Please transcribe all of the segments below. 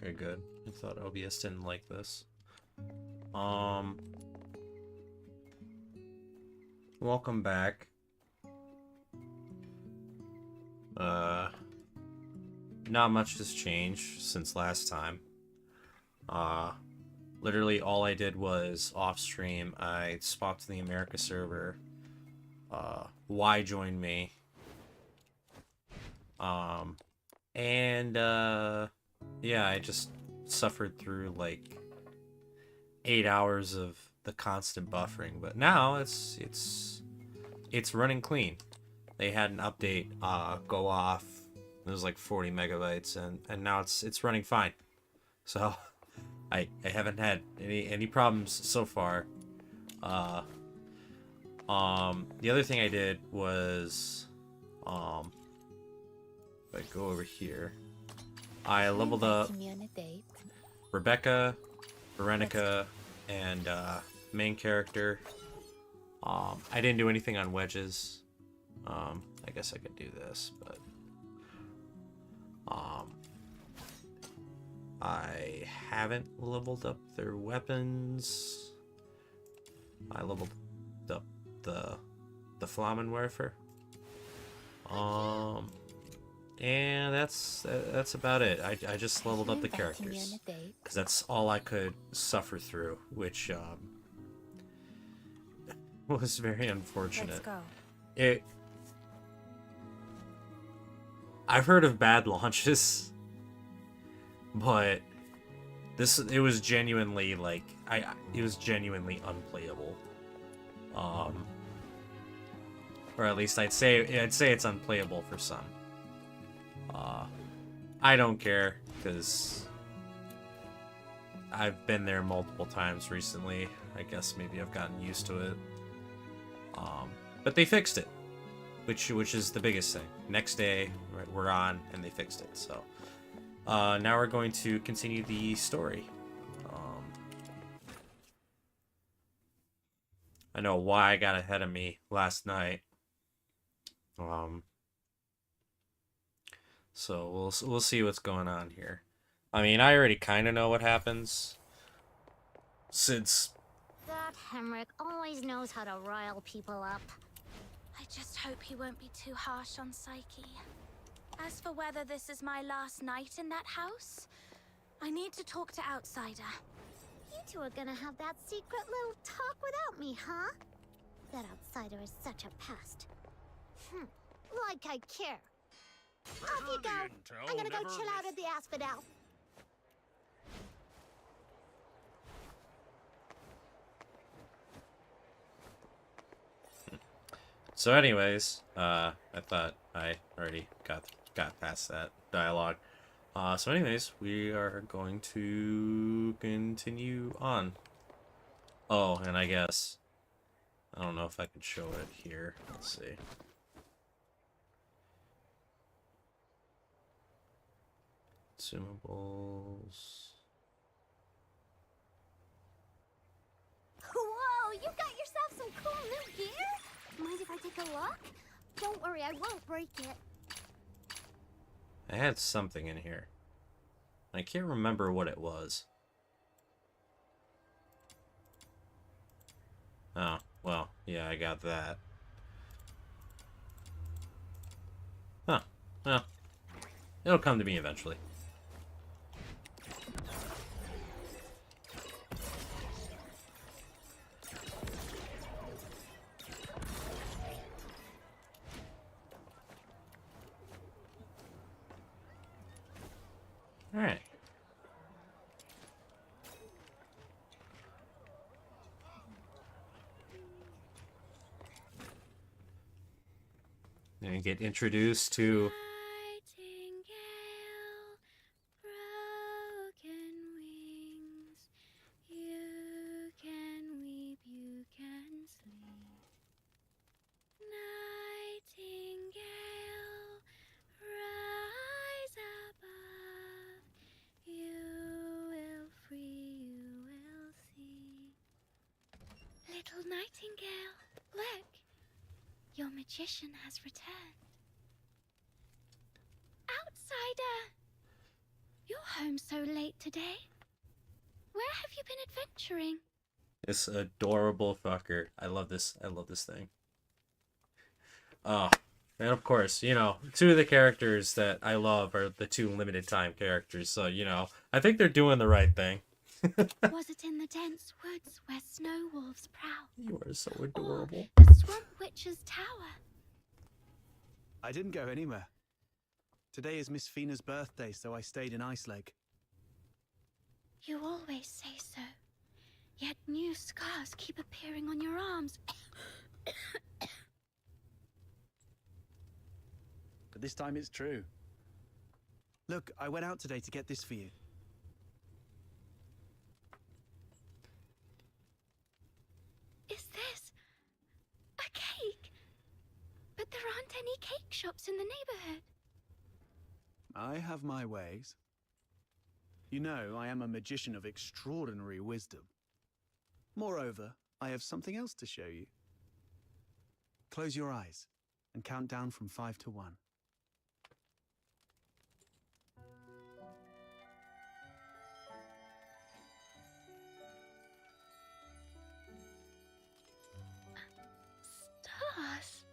Okay, good. I thought OBS didn't like this. Welcome back. Not much has changed since last time. Literally all I did was off stream, I swapped to the America server. Y joined me. Yeah, I just suffered through like 8 hours of the constant buffering, but now it's running clean. They had an update go off. It was like 40 megabytes, and now it's running fine. So I haven't had any problems so far. The other thing I did was if I go over here, I leveled up Rebecca, Veronica, and main character. I didn't do anything on wedges. I guess I could do this, but I haven't leveled up their weapons. I leveled up the Flammenwerfer. And that's about it. I just leveled up the characters because that's all I could suffer through, which was very unfortunate. I've heard of bad launches, but it was genuinely like it was genuinely unplayable. Or at least I'd say it's unplayable for some. I don't care because I've been there multiple times recently. I guess maybe I've gotten used to it. But they fixed it, which is the biggest thing. Next day, right, we're on, and they fixed it. So now we're going to continue the story. I know why got ahead of me last night. So we'll see what's going on here. I mean, I already kind of know what happens, since that Henrik always knows how to rile people up. I just hope he won't be too harsh on Psyche. As for whether this is my last night in that house, I need to talk to Outsider. You two are gonna have that secret little talk without me, huh? That Outsider is such a pest. Like I care. Off you go. I'm gonna go chill out at the Asphodel. So anyways, I thought I already got past that dialogue. So anyways, we are going to continue on. Oh, and I guess I don't know if I could show it here. Let's see. Consumables. Whoa, you got yourself some cool new gear? Mind if I take a look? Don't worry, I won't break it. I had something in here. I can't remember what it was. Oh, well, yeah, I got that. Huh. Well, it'll come to me eventually. Alright. And get introduced to Nightingale, broken wings. You can weep, you can sleep. Nightingale, rise above. You will free, you will see. Little nightingale, look. Your magician has returned. Outsider! Your home so late today? Where have you been adventuring? This adorable fucker. I love this. I love this thing. Oh, and of course, you know, two of the characters that I love are the two limited time characters. So, you know, I think they're doing the right thing. Was it in the dense woods where snow wolves prowl? You are so adorable. Or the swamp witch's tower? I didn't go anywhere. Today is Miss Fina's birthday, so I stayed in Iceleg. You always say so. Yet new scars keep appearing on your arms. But this time it's true. Look, I went out today to get this for you. Is this a cake? But there aren't any cake shops in the neighborhood. I have my ways. You know, I am a magician of extraordinary wisdom. Moreover, I have something else to show you. Close your eyes and count down from 5 to 1. Stars.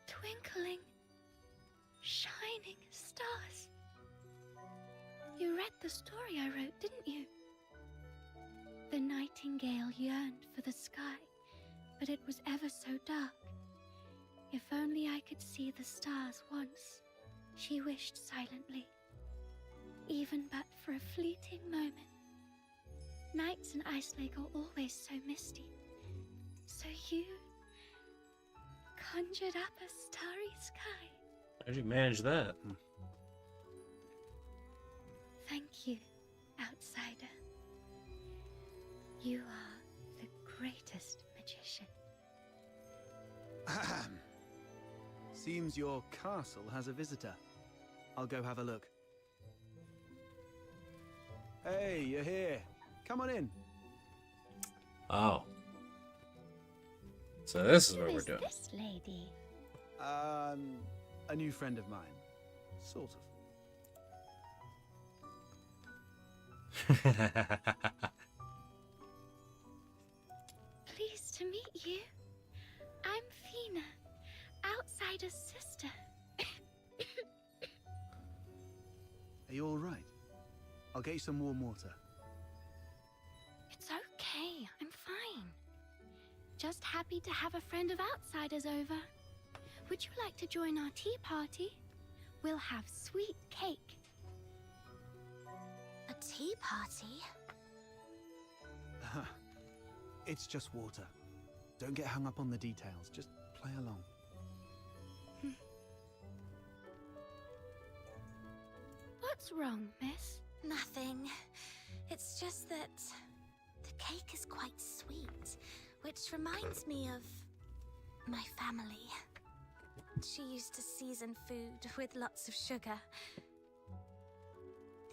Twinkling, shining stars. You read the story I wrote, didn't you? The nightingale yearned for the sky, but it was ever so dark. If only I could see the stars once, she wished silently, even but for a fleeting moment. Nights in Iceleg are always so misty, so you conjured up a starry sky. How'd you manage that? Thank you, outsider. You are the greatest magician. Ahem. Seems your castle has a visitor. I'll go have a look. Hey, you're here. Come on in. Oh. So this is Who what we're is doing. this lady? A new friend of mine. Sort of. Pleased to meet you. I'm Fina, outsider's sister. Are you all right? I'll get you some warm water. It's okay, I'm fine. Just happy to have a friend of outsiders over. Would you like to join our tea party? We'll have sweet cake. A tea party? It's just water. Don't get hung up on the details. Just play along. What's wrong, miss? Nothing. It's just that the cake is quite sweet, which reminds me of my family. She used to season food with lots of sugar.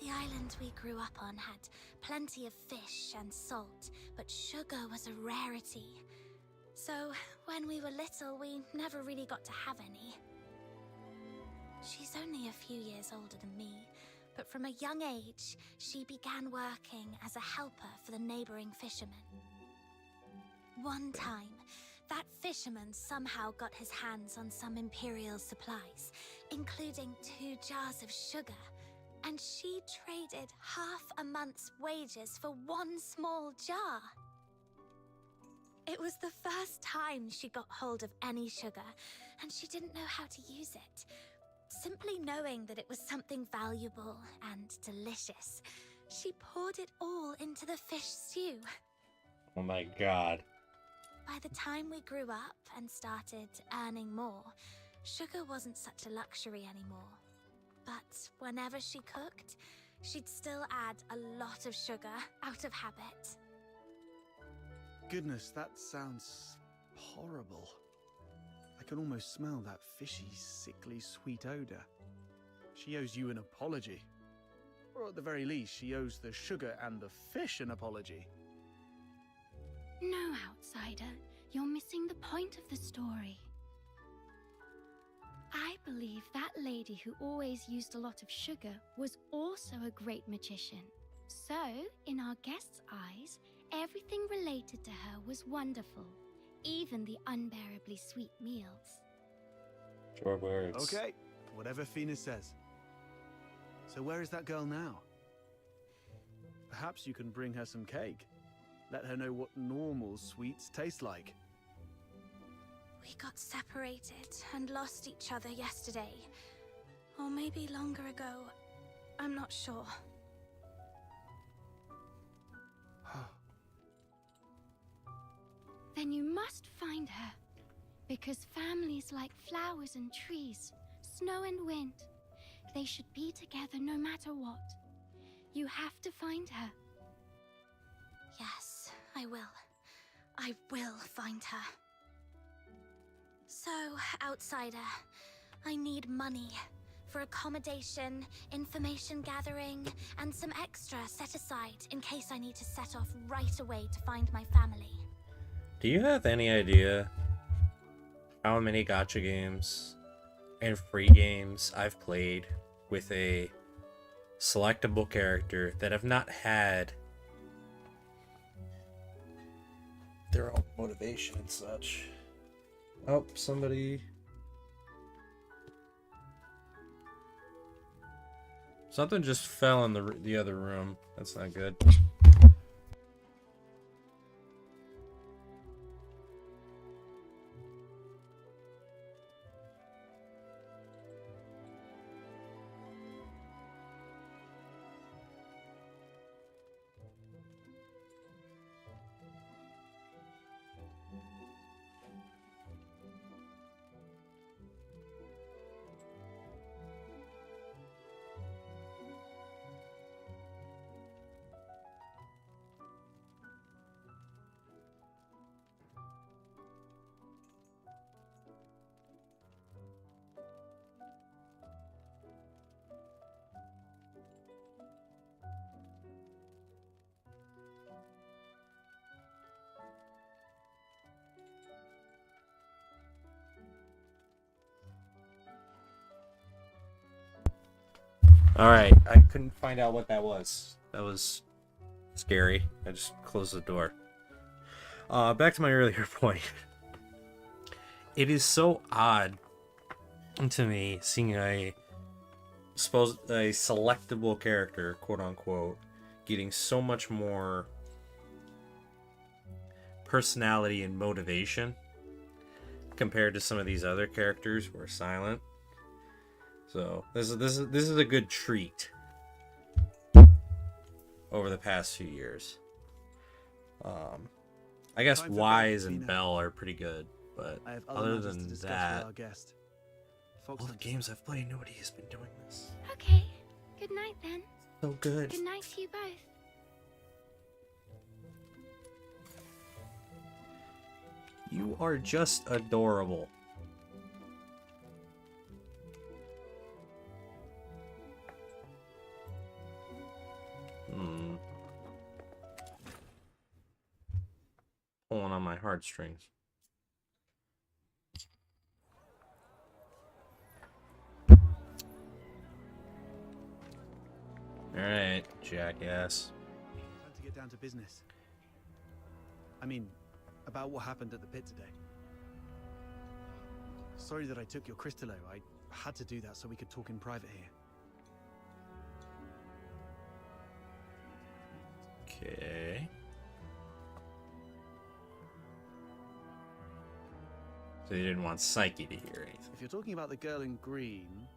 The island we grew up on had plenty of fish and salt, but sugar was a rarity. So when we were little, we never really got to have any. She's only a few years older than me, but from a young age, she began working as a helper for the neighboring fishermen. One time, that fisherman somehow got his hands on some imperial supplies, including 2 jars of sugar, and she traded half a month's wages for 1 small jar. It was the first time she got hold of any sugar, and she didn't know how to use it. Simply knowing that it was something valuable and delicious, she poured it all into the fish stew. Oh my god. By the time we grew up and started earning more, sugar wasn't such a luxury anymore. But whenever she cooked, she'd still add a lot of sugar out of habit. Goodness, that sounds horrible. I can almost smell that fishy, sickly, sweet odor. She owes you an apology. Or at the very least, she owes the sugar and the fish an apology. No, outsider. You're missing the point of the story. I believe that lady who always used a lot of sugar was also a great magician. So, in our guests' eyes, everything related to her was wonderful, even the unbearably sweet meals. Short words. Okay, whatever Fina says. So where is that girl now? Perhaps you can bring her some cake. Let her know what normal sweets taste like. We got separated and lost each other yesterday. Or maybe longer ago. I'm not sure. Then you must find her. Because families like flowers and trees, snow and wind, they should be together no matter what. You have to find her. Yes, I will. I will find her. So, outsider, I need money for accommodation, information gathering, and some extra set aside in case I need to set off right away to find my family. Do you have any idea how many gacha games and free games I've played with a selectable character that have not had their own motivation and such? Oh, something just fell in the other room. That's not good. Alright, I couldn't find out what that was. That was scary. I just closed the door. Back to my earlier point. It is so odd to me seeing a selectable character, quote unquote, getting so much more personality and motivation compared to some of these other characters who are silent. So this is a good treat over the past few years. I guess Wise and Bell are pretty good, but other than that, all the games I've played, nobody has been doing this. Okay, good night then. So good. Good night to you both. You are just adorable. Pulling on my heartstrings. Alright, jackass. Time to get down to business. I mean, about what happened at the pit today. Sorry that I took your Crystallo. I had to do that so we could talk in private here. Okay. So you didn't want Psyche to hear anything. If you're talking about the girl in green,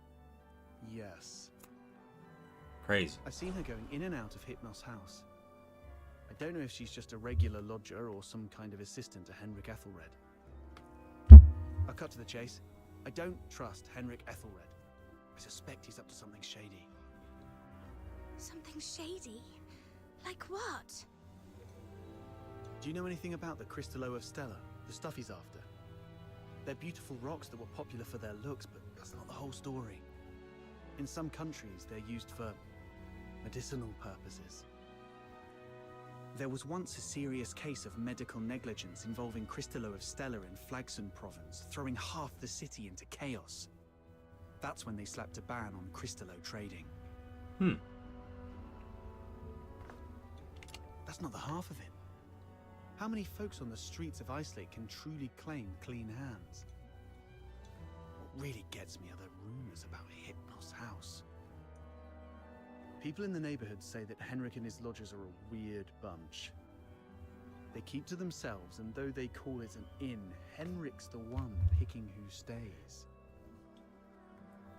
yes. Crazy. I've seen her going in and out of Hypnos' house. I don't know if she's just a regular lodger or some kind of assistant to Henrik Ethelred. I'll cut to the chase. I don't trust Henrik Ethelred. I suspect he's up to something shady. Something shady? Like what? Do you know anything about the Crystallo of Stella? The stuff he's after? They're beautiful rocks that were popular for their looks, but that's not the whole story. In some countries, they're used for medicinal purposes. There was once a serious case of medical negligence involving Crystallo of Stella in Flagson province, throwing half the city into chaos. That's when they slapped a ban on crystallo trading. That's not the half of it. How many folks on the streets of Icelake can truly claim clean hands? What really gets me are the rumors about Hypnos House. People in the neighborhood say that Henrik and his lodgers are a weird bunch. They keep to themselves, and though they call it an inn, Henrik's the one picking who stays.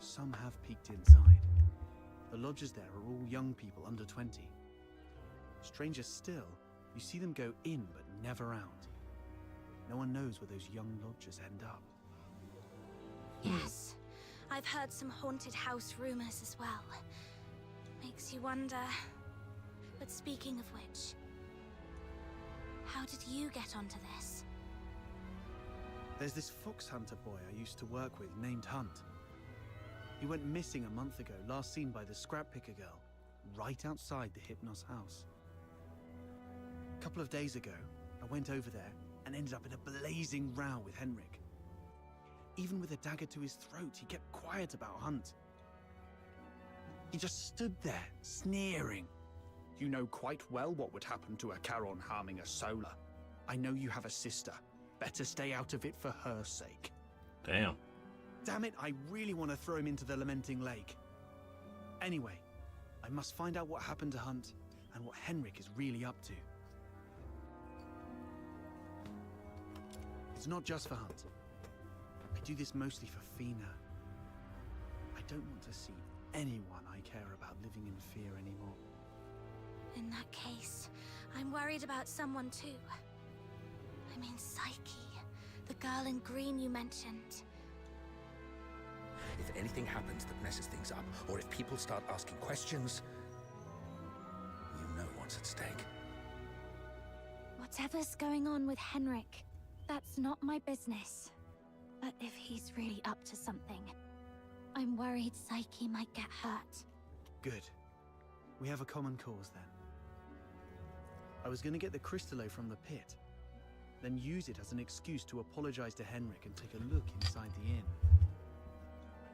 Some have peeked inside. The lodgers there are all young people under 20. Stranger still, you see them go in but never out. No one knows where those young lodgers end up. Yes, I've heard some haunted house rumors as well. Makes you wonder. But speaking of which, how did you get onto this? There's this fox hunter boy I used to work with named Hunt. He went missing a month ago, last seen by the scrap picker girl, right outside the Hypnos house. A couple of days ago, I went over there and ended up in a blazing row with Henrik. Even with a dagger to his throat, he kept quiet about Hunt. He just stood there, sneering. You know quite well what would happen to a Charon harming a Solar. I know you have a sister. Better stay out of it for her sake. Damn. Damn it, I really want to throw him into the Lamenting Lake. Anyway, I must find out what happened to Hunt and what Henrik is really up to. It's not just for Hunt. I do this mostly for Fina. I don't want to see anyone I care about living in fear anymore. In that case, I'm worried about someone too. I mean Psyche, the girl in green you mentioned. If anything happens that messes things up, or if people start asking questions, you know what's at stake. Whatever's going on with Henrik, that's not my business. But if he's really up to something, I'm worried Psyche might get hurt. Good. We have a common cause then. I was going to get the crystallo from the pit, then use it as an excuse to apologize to Henrik and take a look inside the inn.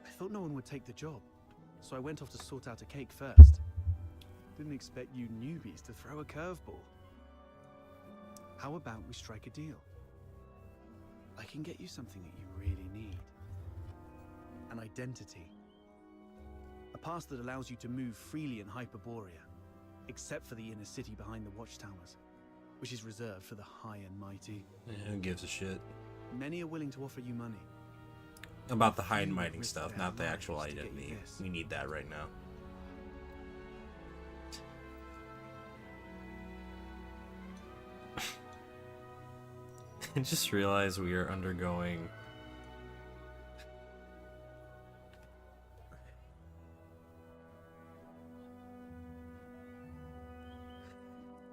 I thought no one would take the job, so I went off to sort out a cake first. Didn't expect you newbies to throw a curveball. How about we strike a deal? I can get you something that you really need. An identity. A pass that allows you to move freely in Hyperborea, except for the inner city behind the watchtowers, which is reserved for the high and mighty. Yeah, who gives a shit? Many are willing to offer you money. About the hide and You mighting risk stuff, their not the lives actual to get you identity. this. We need that right now. I just realized we are undergoing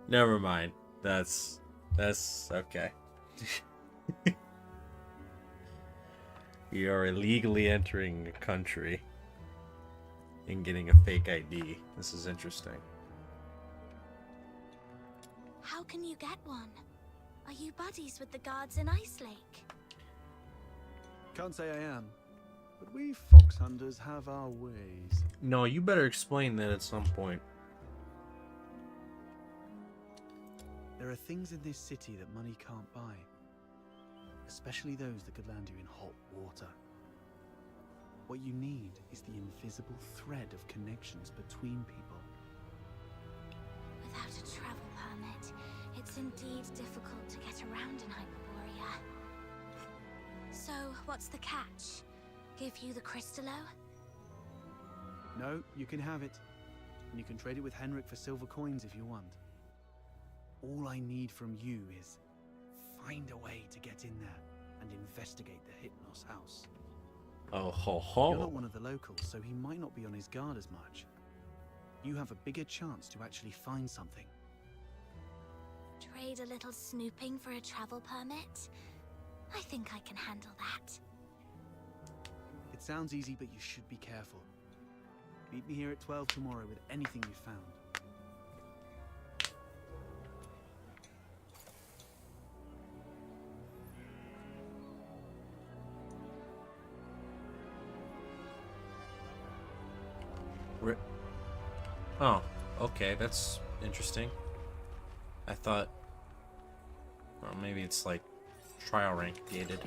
never mind. That's okay. We are illegally entering a country and getting a fake ID. This is interesting. How can you get one? Are you buddies with the guards in Icelake? Can't say I am, but we fox hunters have our ways. No, you better explain that at some point. There are things in this city that money can't buy, especially those that could land you in hot water. What you need is the invisible thread of connections between people. Without a travel permit, it's indeed difficult to get around in Hyperborea. So, what's the catch? Give you the crystallo? No, you can have it, and you can trade it with Henrik for silver coins if you want. All I need from you is find a way to get in there and investigate the Hypnos house. Oh ho You're not ho. one of the locals, so he might not be on his guard as much. You have a bigger chance to actually find something. Trade a little snooping for a travel permit? I think I can handle that. It sounds easy, but you should be careful. Meet me here at 12 tomorrow with anything you found. Oh, okay, that's interesting. I thought, well, maybe it's like trial rank gated.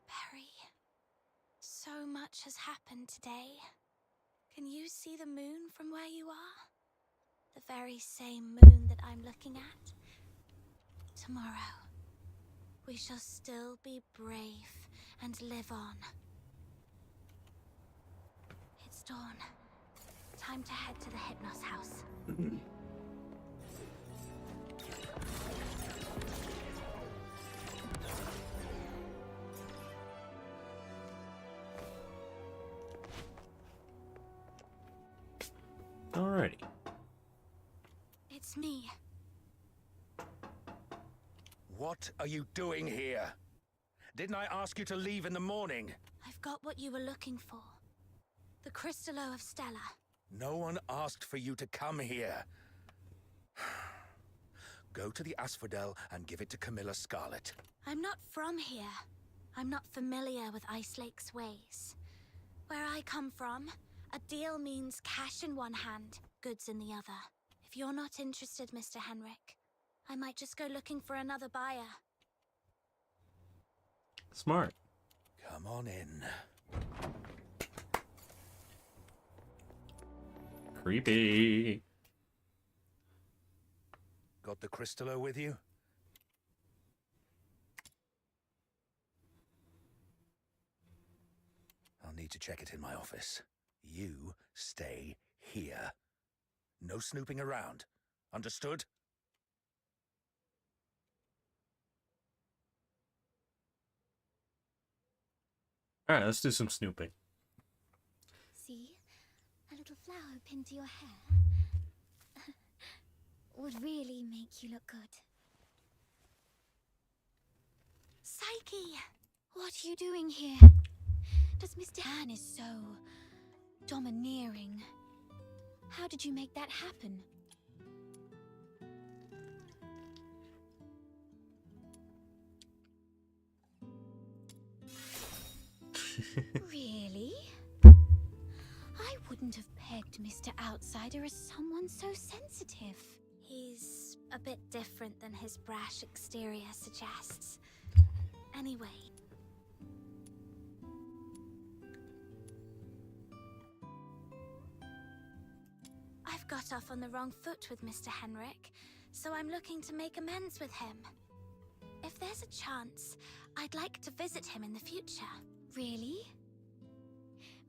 Perry, so much has happened today. Can you see the moon from where you are? The very same moon that I'm looking at? Tomorrow, we shall still be brave and live on. It's dawn. Time to head to the Hypnos house. Alrighty. It's me. What are you doing here? Didn't I ask you to leave in the morning? I've got what you were looking for. The Crystallo of Stella. No one asked for you to come here. Go to the Asphodel and give it to Camilla Scarlet. I'm not from here. I'm not familiar with Ice Lake's ways. Where I come from, a deal means cash in one hand, goods in the other. If you're not interested, Mr. Henrik, I might just go looking for another buyer. Smart. Come on in. Creepy. Got the Crystallo with you? I'll need to check it in my office. You stay here. No snooping around. Understood? Alright, let's do some snooping. See? A little flower pinned to your hair. Would really make you look good. Psyche! What are you doing here? Does Mr. Han is so domineering? How did you make that happen? Really? I wouldn't have pegged Mr. Outsider as someone so sensitive. He's a bit different than his brash exterior suggests. Anyway. I've got off on the wrong foot with Mr. Henrik, so I'm looking to make amends with him. If there's a chance, I'd like to visit him in the future. Really?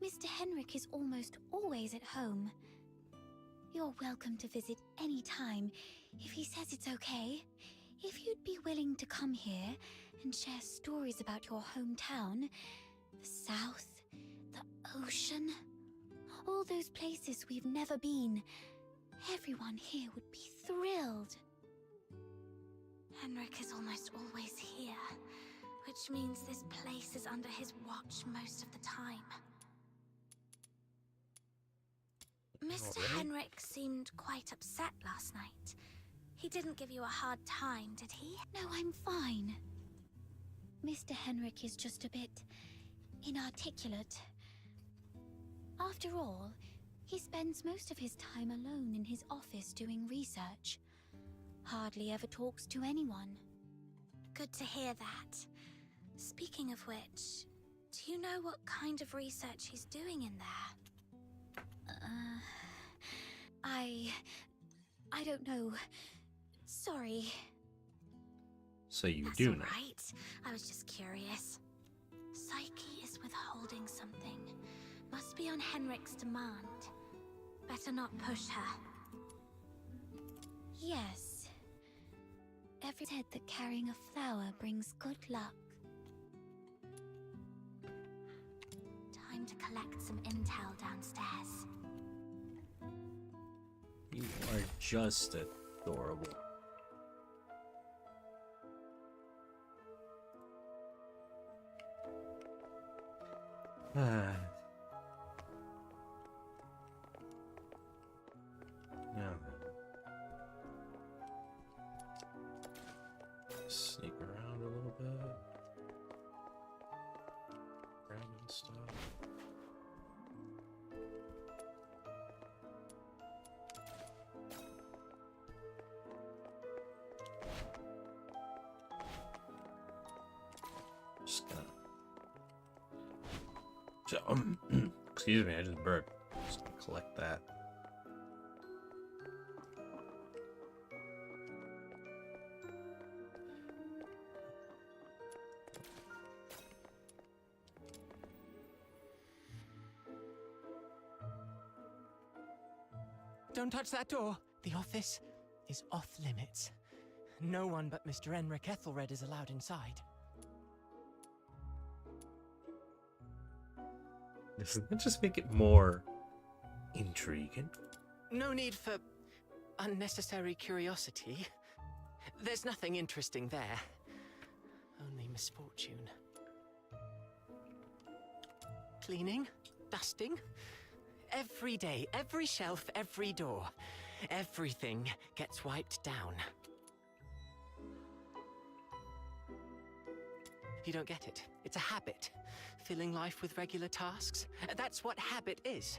Mr. Henrik is almost always at home. You're welcome to visit any time, if he says it's okay. If you'd be willing to come here and share stories about your hometown, the South, the ocean, all those places we've never been, everyone here would be thrilled. Henrik is almost always here, which means this place is under his watch most of the time. Mr. Henrik seemed quite upset last night. He didn't give you a hard time, did he? No, I'm fine. Mr. Henrik is just a bit inarticulate. After all, he spends most of his time alone in his office doing research. Hardly ever talks to anyone. Good to hear that. Speaking of which, do you know what kind of research he's doing in there? I don't know. Sorry. So you That's do all know. right. I was just curious. Psyche is withholding something. Must be on Henrik's demand. Better not push her. Yes. Every said that carrying a flower brings good luck. Time to collect some intel downstairs. You are just adorable. Yeah. Sneak around a little bit. Grabbing stuff. Just gonna. Excuse me, I just burped. Just gonna collect that. Don't touch that door. The office is off limits. No one but Mr. Enric Ethelred is allowed inside. Doesn't that just make it more intriguing? No need for unnecessary curiosity. There's nothing interesting there. Only misfortune. Cleaning, dusting. Every day, every shelf, every door. Everything gets wiped down. You don't get it. It's a habit. Filling life with regular tasks. That's what habit is.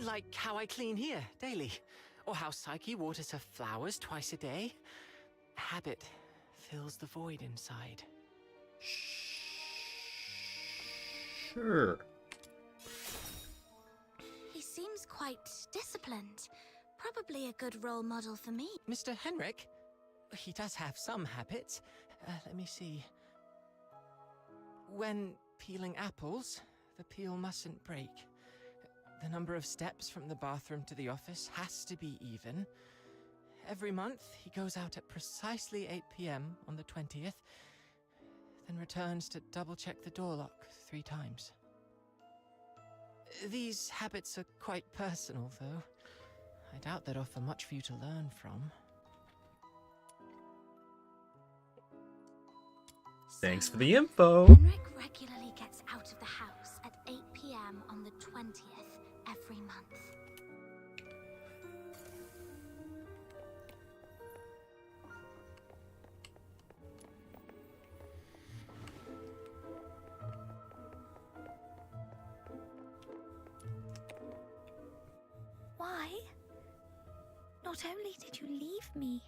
Like how I clean here daily. Or how Psyche waters her flowers twice a day. Habit fills the void inside. Sure. He seems quite disciplined. Probably a good role model for me. Mr. Henrik? He does have some habits. Let me see. When peeling apples, the peel mustn't break. The number of steps from the bathroom to the office has to be even. Every month, he goes out at precisely 8 p.m. on the 20th, then returns to double-check the door lock 3 times. These habits are quite personal, though. I doubt they'd offer much for you to learn from. Thanks for the info. Henrik regularly gets out of the house at 8 p.m. on the 20th every month. Why? Not only did you leave me,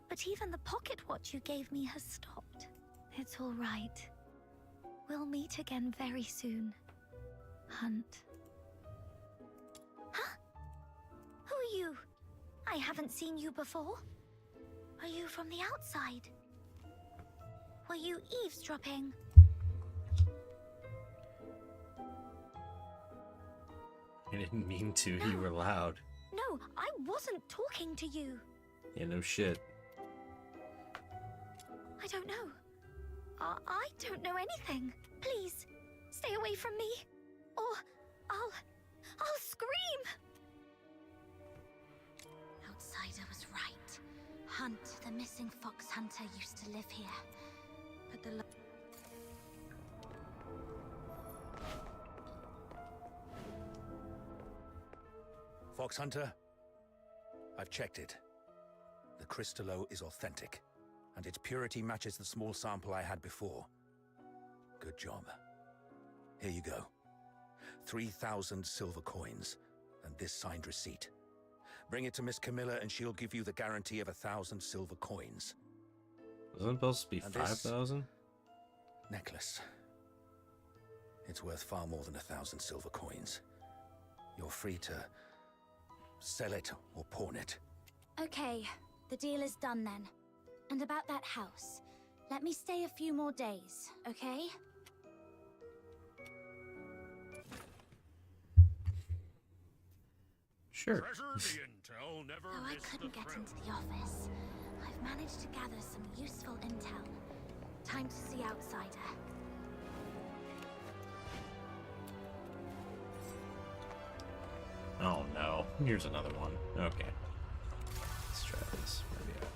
but even the pocket watch you gave me has stopped. It's all right. We'll meet again very soon. Hunt. Huh? Who are you? I haven't seen you before. Are you from the outside? Were you eavesdropping? I didn't mean to. You were loud. No, I wasn't talking to you. Yeah, no shit. I don't know. I don't know anything. Please, stay away from me, or I'll scream. Outsider was right. Hunt, the missing fox hunter, used to live here. But the Fox Hunter, I've checked it. The crystallo is authentic, and its purity matches the small sample I had before. Good job. Here you go. 3,000 silver coins, and this signed receipt. Bring it to Miss Camilla and she'll give you the guarantee of 1,000 silver coins. Wasn't it supposed to be And this 5,000? necklace. It's worth far more than 1,000 silver coins. You're free to sell it or pawn it. Okay, the deal is done then. And about that house, let me stay a few more days, okay? Sure. Though I couldn't get into the office, I've managed to gather some useful intel. Time to see Outsider. Oh no, here's another one. Okay. Let's try this. Where are we at?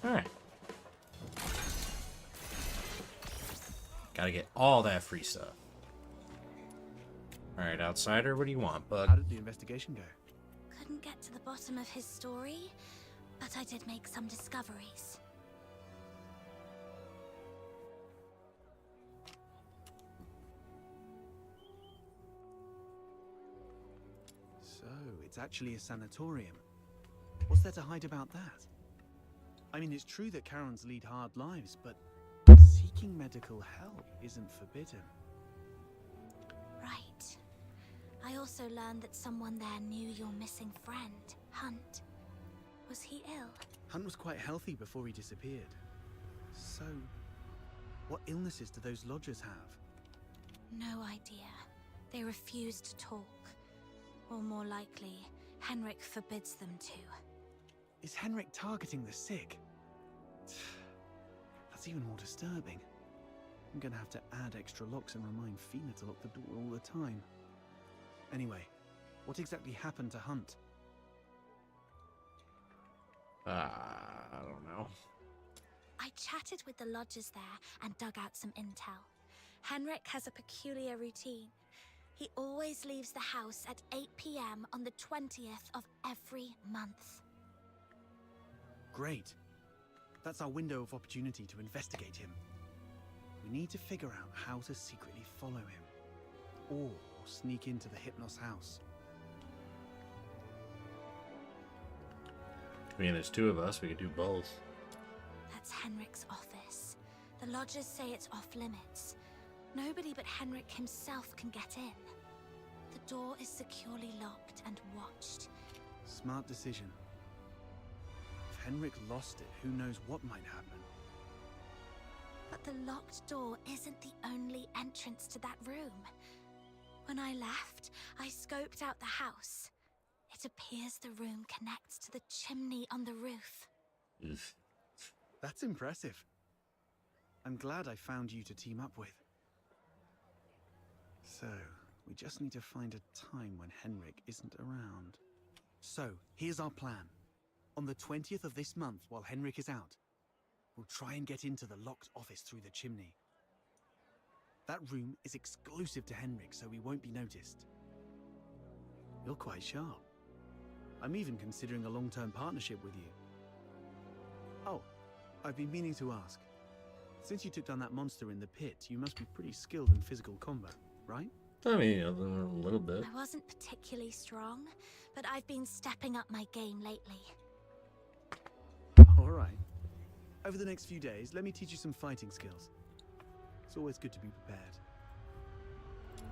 Alright. Gotta get all that free stuff. Alright, Outsider, what do you want, bud? How did the investigation go? Couldn't get to the bottom of his story, but I did make some discoveries. So, it's actually a sanatorium. What's there to hide about that? I mean, it's true that Charons lead hard lives, but seeking medical help isn't forbidden. Right. I also learned that someone there knew your missing friend, Hunt. Was he ill? Hunt was quite healthy before he disappeared. So, what illnesses do those lodgers have? No idea. They refuse to talk. Or more likely, Henrik forbids them to. Is Henrik targeting the sick? That's even more disturbing. I'm gonna have to add extra locks and remind Fina to lock the door all the time. Anyway, what exactly happened to Hunt? I don't know. I chatted with the lodgers there and dug out some intel. Henrik has a peculiar routine. He always leaves the house at 8 p.m. on the 20th of every month. Great. That's our window of opportunity to investigate him. We need to figure out how to secretly follow him. Or sneak into the Hypnos house. I mean, there's two of us. We could do both. That's Henrik's office. The lodgers say it's off limits. Nobody but Henrik himself can get in. The door is securely locked and watched. Smart decision. If Henrik lost it, who knows what might happen. But the locked door isn't the only entrance to that room. When I left, I scoped out the house. It appears the room connects to the chimney on the roof. That's impressive. I'm glad I found you to team up with. So, we just need to find a time when Henrik isn't around. So, here's our plan. On the 20th of this month, while Henrik is out, we'll try and get into the locked office through the chimney. That room is exclusive to Henrik, so we won't be noticed. You're quite sharp. I'm even considering a long-term partnership with you. Oh, I've been meaning to ask. Since you took down that monster in the pit, you must be pretty skilled in physical combat, right? I mean, a little bit. I wasn't particularly strong, but I've been stepping up my game lately. All right. Over the next few days, let me teach you some fighting skills. It's always good to be prepared.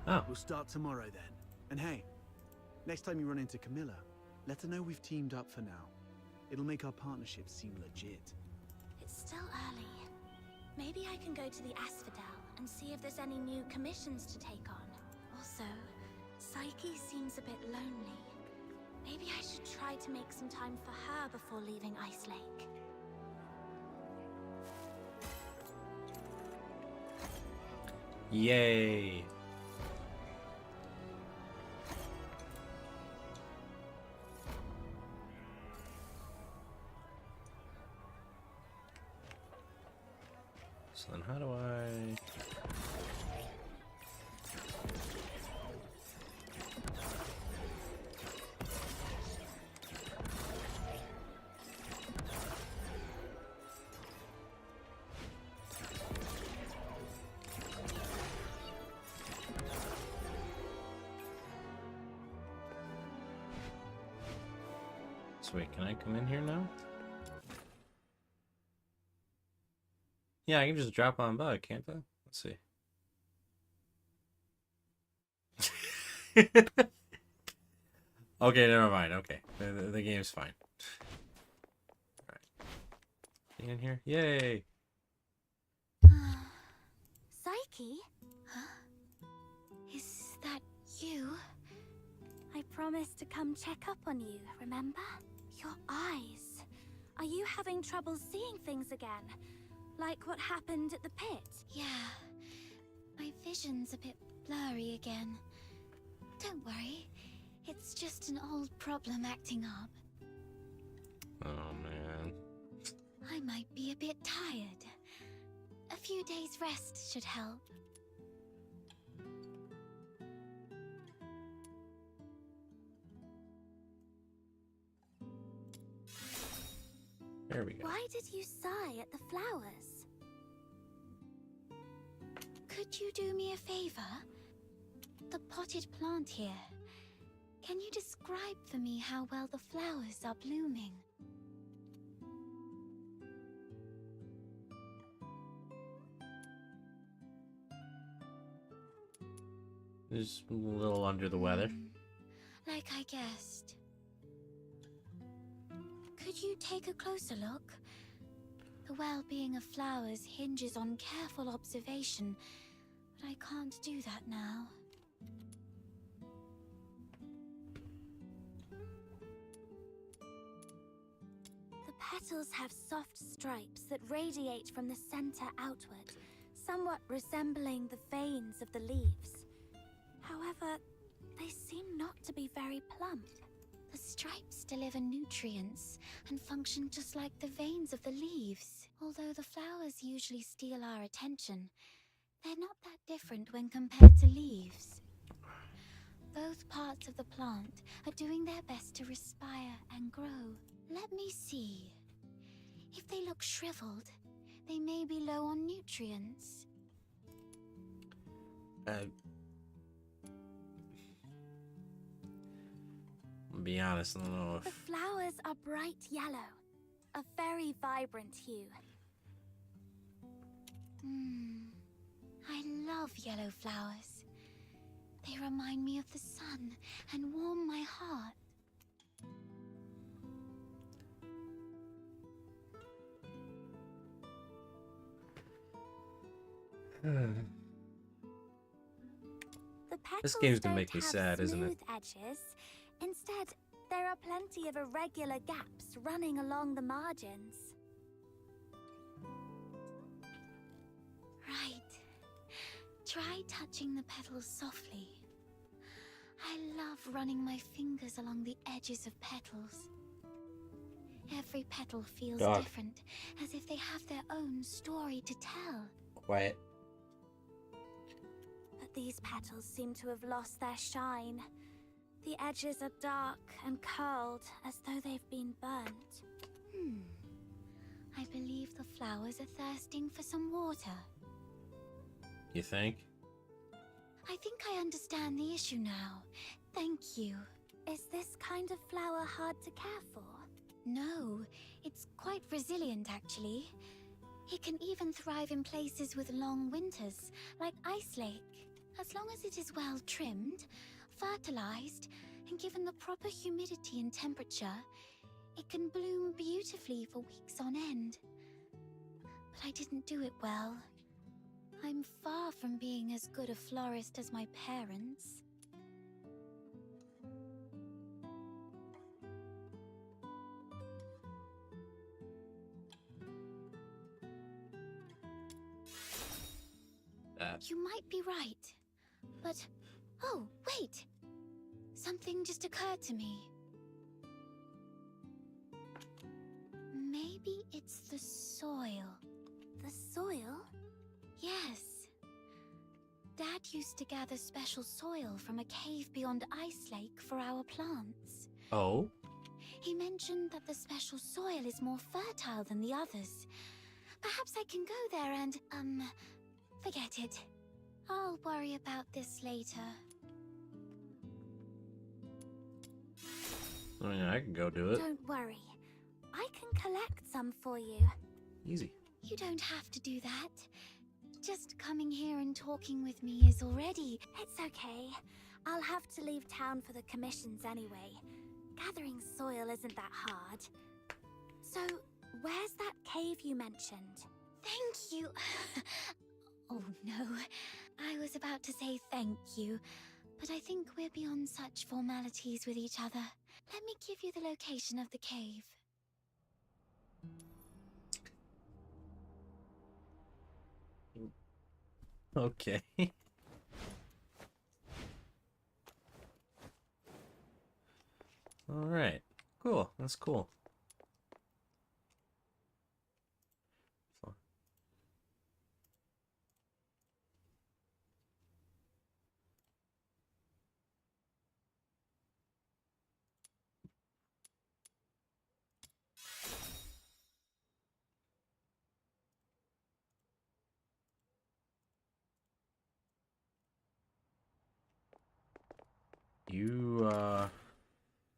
Oh. We'll start tomorrow then. And hey, next time you run into Camilla, let her know we've teamed up for now. It'll make our partnership seem legit. It's still early. Maybe I can go to the Asphodel and see if there's any new commissions to take on. Also, Psyche seems a bit lonely. Maybe I should try to make some time for her before leaving Ice Lake. Yay. So then how do I... So wait, can I come in here now? Yeah, I can just drop on by, can't I? Let's see. Okay, never mind. Okay, the game's fine. All right. In here, yay! Psyche? Huh? Is that you? I promised to come check up on you, remember? Your eyes. Are you having trouble seeing things again? Like what happened at the pit? Yeah, my vision's a bit blurry again. Don't worry, it's just an old problem acting up. Oh man. I might be a bit tired. A few days rest should help. There we go. Why did you sigh at the flowers? Could you do me a favor? The potted plant here. Can you describe for me how well the flowers are blooming? Just a little under the weather. Like I guessed. Could you take a closer look? The well-being of flowers hinges on careful observation, but I can't do that now. The petals have soft stripes that radiate from the center outward, somewhat resembling the veins of the leaves. However, they seem not to be very plump. The stripes deliver nutrients and function just like the veins of the leaves. Although the flowers usually steal our attention, they're not that different when compared to leaves. Both parts of the plant are doing their best to respire and grow. Let me see. If they look shriveled, they may be low on nutrients. I'll be honest, I don't know The if... flowers are bright yellow, a very vibrant hue. I love yellow flowers. They remind me of the sun and warm my heart. The petals This game's gonna don't make me have sad, isn't it? smooth edges. Instead, there are plenty of irregular gaps running along the margins. Right. Try touching the petals softly. I love running my fingers along the edges of petals. Every petal feels Dog. different, as if they have their own story to tell. Quiet. But these petals seem to have lost their shine. The edges are dark and curled, as though they've been burnt. I believe the flowers are thirsting for some water. You think? I think I understand the issue now. Thank you. Is this kind of flower hard to care for? No, it's quite resilient actually. It can even thrive in places with long winters, like Ice Lake. As long as it is well trimmed, fertilized, and given the proper humidity and temperature, it can bloom beautifully for weeks on end. But I didn't do it well. I'm far from being as good a florist as my parents. You might be right, but... Oh, wait! Something just occurred to me. Maybe it's the soil. The soil? Yes. Dad used to gather special soil from a cave beyond Ice Lake for our plants. Oh? He mentioned that the special soil is more fertile than the others. Perhaps I can go there and, forget it. I'll worry about this later. I mean, I can go do it. Don't worry. I can collect some for you. Easy. You don't have to do that. just coming here and talking with me is already... It's okay. I'll have to leave town for the commissions anyway. Gathering soil isn't that hard. So, where's that cave you mentioned? Thank you. Oh no, I was about to say thank you, but I think we're beyond such formalities with each other. Let me give you the location of the cave. Okay. All right. Cool. That's cool. You,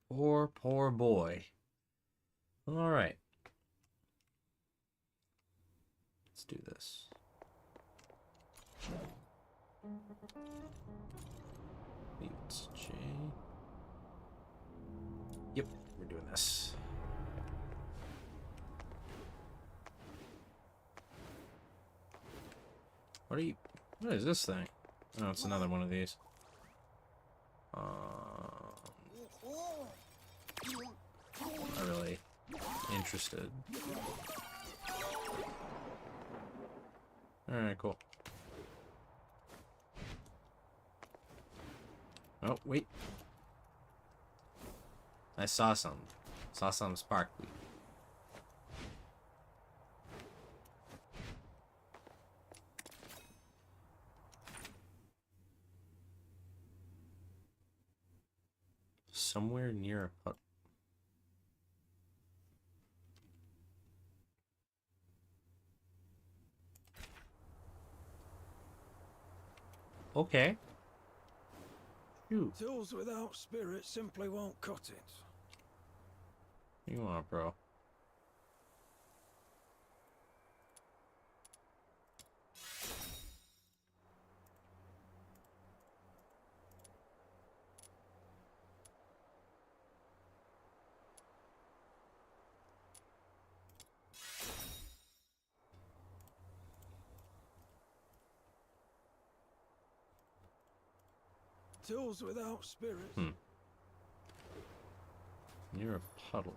poor boy. All right. Let's do this. It's J. Yep, we're doing this. What are you? What is this thing? Oh, it's another one of these. Not really interested. Alright, cool. Oh, wait. I saw something. Saw something sparkly. Somewhere near a puddle. Okay. Shoot. Tools without spirit simply won't cut it. What you want, bro? Tools without spirit. Near a puddle.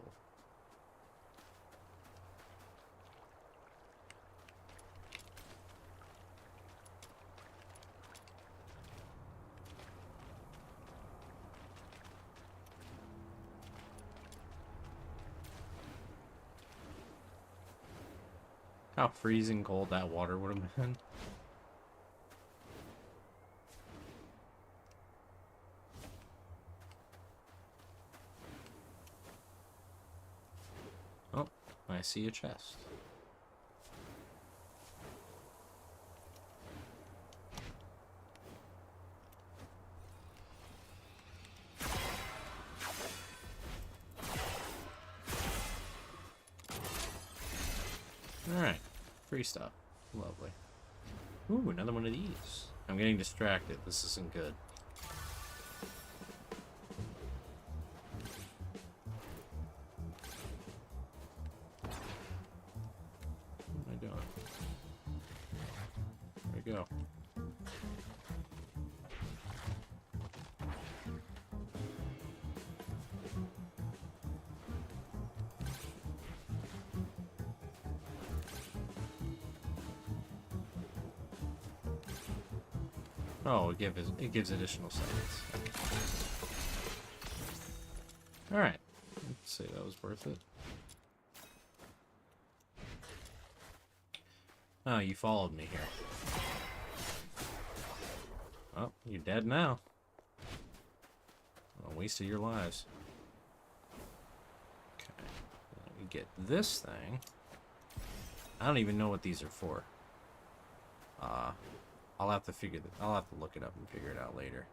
How freezing cold that water would have been. Oh, I see a chest. Alright, free stuff. Lovely. Ooh, another one of these. I'm getting distracted. This isn't good. What am I doing? Where'd it go? Oh, it gives additional seconds. Alright. Let's say that was worth it. Oh, you followed me here. Oh, you're dead now. A waste of your lives. Okay. Let me get this thing. I don't even know what these are for. I'll have to I'll have to look it up and figure it out later.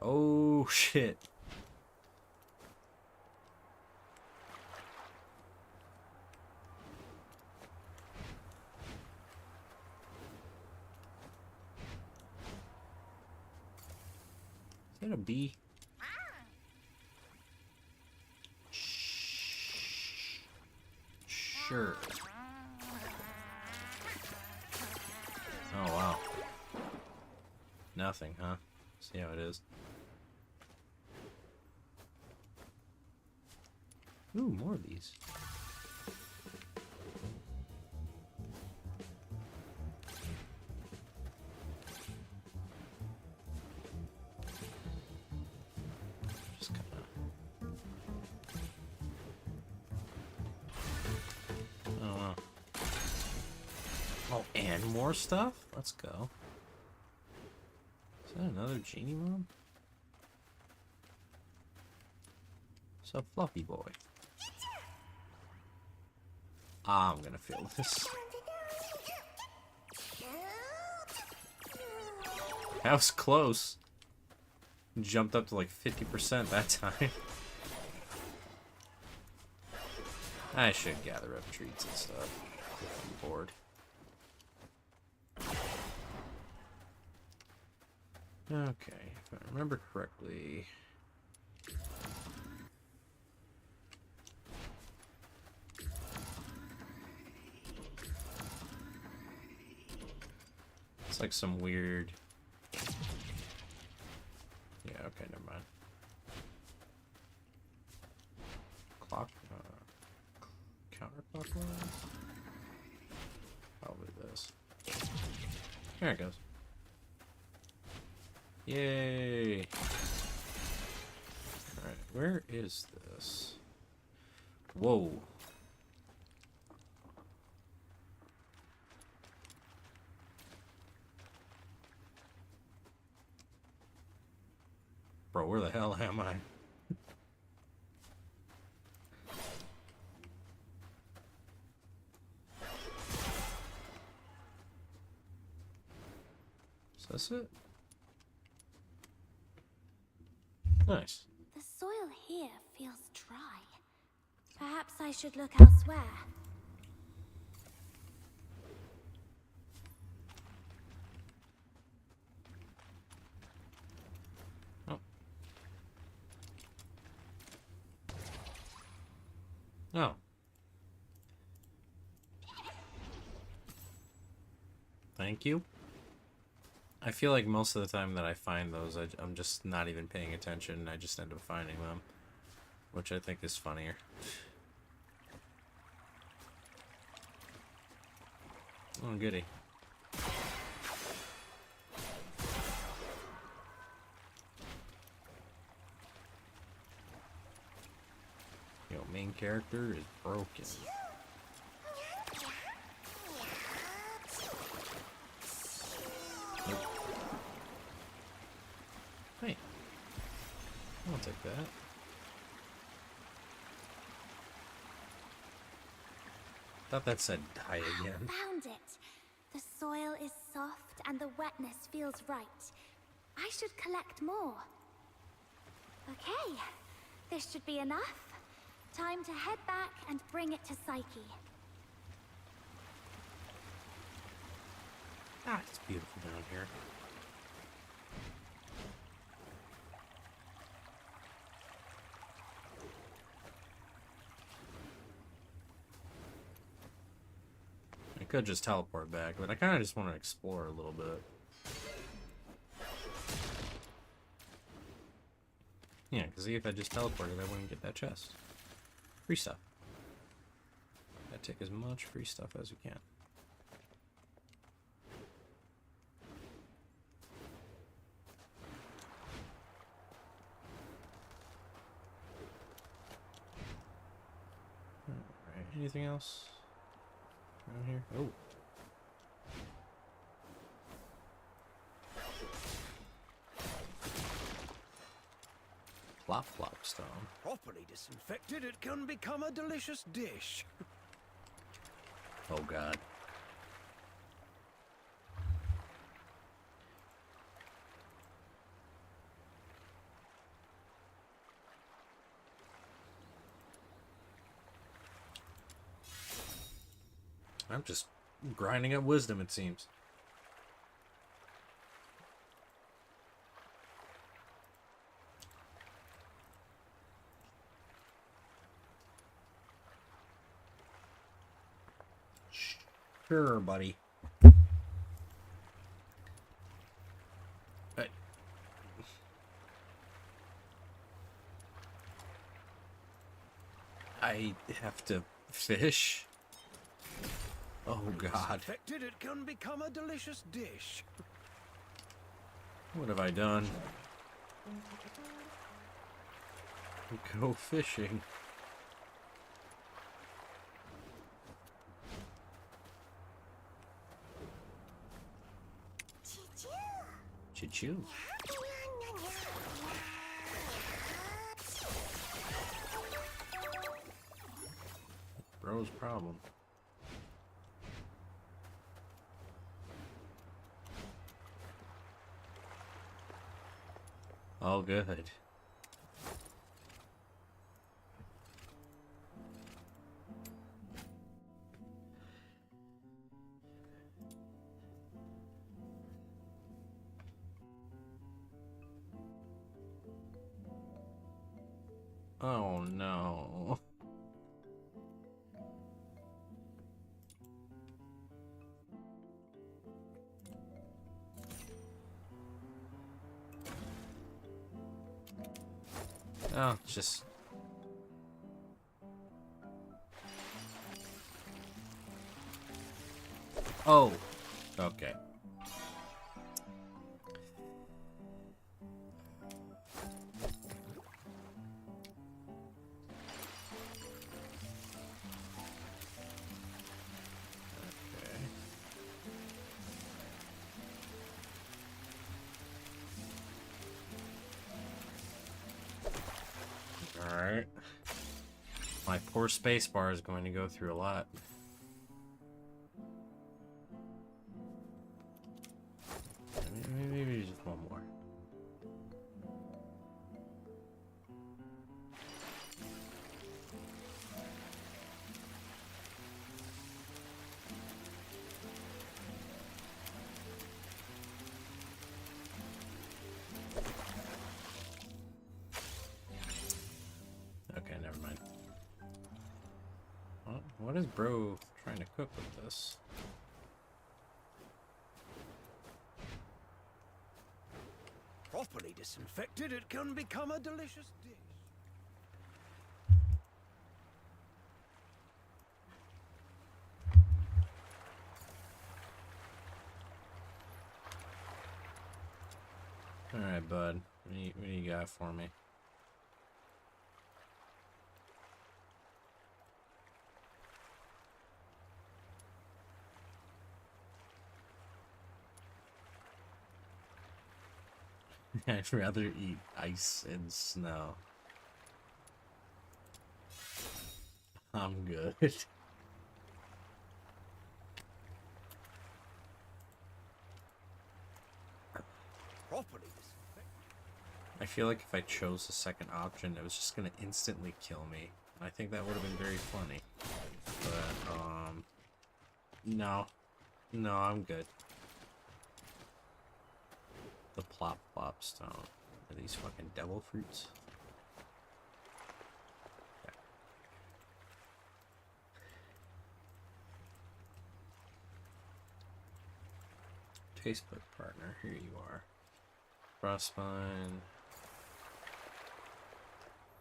Oh shit. that a bee? Sure. Oh, wow. Nothing, huh? See how it is. Ooh, more of these. Just kinda... Oh, wow. Oh, and more stuff? Let's go. Is that another genie mom? So fluffy boy. I'm gonna feel this. That was close. Jumped up to like 50% that time. I should gather up treats and stuff. I'm bored. Okay, if I remember correctly. It's like some weird... Yeah, okay, never mind. Clock... counterclockwise? Probably this. There it goes. Yay! Alright, where is this? Whoa. Bro, where the hell am I? Is this it? Nice. The soil here feels dry. Perhaps I should look elsewhere. Oh. Oh. Thank you. I feel like most of the time that I find those, I'm just not even paying attention. I just end up finding them, which I think is funnier. Oh, goody. Yo, main character is broken. Nope. Hey, I'll take that. Thought that said die again. Found it. The soil is soft and the wetness feels right. I should collect more. Okay, this should be enough. Time to head back and bring it to Psyche. Ah, it's beautiful down here. I could just teleport back, but I kind of just want to explore a little bit. Yeah, because if I just teleported, I wouldn't get that chest. Free stuff. Gotta take as much free stuff as we can. Alright, anything else around here? Oh. Flop flop stone. Properly disinfected, it can become a delicious dish. Oh god. I'm just grinding up wisdom, it seems. Sure, buddy. I have to fish? Oh god. Infected, it can become a delicious dish. What have I done? Go fishing. Choo-choo. Bro's problem. All good. Oh no. Oh, just... Oh, okay. Alright. My poor spacebar is going to go through a lot. Maybe just one more. Okay, never mind. What is Bro trying to cook with this? Properly disinfected, it can become a delicious dish. Alright, bud. What do you got for me? I'd rather eat ice and snow. I'm good. Properly disinfected. I feel like if I chose the second option, it was just gonna instantly kill me. I think that would have been very funny. But, no. No, I'm good. The plop plop stone. Are these fucking devil fruits? Yeah. Taste bud partner, here you are. Frostbine.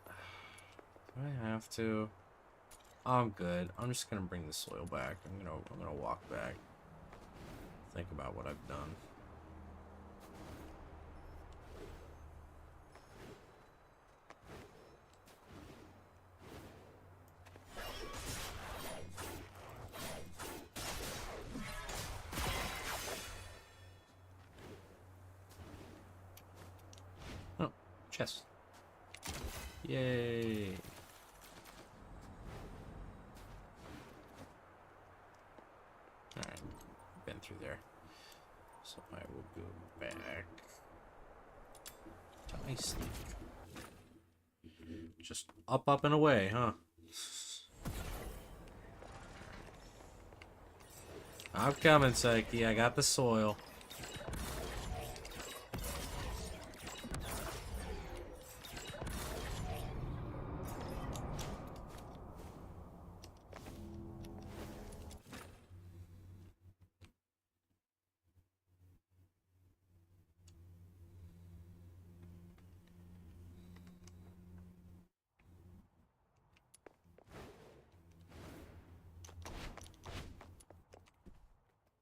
Do I have to? I'm good. I'm just gonna bring the soil back. I'm gonna walk back. Think about what I've done. Oh, chest. Yay. Alright, been through there. So I will go back to Ice Leaf. Just up, and away, huh? I'm coming, Psyche. I got the soil.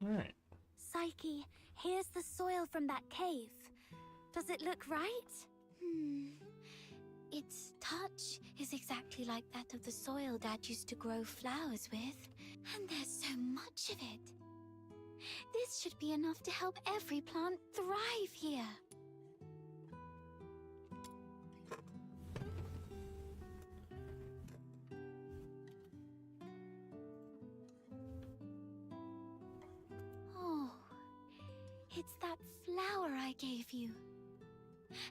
Alright. Psyche, here's the soil from that cave. Does it look right? Its touch is exactly like that of the soil Dad used to grow flowers with. And there's so much of it. This should be enough to help every plant thrive here. Oh, it's that flower I gave you.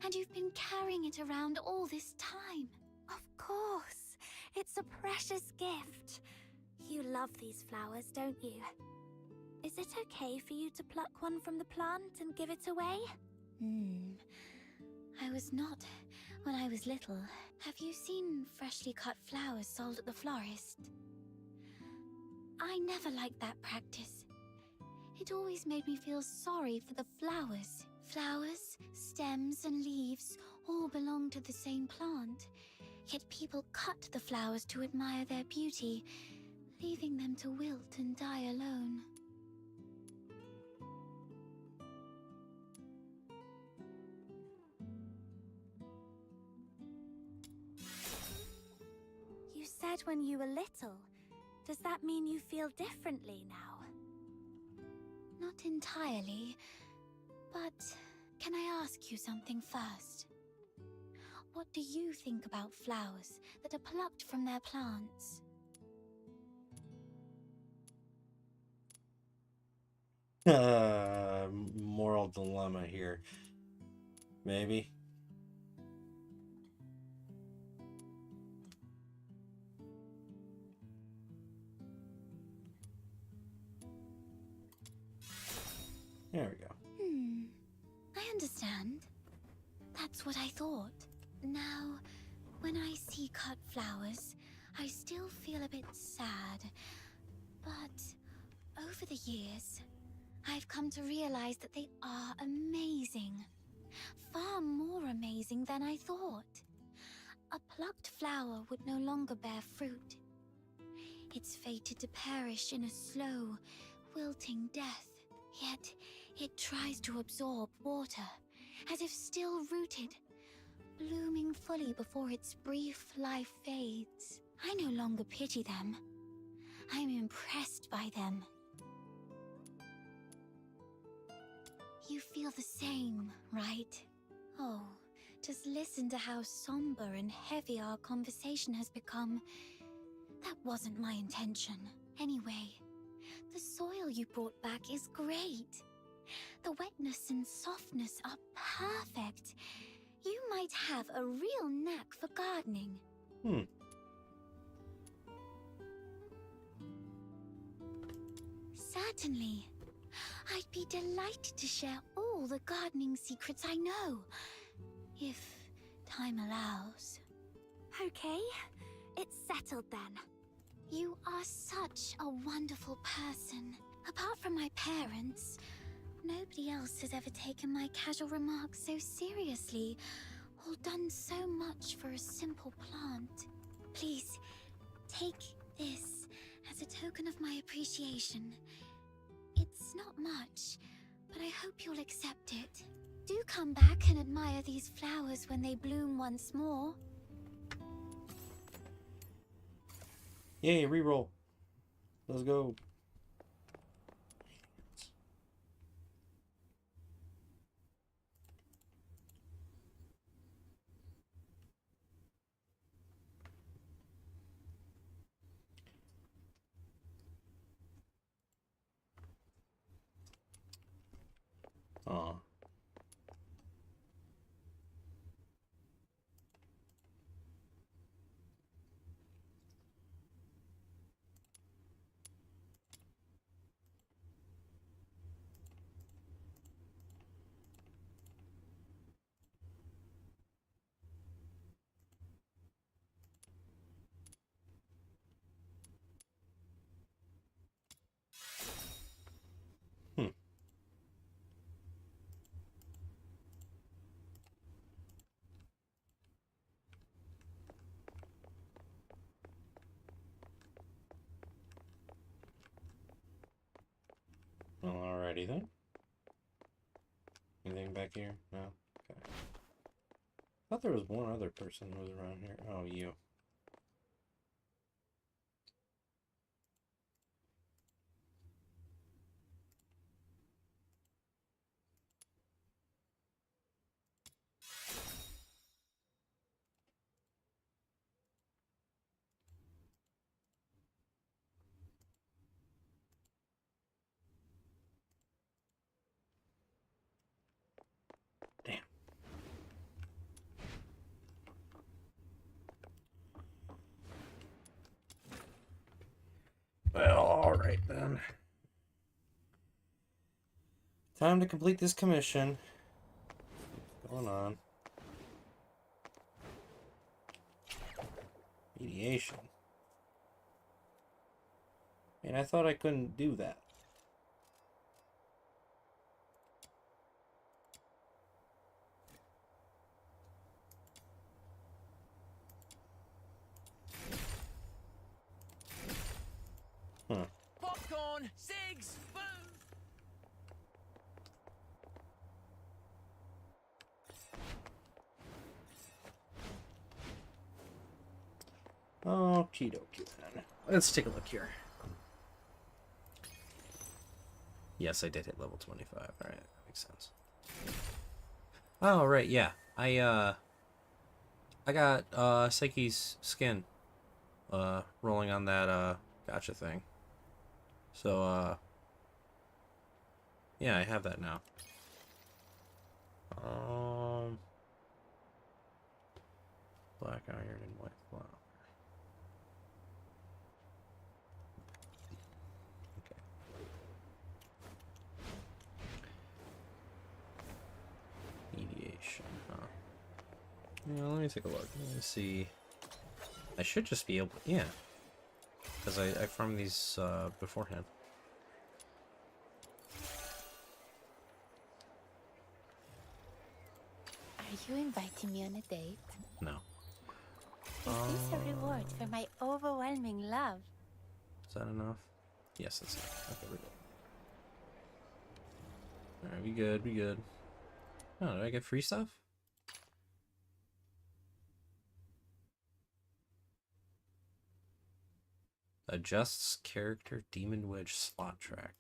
And you've been carrying it around all this time. Of course, it's a precious gift. You love these flowers, don't you? Is it okay for you to pluck one from the plant and give it away? I was not when I was little. Have you seen freshly cut flowers sold at the florist? I never liked that practice. It always made me feel sorry for the flowers. Flowers, stems, and leaves all belong to the same plant. Yet people cut the flowers to admire their beauty, leaving them to wilt and die alone. You said when you were little. Does that mean you feel differently now? Not entirely, but can I ask you something first? What do you think about flowers that are plucked from their plants? Moral dilemma here. Maybe. There we go. I understand. That's what I thought. Now, when I see cut flowers, I still feel a bit sad. But over the years, I've come to realize that they are amazing. Far more amazing than I thought. A plucked flower would no longer bear fruit. It's fated to perish in a slow, wilting death. Yet, it tries to absorb water, as if still rooted, blooming fully before its brief life fades. I no longer pity them. I'm impressed by them. You feel the same, right? Oh, just listen to how somber and heavy our conversation has become. That wasn't my intention. Anyway, the soil you brought back is great. The wetness and softness are perfect. You might have a real knack for gardening. Certainly. I'd be delighted to share all the gardening secrets I know, if time allows. Okay, it's settled then. You are such a wonderful person. Apart from my parents, nobody else has ever taken my casual remarks so seriously, or done so much for a simple plant. Please, take this as a token of my appreciation. It's not much, but I hope you'll accept it. Do come back and admire these flowers when they bloom once more. Yay, reroll. Let's go. Aw. Alrighty then. Anything back here? No? Okay. I thought there was one other person who was around here. Oh, you. Damn. Well, alright then. Time to complete this commission. What's going on? Mediation. And I thought I couldn't do that. Huh. Popcorn! Cigs! Boom! Okie dokie then. Let's take a look here. Yes, I did hit level 25. Alright, that makes sense. Oh, right, yeah. I got, Psyche's skin, rolling on that, gotcha thing. So, yeah, I have that now. Black iron and white flower. Okay. Mediation, huh? Yeah, let me take a look. Let me see. I should just be able, yeah. Because I farmed these, beforehand. Are you inviting me on a date? No. Is this a reward for my overwhelming love? Is that enough? Yes, that's enough. Okay, we're good. Alright, we good, we good. Oh, did I get free stuff? Adjusts character Demon Wedge slot track.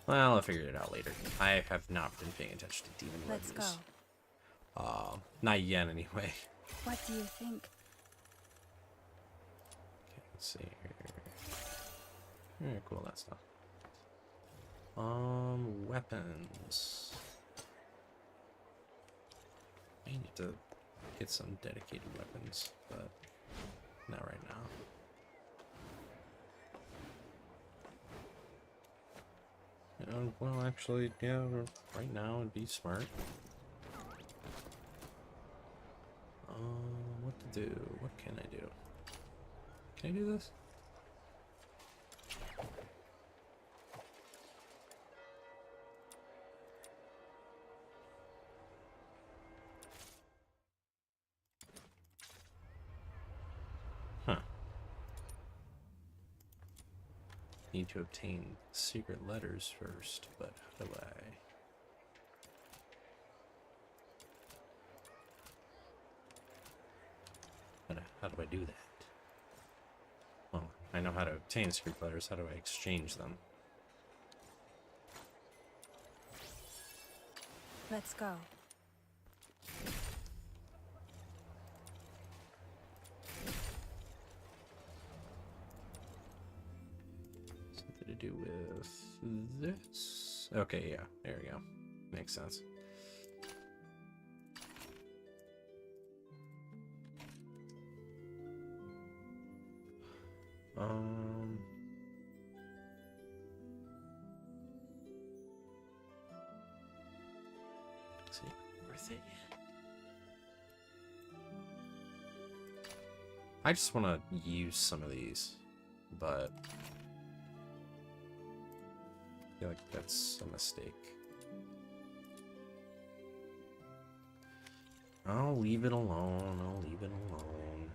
Well, I'll figure it out later. I have not been paying attention to Demon Wedges. Let's go. Not yet anyway. What do you think? Okay, let's see here. Yeah, cool, that stuff. Weapons. I need to get some dedicated weapons, but not right now. Well, actually, yeah, right now it'd be smart. What to do? What can I do? Can I do this? Huh. Need to obtain secret letters first, but how do I? How do I do that? Well, I know how to obtain secret letters. How do I exchange them? Let's go. Something to do with this? Okay, yeah, there we go. Makes sense. Is it worth it yet? I just want to use some of these, but I feel like that's a mistake. I'll leave it alone. I'll leave it alone.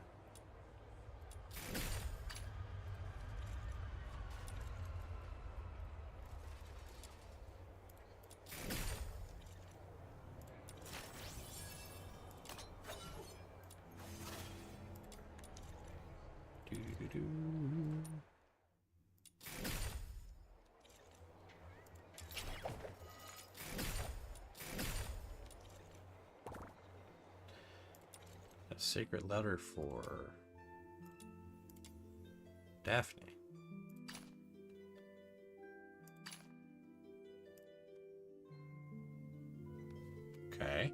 Secret letter for Daphne. Okay.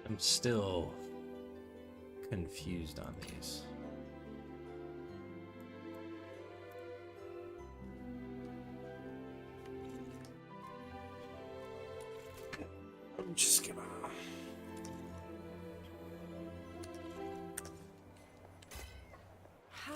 I'm still confused on these. I'm just gonna... How?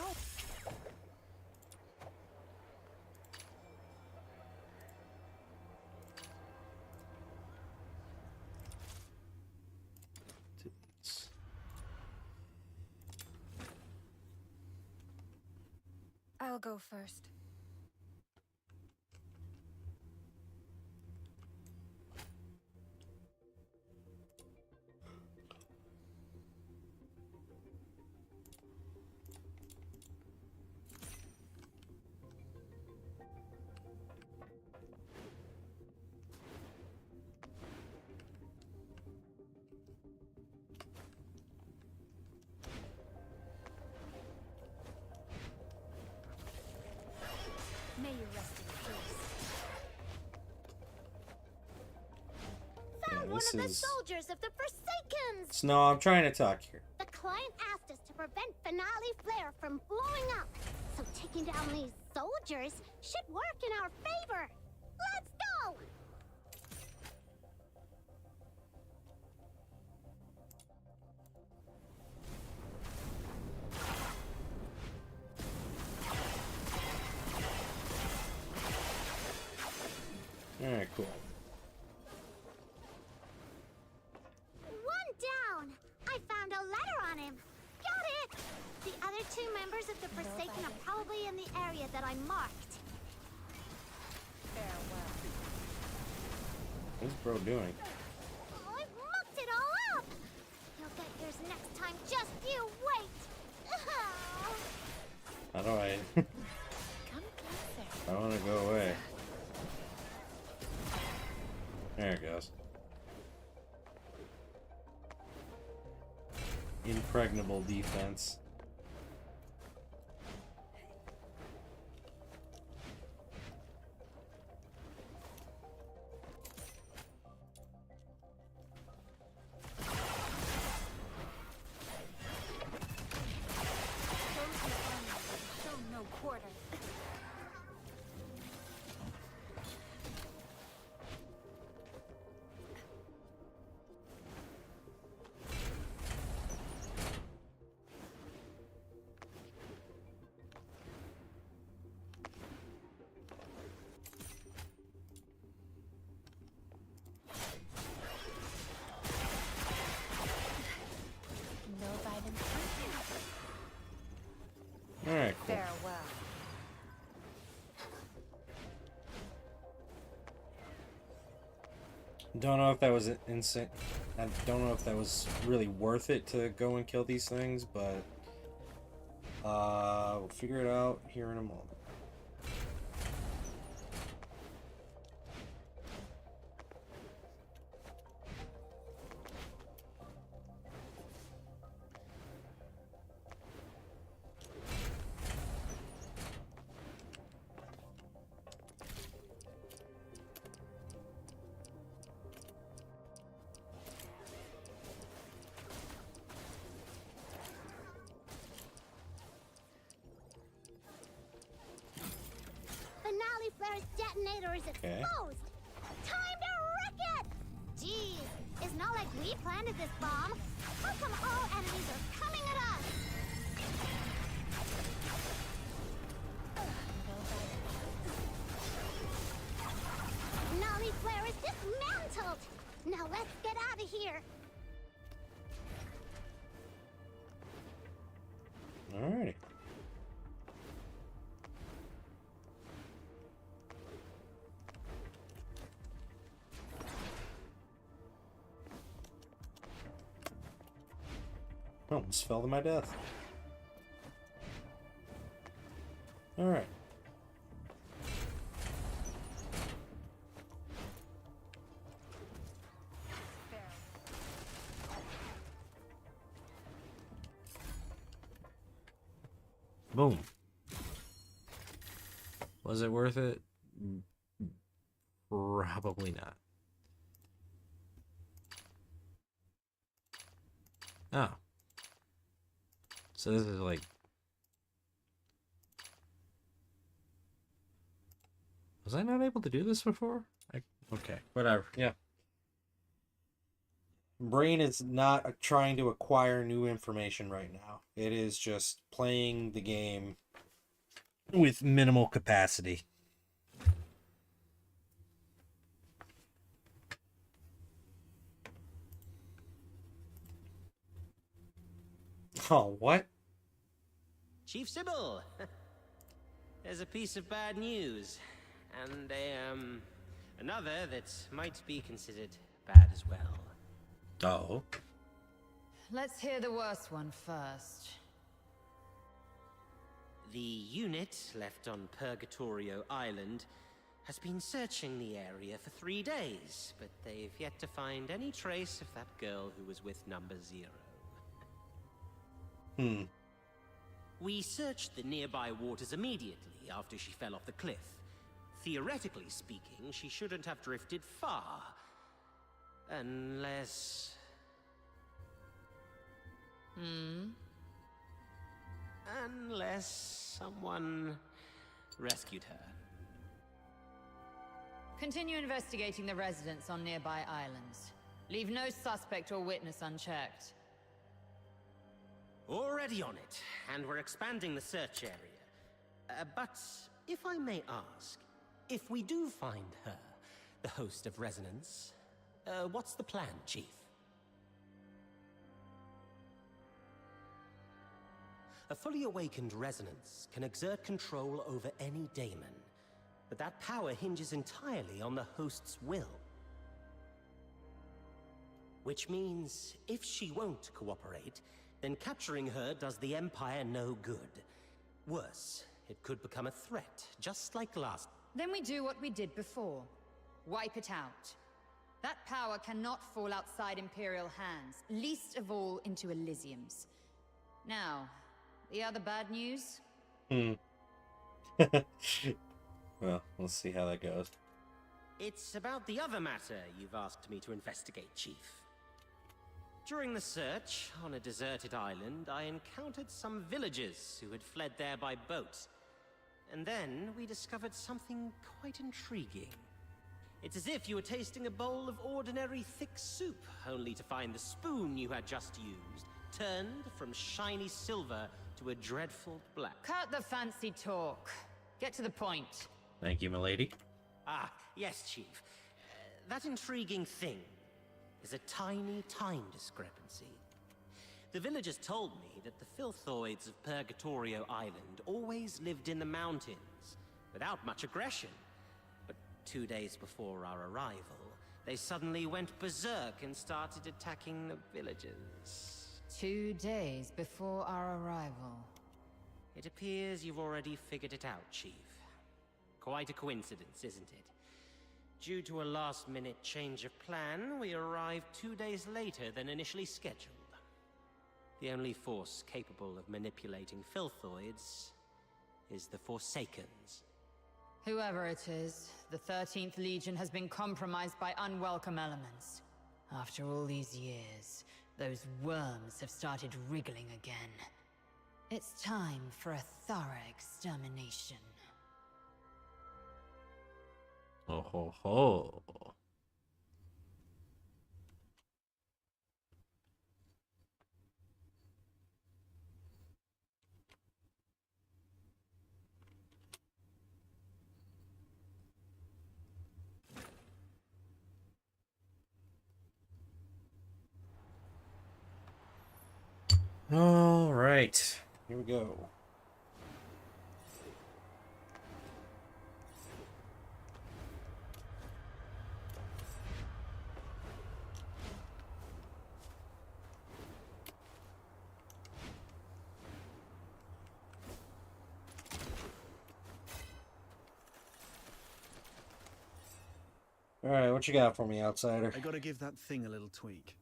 I'll go first. May you rest in peace. Found Yeah, one this of the is- soldiers of the Forsakens! No, I'm trying to talk here. The client asked us to prevent Finale Flare from blowing up. So taking down these soldiers should work in our favor. Let's go! Alright, cool. One down! I found a letter on him. Got it! The other two members of the Forsaken are probably in the area that I marked. Farewell. What's bro doing? Oh, I've mucked it all up! You'll get yours next time, just you wait! How do I... Come closer. I want to go away. There it goes. Impregnable defense. Show no quarter. No violence. Alright, cool. Farewell. Don't know if that was insane. I don't know if that was really worth it to go and kill these things, but we'll figure it out here in a moment. Finale Flare's detonator is Okay. exposed! Time to wreck it! Geez, it's not like we planted this bomb. How come all enemies are coming at us? Finale Flare is dismantled! I almost fell to my death. Alright. Boom. Was it worth it? Probably not. Oh. So this is like... Was I not able to do this before? Okay, whatever. Yeah. Brain is not trying to acquire new information right now. It is just playing the game with minimal capacity. Oh, what? Chief Sybil! There's a piece of bad news. And another that might be considered bad as well. Oh. Let's hear the worst one first. The unit left on Purgatorio Island has been searching the area for 3 days, but they've yet to find any trace of that girl who was with Number 0. We searched the nearby waters immediately after she fell off the cliff. Theoretically speaking, she shouldn't have drifted far. Unless... Unless someone rescued her. Continue investigating the residents on nearby islands. Leave no suspect or witness unchecked. Already on it, and we're expanding the search area. But if I may ask, if we do find her, the host of Resonance, what's the plan, Chief? A fully awakened Resonance can exert control over any daemon, but that power hinges entirely on the host's will. Which means, if she won't cooperate, then capturing her does the Empire no good. Worse, it could become a threat, just like last. Then we do what we did before. Wipe it out. That power cannot fall outside Imperial hands, least of all into Elysium's. Now, the other bad news? Well, we'll see how that goes. It's about the other matter you've asked me to investigate, Chief. During the search on a deserted island, I encountered some villagers who had fled there by boat. And then we discovered something quite intriguing. It's as if you were tasting a bowl of ordinary thick soup, only to find the spoon you had just used turned from shiny silver to a dreadful black. Cut the fancy talk. Get to the point. Thank you, milady. Ah, yes, Chief. That intriguing thing is a tiny time discrepancy. The villagers told me that the filthoids of Purgatorio Island always lived in the mountains, without much aggression. But 2 days before our arrival, they suddenly went berserk and started attacking the villagers. 2 days before our arrival. It appears you've already figured it out, Chief. Quite a coincidence, isn't it? Due to a last-minute change of plan, we arrived 2 days later than initially scheduled. The only force capable of manipulating filthoids is the Forsakens. Whoever it is, the 13th Legion has been compromised by unwelcome elements. After all these years, those worms have started wriggling again. It's time for a thorough extermination. Oh ho ho. All right, here we go. Alright, what you got for me, outsider? I gotta give that thing a little tweak.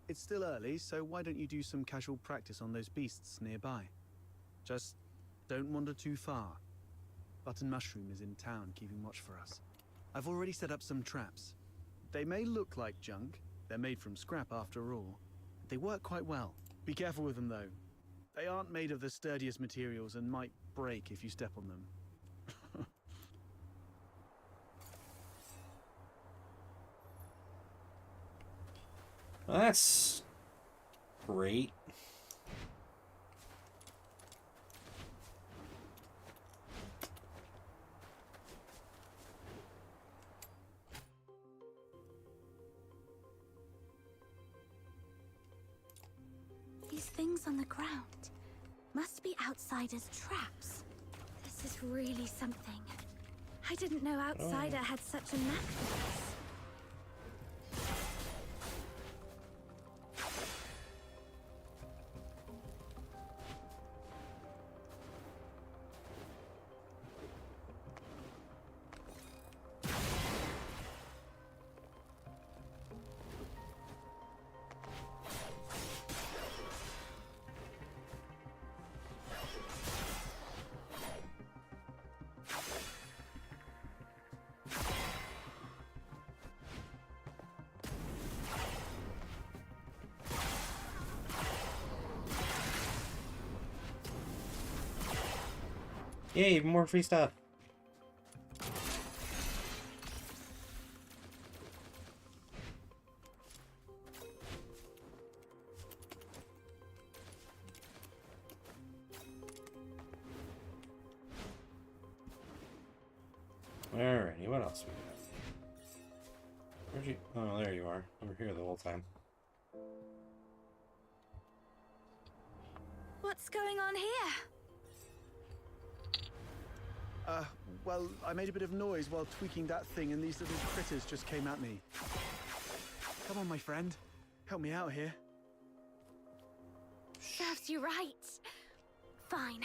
It's still early, so why don't you do some casual practice on those beasts nearby? Just don't wander too far. Button Mushroom is in town keeping watch for us. I've already set up some traps. They may look like junk. They're made from scrap after all. They work quite well. Be careful with them though. They aren't made of the sturdiest materials and might break if you step on them. Well, that's great. These things on the ground must be outsiders' traps. This is really something. I didn't know Outsider had such a knack for this. Yay, even more free stuff. Alrighty, what else we got? Where'd you? Oh, there you are. Over here the whole time. What's going on here? Well, I made a bit of noise while tweaking that thing and these little critters just came at me. Come on, my friend. Help me out here. Serves you right. Fine.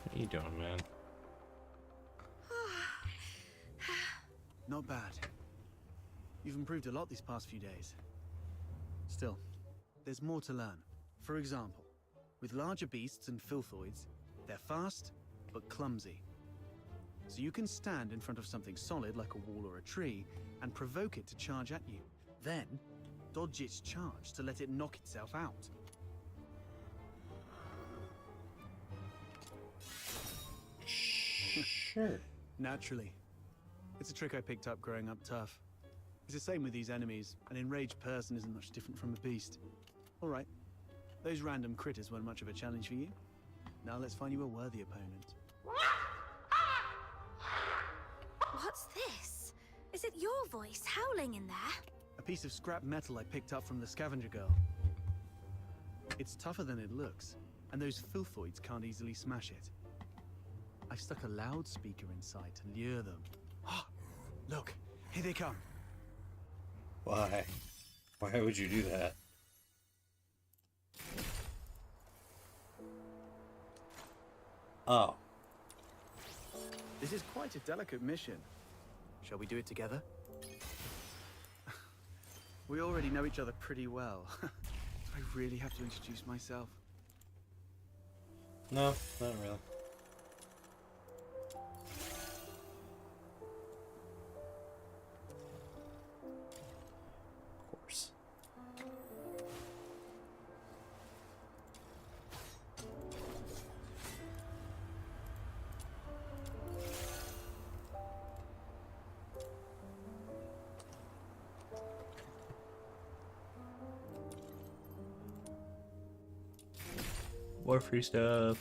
What are you doing, man? Not bad. You've improved a lot these past few days. Still, there's more to learn. For example, with larger beasts and filthoids, they're fast, but clumsy. So you can stand in front of something solid like a wall or a tree and provoke it to charge at you. Then, dodge its charge to let it knock itself out. Sure. Naturally. It's a trick I picked up growing up tough. It's the same with these enemies. An enraged person isn't much different from a beast. All right. Those random critters weren't much of a challenge for you. Now let's find you a worthy opponent. What's this? Is it your voice howling in there? A piece of scrap metal I picked up from the scavenger girl. It's tougher than it looks, and those filthoids can't easily smash it. I've stuck a loudspeaker inside to lure them. Look, here they come. Why? Why would you do that? Oh. This is quite a delicate mission. Shall we do it together? We already know each other pretty well. Do I really have to introduce myself? No, not really. Of course. More free stuff.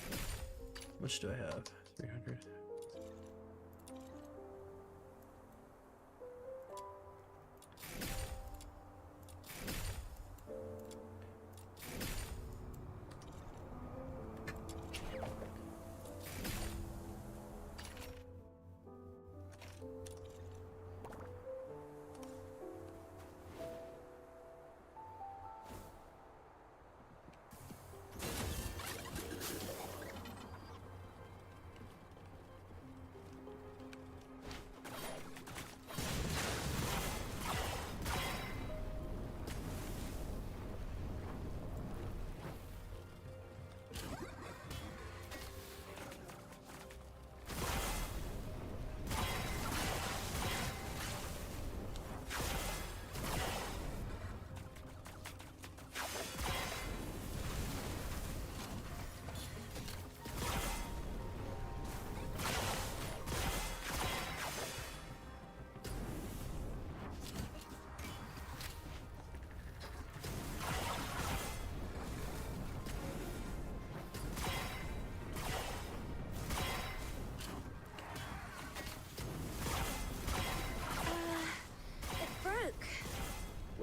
How much do I have? 300.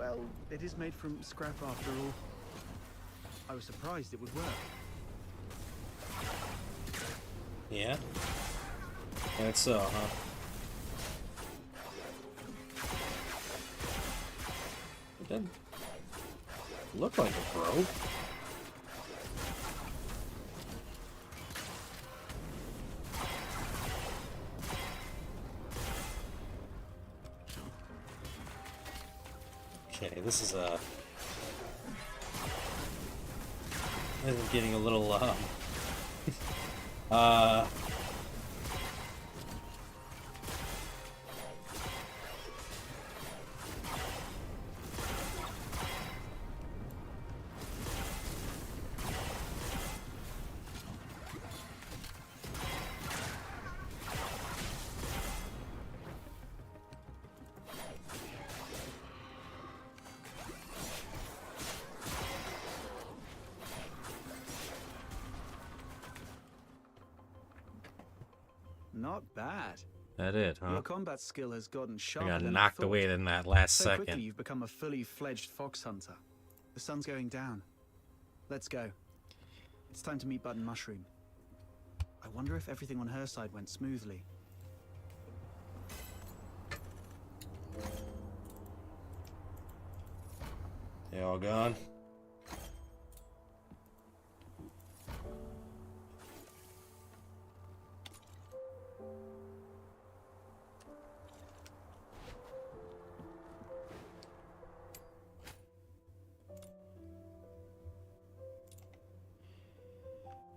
Well, it is made from scrap after all. I was surprised it would work. Yeah? That's so, huh? It doesn't look like it broke. Okay, this is getting a little Not bad. that it, huh? Your combat skill has gotten I sharper got than knocked I thought. away in that last So second. quickly you've become a fully fledged fox hunter. The sun's going down. Let's go. It's time to meet Button Mushroom. I wonder if everything on her side went smoothly. They all gone?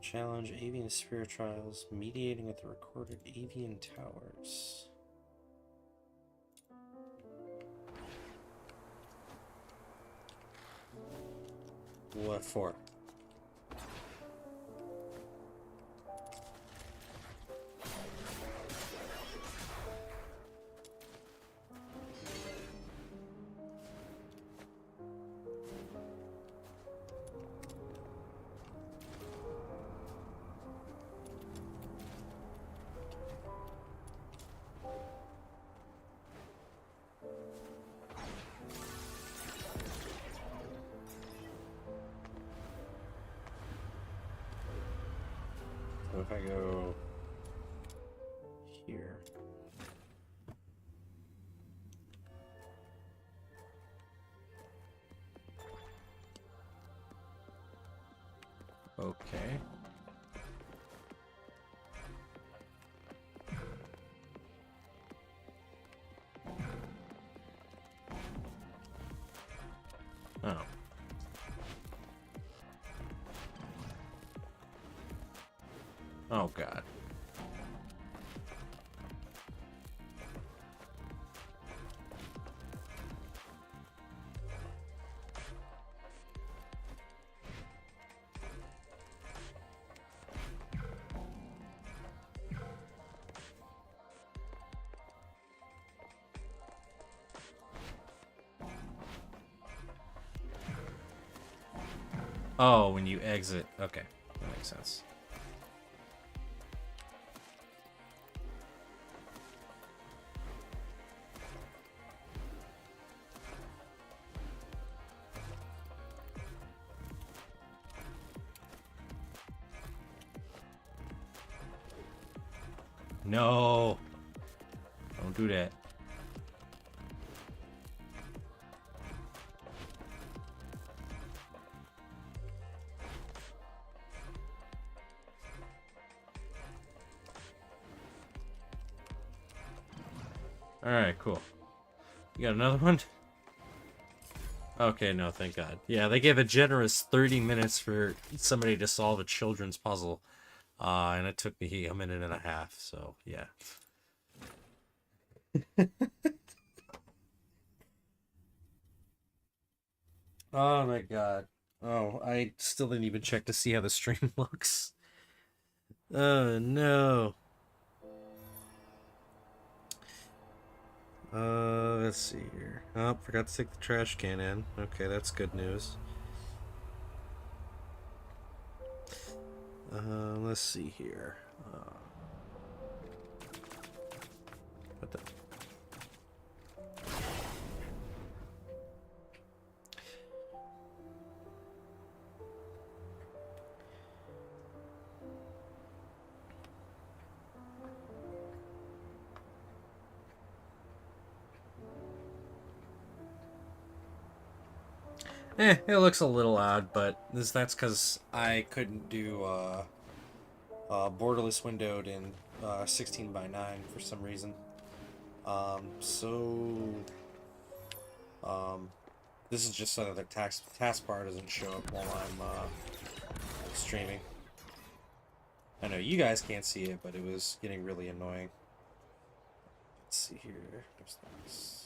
Challenge avian spirit trials, mediating with the recorded avian towers. What for? So if I go here. Okay. Oh. Oh, God. Oh, when you exit. Okay, that makes sense. No. Don't do that. Alright, cool. You got another one? Okay, no, thank God. Yeah, they gave a generous 30 minutes for somebody to solve a children's puzzle. And it took me a minute and a half, so yeah. Oh my God. Oh, I still didn't even check to see how the stream looks. Oh no. Let's see here. Oh, forgot to take the trash can in. Okay, that's good news. Let's see here. What the? It looks a little odd, but that's because I couldn't do borderless windowed in 16 by 9 for some reason. This is just so that the taskbar doesn't show up while I'm streaming. I know you guys can't see it, but it was getting really annoying. Let's see here. There's this.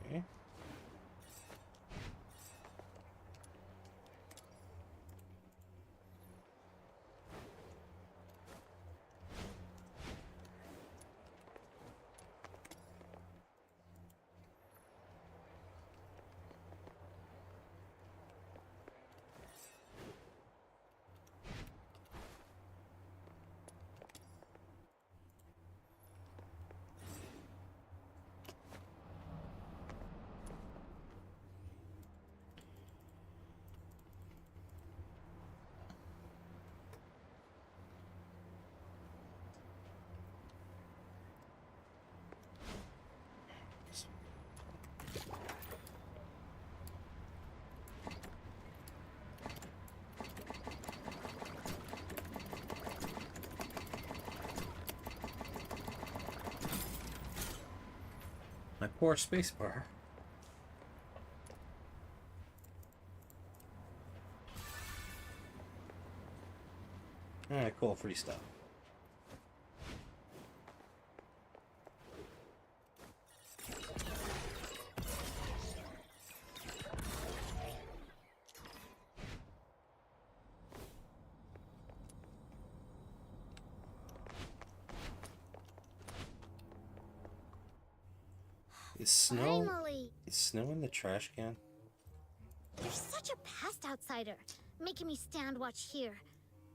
Okay. My poor spacebar. Alright, cool, free stuff. Is Finally! snow in the trash can? You're such a pest outsider, making me stand watch here.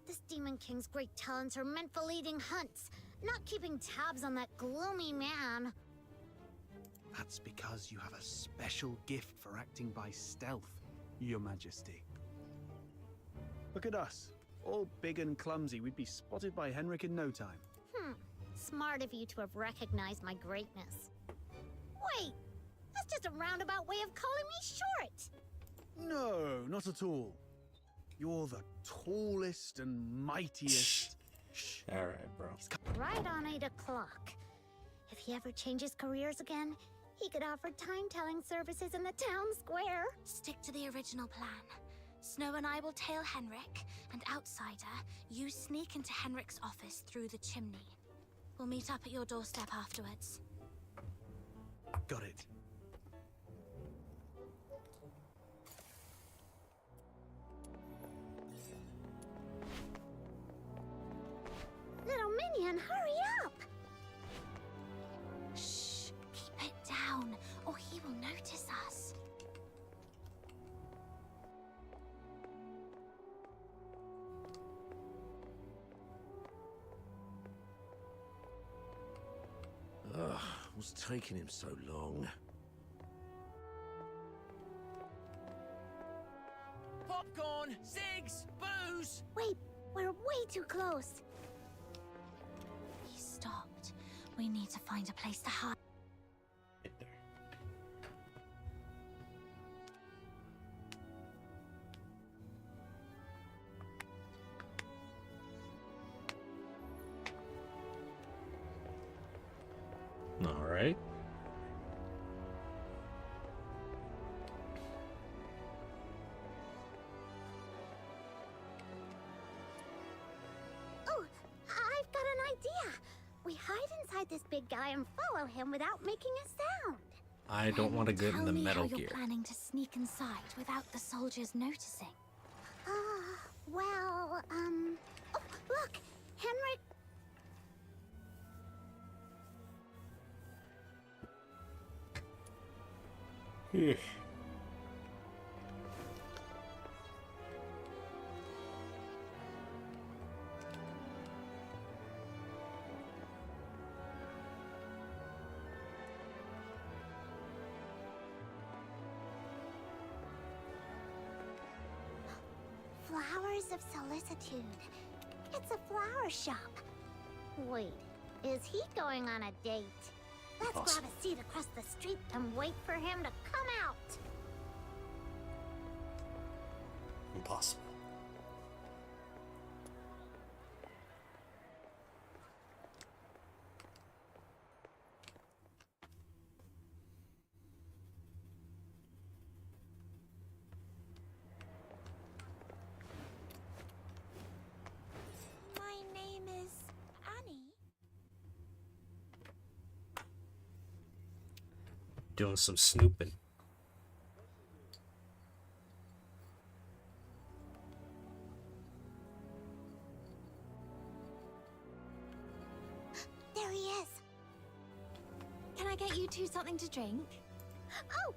This Demon King's great talents are meant for leading hunts, not keeping tabs on that gloomy man. That's because you have a special gift for acting by stealth, Your Majesty. Look at us, all big and clumsy. We'd be spotted by Henrik in no time. Smart of you to have recognized my greatness. Wait, that's just a roundabout way of calling me short. No, not at all. You're the tallest and mightiest. Shh. Alright, bro. Right on 8 o'clock. If he ever changes careers again, he could offer time-telling services in the town square. Stick to the original plan. Snow and I will tail Henrik, and Outsider, you sneak into Henrik's office through the chimney. We'll meet up at your doorstep afterwards. Got it. Little minion, hurry up! Shh, keep it down, or he will notice us. Ugh, what's taking him so long? Popcorn, cigs, booze! Wait, we're way too close. He stopped. We need to find a place to hide. Right there. Alright. Oh, I've got an idea. We hide inside this big guy and follow him without making a sound. I don't want to get in the Metal Tell me Gear. how you're planning to sneak inside without the soldiers noticing. Well, oh, look! Henrik... Ugh. Flowers of Solicitude. It's a flower shop. Wait, is he going on a date? Let's grab a seat across the street and wait for him to come out. Impossible. My name is Annie. Doing some snooping. There he is. Can I get you two something to drink? Oh,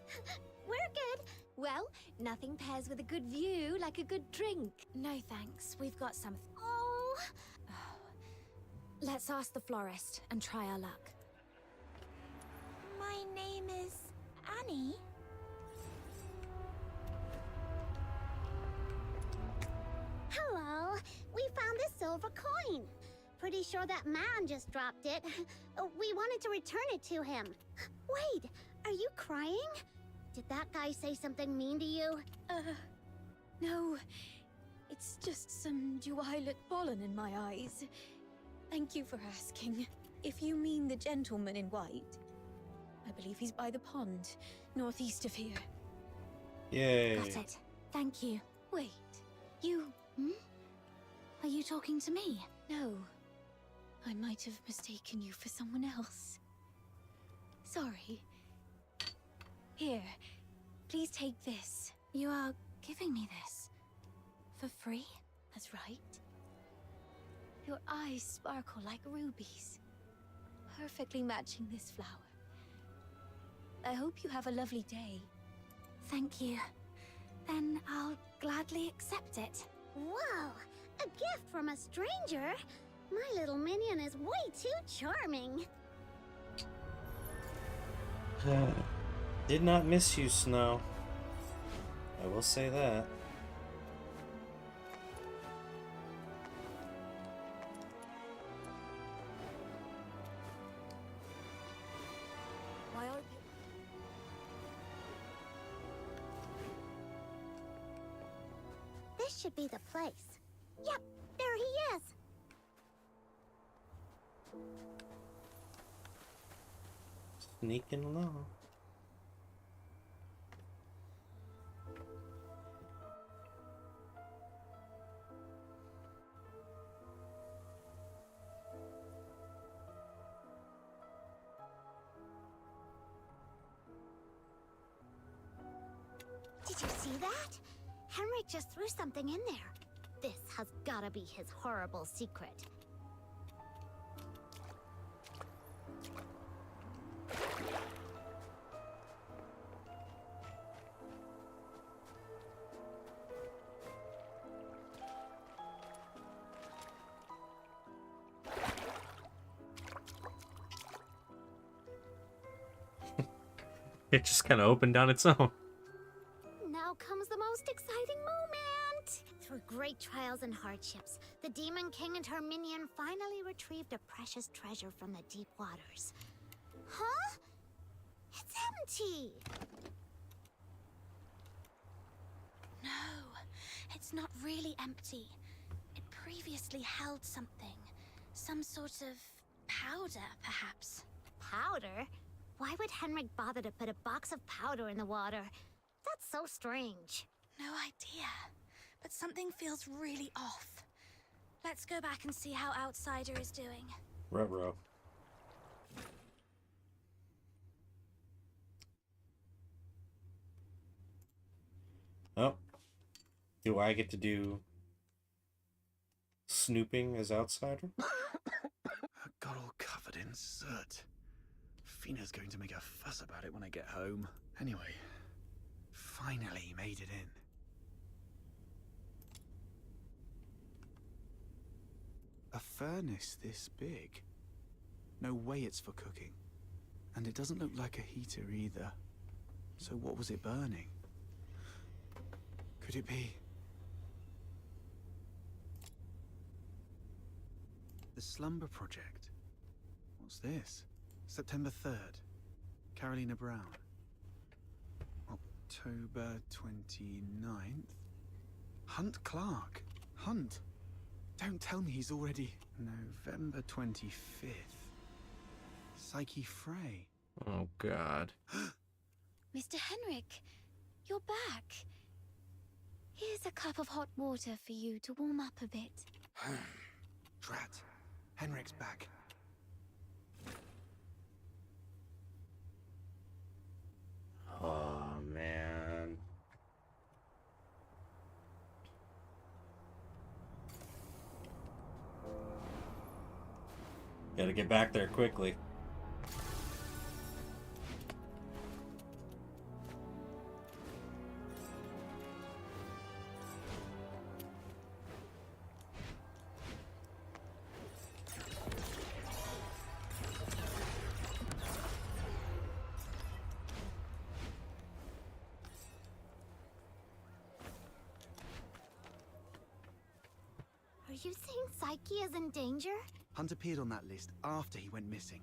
we're good. Well, nothing pairs with a good view like a good drink. No thanks, we've got some. Oh, Let's ask the florist and try our luck. My name is Annie. hello. We found this silver coin. Pretty sure that man just dropped it. We wanted to return it to him. Wait, are you crying? Did that guy say something mean to you? No. It's just some duet pollen in my eyes. Thank you for asking. If you mean the gentleman in white, I believe he's by the pond, northeast of here. Yay. Got it. Thank you. Wait, you... Are you talking to me? No. I might have mistaken you for someone else. Sorry. Here, please take this. You are giving me this? For free? That's right. Your eyes sparkle like rubies, perfectly matching this flower. I hope you have a lovely day. Thank you. Then I'll gladly accept it. Whoa, a gift from a stranger? My little minion is way too charming. Did not miss you, Snow. I will say that. Why are This should be the place. Yep, there he is. Sneaking along. Did you see that? Henrik just threw something in there. This has gotta be his horrible secret. It just kind of opened on its own. Now comes the most exciting moment! Through great trials and hardships, the Demon King and her minion finally retrieved a precious treasure from the deep waters. Huh? It's empty! No, it's not really empty. It previously held something. Some sort of powder, perhaps. Powder? Why would Henrik bother to put a box of powder in the water? That's so strange. No idea, but something feels really off. Let's go back and see how Outsider is doing. Ruh-roh. Oh. Do I get to do snooping as Outsider? I got all covered in soot. Fina's going to make a fuss about it when I get home. Anyway, finally made it in. A furnace this big? No way it's for cooking. And it doesn't look like a heater either. So what was it burning? Could it be... The Slumber Project. What's this? September 3rd. Carolina Brown. October 29th. Hunt Clark. Hunt. Don't tell me he's already... November 25th. Psyche Frey. Oh, God. Mr. Henrik, you're back. Here's a cup of hot water for you to warm up a bit. Drat. Henrik's back. Oh, man. Gotta get back there quickly. Are you saying Psyche is in danger? Hunt appeared on that list after he went missing.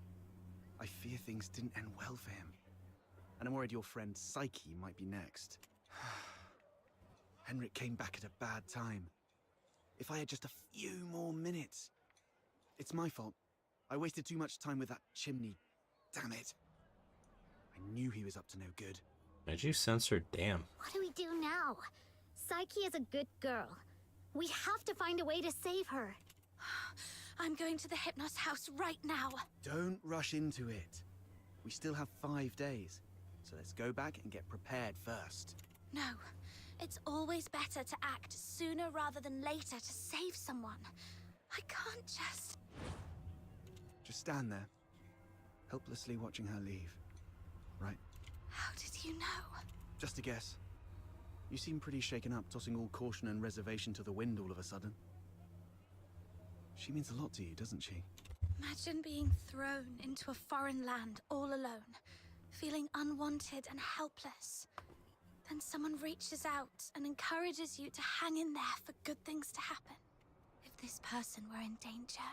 I fear things didn't end well for him. And I'm worried your friend Psyche might be next. Henrik came back at a bad time. If I had just a few more minutes. It's my fault. I wasted too much time with that chimney. Damn it. I knew he was up to no good. Did you censor damn? What do we do now? Psyche is a good girl. We have to find a way to save her. I'm going to the Hypnos house right now. Don't rush into it. We still have 5 days. So let's go back and get prepared first. No, it's always better to act sooner rather than later to save someone. I can't just... Just stand there, helplessly watching her leave. Right? How did you know? Just a guess. You seem pretty shaken up, tossing all caution and reservation to the wind all of a sudden. She means a lot to you, doesn't she? Imagine being thrown into a foreign land all alone, feeling unwanted and helpless. Then someone reaches out and encourages you to hang in there for good things to happen. If this person were in danger,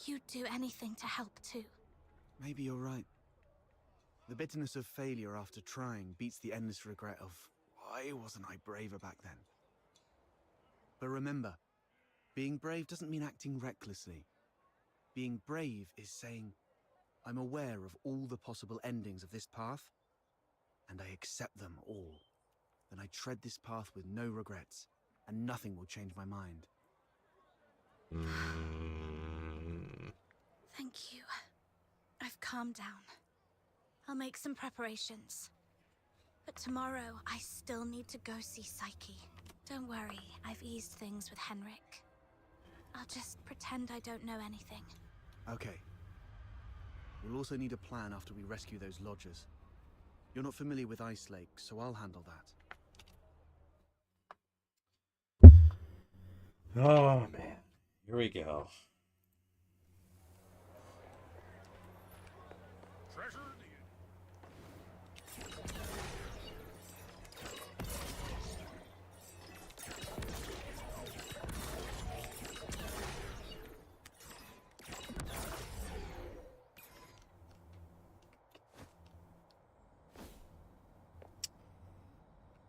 you'd do anything to help too. Maybe you're right. The bitterness of failure after trying beats the endless regret of, why wasn't I braver back then? But remember, being brave doesn't mean acting recklessly. Being brave is saying, I'm aware of all the possible endings of this path, and I accept them all. Then I tread this path with no regrets, and nothing will change my mind. Thank you. I've calmed down. I'll make some preparations. But tomorrow, I still need to go see Psyche. Don't worry, I've eased things with Henrik. I'll just pretend I don't know anything. Okay. We'll also need a plan after we rescue those lodgers. You're not familiar with Ice Lake, so I'll handle that. Oh, man. Here we go.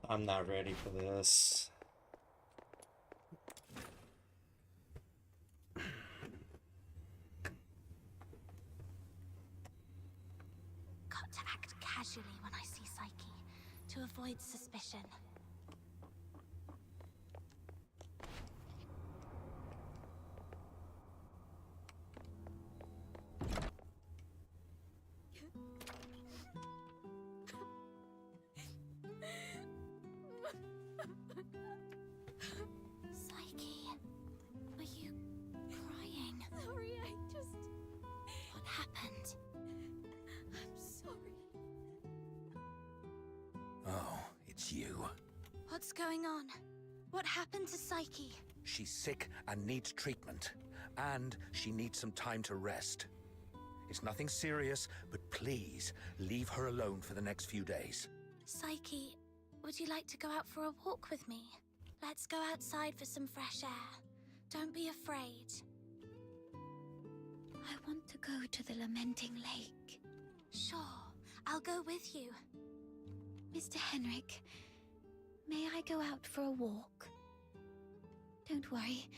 I'm not ready for this. Got to act casually when I see Psyche, to avoid suspicion. Psyche, are you crying? Sorry, What happened? I'm sorry. Oh, it's you. What's going on? What happened to Psyche? She's sick and needs treatment. And she needs some time to rest. It's nothing serious, but please, leave her alone for the next few days. Psyche, would you like to go out for a walk with me? Let's go outside for some fresh air. Don't be afraid. I want to go to the Lamenting Lake. Sure, I'll go with you. Mr. Henrik, may I go out for a walk? Don't worry,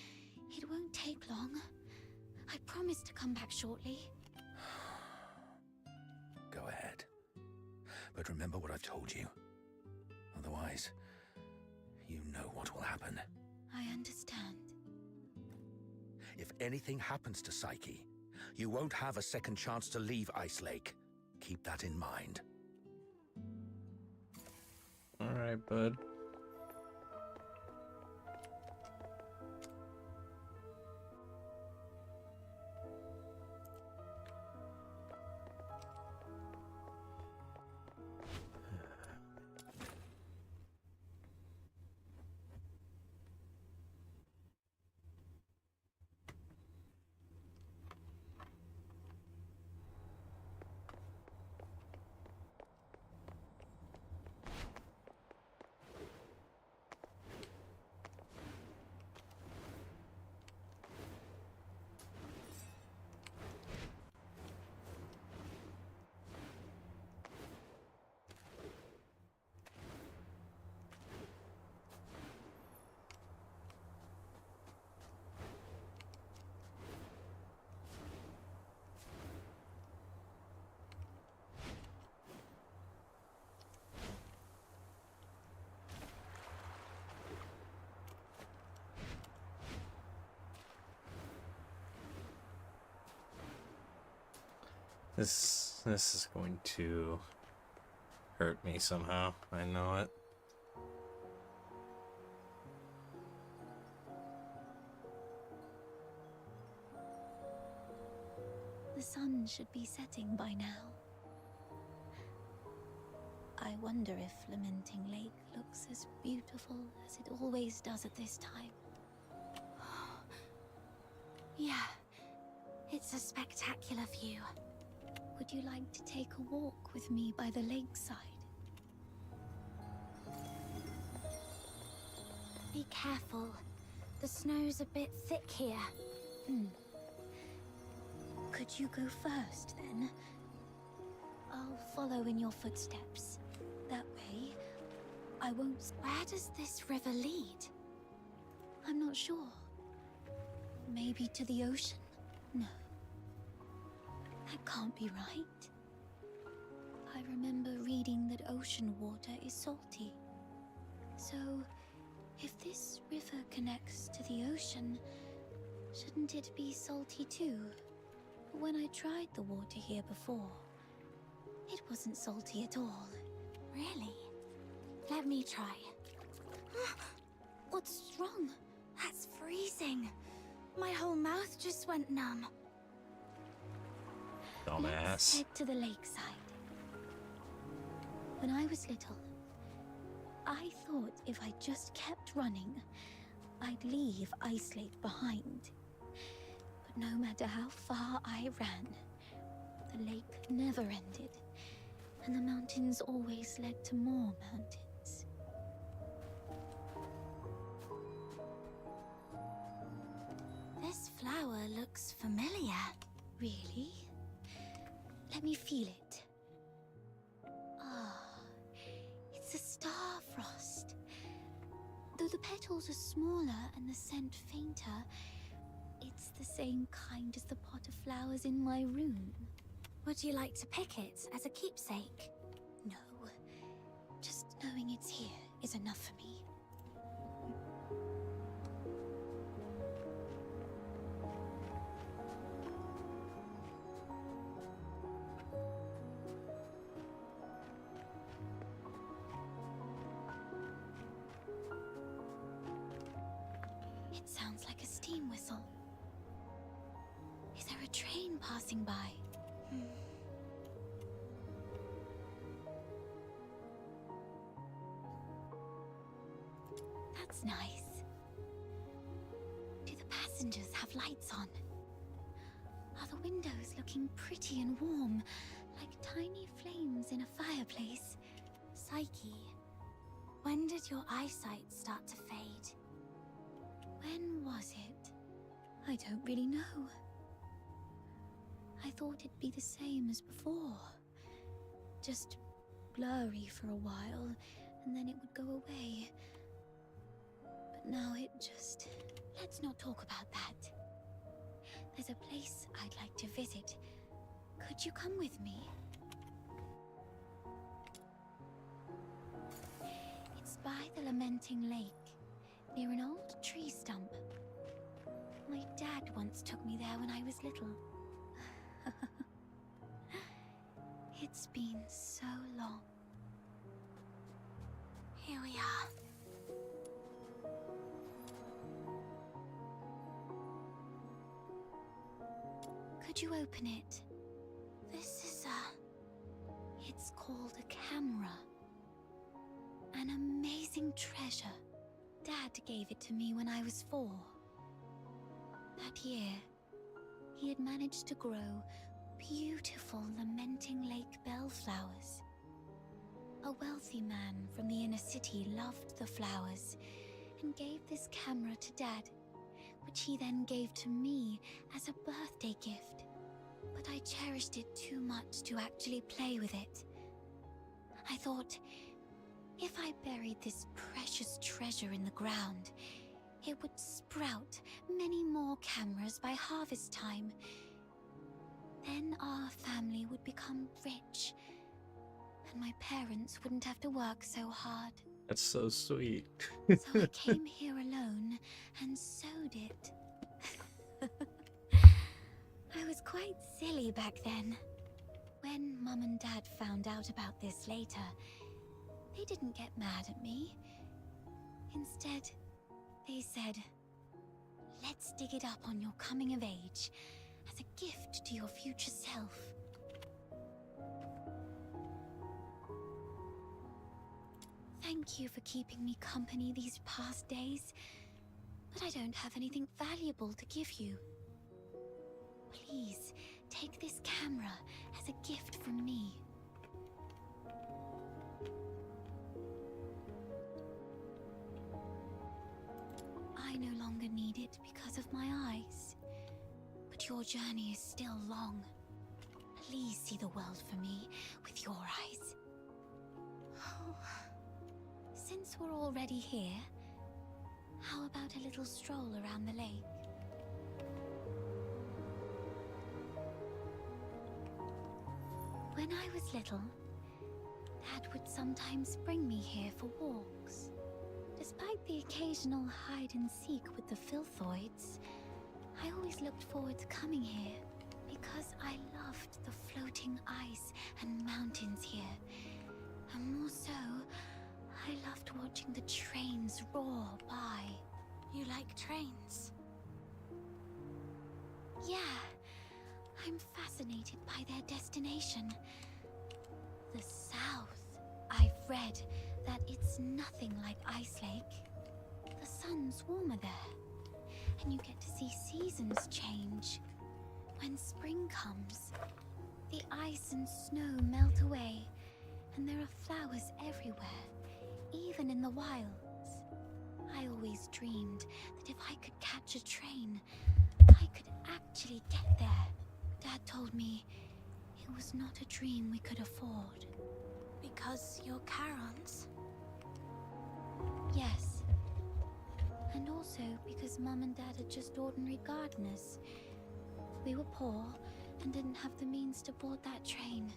it won't take long. I promise to come back shortly. Go ahead. But remember what I've told you. Otherwise, you know what will happen. I understand. If anything happens to Psyche, you won't have a second chance to leave Ice Lake. Keep that in mind. All right, bud. This is going to hurt me somehow. I know it. The sun should be setting by now. I wonder if Lamenting Lake looks as beautiful as it always does at this time. Yeah, it's a spectacular view. Would you like to take a walk with me by the lakeside? Be careful. The snow's a bit thick here. Could you go first, then? I'll follow in your footsteps. That way, I won't... Where does this river lead? I'm not sure. Maybe to the ocean? No. That can't be right. I remember reading that ocean water is salty. So, if this river connects to the ocean, shouldn't it be salty too? When I tried the water here before, it wasn't salty at all. Really? Let me try. What's wrong? That's freezing. My whole mouth just went numb. Dumbass. Let's head to the lakeside. When I was little, I thought if I just kept running, I'd leave Ice Lake behind. But no matter how far I ran, the lake never ended, and the mountains always led to more mountains. This flower looks familiar. Really? Let me feel it. Ah, it's a star frost. Though the petals are smaller and the scent fainter, it's the same kind as the pot of flowers in my room. Would you like to pick it as a keepsake? No. Just knowing it's here is enough for me. It sounds like a steam whistle. Is there a train passing by? That's nice. Do the passengers have lights on? Are the windows looking pretty and warm, like tiny flames in a fireplace? Psyche, when did your eyesight start to fade? When was it? I don't really know. thought it'd be the same as before. Just blurry for a while, and then it would go away. But now it just... Let's not talk about that. There's a place I'd like to visit. Could you come with me? It's by the Lamenting Lake, near an old tree stump. My dad once took me there when I was little. It's been so long. Here we are. Could you open it? This is It's called a camera. An amazing treasure. Dad gave it to me when I was 4. That year, he had managed to grow beautiful Lamenting Lake bellflowers. A wealthy man from the inner city loved the flowers and gave this camera to Dad, which he then gave to me as a birthday gift. But I cherished it too much to actually play with it. I thought, if I buried this precious treasure in the ground, it would sprout many more cameras by harvest time. Then our family would become rich, and my parents wouldn't have to work so hard. That's so sweet. So I came here alone and sewed it. I was quite silly back then. When Mum and Dad found out about this later, they didn't get mad at me. Instead, they said, let's dig it up on your coming of age as a gift to your future self. Thank you for keeping me company these past days, but I don't have anything valuable to give you. Please, take this camera as a gift from me. I no longer need it because of my eyes, but your journey is still long. Please see the world for me with your eyes. Since we're already here, how about a little stroll around the lake? When I was little, Dad would sometimes bring me here for walks. Despite the occasional hide and seek with the filthoids, I always looked forward to coming here because I loved the floating ice and mountains here. And more so, I loved watching the trains roar by. You like trains? Yeah, I'm fascinated by their destination. The South. I've read that it's nothing like Ice Lake. The sun's warmer there, and you get to see seasons change. When spring comes, the ice and snow melt away, and there are flowers everywhere, even in the wilds. I always dreamed that if I could catch a train, I could actually get there. Dad told me it was not a dream we could afford. Because you're Charons? Yes. And also because Mum and Dad are just ordinary gardeners. We were poor and didn't have the means to board that train.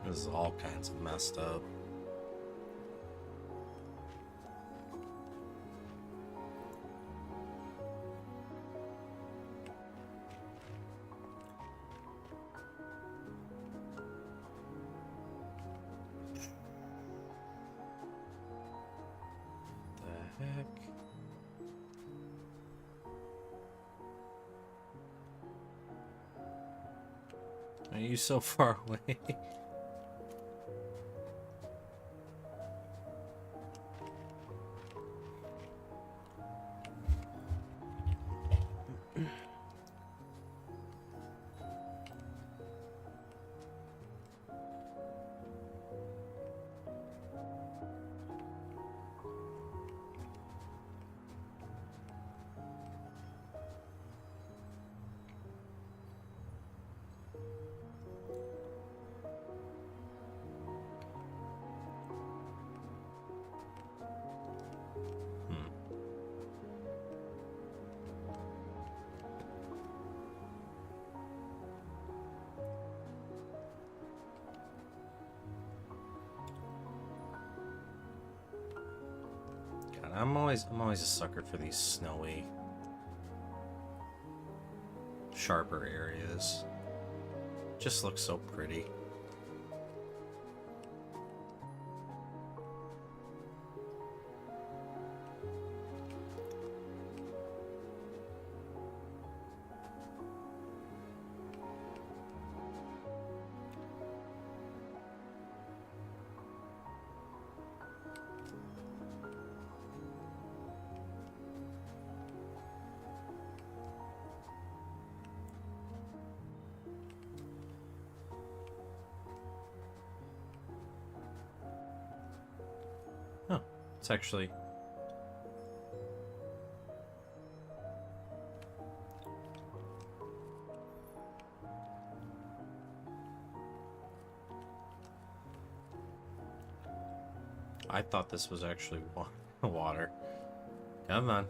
This is all kinds of messed up. The heck? Are you so far away? man. I'm always a sucker for these snowy, sharper areas. Just looks so pretty. It's actually... I thought this was actually water. Come on.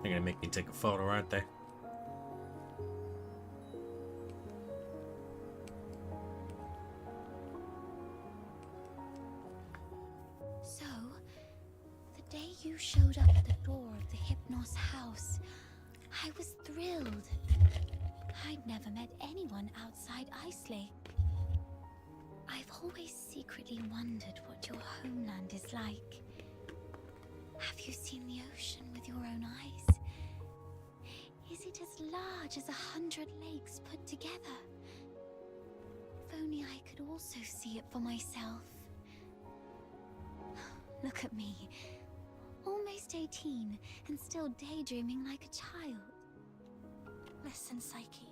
They're gonna make me take a photo, aren't they? So, the day you showed up at the door of the Hypnos house, I was thrilled. I'd never met anyone outside Ice Lake. I've always secretly wondered what your homeland is like. Have you seen the ocean with your own eyes? Is it as large as 100 lakes put together? If only I could also see it for myself. Look at me. Almost 18 and still daydreaming like a child. Listen, Psyche.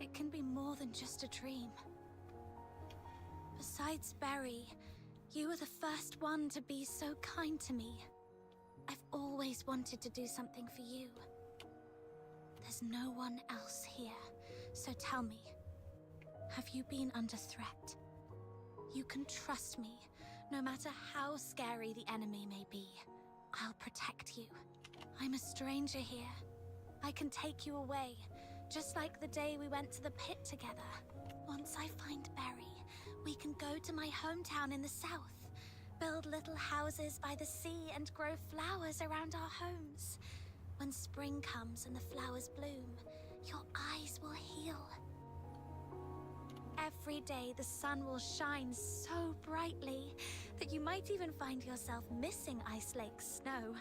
It can be more than just a dream. Besides Barry, you were the first one to be so kind to me. I've always wanted to do something for you. There's no one else here, so tell me, have you been under threat? You can trust me, no matter how scary the enemy may be. I'll protect you. I'm a stranger here. I can take you away, just like the day we went to the pit together. Once I find Barry, we can go to my hometown in the south. Build little houses by the sea and grow flowers around our homes. When spring comes and the flowers bloom, your eyes will heal. Every day the sun will shine so brightly that you might even find yourself missing Ice Lake's snow.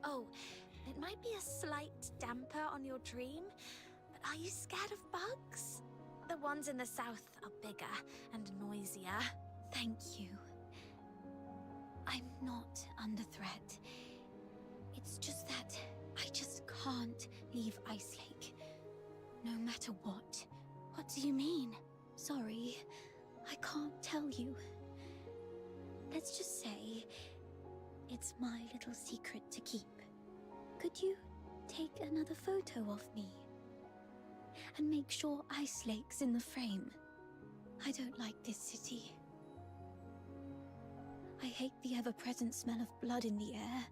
Oh, it might be a slight damper on your dream, but are you scared of bugs? The ones in the south are bigger and noisier. Thank you. I'm not under threat. It's just that I just can't leave Ice Lake. No matter what. What do you mean? Sorry, I can't tell you. Let's just say it's my little secret to keep. Could you take another photo of me? And make sure Ice Lake's in the frame. I don't like this city. I hate the ever-present smell of blood in the air,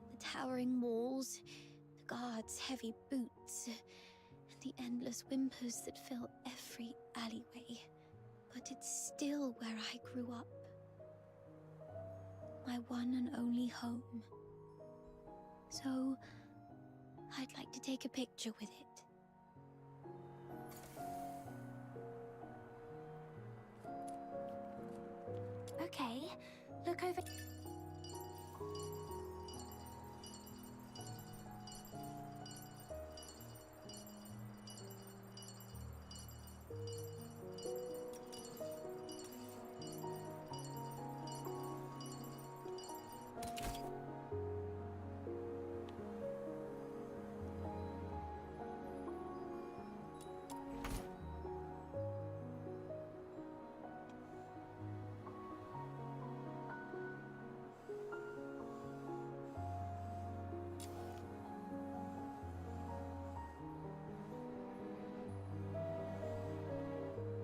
the towering walls, the guards' heavy boots, and the endless whimpers that fill every alleyway. But it's still where I grew up. My one and only home. So, I'd like to take a picture with it. Okay, look over...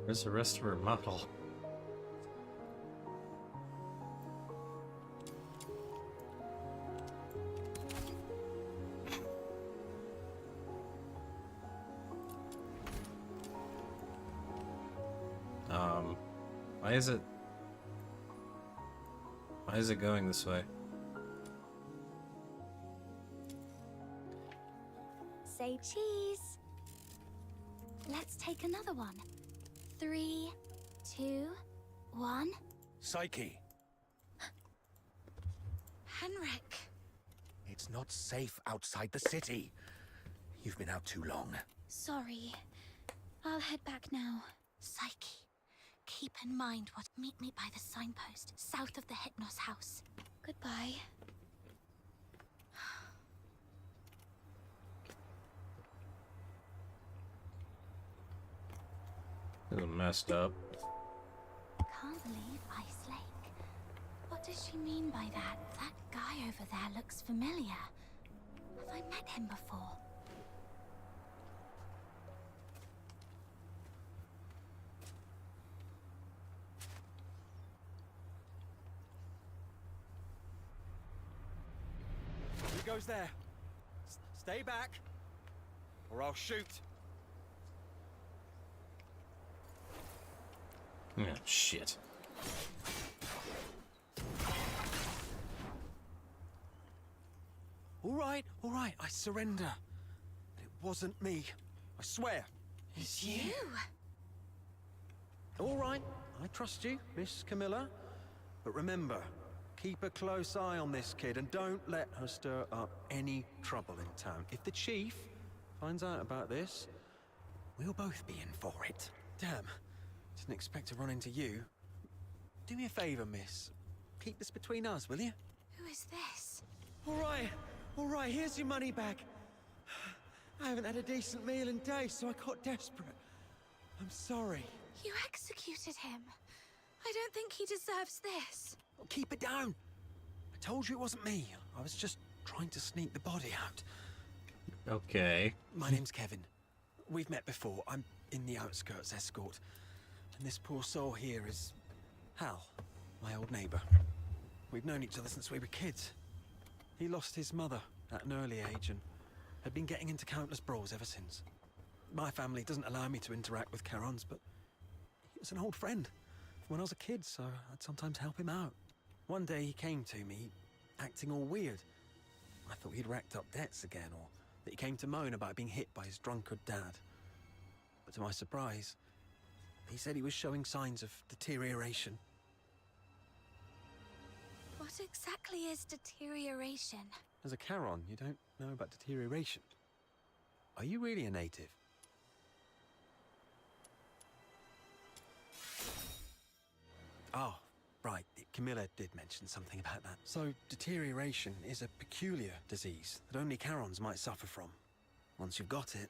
Where's the rest of her model? Why is it going this way? Say cheese. Let's take another one. 3, 2, 1. Psyche, Henrik. it's not safe outside the city. You've been out too long. Sorry. I'll head back now. Psyche, keep in mind what. Meet me by the signpost, south of the Hypnos house. Goodbye. This is messed up. Can't believe Ice Lake. What does she mean by that? That guy over there looks familiar. Have I met him before? Who goes there? Stay back, or I'll shoot. Oh, shit. All right, I surrender. It wasn't me. I swear. It's you. All right, I trust you, Miss Camilla. But remember, keep a close eye on this kid and don't let her stir up any trouble in town. If the chief finds out about this, we'll both be in for it. Damn, didn't expect to run into you. Do me a favor, miss. Keep this between us, will you? Who is this? All right, here's your money back. I haven't had a decent meal in days, so I got desperate. I'm sorry. You executed him. I don't think he deserves this. Well, keep it down. I told you it wasn't me. I was just trying to sneak the body out. Okay. My name's Kevin. We've met before. I'm in the outskirts escort. And this poor soul here is Hal, my old neighbor. We've known each other since we were kids. He lost his mother at an early age and had been getting into countless brawls ever since. My family doesn't allow me to interact with Charons, but he was an old friend from when I was a kid, so I'd sometimes help him out. One day he came to me, acting all weird. I thought he'd racked up debts again, or that he came to moan about being hit by his drunkard dad. But to my surprise, he said he was showing signs of deterioration. What exactly is deterioration? As a Charon, you don't know about deterioration. Are you really a native? Oh, right. Camilla did mention something about that. So, deterioration is a peculiar disease that only Charons might suffer from. Once you've got it,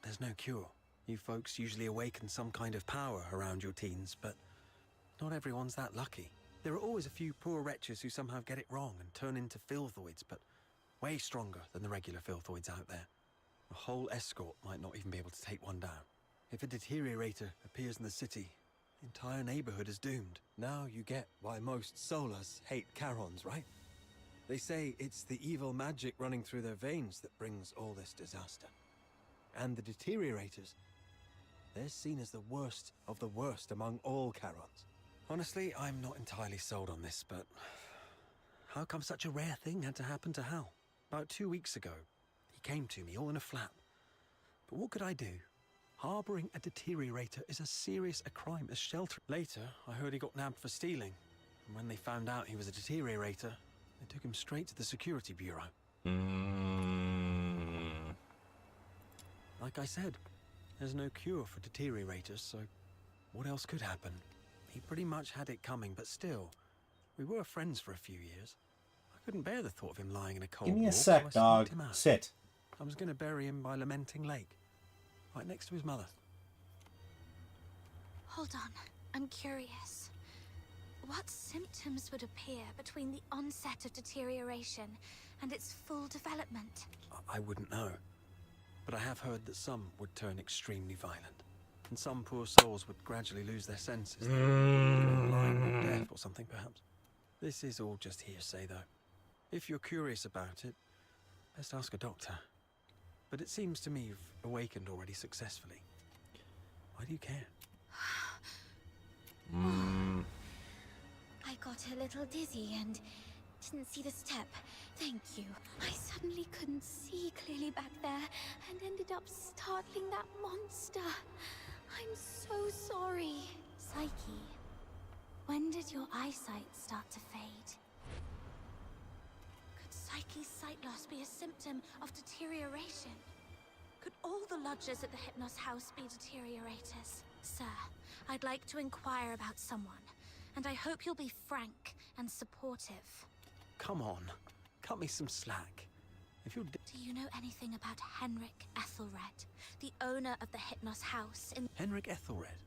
there's no cure. You folks usually awaken some kind of power around your teens, but not everyone's that lucky. There are always a few poor wretches who somehow get it wrong and turn into filthoids, but way stronger than the regular filthoids out there. A whole escort might not even be able to take one down. If a deteriorator appears in the city, the entire neighborhood is doomed. Now you get why most Solas hate Charons, right? They say it's the evil magic running through their veins that brings all this disaster. And the deteriorators, they're seen as the worst of the worst among all Charons. Honestly, I'm not entirely sold on this, but how come such a rare thing had to happen to Hal? About 2 weeks ago, he came to me all in a flap. But what could I do? Harboring a deteriorator is as serious a crime as sheltering. Later, I heard he got nabbed for stealing. And when they found out he was a deteriorator, they took him straight to the security bureau. Like I said, there's no cure for deteriorators, so what else could happen? He pretty much had it coming, but still, we were friends for a few years. I couldn't bear the thought of him lying in a cold Give me a walk, sec, so I dog. sneaked him out. Sit. I was going to bury him by Lamenting Lake, right next to his mother. Hold on, I'm curious. What symptoms would appear between the onset of deterioration and its full development? I wouldn't know, but I have heard that some would turn extremely violent, and some poor souls would gradually lose their senses. Go blind or deaf or something, perhaps. This is all just hearsay, though. If you're curious about it, best ask a doctor. But it seems to me you've awakened already successfully. Why do you care? got a little dizzy and didn't see the step. Thank you. I suddenly couldn't see clearly back there and ended up startling that monster. I'm so sorry. Psyche, when did your eyesight start to fade? Could Psyche's sight loss be a symptom of deterioration? Could all the lodgers at the Hypnos house be deteriorators? Sir, I'd like to inquire about someone, and I hope you'll be frank and supportive. Come on, cut me some slack. If you're... Do you know anything about Henrik Ethelred, the owner of the Hypnos house in... Henrik Ethelred?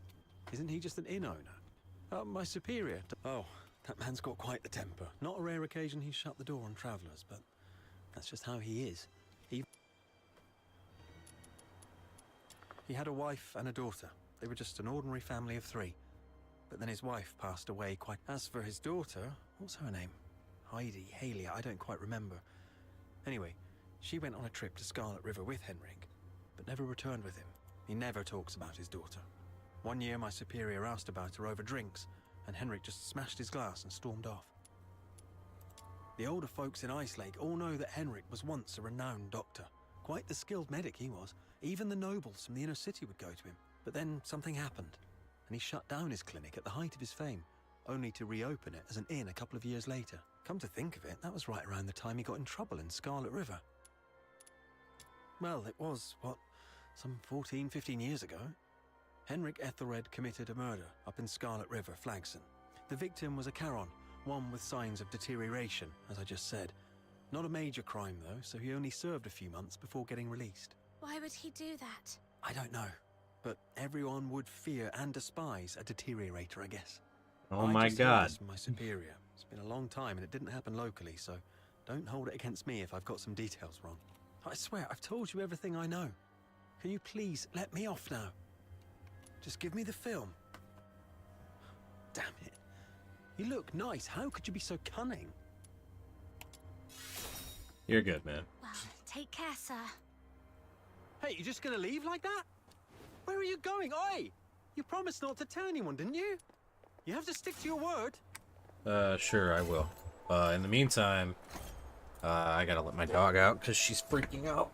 Isn't he just an inn owner? My superior. Oh, that man's got quite the temper. Not a rare occasion he's shut the door on travellers, but that's just how he is. He had a wife and a daughter. They were just an ordinary family of 3. But then his wife passed away quite... As for his daughter, what's her name? Heidi, Halia, I don't quite remember. Anyway, she went on a trip to Scarlet River with Henrik, but never returned with him. He never talks about his daughter. One year my superior asked about her over drinks, and Henrik just smashed his glass and stormed off. The older folks in Ice Lake all know that Henrik was once a renowned doctor. Quite the skilled medic he was. Even the nobles from the inner city would go to him. But then something happened, and he shut down his clinic at the height of his fame, only to reopen it as an inn a couple of years later. Come to think of it, that was right around the time he got in trouble in Scarlet River. Well, it was, some 14, 15 years ago. Henrik Ethelred committed a murder up in Scarlet River, Flagson. The victim was a Charon, one with signs of deterioration, as I just said. Not a major crime, though, so he only served a few months before getting released. Why would he do that? I don't know, but everyone would fear and despise a deteriorator, I guess. Oh my God. This from my superior. It's been a long time and it didn't happen locally, so don't hold it against me if I've got some details wrong. I swear, I've told you everything I know. Can you please let me off now? Just give me the film. Damn it. You look nice. How could you be so cunning? You're good, man. Well, take care, sir. Hey, you just gonna leave like that? Where are you going? Oi! You promised not to tell anyone, didn't you? You have to stick to your word. Sure, I will. In the meantime, I gotta let my dog out because she's freaking out.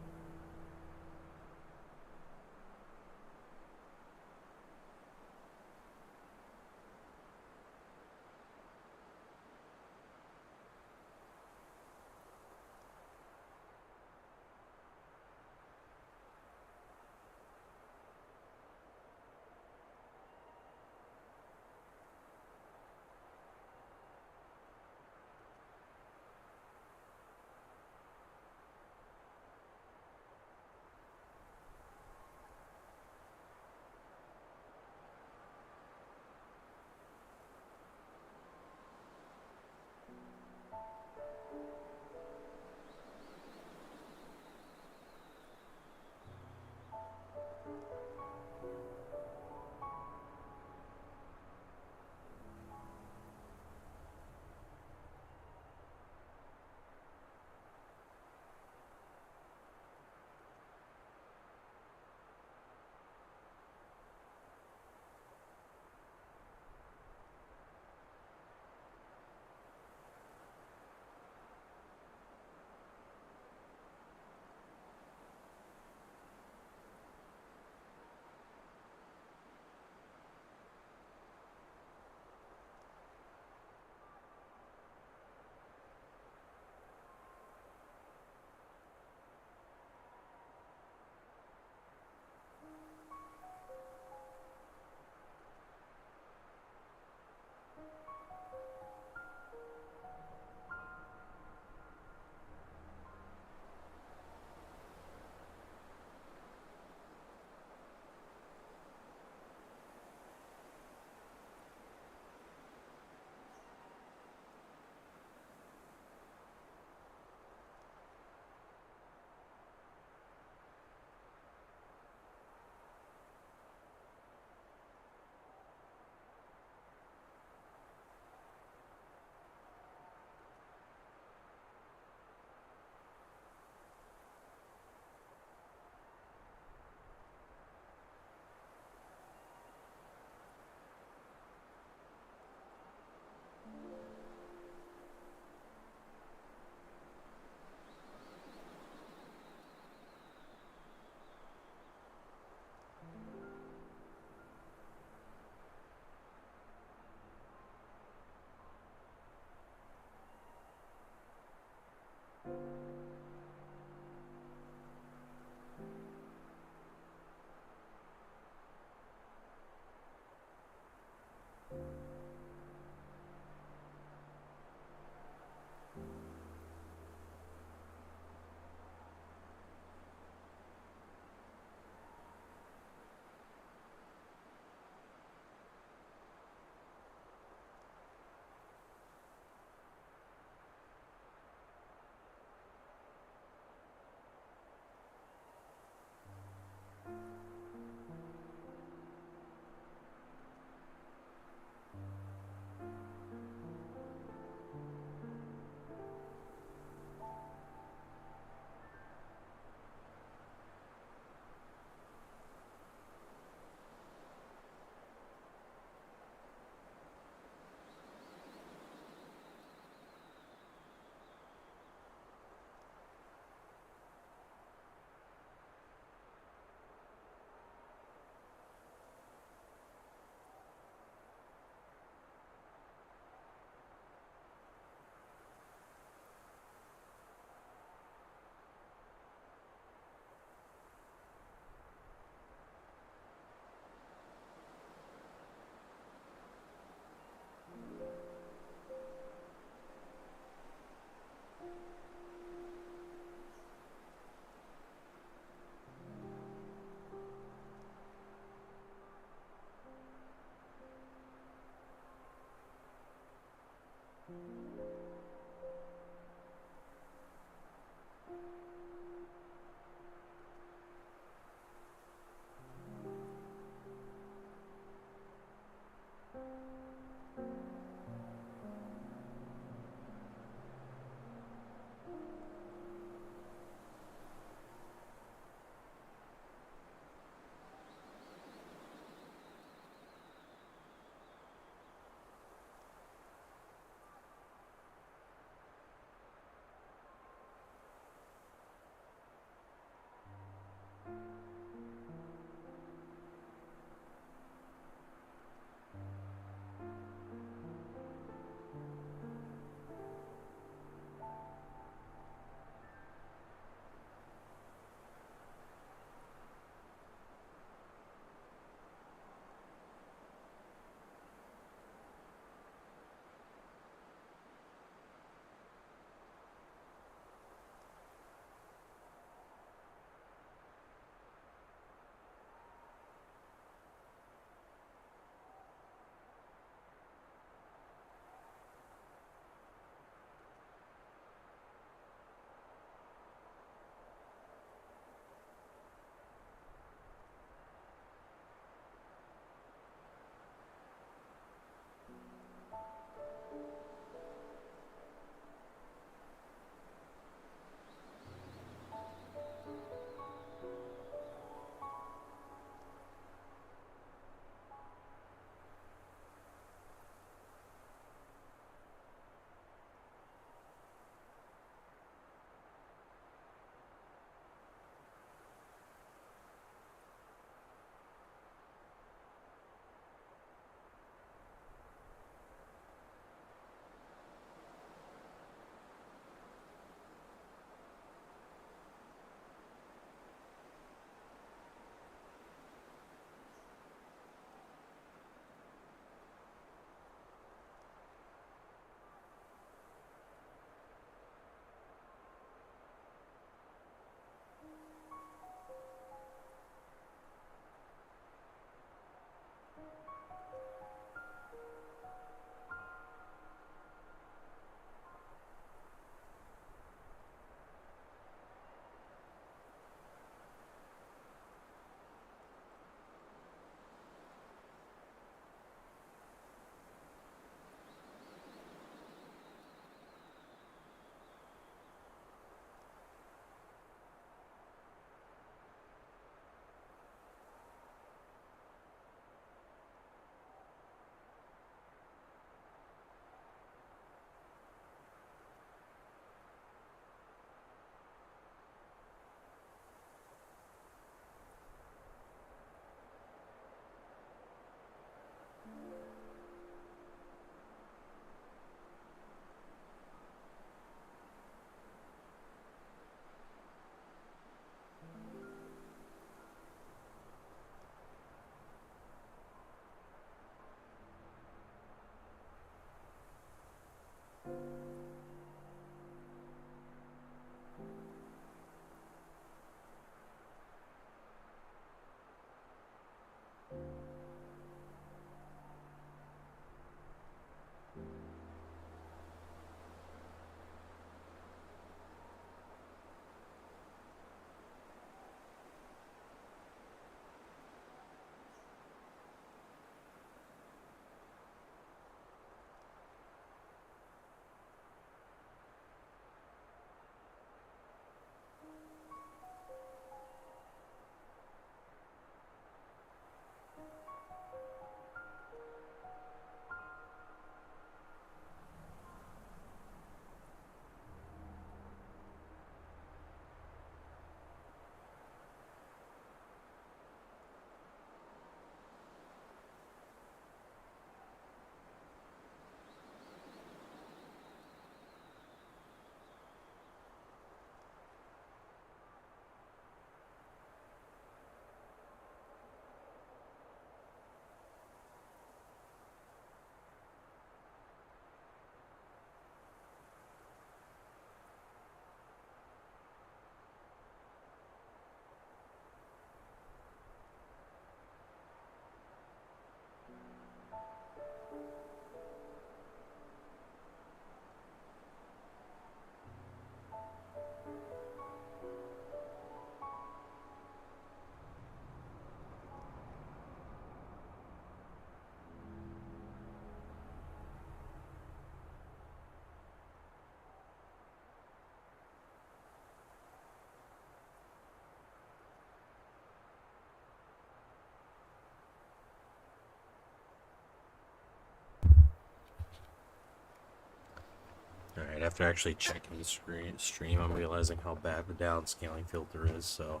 Alright, after actually checking the stream, I'm realizing how bad the downscaling filter is, so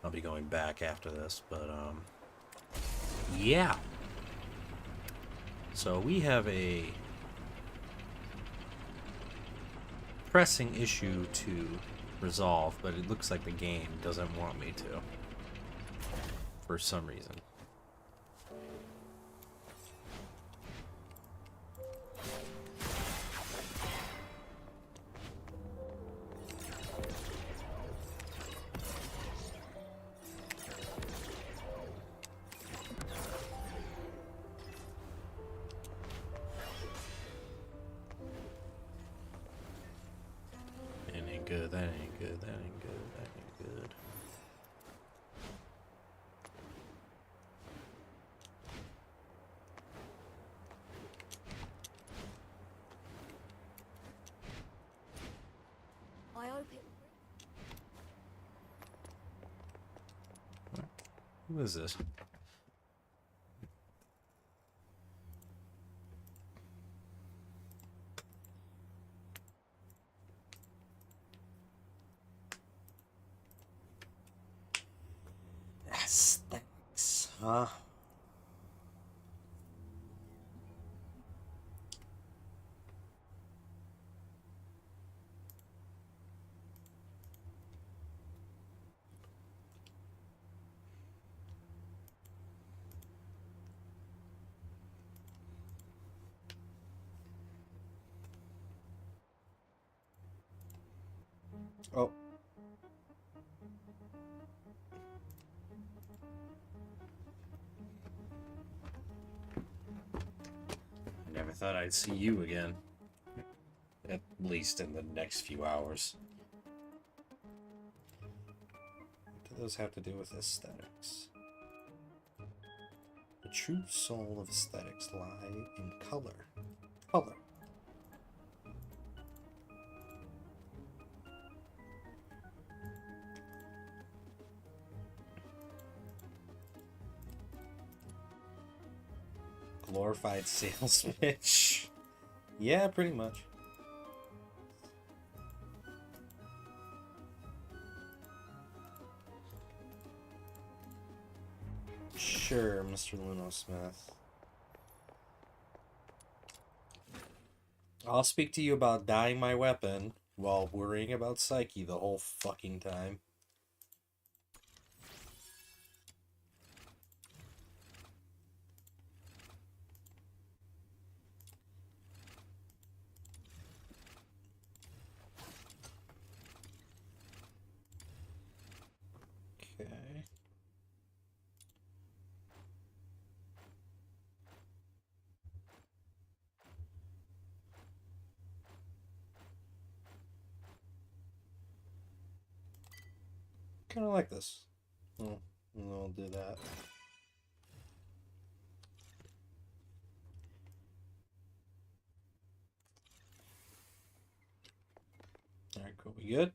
I'll be going back after this, but, yeah. So we have a pressing issue to resolve, but it looks like the game doesn't want me to, for some reason. Good, that ain't good, that ain't good, that ain't good. I hope it... Who is this? Aesthetics, huh? Oh. I never thought I'd see you again. At least in the next few hours. What do those have to do with aesthetics? The true soul of aesthetics lie in color. Color. Glorified sales pitch. Yeah, pretty much. Sure, Mr. Luno Smith. I'll speak to you about dyeing my weapon while worrying about Psyche the whole fucking time. Okay. Kind of like this. Well, we'll do that. Alright, cool. We good?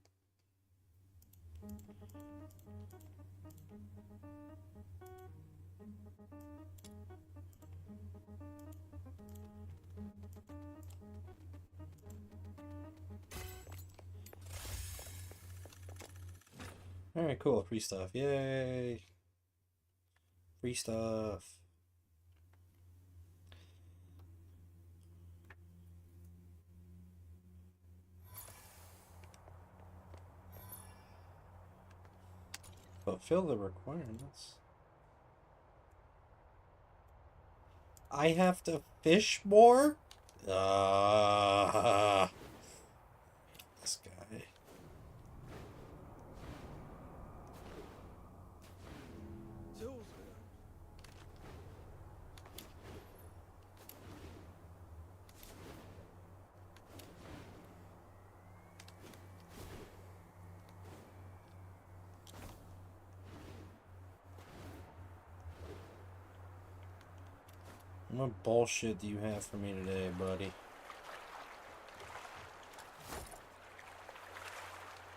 Alright, cool. Free stuff. Yay! Free stuff. Fulfill the requirements. I have to fish more? This guy. What bullshit do you have for me today, buddy?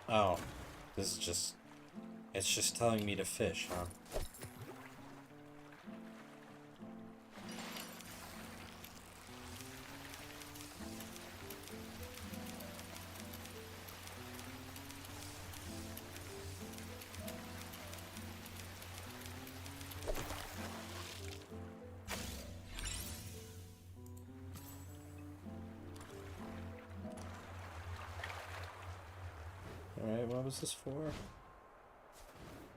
Oh, this is just... It's just telling me to fish, huh? Alright, what was this for?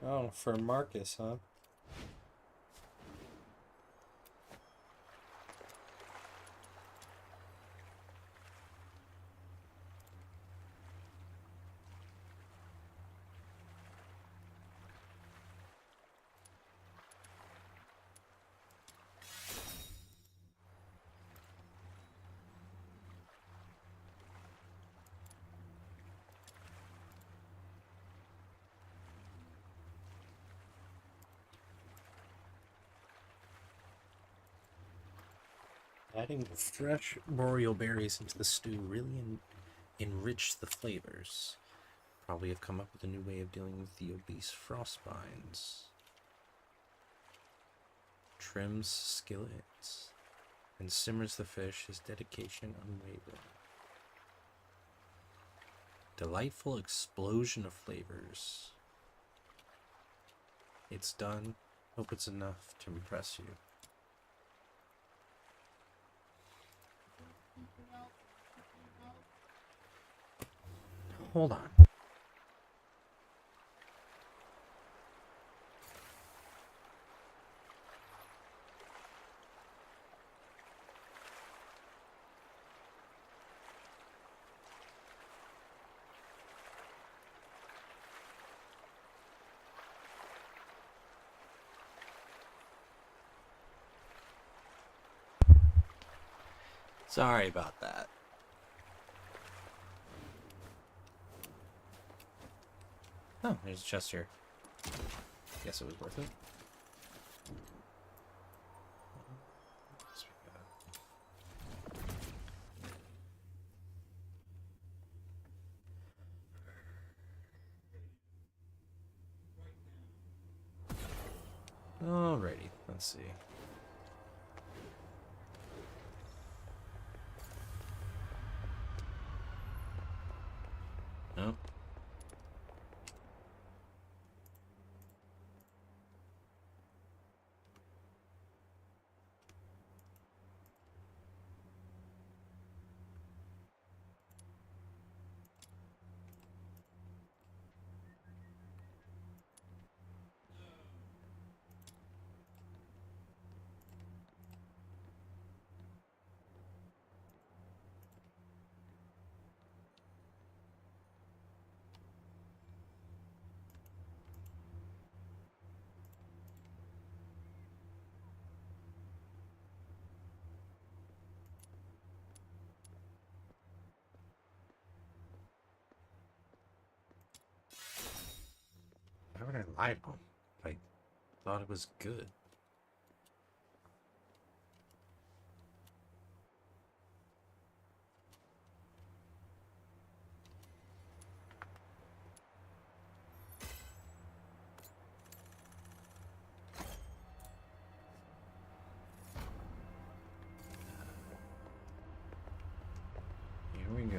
Oh, for Marcus, huh? Adding fresh boreal berries into the stew really enriched the flavors. Probably have come up with a new way of dealing with the obese frostbines. Trims skillets and simmers the fish, his dedication unwavering. Delightful explosion of flavors. It's done. Hope it's enough to impress you. Hold on. Sorry about that. Oh, there's a chest here. Guess it was worth it. Alrighty, let's see. Nope. Why would I lie to him? I thought it was good. Here we go.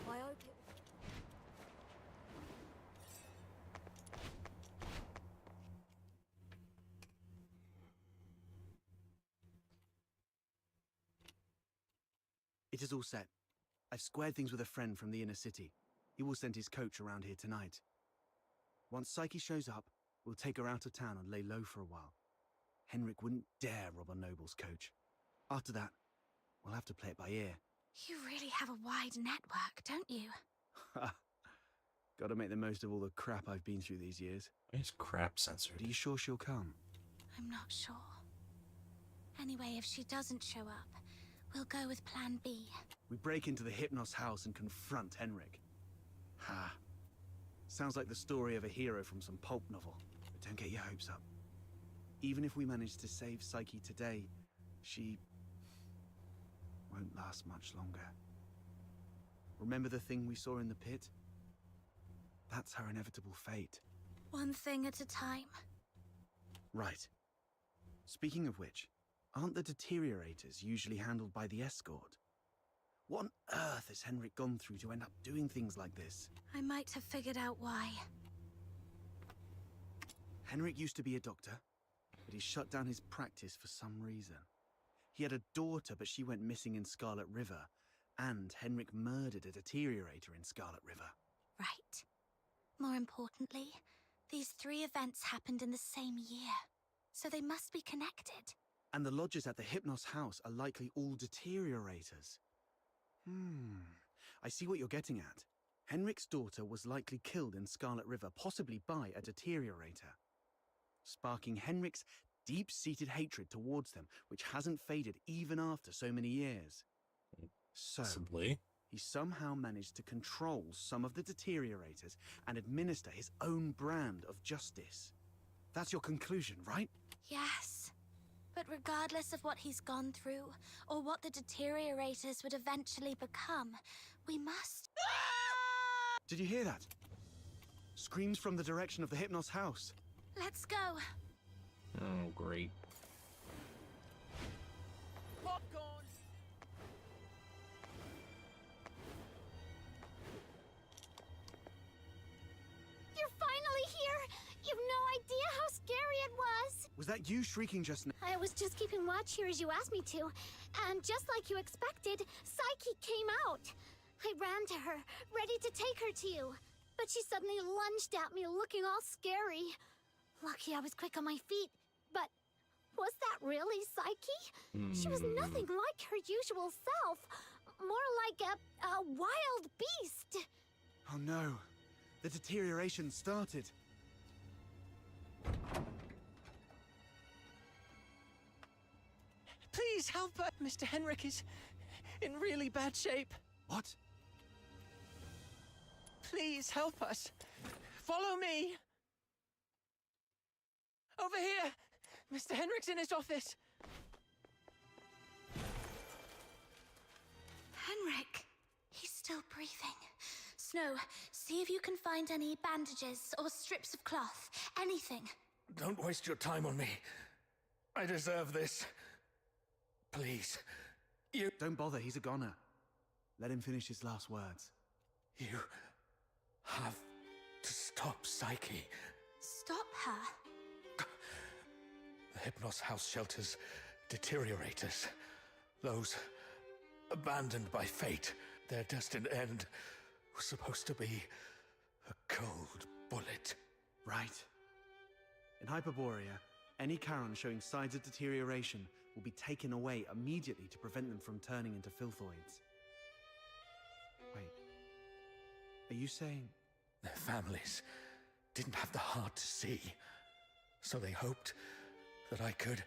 Why open? It is all set. I've squared things with a friend from the inner city. He will send his coach around here tonight. Once Psyche shows up, we'll take her out of town and lay low for a while. Henrik wouldn't dare rob a noble's coach. After that, we'll have to play it by ear. You really have a wide network, don't you? Gotta make the most of all the crap I've been through these years. Why is crap censored? Are you sure she'll come? I'm not sure. Anyway, if she doesn't show up, we'll go with plan B. We break into the Hypnos house and confront Henrik. Ha. Sounds like the story of a hero from some pulp novel. But don't get your hopes up. Even if we manage to save Psyche today, she won't last much longer. Remember the thing we saw in the pit? That's her inevitable fate. One thing at a time. Right. Speaking of which, aren't the deteriorators usually handled by the escort? What on earth has Henrik gone through to end up doing things like this? I might have figured out why. Henrik used to be a doctor, but he shut down his practice for some reason. He had a daughter, but she went missing in Scarlet River. And Henrik murdered a deteriorator in Scarlet River. Right. More importantly, these 3 events happened in the same year, so they must be connected. And the lodgers at the Hypnos house are likely all deteriorators. I see what you're getting at. Henrik's daughter was likely killed in Scarlet River, possibly by a deteriorator, sparking Henrik's deep-seated hatred towards them, which hasn't faded even after so many years. So, Possibly. he somehow managed to control some of the deteriorators and administer his own brand of justice. That's your conclusion, right? Yes. But regardless of what he's gone through, or what the deteriorators would eventually become, we must... Did you hear that? Screams from the direction of the Hypnos house. Let's go. Oh, great. Popcorn! You're finally here! You've no idea how scary it was! Was that you shrieking just now? I was just keeping watch here as you asked me to, and just like you expected, Psyche came out. I ran to her, ready to take her to you, but she suddenly lunged at me, looking all scary. Lucky I was quick on my feet, but was that really Psyche? She was nothing like her usual self, more like a wild beast. Oh no, the deterioration started. Please help us! Mr. Henrik is in really bad shape. What? Please help us. Follow me. Over here. Mr. Henrik's in his office. Henrik, he's still breathing. Snow, see if you can find any bandages or strips of cloth. Anything. Don't waste your time on me. I deserve this. Please. You... Don't bother, he's a goner. Let him finish his last words. You have to stop Psyche. Stop her? The Hypnos house shelters deteriorators. Those abandoned by fate. Their destined end was supposed to be a cold bullet. Right. In Hyperborea, any Charon showing signs of deterioration will be taken away immediately to prevent them from turning into filthoids. Wait. Are you saying... Their families didn't have the heart to see, so they hoped that I could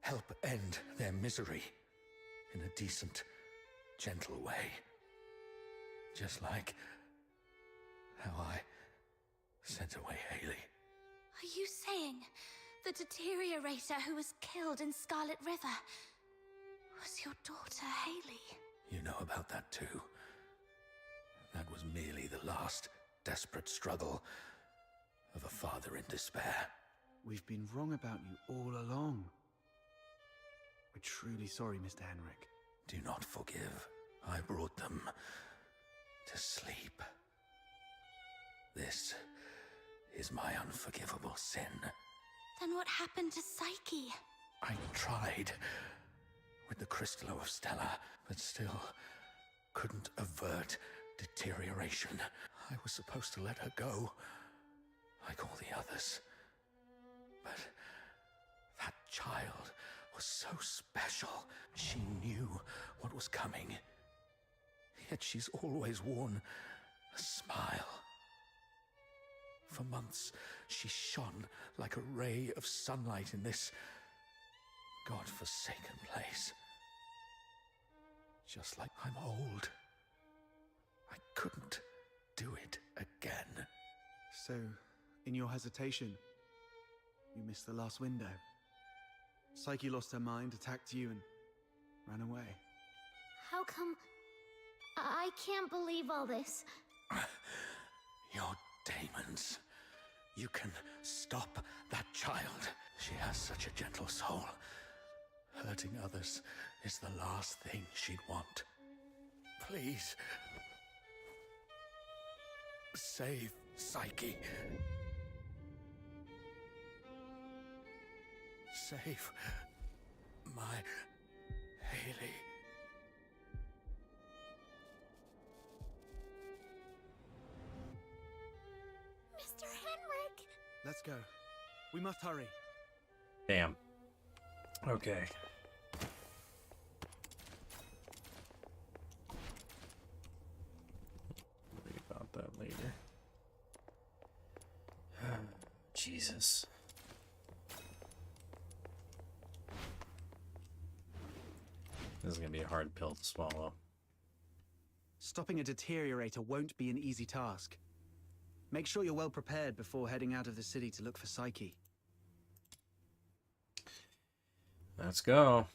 help end their misery in a decent, gentle way. Just like how I sent away Haley. Are you saying the deteriorator who was killed in Scarlet River was your daughter, Haley? You know about that too. That was merely the last desperate struggle of a father in despair. We've been wrong about you all along. We're truly sorry, Mr. Henrik. Do not forgive. I brought them to sleep. This is my unforgivable sin. Then what happened to Psyche? I tried with the Crystallo of Stella, but still couldn't avert deterioration. I was supposed to let her go, like all the others. But that child was so special. She knew what was coming. Yet she's always worn a smile. For months, she shone like a ray of sunlight in this God-forsaken place. Just like I'm old. I couldn't do it again. So, in your hesitation, you missed the last window. Psyche lost her mind, attacked you, and ran away. How come... I can't believe all this. Your demons. You can stop that child. She has such a gentle soul. Hurting others is the last thing she'd want. Please. Save Psyche. Save My Haley. Mr. Henrik! Let's go. We must hurry. Damn. Okay. Worry about that later. Jesus. This is gonna be a hard pill to swallow. Stopping a deteriorator won't be an easy task. Make sure you're well prepared before heading out of the city to look for Psyche. Let's go.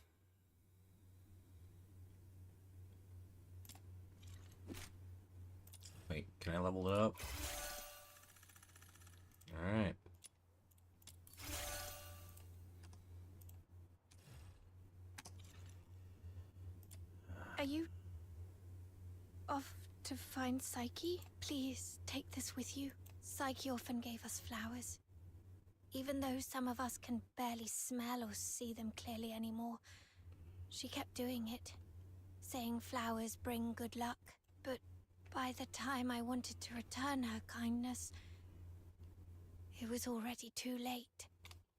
Wait, can I level it up? Alright. Are you off to find Psyche? Please take this with you. Psyche often gave us flowers. Even though some of us can barely smell or see them clearly anymore, she kept doing it, saying flowers bring good luck. But by the time I wanted to return her kindness, it was already too late.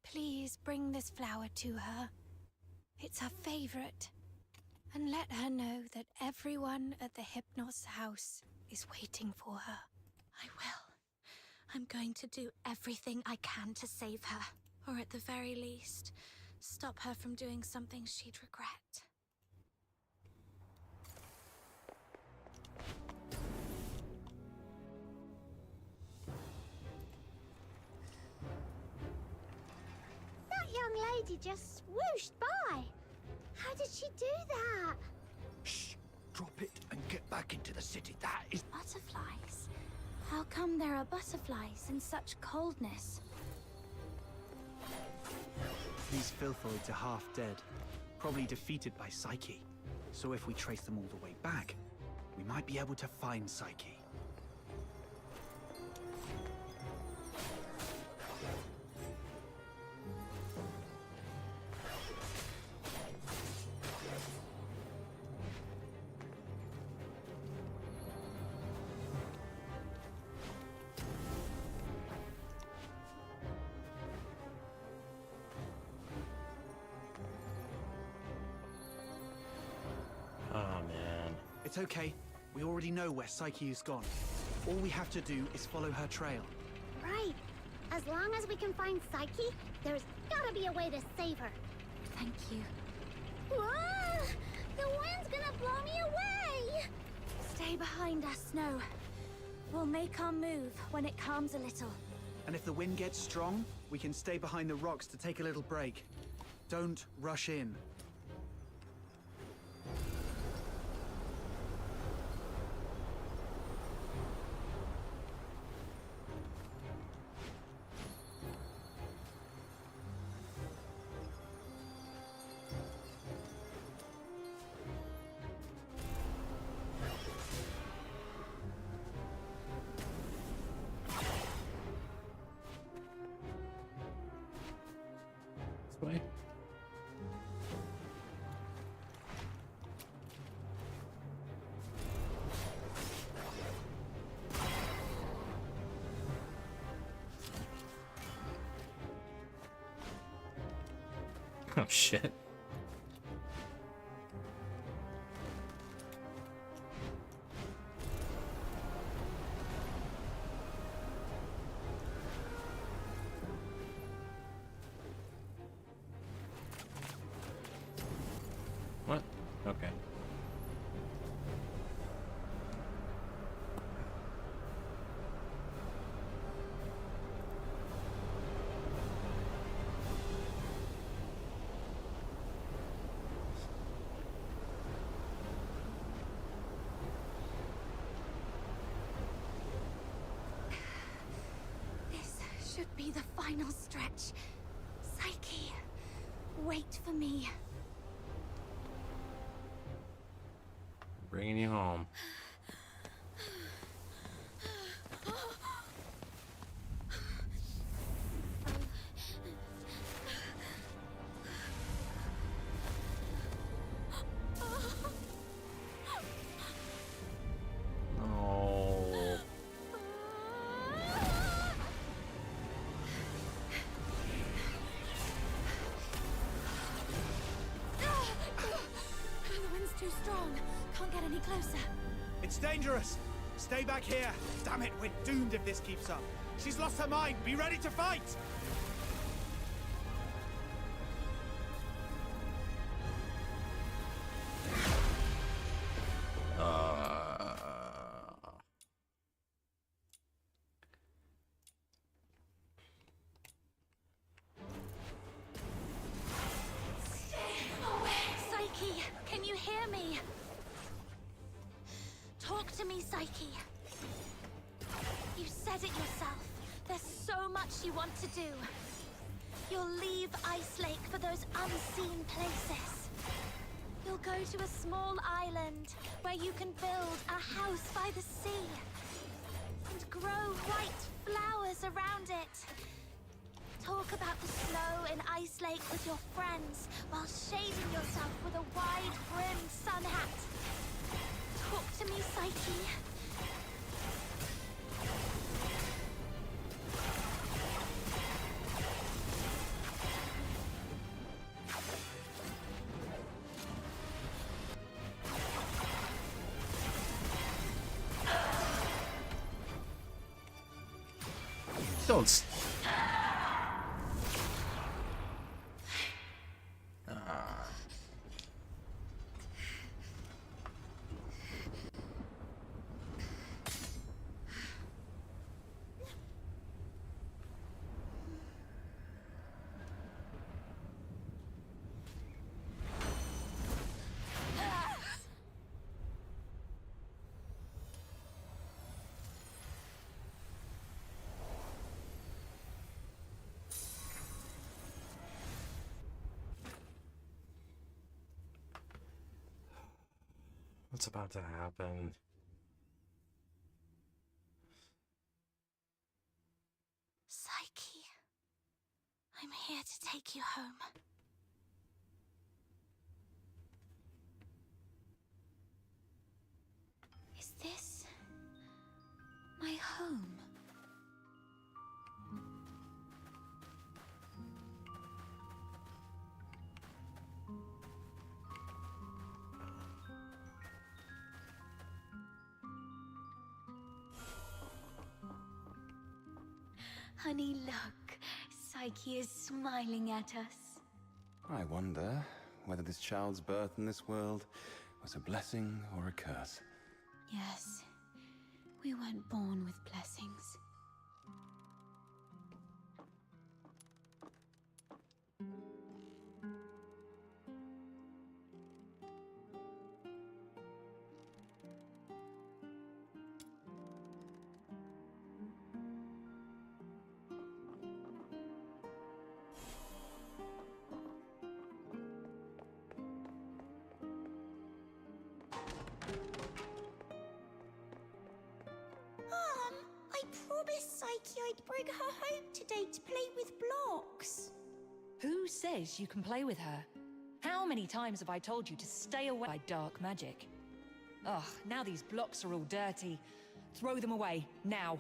Please bring this flower to her. It's her favorite. And let her know that everyone at the Hypnos house is waiting for her. I will. I'm going to do everything I can to save her. Or at the very least, stop her from doing something she'd regret. That young lady just swooshed by. How did she do that? Shh! Drop it and get back into the city. That is... Butterflies? How come there are butterflies in such coldness? These filthoids are half dead, probably defeated by Psyche. So if we trace them all the way back, we might be able to find Psyche. Oh, man. It's okay. We already know where Psyche has gone. All we have to do is follow her trail. Right. As long as we can find Psyche, there's gotta be a way to save her. Thank you. Whoa! The wind's gonna blow me away! Stay behind us, Snow. We'll make our move when it calms a little. And if the wind gets strong, we can stay behind the rocks to take a little break. Don't rush in. This way. Oh, shit. What? Okay. This should be the final stretch. Psyche, wait for me. Bringing you home. closer. It's dangerous. Stay back here. Damn it, we're doomed if this keeps up. She's lost her mind. Be ready to fight. Psyche, can you hear me? Talk to me, Psyche. You said it yourself. There's so much you want to do. You'll leave Ice Lake for those unseen places. You'll go to a small island where you can build a house by the sea and grow white flowers around it. Talk about the snow in Ice Lake with your friends while shading yourself with a wide-brimmed sun hat. Talk to me, Psyche. Don't. What's about to happen? Psyche, I'm here to take you home. Is this my home? Honey, look. Psyche is smiling at us. I wonder whether this child's birth in this world was a blessing or a curse. Yes, we weren't born with blessings. I promised Psyche I'd bring her home today to play with blocks. Who says you can play with her? How many times have I told you to stay away by dark magic? Ugh, now these blocks are all dirty. Throw them away, now.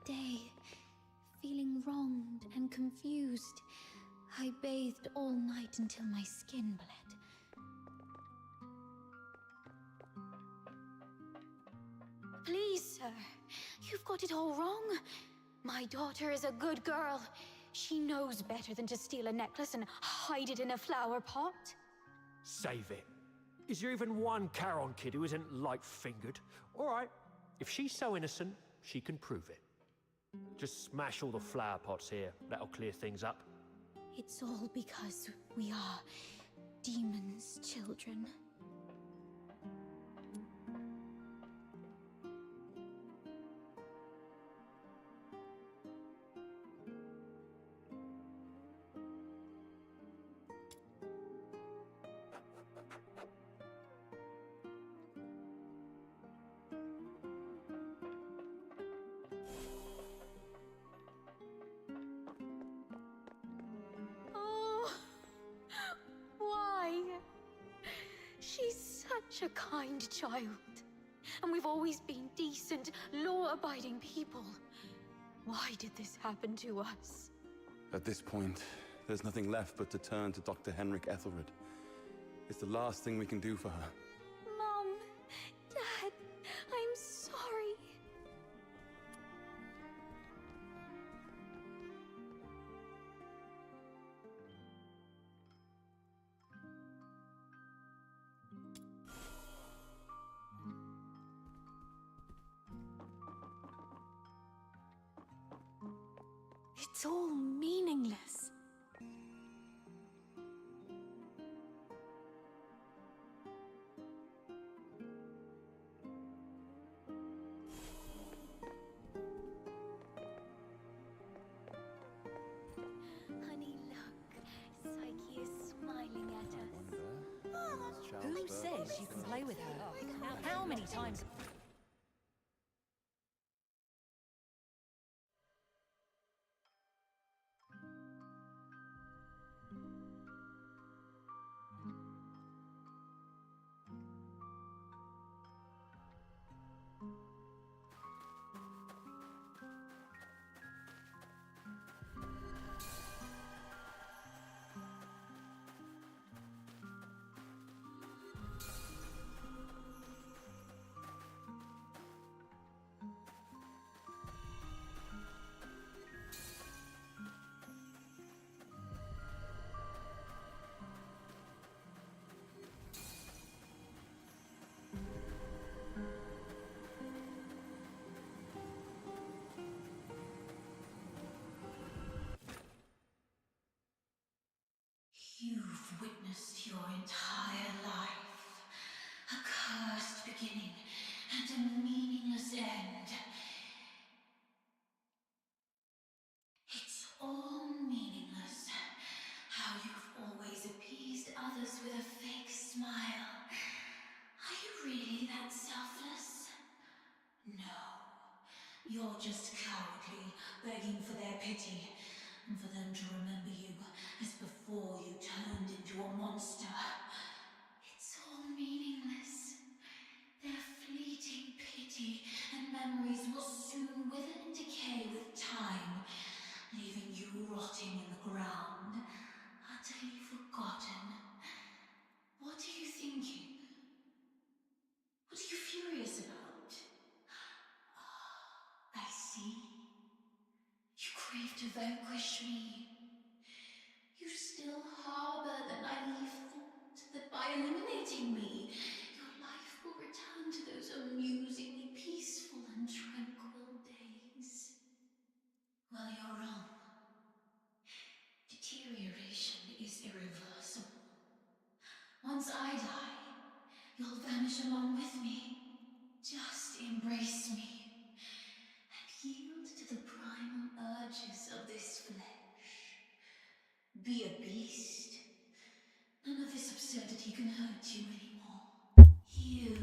Day, feeling wronged and confused, I bathed all night until my skin bled. Please, sir, you've got it all wrong. My daughter is a good girl. She knows better than to steal a necklace and hide it in a flower pot. Save it. Is there even one Charon kid who isn't light-fingered? All right, if she's so innocent, she can prove it. Just smash all the flower pots here. That'll clear things up. It's all because we are demons' children. such a kind child. And we've always been decent, law-abiding people. Why did this happen to us? At this point, there's nothing left but to turn to Dr. Henrik Ethelred. It's the last thing we can do for her. Mom, Dad, I'm sorry. It's all meaningless. Honey, look. Psyche is smiling at us. Who says you can play with her? Now, how many times... You've witnessed your entire life. A cursed beginning and a meaningless end. It's all meaningless. How you've always appeased others with a fake smile. Are you really that selfless? No. You're just cowardly, begging for their pity, and for them to remember you as before you turned into a monster. It's all meaningless. Their fleeting pity and memories will soon wither and decay with time, leaving you rotting in the ground, utterly forgotten. What are you thinking? What are you furious about? I see. You crave to vanquish me. You still harbor the naive thought that by eliminating me, your life will return to those amusingly peaceful and tranquil days. Well, you're wrong. Deterioration is irreversible. Once I die, you'll vanish along with me. Just embrace me and yield to the primal urges of this flesh. Be a beast. None of this absurdity can hurt you anymore. You,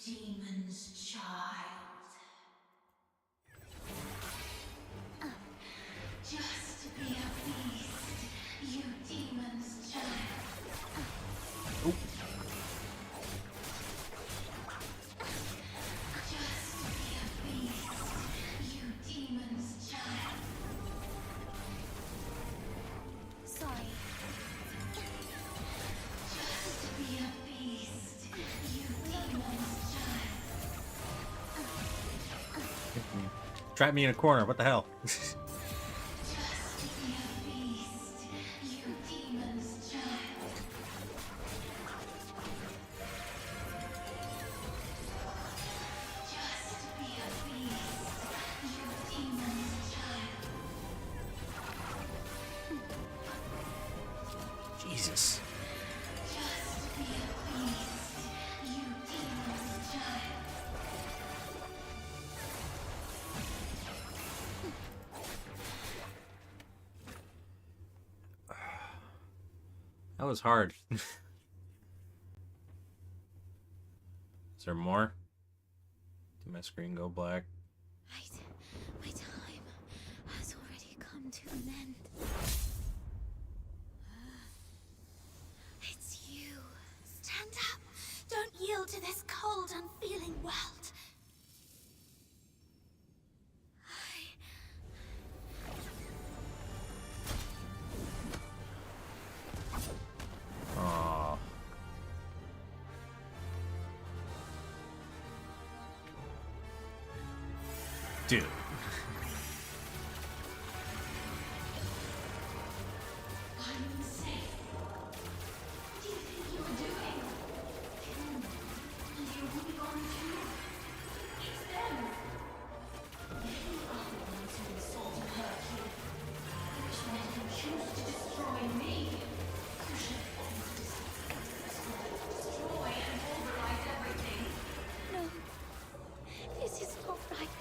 demon's child. Just be a beast, you demon's child. Just be a beast, you demon's child. Sorry. Just be a beast, you demon's child. Trap me in a corner. What the hell? Just be a beast, you demon's child. Just be a beast, you demon's child. Jesus. Just be a beast, you demon's child. That was hard. Is there more? Did my screen go black? My time has already come to an end. It's you. Stand up! Don't Dude. I'm insane. What do you think you're doing? And you're really going to? It's them. They are the ones who insulted her here. Which made him choose to destroy me. You should have always decided to destroy and override everything. No, this is not right.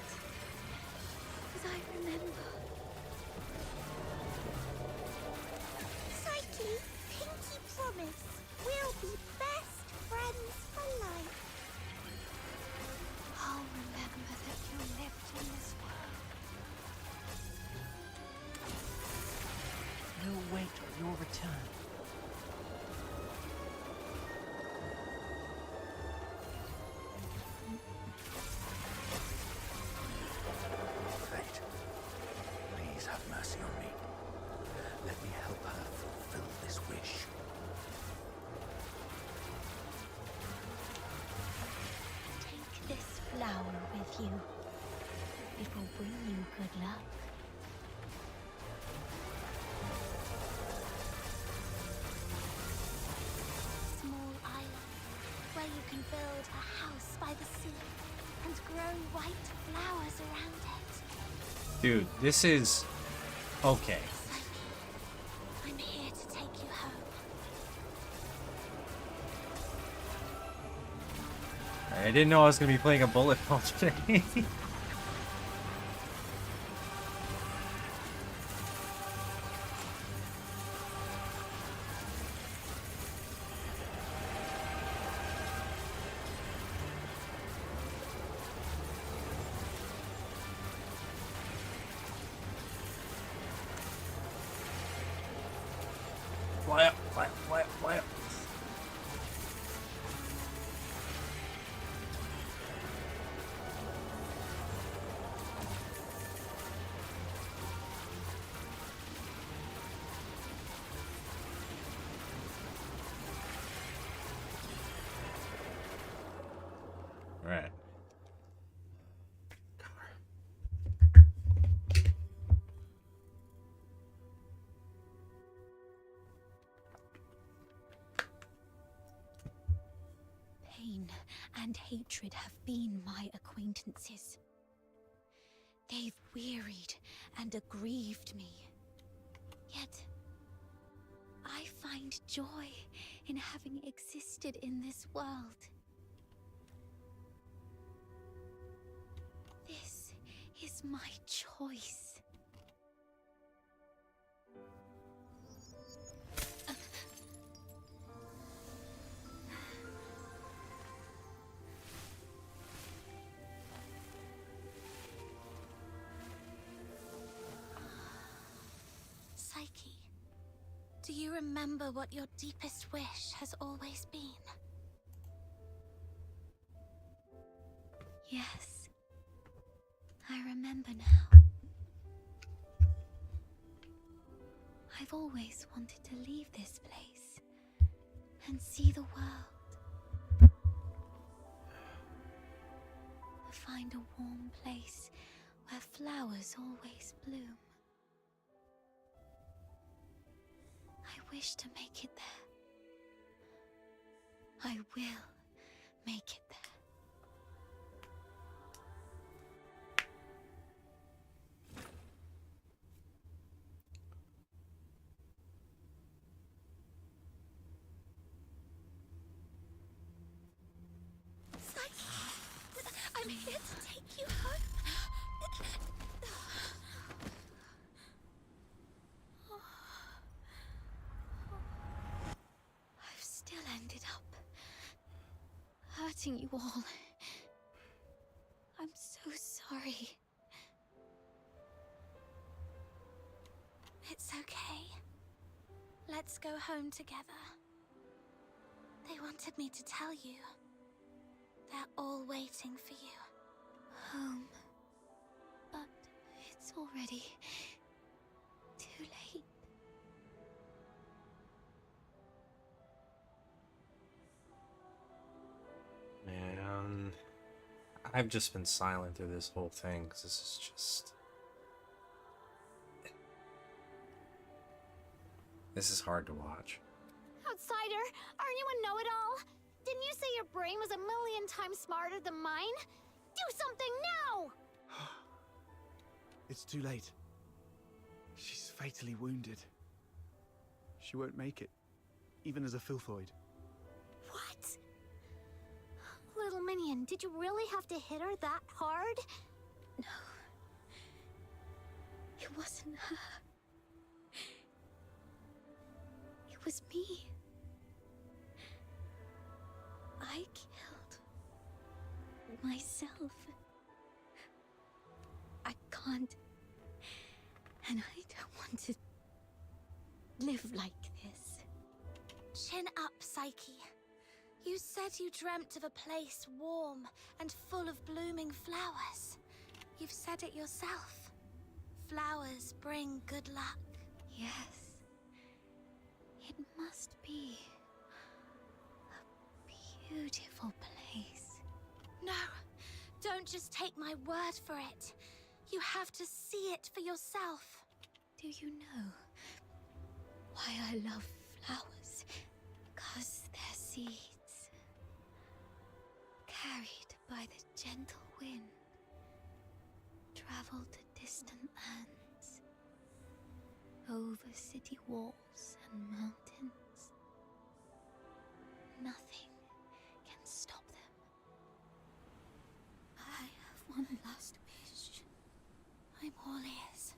As I remember. Psyche, pinky promise. We'll be best friends for life. I'll remember that you lived in this world. We'll wait for your return. Fate, please have mercy on me. Let me help her fulfill this wish. Take this flower with you. It will bring you good luck. Small island where you can build a house by the sea and grow white flowers around it. Dude, this is okay. I'm here to take you home. I didn't know I was gonna be playing a bullet hell today. Fly up, fly up, fly up, fly up. Right. Pain and hatred have been my acquaintances. They've wearied and aggrieved me. Yet, I find joy in having existed in this world. This is my choice. Psyche, do you remember what your deepest wish has always been? Yes, I remember now. I've always wanted to leave this place and see the world. Find a warm place where flowers always bloom. I wish to make it there. I will make it there. I'm here to take you home. I've still ended up hurting you all. I'm so sorry. It's okay. Let's go home together. They wanted me to tell you. They're all waiting for you. Home. But it's already too late. Man, I've just been silent through this whole thing because this is just... This is hard to watch. Outsider, aren't you a know-it-all? Didn't you say your brain was a million times smarter than mine? Do something now! It's too late. She's fatally wounded. She won't make it, even as a filthoid. What? Little minion, did you really have to hit her that hard? No. It wasn't her. It was me. I killed myself. I can't. And I don't want to live like this. Chin up, Psyche. You said you dreamt of a place warm and full of blooming flowers. You've said it yourself. Flowers bring good luck. Yes. It must be a beautiful place. No, don't just take my word for it. You have to see it for yourself. Do you know why I love flowers? 'Cause they're seeds, carried by the gentle wind, travel to distant lands, over city walls and mountains. Nothing can stop them. I have one last wish. I'm all ears.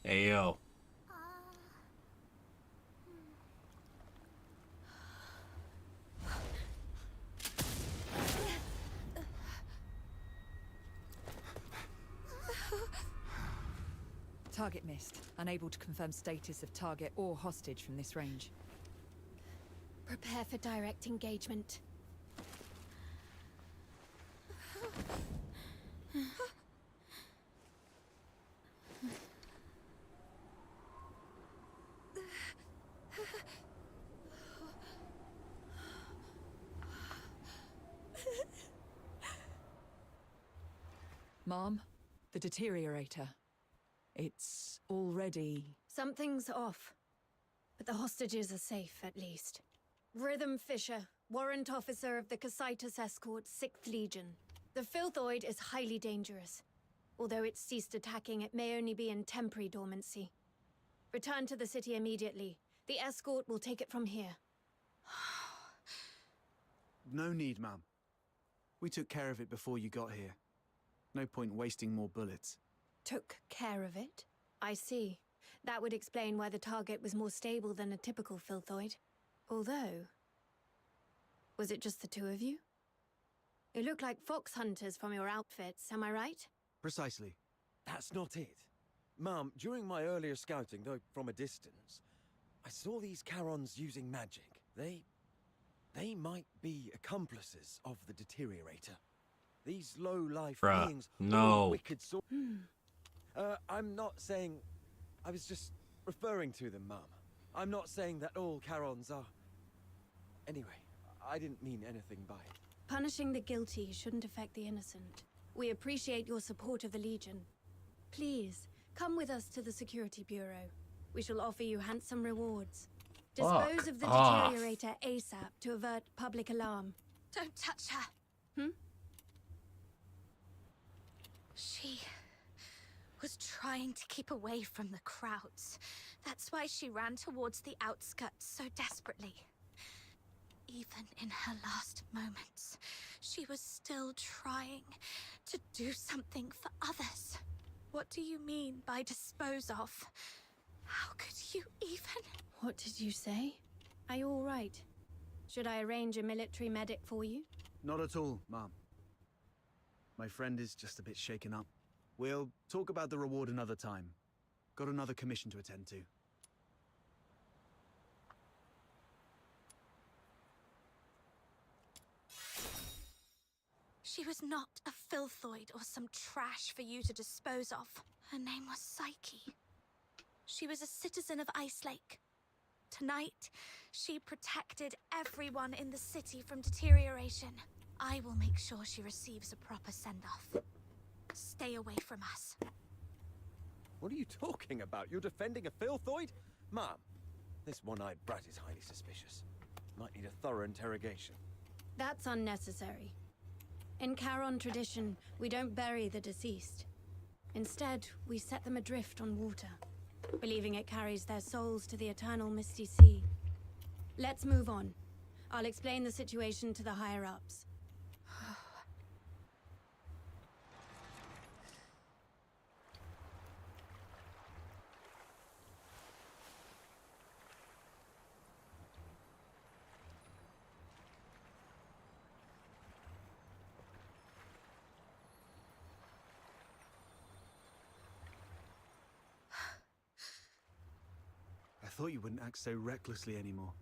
Hey, yo. Target missed. Unable to confirm status of target or hostage from this range. Prepare for direct engagement. Mom, the deteriorator. It's already... Something's off. But the hostages are safe, at least. Rhythm Fisher, warrant officer of the Cassitus Escort, 6th Legion. The Filthoid is highly dangerous. Although it's ceased attacking, it may only be in temporary dormancy. Return to the city immediately. The escort will take it from here. No need, ma'am. We took care of it before you got here. No point wasting more bullets. Took care of it? I see. That would explain why the target was more stable than a typical Filthoid. Although... was it just the two of you? You look like fox hunters from your outfits, am I right? Precisely. That's not it. Ma'am, during my earlier scouting, though from a distance, I saw these Charons using magic. They might be accomplices of the deteriorator. These low-life beings... no. Wicked I'm not saying... I was just referring to them, Mum. I'm not saying that all Charons are... Anyway, I didn't mean anything by it. Punishing the guilty shouldn't affect the innocent. We appreciate your support of the Legion. Please, come with us to the Security Bureau. We shall offer you handsome rewards. Dispose of the deteriorator ASAP to avert public alarm. Don't touch her. Hmm? She was trying to keep away from the crowds. That's why she ran towards the outskirts so desperately. Even in her last moments, she was still trying to do something for others. What do you mean by dispose of? How could you even? What did you say? Are you all right? Should I arrange a military medic for you? Not at all, Mom. My friend is just a bit shaken up. We'll talk about the reward another time. Got another commission to attend to. She was not a filthoid or some trash for you to dispose of. Her name was Psyche. She was a citizen of Icelake. Tonight, she protected everyone in the city from deterioration. I will make sure she receives a proper send-off. Stay away from us. What are you talking about? You're defending a filthoid? Ma'am, this one-eyed brat is highly suspicious. Might need a thorough interrogation. That's unnecessary. In Charon tradition, we don't bury the deceased. Instead, we set them adrift on water, believing it carries their souls to the eternal misty sea. Let's move on. I'll explain the situation to the higher-ups. I thought you wouldn't act so recklessly anymore.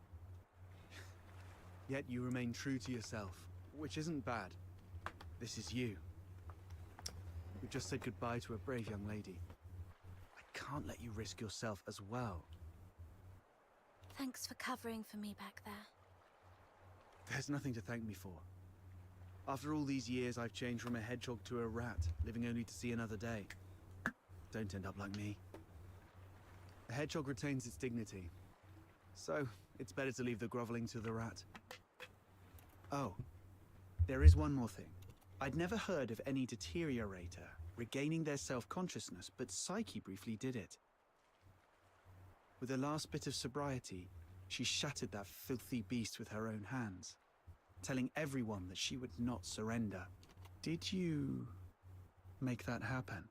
Yet you remain true to yourself, which isn't bad. This is you. You just said goodbye to a brave young lady. I can't let you risk yourself as well. Thanks for covering for me back there. There's nothing to thank me for. After all these years, I've changed from a hedgehog to a rat, living only to see another day. Don't end up like me. The hedgehog retains its dignity. So, it's better to leave the groveling to the rat. Oh, there is one more thing. I'd never heard of any deteriorator regaining their self-consciousness, but Psyche briefly did it. With the last bit of sobriety, she shattered that filthy beast with her own hands, telling everyone that she would not surrender. Did you make that happen?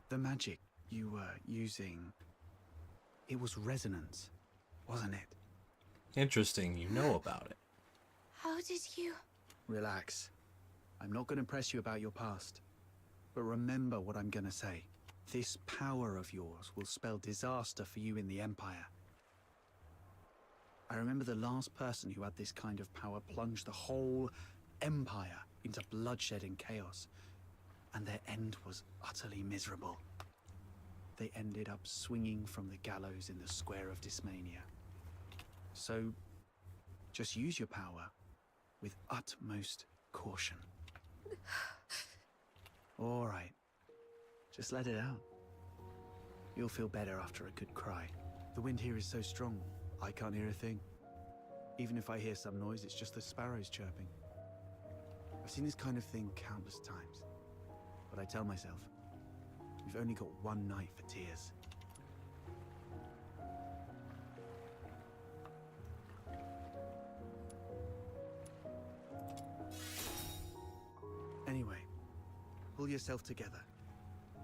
The magic you were using, it was resonance, wasn't it? Interesting, you know about it. How did you... Relax. I'm not going to press you about your past. But remember what I'm going to say. This power of yours will spell disaster for you in the Empire. I remember the last person who had this kind of power plunged the whole Empire into bloodshed and chaos. And their end was utterly miserable. They ended up swinging from the gallows in the Square of Dysmania. So, just use your power with utmost caution. All right. Just let it out. You'll feel better after a good cry. The wind here is so strong, I can't hear a thing. Even if I hear some noise, it's just the sparrows chirping. I've seen this kind of thing countless times. But I tell myself, we've only got one night for tears. Anyway, pull yourself together.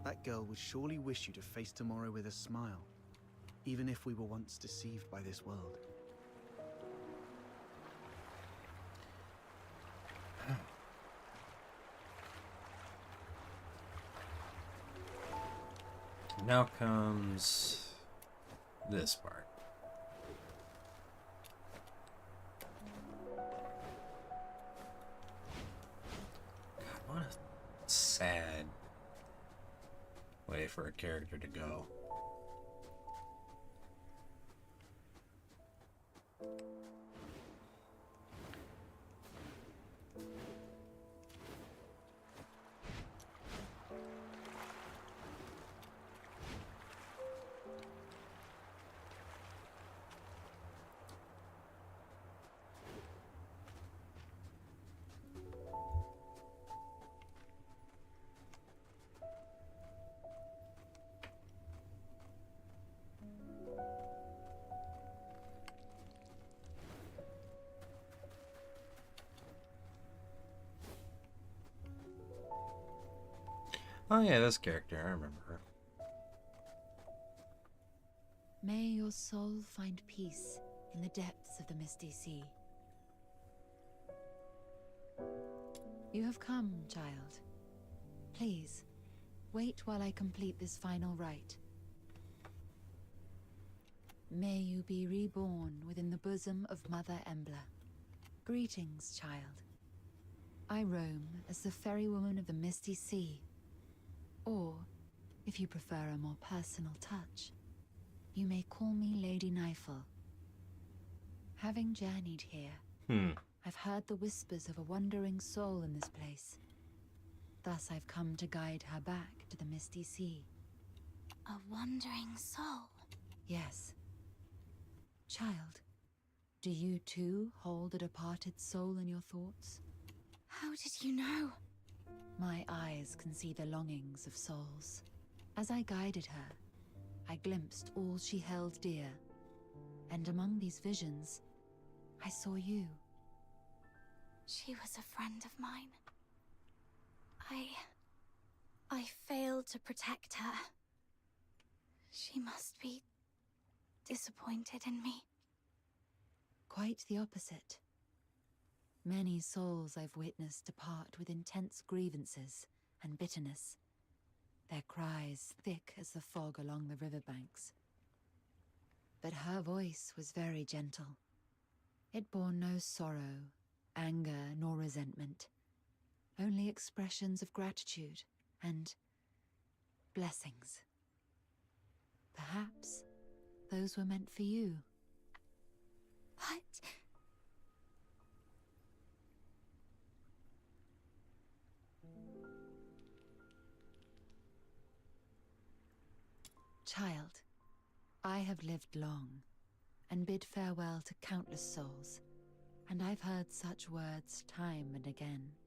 That girl would surely wish you to face tomorrow with a smile, even if we were once deceived by this world. Now comes this part. God, what a sad way for a character to go. Oh yeah, this character, I remember her. May your soul find peace in the depths of the misty sea. You have come, child. Please, wait while I complete this final rite. May you be reborn within the bosom of Mother Embla. Greetings, child. I roam as the ferrywoman of the misty sea. Or, if you prefer a more personal touch, you may call me Lady Nightfall. Having journeyed here, I've heard the whispers of a wandering soul in this place. Thus I've come to guide her back to the Misty Sea. A wandering soul? Yes. Child, do you too hold a departed soul in your thoughts? How did you know? My eyes can see the longings of souls. As I guided her, I glimpsed all she held dear. And among these visions, I saw you. She was a friend of mine. I failed to protect her. She must be disappointed in me. Quite the opposite. Many souls I've witnessed depart with intense grievances and bitterness, their cries thick as the fog along the riverbanks. But her voice was very gentle. It bore no sorrow, anger, nor resentment, only expressions of gratitude and blessings. Perhaps those were meant for you. What? Child, I have lived long and bid farewell to countless souls, and I've heard such words time and again.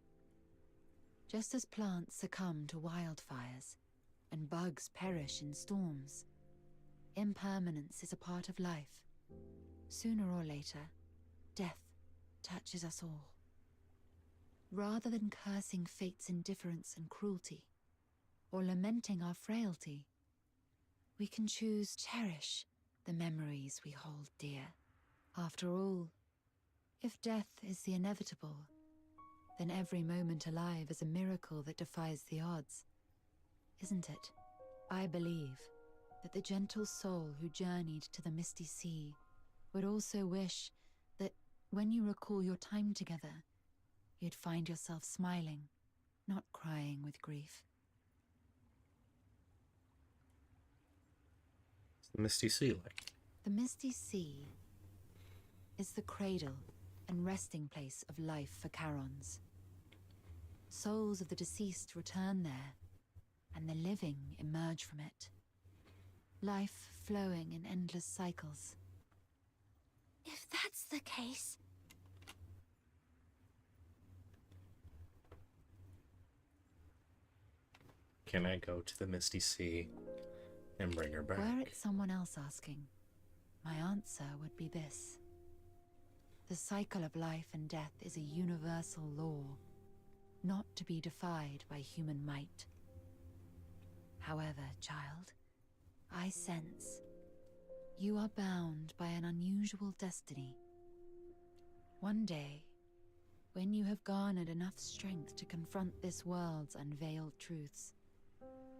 Just as plants succumb to wildfires and bugs perish in storms, impermanence is a part of life. Sooner or later, death touches us all. Rather than cursing fate's indifference and cruelty, or lamenting our frailty, we can choose to cherish the memories we hold dear. After all, if death is the inevitable, then every moment alive is a miracle that defies the odds, isn't it? I believe that the gentle soul who journeyed to the Misty Sea would also wish that when you recall your time together, you'd find yourself smiling, not crying with grief. The Misty Sea like? The Misty Sea is the cradle and resting place of life for Charons. Souls of the deceased return there, and the living emerge from it. Life flowing in endless cycles. If that's the case... Can I go to the Misty Sea and bring her back? Were it someone else asking, my answer would be this. The cycle of life and death is a universal law, not to be defied by human might. However, child, I sense you are bound by an unusual destiny. One day, when you have garnered enough strength to confront this world's unveiled truths,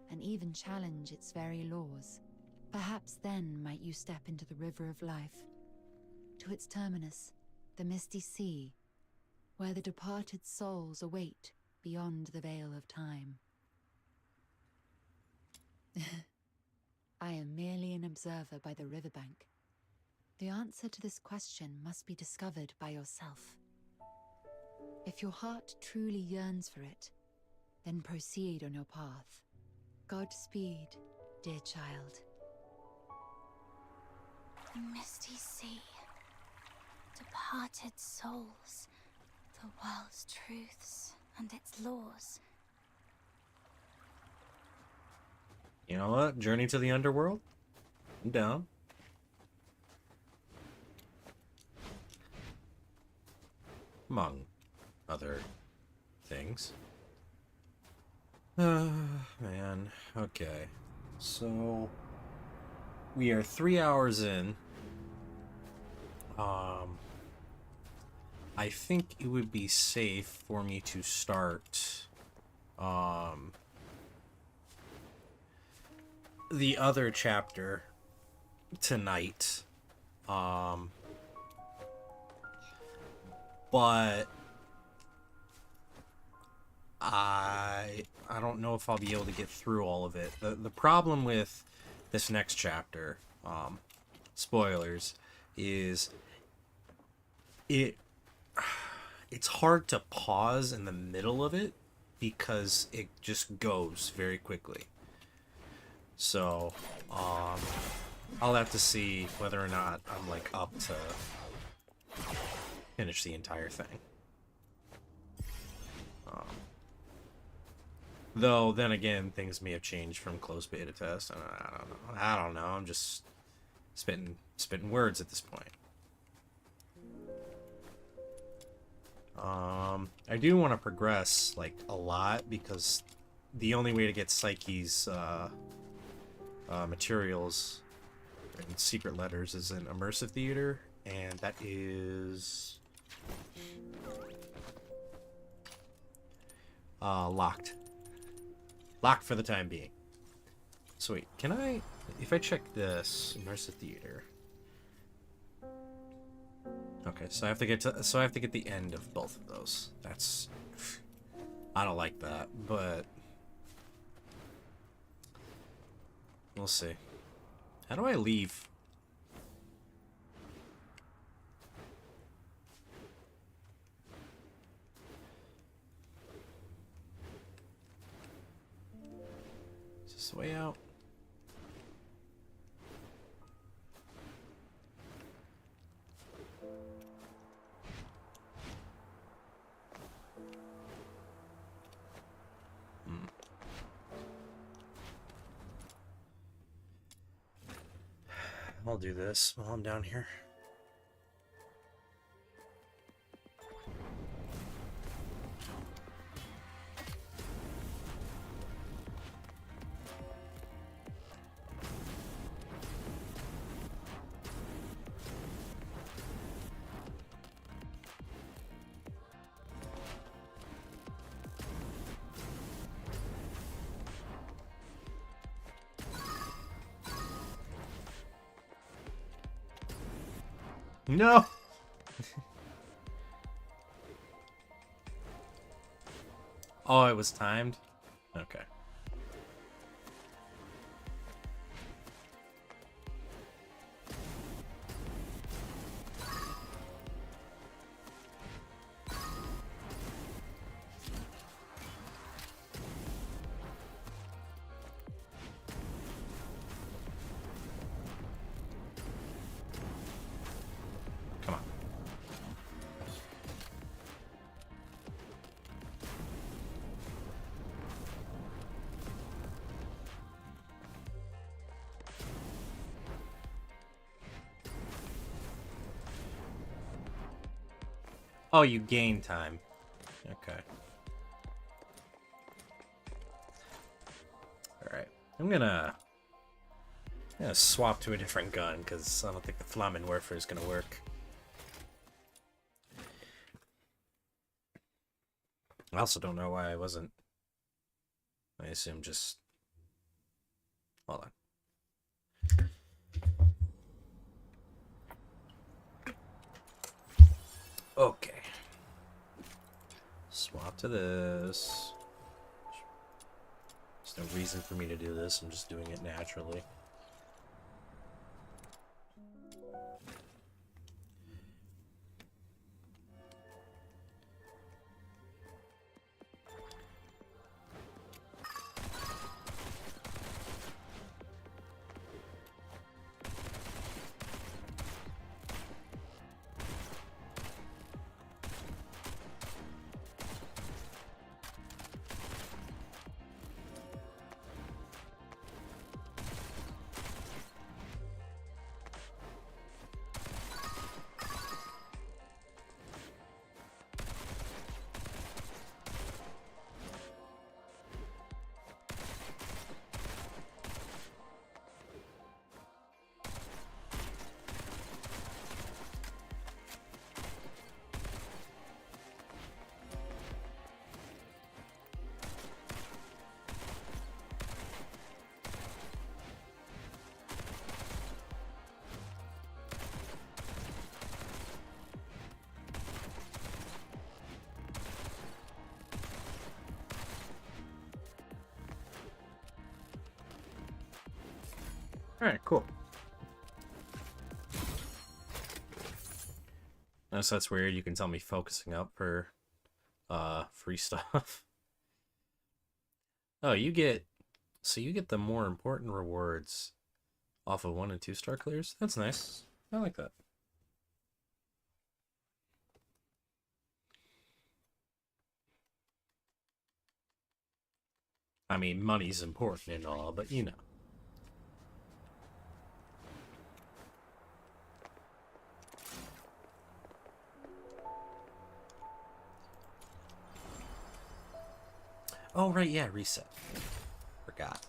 and even challenge its very laws, perhaps then might you step into the river of life, to its terminus, the Misty Sea, where the departed souls await beyond the veil of time. I am merely an observer by the riverbank. The answer to this question must be discovered by yourself. If your heart truly yearns for it, then proceed on your path. Godspeed, dear child. The Misty Sea. Departed souls. The world's truths and its laws. You know what? Journey to the Underworld? I'm down. Among other things. Man. Okay. So we are 3 hours in. I think it would be safe for me to start the other chapter tonight. But I don't know if I'll be able to get through all of it. The problem with this next chapter, spoilers, is it's hard to pause in the middle of it because it just goes very quickly. So, I'll have to see whether or not I'm like up to finish the entire thing. Though then again, things may have changed from closed beta test, and I don't know. I'm just spitting words at this point. I do want to progress like a lot because the only way to get Psyche's materials and secret letters is in immersive theater, and that is locked. Locked for the time being. So wait, can I, if I check this immersive theater? Okay, so I have to get the end of both of those. That's, I don't like that, but we'll see. How do I leave? Is this the way out? I'll do this while I'm down here. No! Oh, it was timed? Okay. Come on. Oh, you gain time. Okay. Alright. I'm gonna swap to a different gun, because I don't think the Flammenwerfer is gonna work. I also don't know why I wasn't. I assume just... Hold on. Okay. Swap to this. There's no reason for me to do this. I'm just doing it naturally. Alright, cool. Unless that's weird, you can tell me focusing up for free stuff. Oh, you get the more important rewards off of 1 and 2 star clears. That's nice. I like that. I mean, money's important and all, but you know. Oh, right, yeah, reset. Forgot.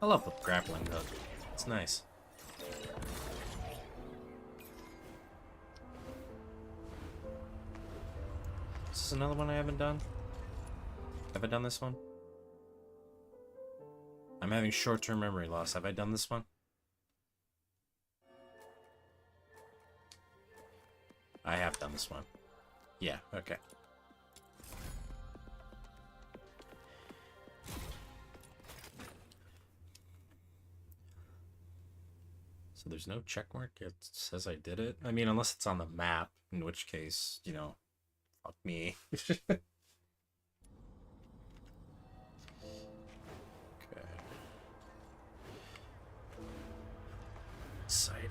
I love the grappling hook. It's nice. Is this another one I haven't done? Have I done this one? I'm having short-term memory loss. Have I done this one? I have done this one. Yeah, okay. So there's no check mark. It says I did it. I mean, unless it's on the map, in which case, you know, fuck me. Okay. Excited.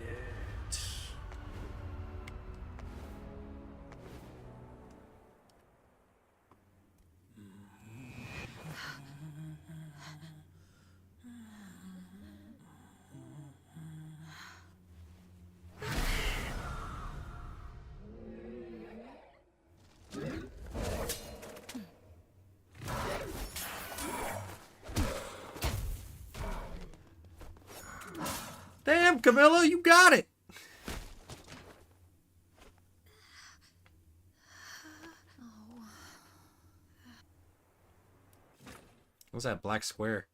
Damn, Camilla, you got it! What's that black square?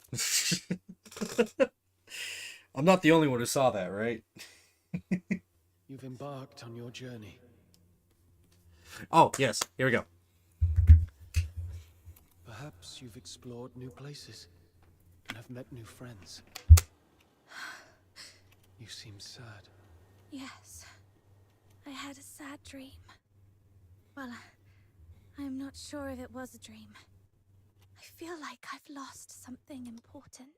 I'm not the only one who saw that, right? You've embarked on your journey. Oh, yes. Here we go. Perhaps you've explored new places and have met new friends. You seem sad. Yes. I had a sad dream. Well, I'm not sure if it was a dream. I feel like I've lost something important.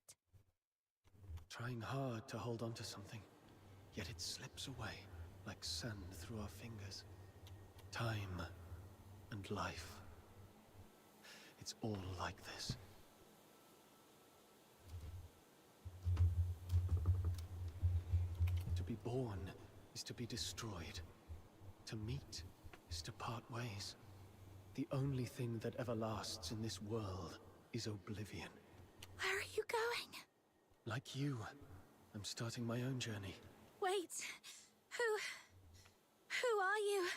Trying hard to hold on to something, yet it slips away like sand through our fingers. Time and life. It's all like this. To be born is to be destroyed. To meet is to part ways. The only thing that ever lasts in this world is oblivion. Where are you going? Like you, I'm starting my own journey. Wait. Who are you?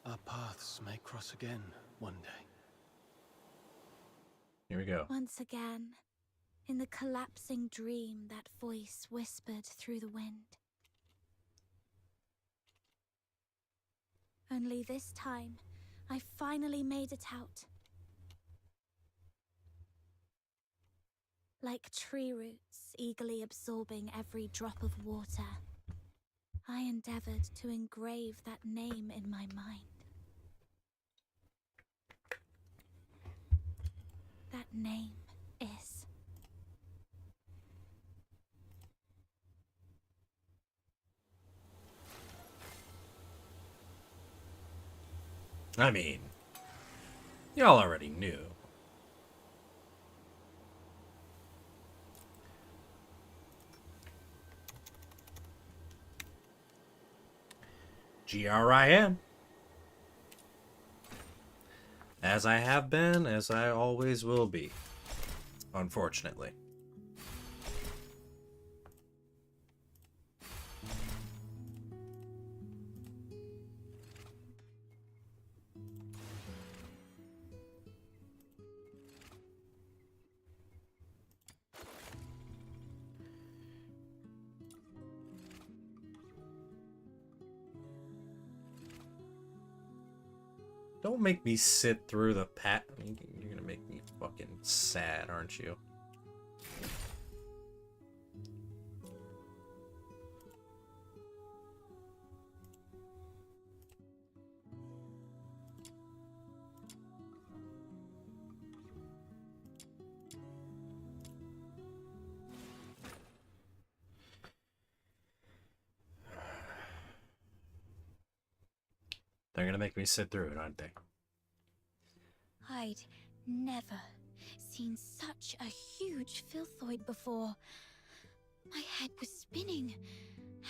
Our paths may cross again one day. Here we go. Once again, in the collapsing dream, that voice whispered through the wind. Only this time, I finally made it out. Like tree roots eagerly absorbing every drop of water, I endeavored to engrave that name in my mind. That name is... I mean, y'all already knew. Grin. As I have been, as I always will be. Unfortunately. Don't make me sit through the You're gonna make me fucking sad, aren't you? They're gonna make me sit through it, aren't they? I'd never seen such a huge filthoid before. My head was spinning,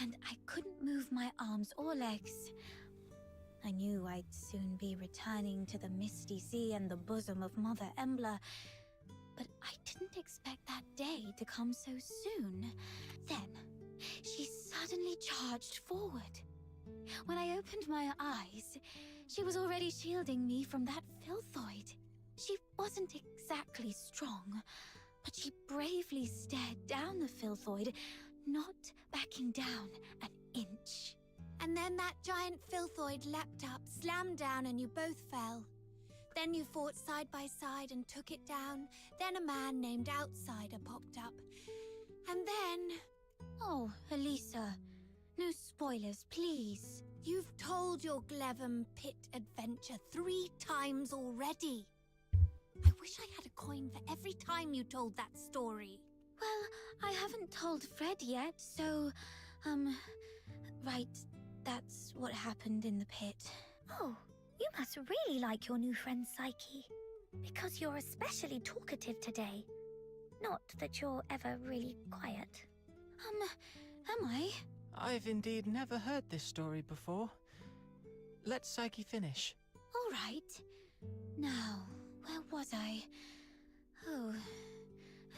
and I couldn't move my arms or legs. I knew I'd soon be returning to the Misty Sea and the bosom of Mother Embla, but I didn't expect that day to come so soon. Then, she suddenly charged forward. When I opened my eyes, she was already shielding me from that filthoid. She wasn't exactly strong, but she bravely stared down the filthoid, not backing down an inch. And then that giant filthoid leapt up, slammed down, and you both fell. Then you fought side by side and took it down. Then a man named Outsider popped up. And then... Oh, Elisa, no spoilers, please. You've told your Glevum pit adventure 3 times already. I wish I had a coin for every time you told that story. Well, I haven't told Fred yet, so, right, that's what happened in the pit. Oh, you must really like your new friend Psyche. Because you're especially talkative today. Not that you're ever really quiet. Am I? I've indeed never heard this story before. Let Psyche finish. All right. Now, where was I? Oh,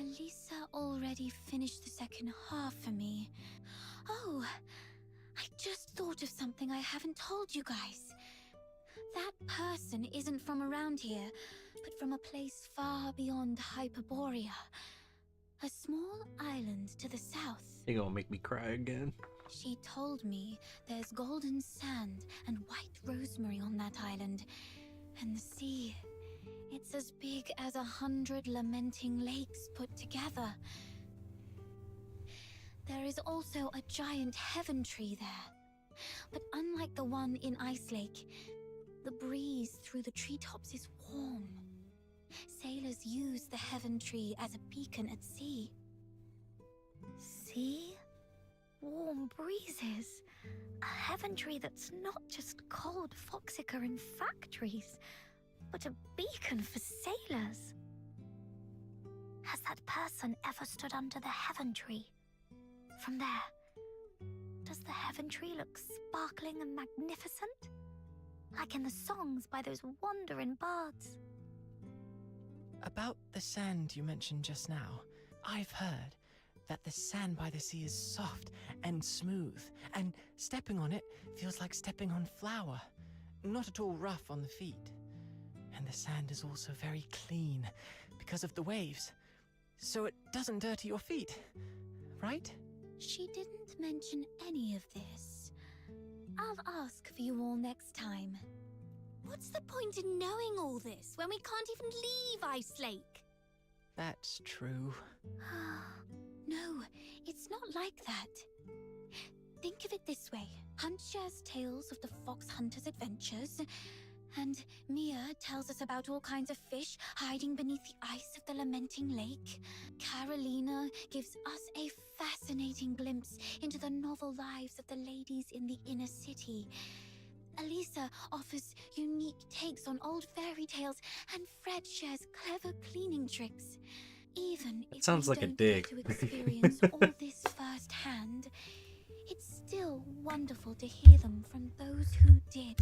Elisa already finished the second half for me. Oh, I just thought of something I haven't told you guys. That person isn't from around here, but from a place far beyond Hyperborea. A small island to the south. You're gonna make me cry again. She told me there's golden sand and white rosemary on that island. And the sea, it's as big as 100 lamenting lakes put together. There is also a giant heaven tree there. But unlike the one in Ice Lake, the breeze through the treetops is warm. Sailors use the heaven tree as a beacon at sea. See? Warm breezes. A heaven tree that's not just cold foxica in factories, but a beacon for sailors. Has that person ever stood under the heaven tree? From there, does the heaven tree look sparkling and magnificent? Like in the songs by those wandering bards? About the sand you mentioned just now, I've heard that the sand by the sea is soft and smooth, and stepping on it feels like stepping on flour, not at all rough on the feet. And the sand is also very clean, because of the waves, so it doesn't dirty your feet, right? She didn't mention any of this. I'll ask for you all next time. What's the point in knowing all this when we can't even leave Ice Lake? That's true. No, it's not like that. Think of it this way. Hunt shares tales of the fox hunter's adventures, and Mia tells us about all kinds of fish hiding beneath the ice of the lamenting lake. Carolina gives us a fascinating glimpse into the novel lives of the ladies in the inner city. Elisa offers unique takes on old fairy tales, and Fred shares clever cleaning tricks. Even if sounds we like a don't dig. get to experience all this firsthand, it's still wonderful to hear them from those who did.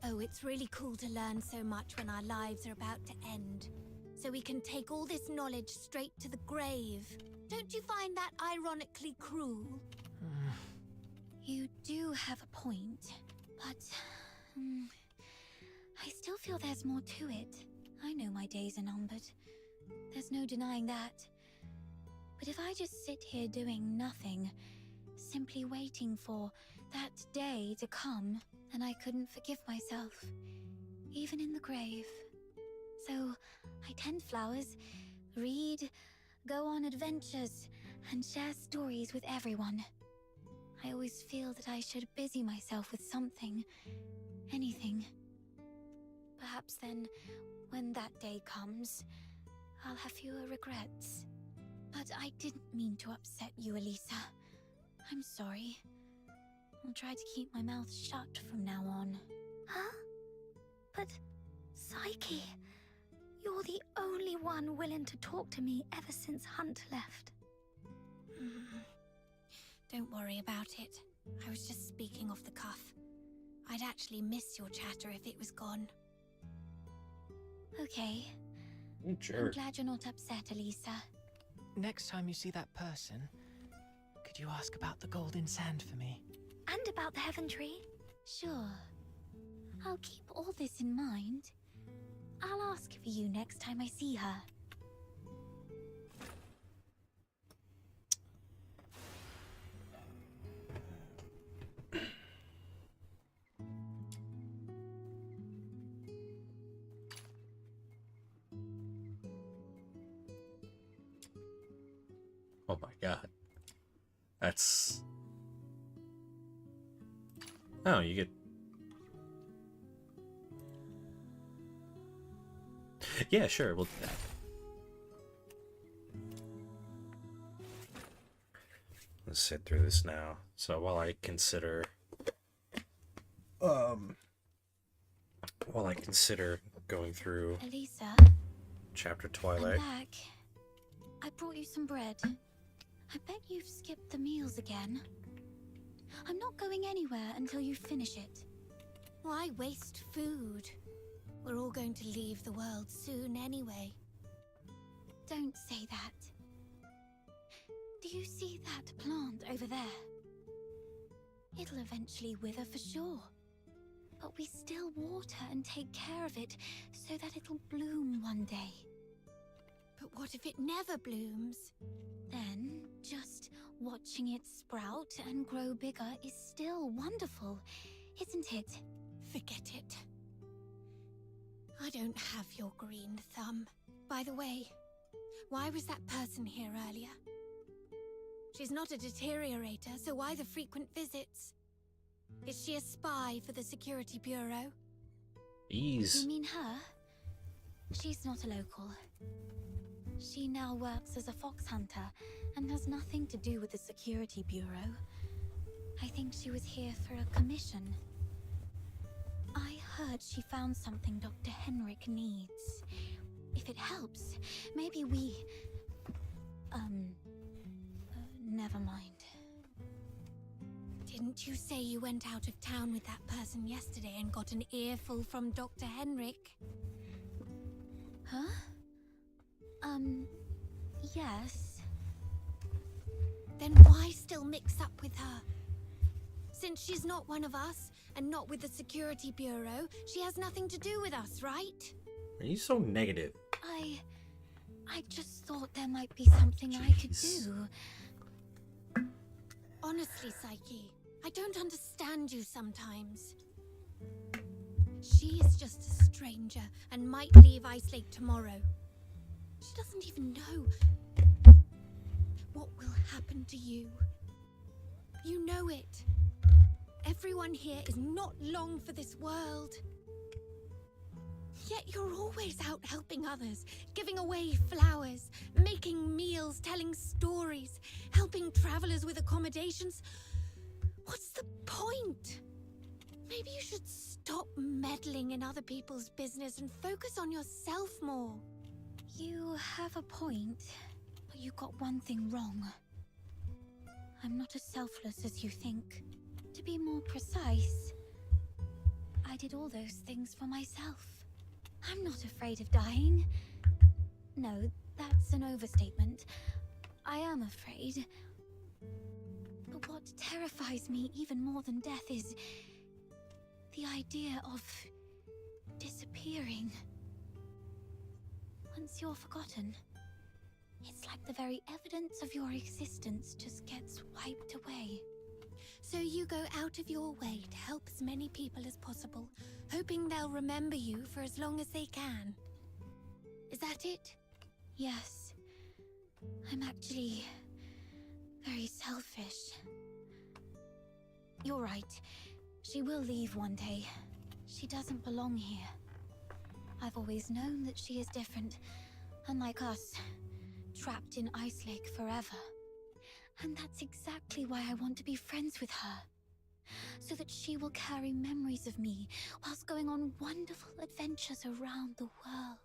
Oh, it's really cool to learn so much when our lives are about to end. So we can take all this knowledge straight to the grave. Don't you find that ironically cruel? You do have a point, but I still feel there's more to it. I know my days are numbered. There's no denying that. But if I just sit here doing nothing, simply waiting for that day to come, then I couldn't forgive myself, even in the grave. So I tend flowers, read, go on adventures, and share stories with everyone. I always feel that I should busy myself with something, anything. Perhaps then, when that day comes, I'll have fewer regrets. But I didn't mean to upset you, Elisa. I'm sorry. I'll try to keep my mouth shut from now on. Huh? But, Psyche, you're the only one willing to talk to me ever since Hunt left. Don't worry about it. I was just speaking off the cuff. I'd actually miss your chatter if it was gone. Okay. You jerk. I'm glad you're not upset, Elisa. Next time you see that person, could you ask about the golden sand for me? And about the Heaven Tree? Sure. I'll keep all this in mind. I'll ask for you next time I see her. Oh my god. That's... Oh, you get... Yeah, sure, we'll do that. Let's sit through this now. So while I consider... While I consider going through... Elisa? Chapter Twilight. I'm back. I brought you some bread. I bet you've skipped the meals again. I'm not going anywhere until you finish it. Why waste food? We're all going to leave the world soon anyway. Don't say that. Do you see that plant over there? It'll eventually wither for sure. But we still water and take care of it so that it'll bloom one day. But what if it never blooms? Then, just watching it sprout and grow bigger is still wonderful, isn't it? Forget it. I don't have your green thumb. By the way, why was that person here earlier? She's not a deteriorator, so why the frequent visits? Is she a spy for the Security Bureau? Ease. You mean her? She's not a local. She now works as a fox hunter and has nothing to do with the Security Bureau. I think she was here for a commission. I heard she found something Dr. Henrik needs. If it helps, maybe we... never mind. Didn't you say you went out of town with that person yesterday and got an earful from Dr. Henrik? Huh? Yes. Then why still mix up with her? Since she's not one of us, and not with the Security Bureau, she has nothing to do with us, right? Are you so negative? I just thought there might be something I could do. Honestly, Psyche, I don't understand you sometimes. She is just a stranger and might leave Ice Lake tomorrow. She doesn't even know what will happen to you. You know it. Everyone here is not long for this world. Yet you're always out helping others, giving away flowers, making meals, telling stories, helping travelers with accommodations. What's the point? Maybe you should stop meddling in other people's business and focus on yourself more. You have a point, but you got one thing wrong. I'm not as selfless as you think. To be more precise, I did all those things for myself. I'm not afraid of dying. No, that's an overstatement. I am afraid. But what terrifies me even more than death is the idea of disappearing. Once you're forgotten, it's like the very evidence of your existence just gets wiped away. So you go out of your way to help as many people as possible, hoping they'll remember you for as long as they can. Is that it? Yes. I'm actually very selfish. You're right. She will leave one day. She doesn't belong here. I've always known that she is different, unlike us, trapped in Ice Lake forever. And that's exactly why I want to be friends with her. So that she will carry memories of me whilst going on wonderful adventures around the world.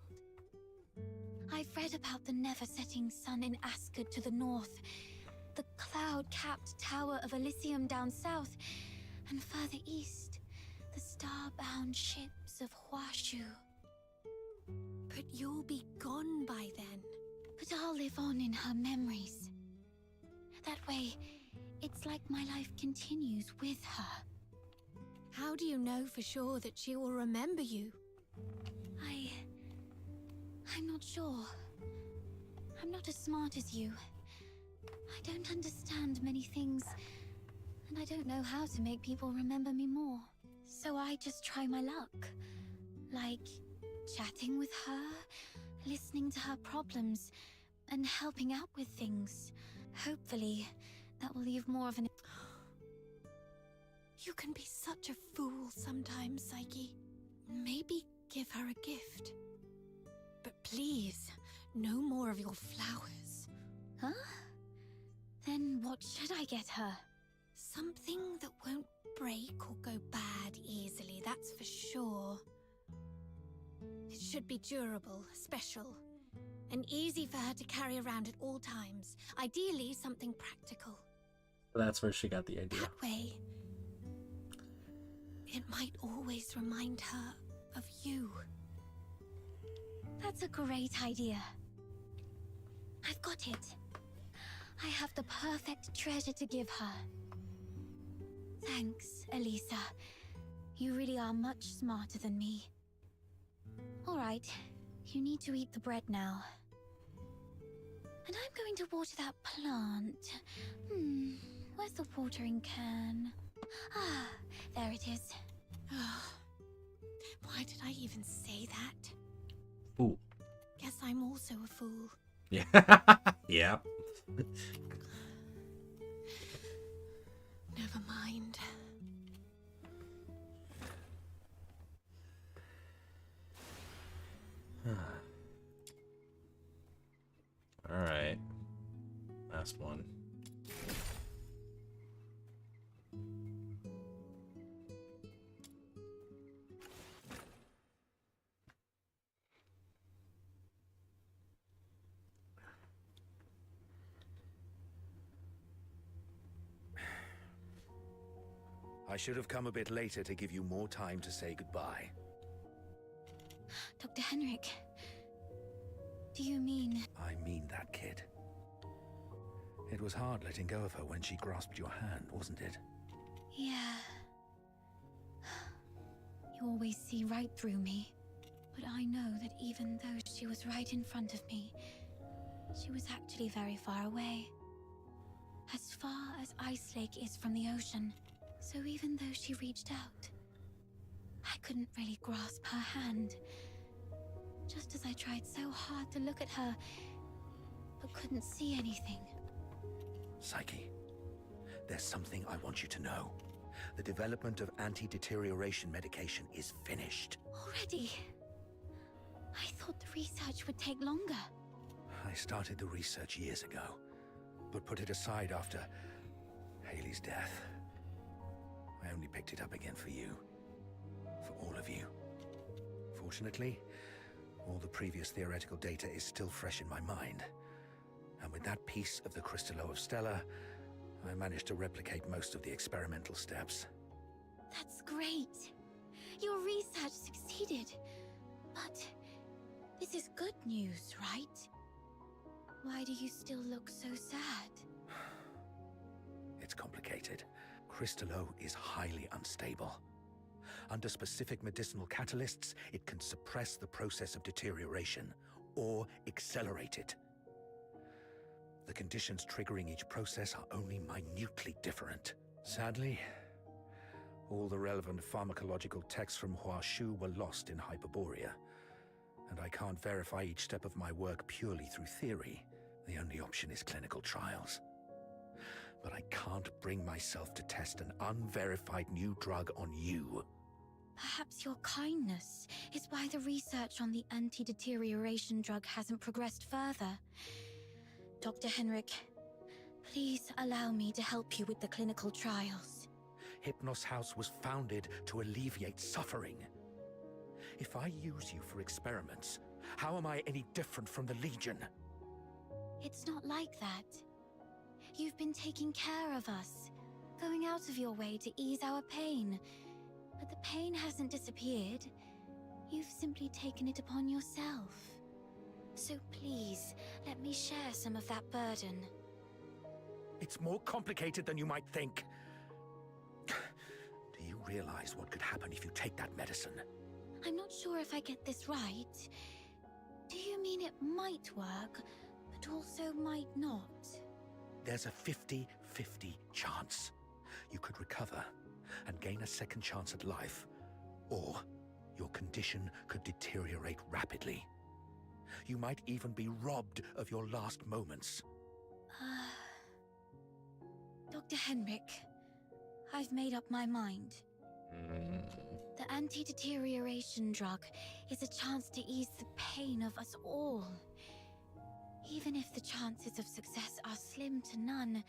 I've read about the never-setting sun in Asgard to the north, the cloud-capped tower of Elysium down south, and further east, the star-bound ships of Huashu. But you'll be gone by then. But I'll live on in her memories. That way, it's like my life continues with her. How do you know for sure that she will remember you? I'm not sure. I'm not as smart as you. I don't understand many things, and I don't know how to make people remember me more. So I just try my luck. Like chatting with her, listening to her problems, and helping out with things. Hopefully, that will leave more of an... You can be such a fool sometimes, Psyche. Maybe give her a gift. But please, no more of your flowers. Huh? Then what should I get her? Something that won't break or go bad easily, that's for sure. It should be durable, special, and easy for her to carry around at all times. Ideally, something practical. That's where she got the idea. That way, it might always remind her of you. That's a great idea. I've got it. I have the perfect treasure to give her. Thanks, Elisa. You really are much smarter than me. All right, you need to eat the bread now. And I'm going to water that plant. Where's the watering can? Ah, there it is. Why did I even say that? Ooh. Guess I'm also a fool. Yeah. Yeah. Never mind. All right. Last one. I should have come a bit later to give you more time to say goodbye. Dr. Henrik, do you mean... I mean that, kid. It was hard letting go of her when she grasped your hand, wasn't it? Yeah. You always see right through me. But I know that even though she was right in front of me, She was actually very far away. As far as Ice Lake is from the ocean. So even though she reached out, I couldn't really grasp her hand. Just as I tried so hard to look at her, but couldn't see anything. Psyche, there's something I want you to know. The development of anti-deterioration medication is finished. Already? I thought the research would take longer. I started the research years ago, but put it aside after Haley's death. I only picked it up again for you. For all of you. Fortunately, all the previous theoretical data is still fresh in my mind. And with that piece of the Crystallo of Stella, I managed to replicate most of the experimental steps. That's great. Your research succeeded. But this is good news, right? Why do you still look so sad? It's complicated. Crystallo is highly unstable. Under specific medicinal catalysts, it can suppress the process of deterioration, or accelerate it. The conditions triggering each process are only minutely different. Sadly, all the relevant pharmacological texts from Huashu were lost in Hyperborea, and I can't verify each step of my work purely through theory. The only option is clinical trials. But I can't bring myself to test an unverified new drug on you. Perhaps your kindness is why the research on the anti-deterioration drug hasn't progressed further. Dr. Henrik, please allow me to help you with the clinical trials. Hypnos House was founded to alleviate suffering. If I use you for experiments, how am I any different from the Legion? It's not like that. You've been taking care of us, going out of your way to ease our pain. But the pain hasn't disappeared. You've simply taken it upon yourself. So please, let me share some of that burden. It's more complicated than you might think. Do you realize what could happen if you take that medicine? I'm not sure if I get this right. Do you mean it might work, but also might not? There's a 50-50 chance. You could recover and gain a second chance at life, or your condition could deteriorate rapidly. You might even be robbed of your last moments. Dr. Henrik, I've made up my mind. The anti-deterioration drug is a chance to ease the pain of us all. Even if the chances of success are slim to none,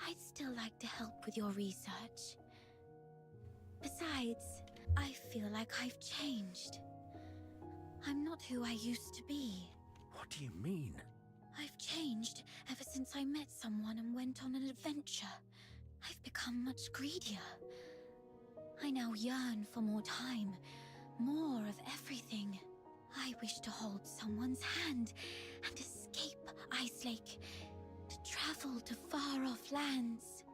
I'd still like to help with your research. Besides, I feel like I've changed. I'm not who I used to be. What do you mean? I've changed ever since I met someone and went on an adventure. I've become much greedier. I now yearn for more time, more of everything. I wish to hold someone's hand and escape Ice Lake, to travel to far-off lands.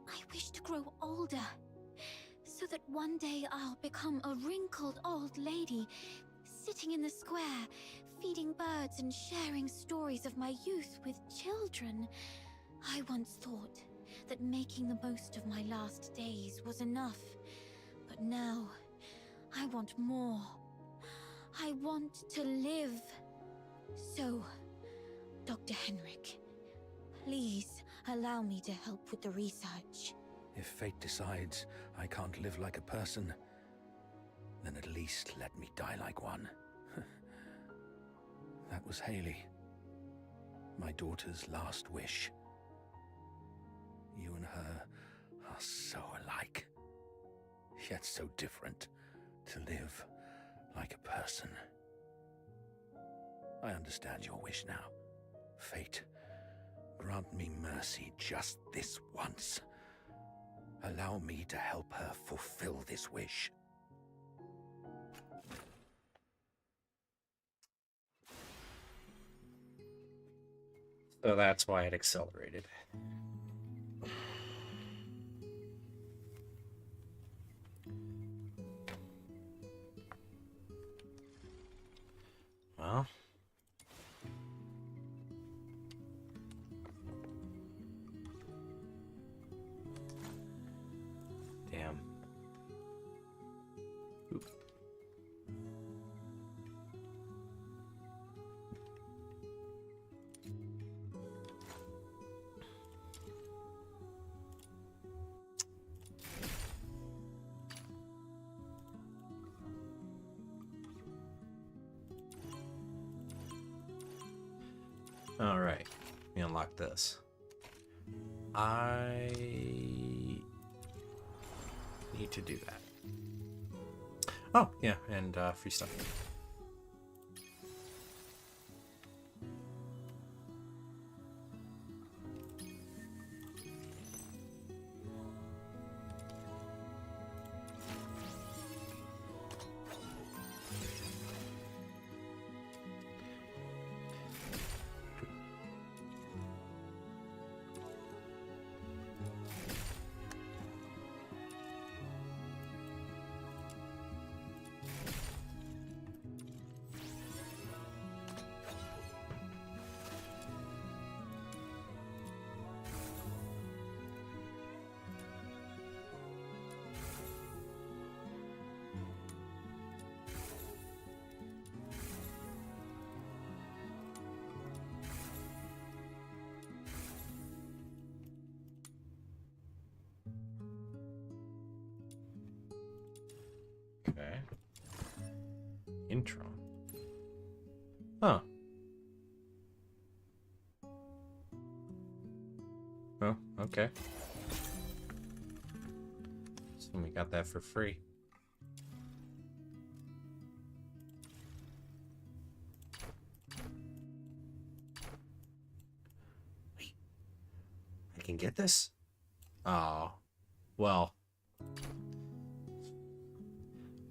I wish to grow older, so that one day I'll become a wrinkled old lady, sitting in the square, feeding birds and sharing stories of my youth with children. I once thought that making the most of my last days was enough, but now I want more. I want to live. So, Dr. Henrik, please allow me to help with the research. If fate decides I can't live like a person, then at least let me die like one. That was Haley, my daughter's last wish. You and her are so alike, yet so different. To live like a person. I understand your wish now. Fate, grant me mercy just this once. Allow me to help her fulfill this wish. So that's why it accelerated. Well, Alright, let me unlock this. I need to do that. Oh, yeah, and free stuff. Okay. Intro. Huh. Oh, okay. So we got that for free. Wait. I can get this? Oh. Well.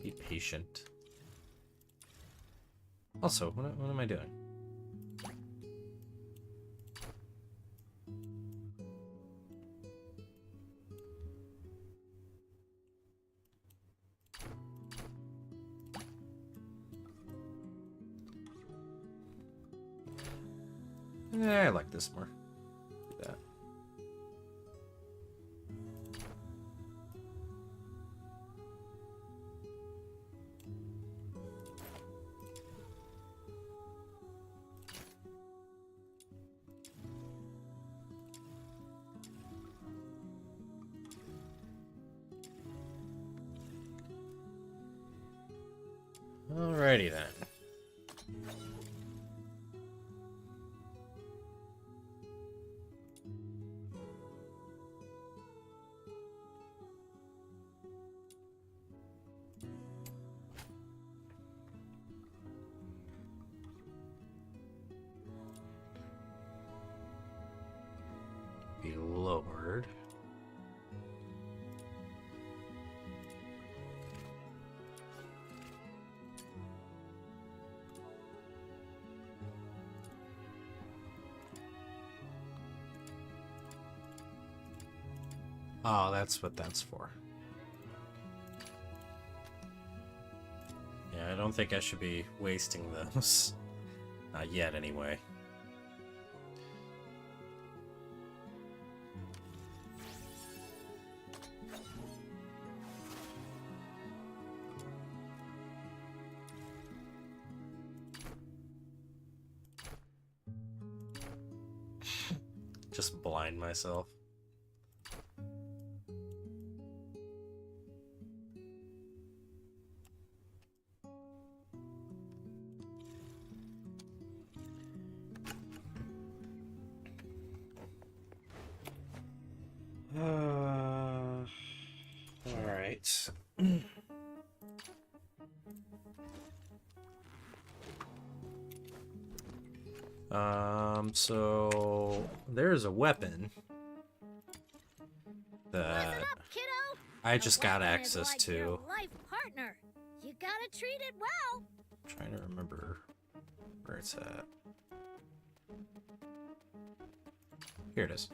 Be patient. Also, what am I doing? I like this more. Do that. Alrighty then. Be lowered. Oh, that's what that's for. Yeah, I don't think I should be wasting those. Not yet, anyway. Just blind myself. All right. So there's a weapon that I just got access to. Your life partner. You gotta treat it well. I'm trying to remember where it's at. Here it is.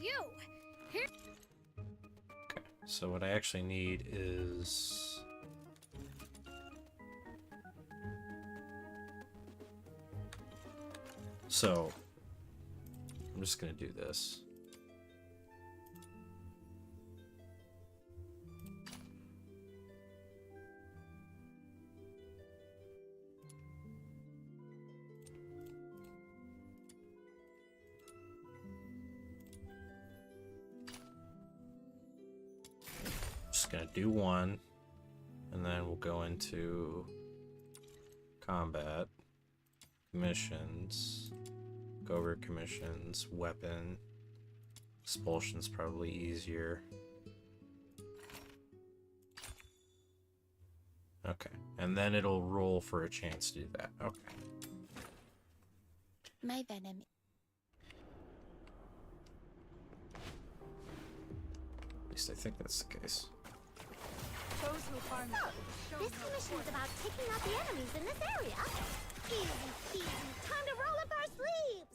Phew. Here. Okay, so what I actually need is... So, I'm just gonna do this. Just gonna do one. And then we'll go into combat, commissions, go over commissions, weapon, expulsion's probably easier. Okay, and then it'll roll for a chance to do that. Okay. My venom. At least I think that's the case. This commission is about taking out the enemies in this area. Easy peasy, time to roll up our sleeves.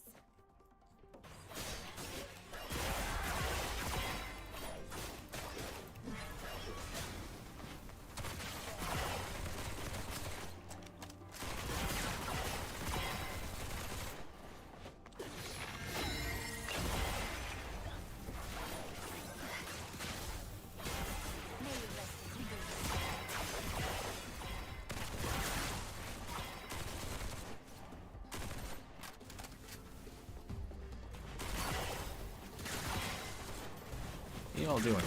What are y'all doing here?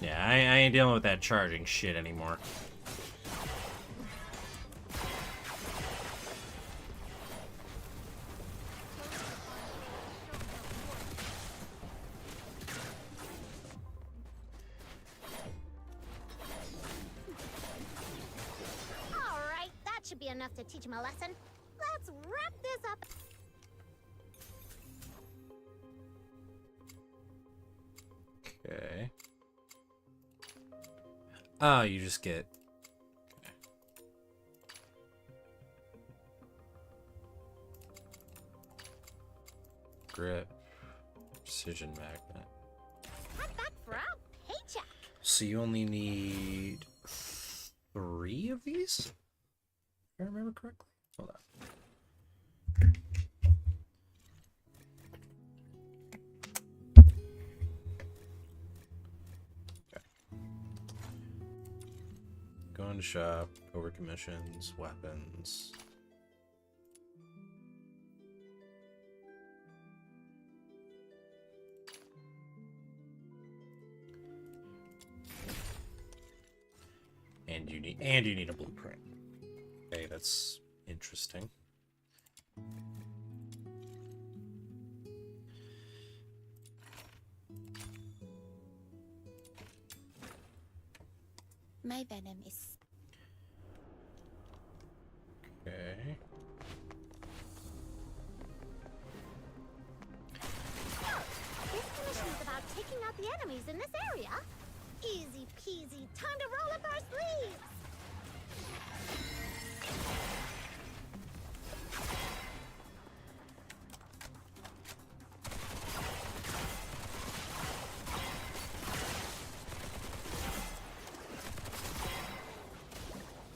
Yeah, I ain't dealing with that charging shit anymore. Alright, that should be enough to teach him a lesson. Let's wrap this up. Okay. Oh, you just get... Okay. Grip. Precision magnet. Head back for our paycheck. So you only need 3 of these? If I remember correctly. Hold on. Go into shop, over commissions, weapons. And you need a blueprint. Okay, that's interesting. My venom is... Okay. This commission is about taking out the enemies in this area. Easy peasy, time to roll up our sleeves.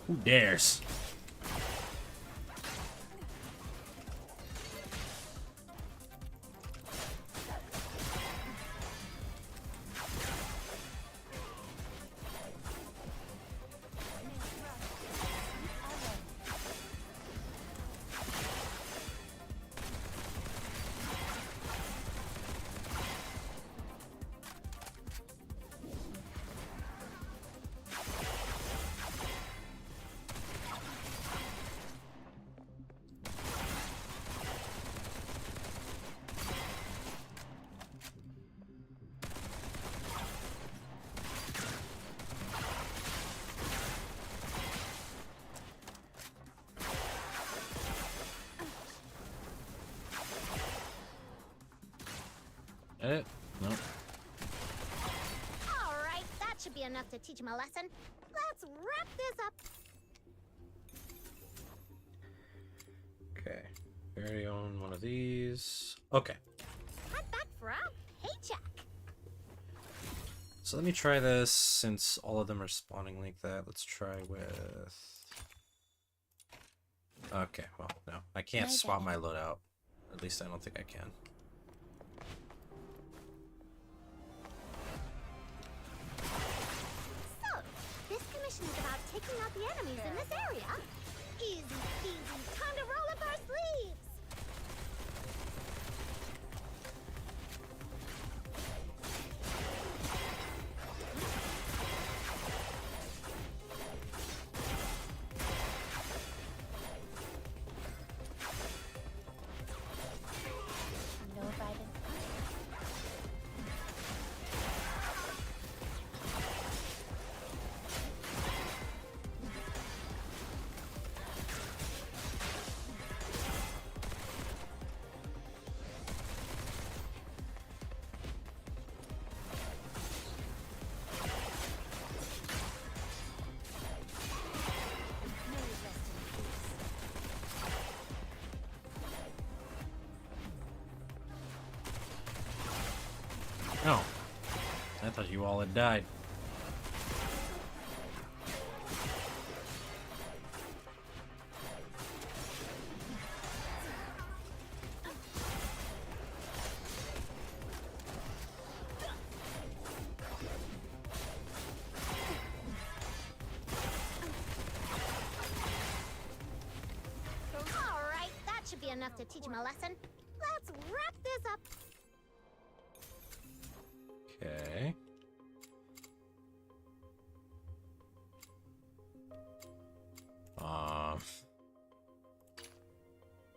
Who dares? No. Alright, that should be enough to teach him a lesson. Let's wrap this up. Okay. Very own one of these. Okay. Head back for our paycheck. So let me try this since all of them are spawning like that. Let's try with... Okay, well, no. I can't swap my loadout. At least I don't think I can. So, this commission is about taking out the enemies in this area. Easy peasy, time to roll up our sleeves. thought you all had died. Alright, that should be enough to teach him a lesson. Let's wrap this up. Okay.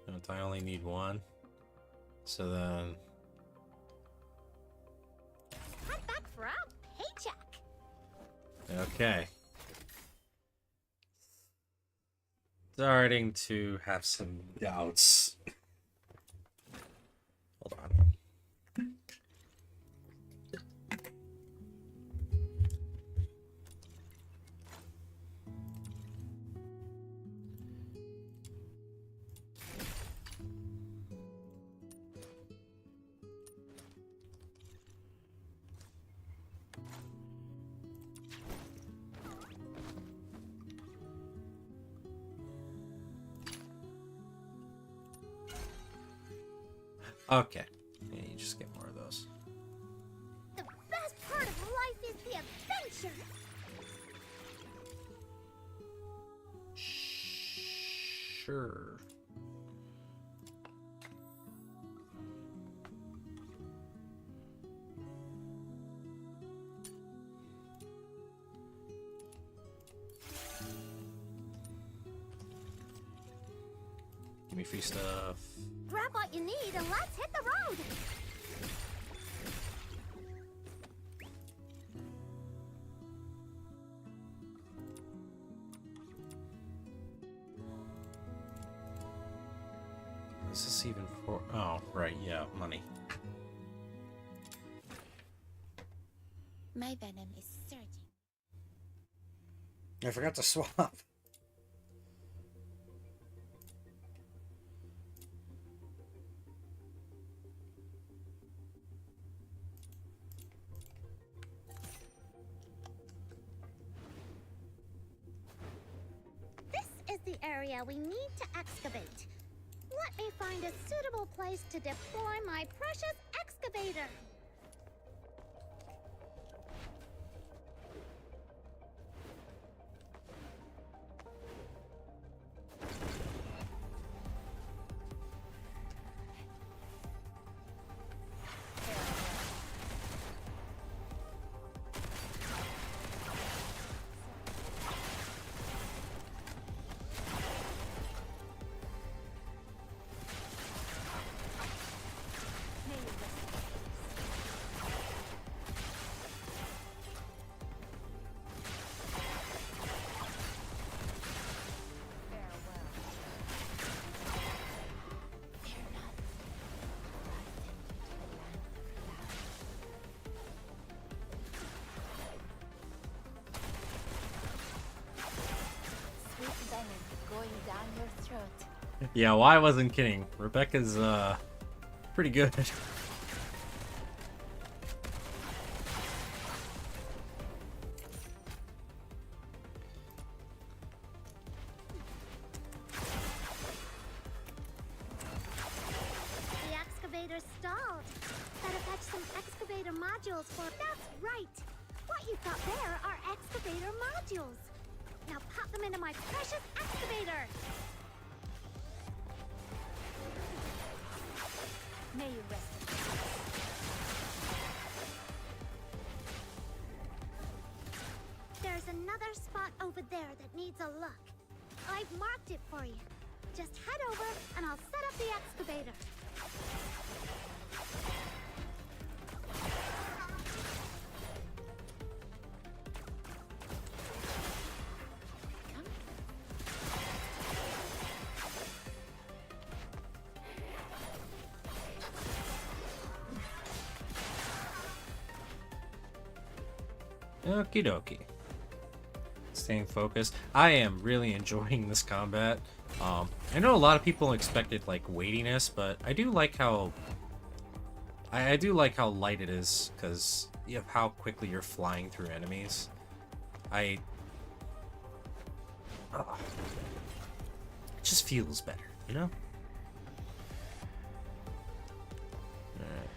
Don't I only need one? So then... Head back for our paycheck. Okay. Starting to have some doubts. Hold on. Okay. Yeah, you just get more of those. The best part of life is the adventure. Sure. Give me free stuff. Grab what you need and let's hit the road. Is this even for? Oh, right, yeah, money. My venom is surging. I forgot to swap. This is the area we need to excavate. Let me find a suitable place to deploy my precious excavator. Going down your throat. Yeah, well, I wasn't kidding. Rebecca's pretty good. The excavator stalled. Gotta fetch some excavator modules for. That's right. What you've got there are excavator modules. Now pop them into my precious excavator. May you rest in peace. There's another spot over there that needs a look. I've marked it for you. Just head over and I'll set up the excavator. Okie dokie. Staying focused. I am really enjoying this combat. I know a lot of people expected like weightiness, but I do like how I do like how light it is, because of how quickly you're flying through enemies. It just feels better, you know? Alright.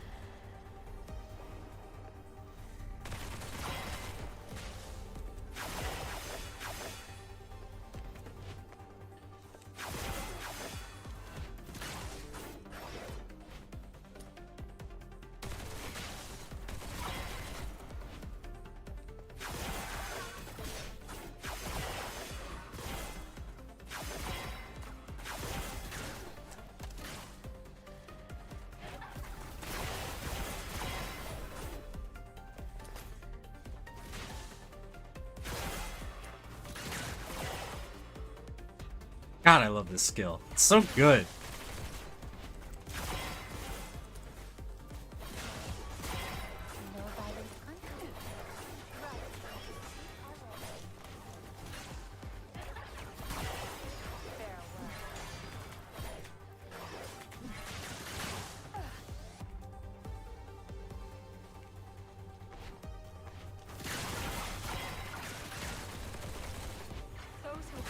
God, I love this skill. It's so good.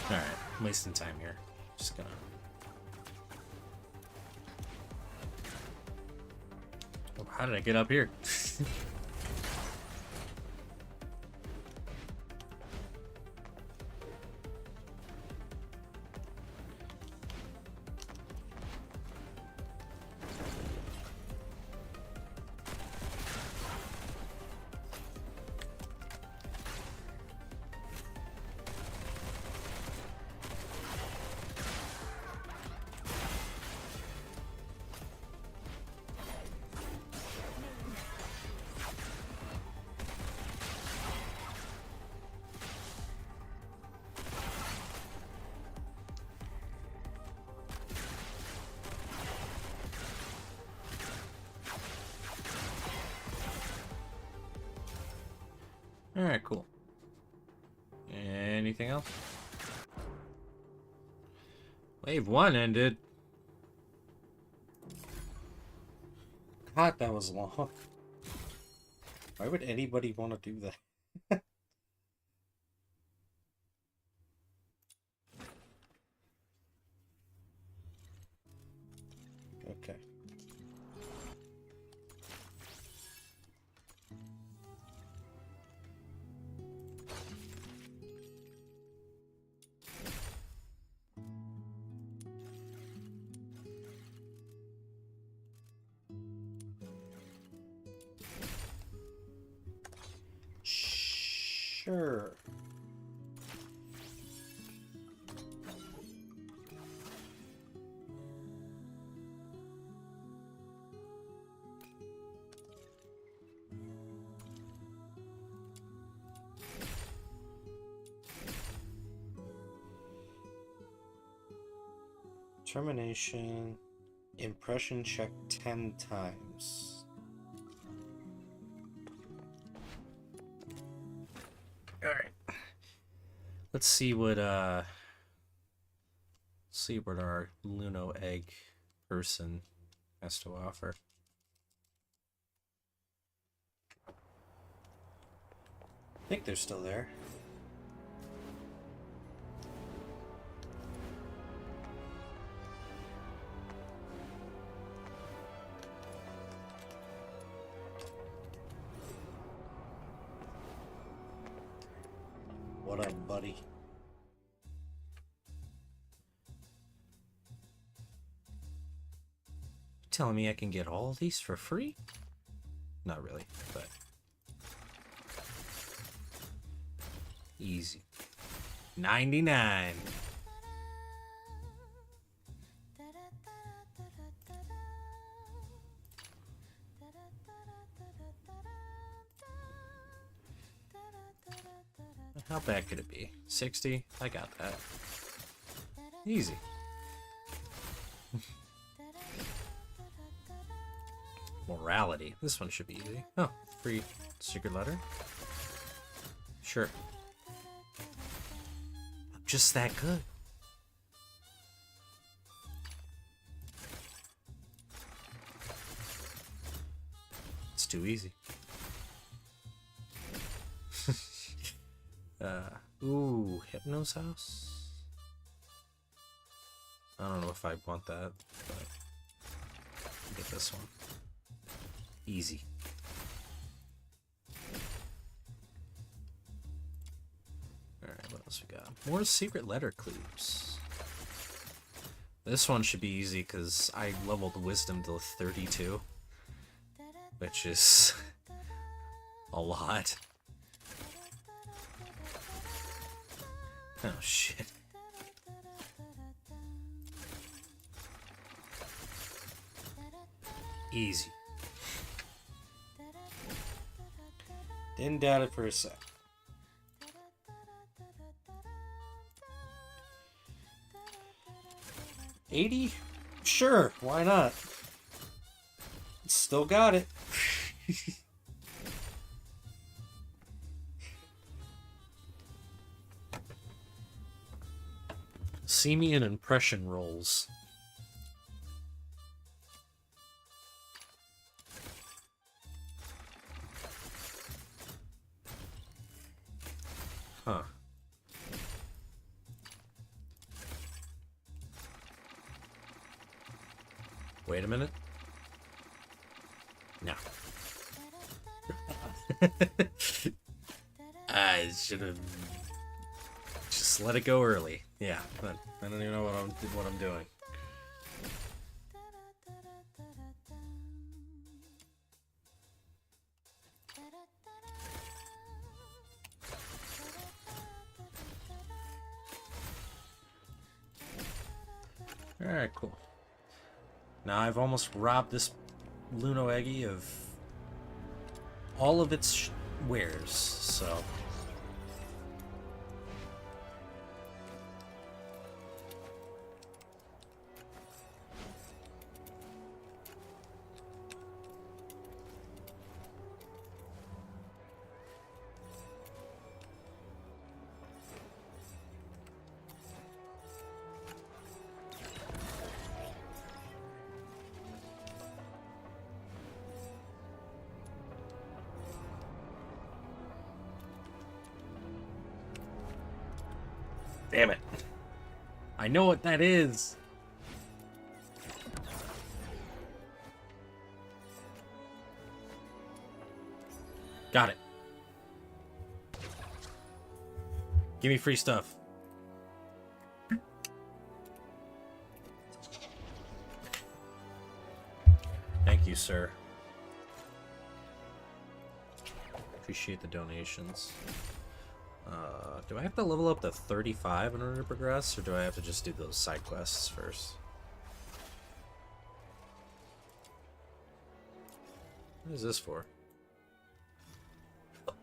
Alright, I'm wasting time here. Just gonna... Oh, how did I get up here? Alright, cool. Anything else? Wave 1 ended. God, that was long. Why would anybody want to do that? Okay. Sure. Termination. Impression check 10 times. Alright. Let's see what our Luno egg person has to offer. I think they're still there. What up, buddy? Telling me I can get all these for free? Not really, but easy. 99. How bad could it be? 60? I got that. Easy. Morality. This one should be easy. Oh, free secret letter? Sure. I'm just that good. It's too easy. Ooh, Hypno's house? I don't know if I want that, but I'll get this one. Easy. Alright, what else we got? More secret letter clues. This one should be easy because I leveled wisdom to 32, which is a lot. Oh shit. Easy. Didn't doubt it for a sec. $80? Sure, why not? Still got it. See me in impression rolls. Huh. Wait a minute. No. I should have just let it go early. Yeah, but I don't even know what I'm doing. Alright, cool. Now I've almost robbed this Luno Eggy of all of its wares, so... Damn it. I know what that is. Got it. Give me free stuff. Thank you, sir. Appreciate the donations. Do I have to level up to 35 in order to progress, or do I have to just do those side quests first? What is this for?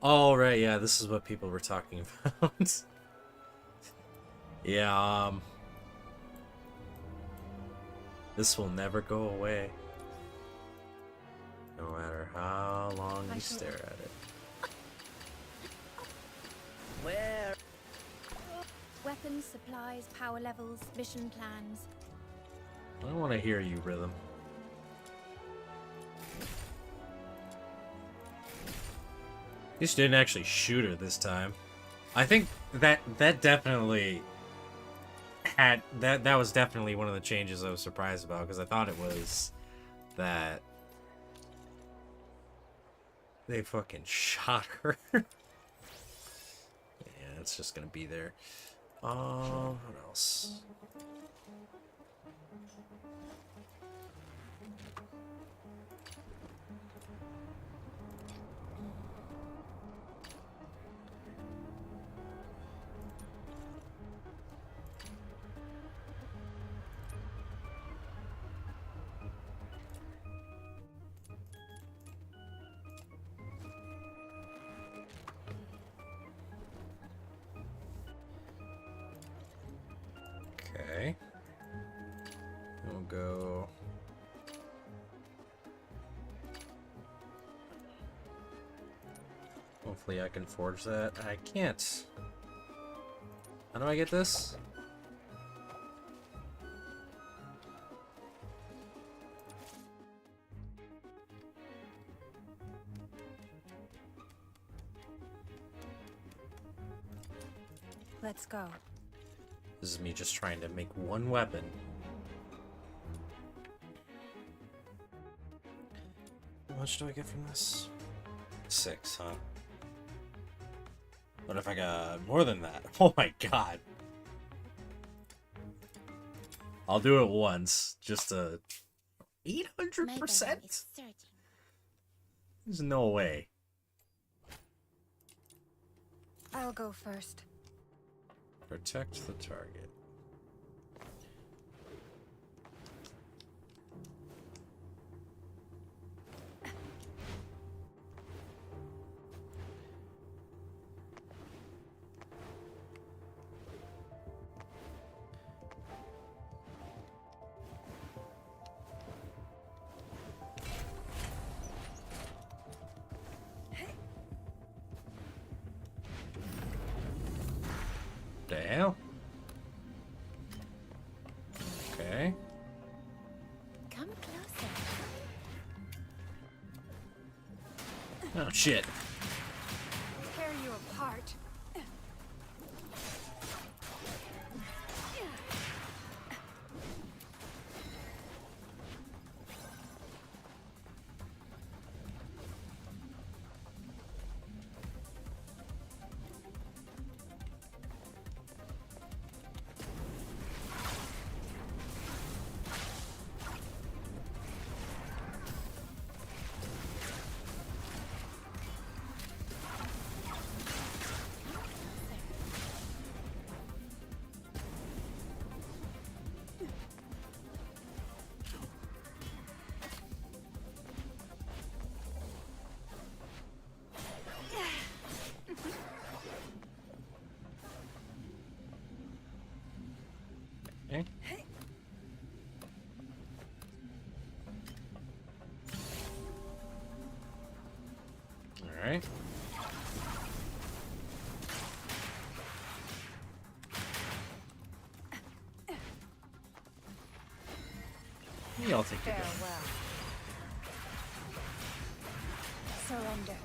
Oh, right, yeah, this is what people were talking about. Yeah, this will never go away. No matter how long you stare at it. Where? Weapons, supplies, power levels, mission plans. I don't want to hear you, Rhythm. At least you didn't actually shoot her this time. I think that definitely had that was definitely one of the changes I was surprised about, because I thought it was that they fucking shot her. Yeah, it's just gonna be there. What else? Okay. We'll go. Hopefully I can forge that. I can't. How do I get this? Let's go. This is me just trying to make one weapon. How much do I get from this? 6, huh? What if I got more than that? Oh my god. I'll do it once, just to 800%? There's no way. I'll go first. Protect the target. The hell? Okay. Come closer. Oh shit. Tear you apart. Okay. Alright. Yeah, I'll take it. Farewell. Surrender.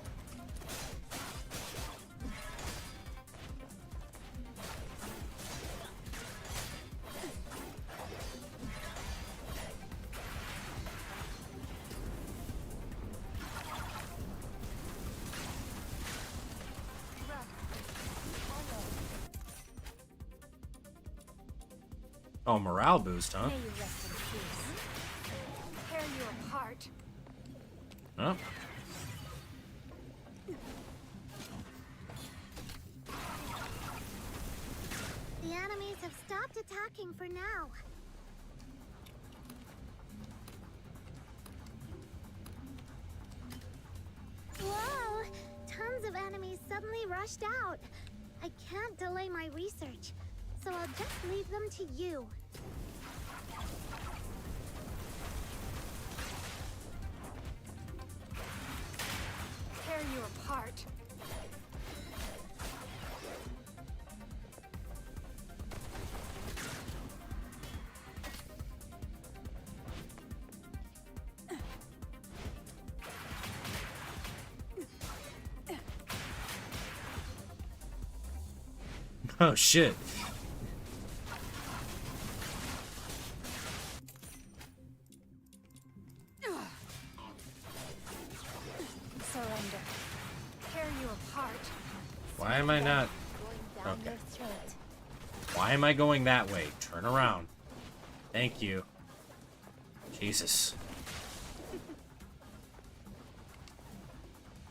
Oh, morale boost, huh? May you rest in peace. Tear you apart. Huh? The enemies have stopped attacking for now. Whoa! Tons of enemies suddenly rushed out. I can't delay my research, so I'll just leave them to you. Tear you apart. Oh shit. Surrender. Tear you apart. Why am I not? Okay. Why am I going that way? Turn around. Thank you. Jesus.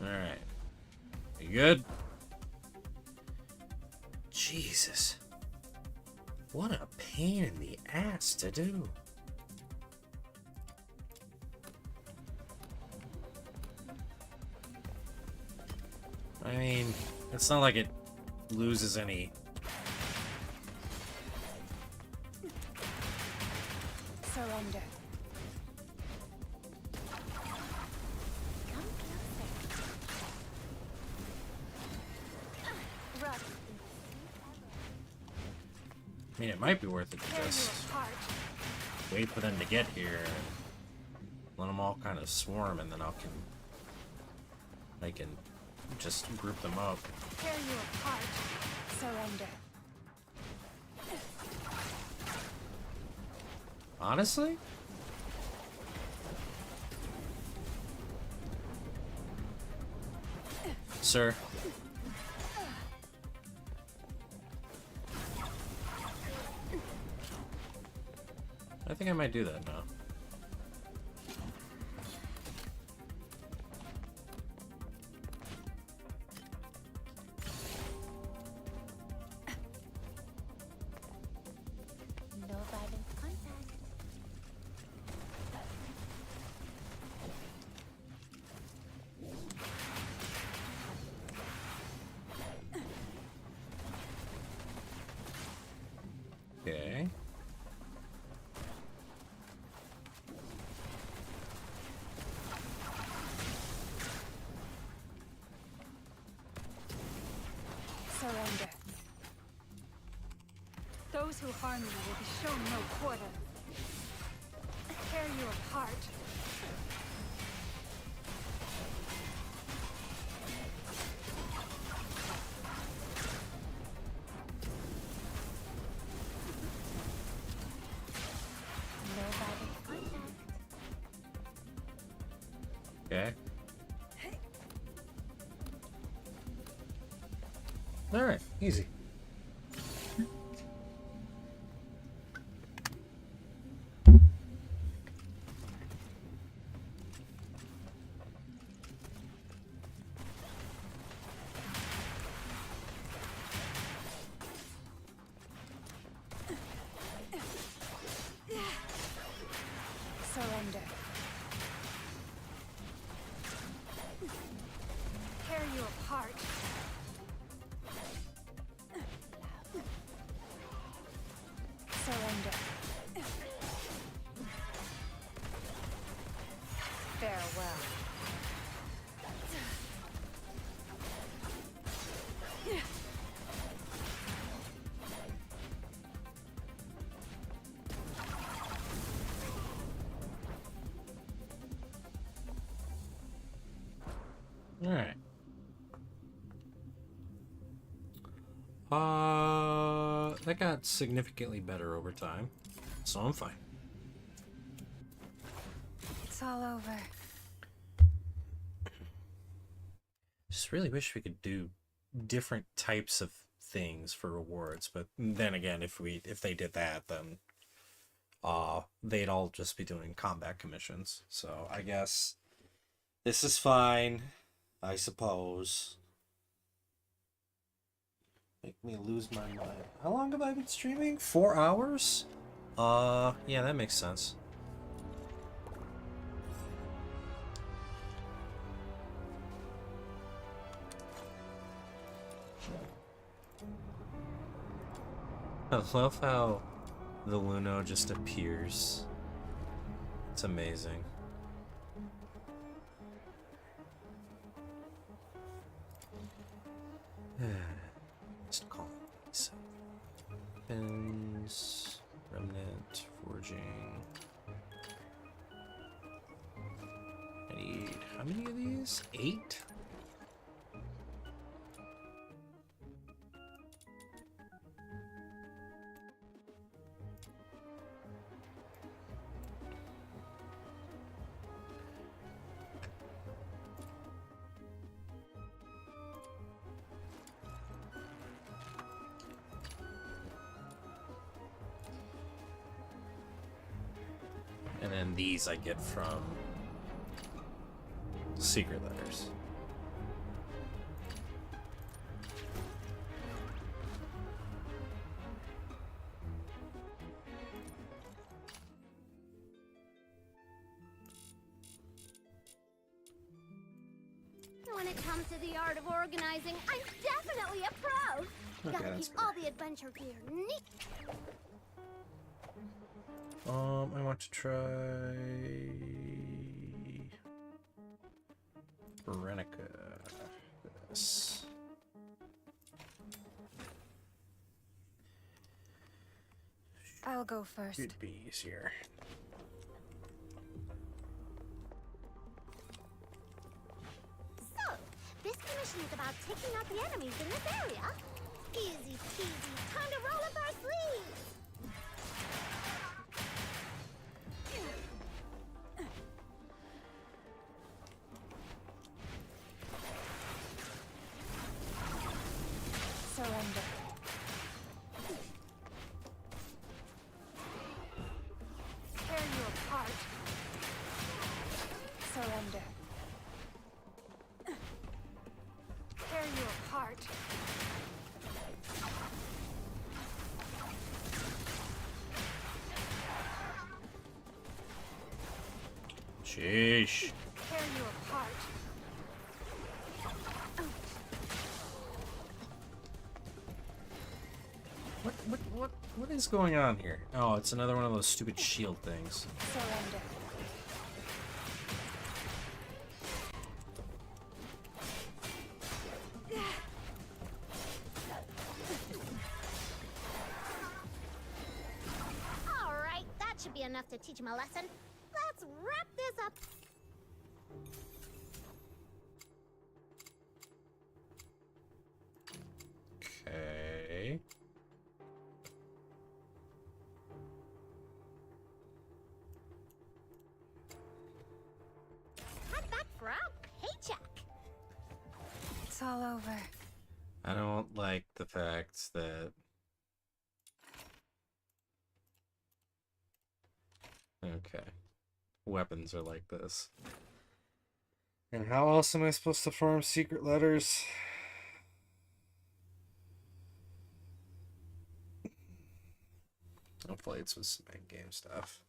Alright. You good? Jesus. What a pain in the ass to do. I mean, it's not like it loses any. Surrender. Come closer. Rough. I mean, it might be worth it to just wait for them to get here and let them all kind of swarm, and then I can just group them up. Tear you apart. Surrender. Honestly? Sir. I think I might do that now. No violent contact. Okay. Surrender. Those who harm you will be shown no quarter. Tear you apart. No violent contact. Okay. Alright, easy. Surrender. Tear you apart. Surrender. Farewell. Alright. That got significantly better over time, so I'm fine. It's all over. Just really wish we could do different types of things for rewards, but then again, if they did that, then they'd all just be doing combat commissions. So I guess this is fine, I suppose. Make me lose my mind. How long have I been streaming? 4 hours? Yeah, that makes sense. I love how the Luno just appears. It's amazing. Just call it weapons, remnant, forging. I need how many of these? 8? And then these I get from secret letters. When it comes to the art of organizing, I'm definitely a pro. Okay, Gotta that's keep all the adventure gear neat. I want to try Veronica. This. I'll go first. Should be easier. So, this commission is about taking out the enemies in this area. Easy peasy, time to roll up our sleeves. Sheesh. Tear you apart. What is going on here? Oh, it's another one of those stupid shield things. Surrender. All right, that should be enough to teach him a lesson. Let's wrap this up. Okay. Head back for our paycheck. It's all over. I don't like the fact that... Okay. Weapons are like this. And how else am I supposed to farm secret letters? Hopefully it's with some in-game stuff.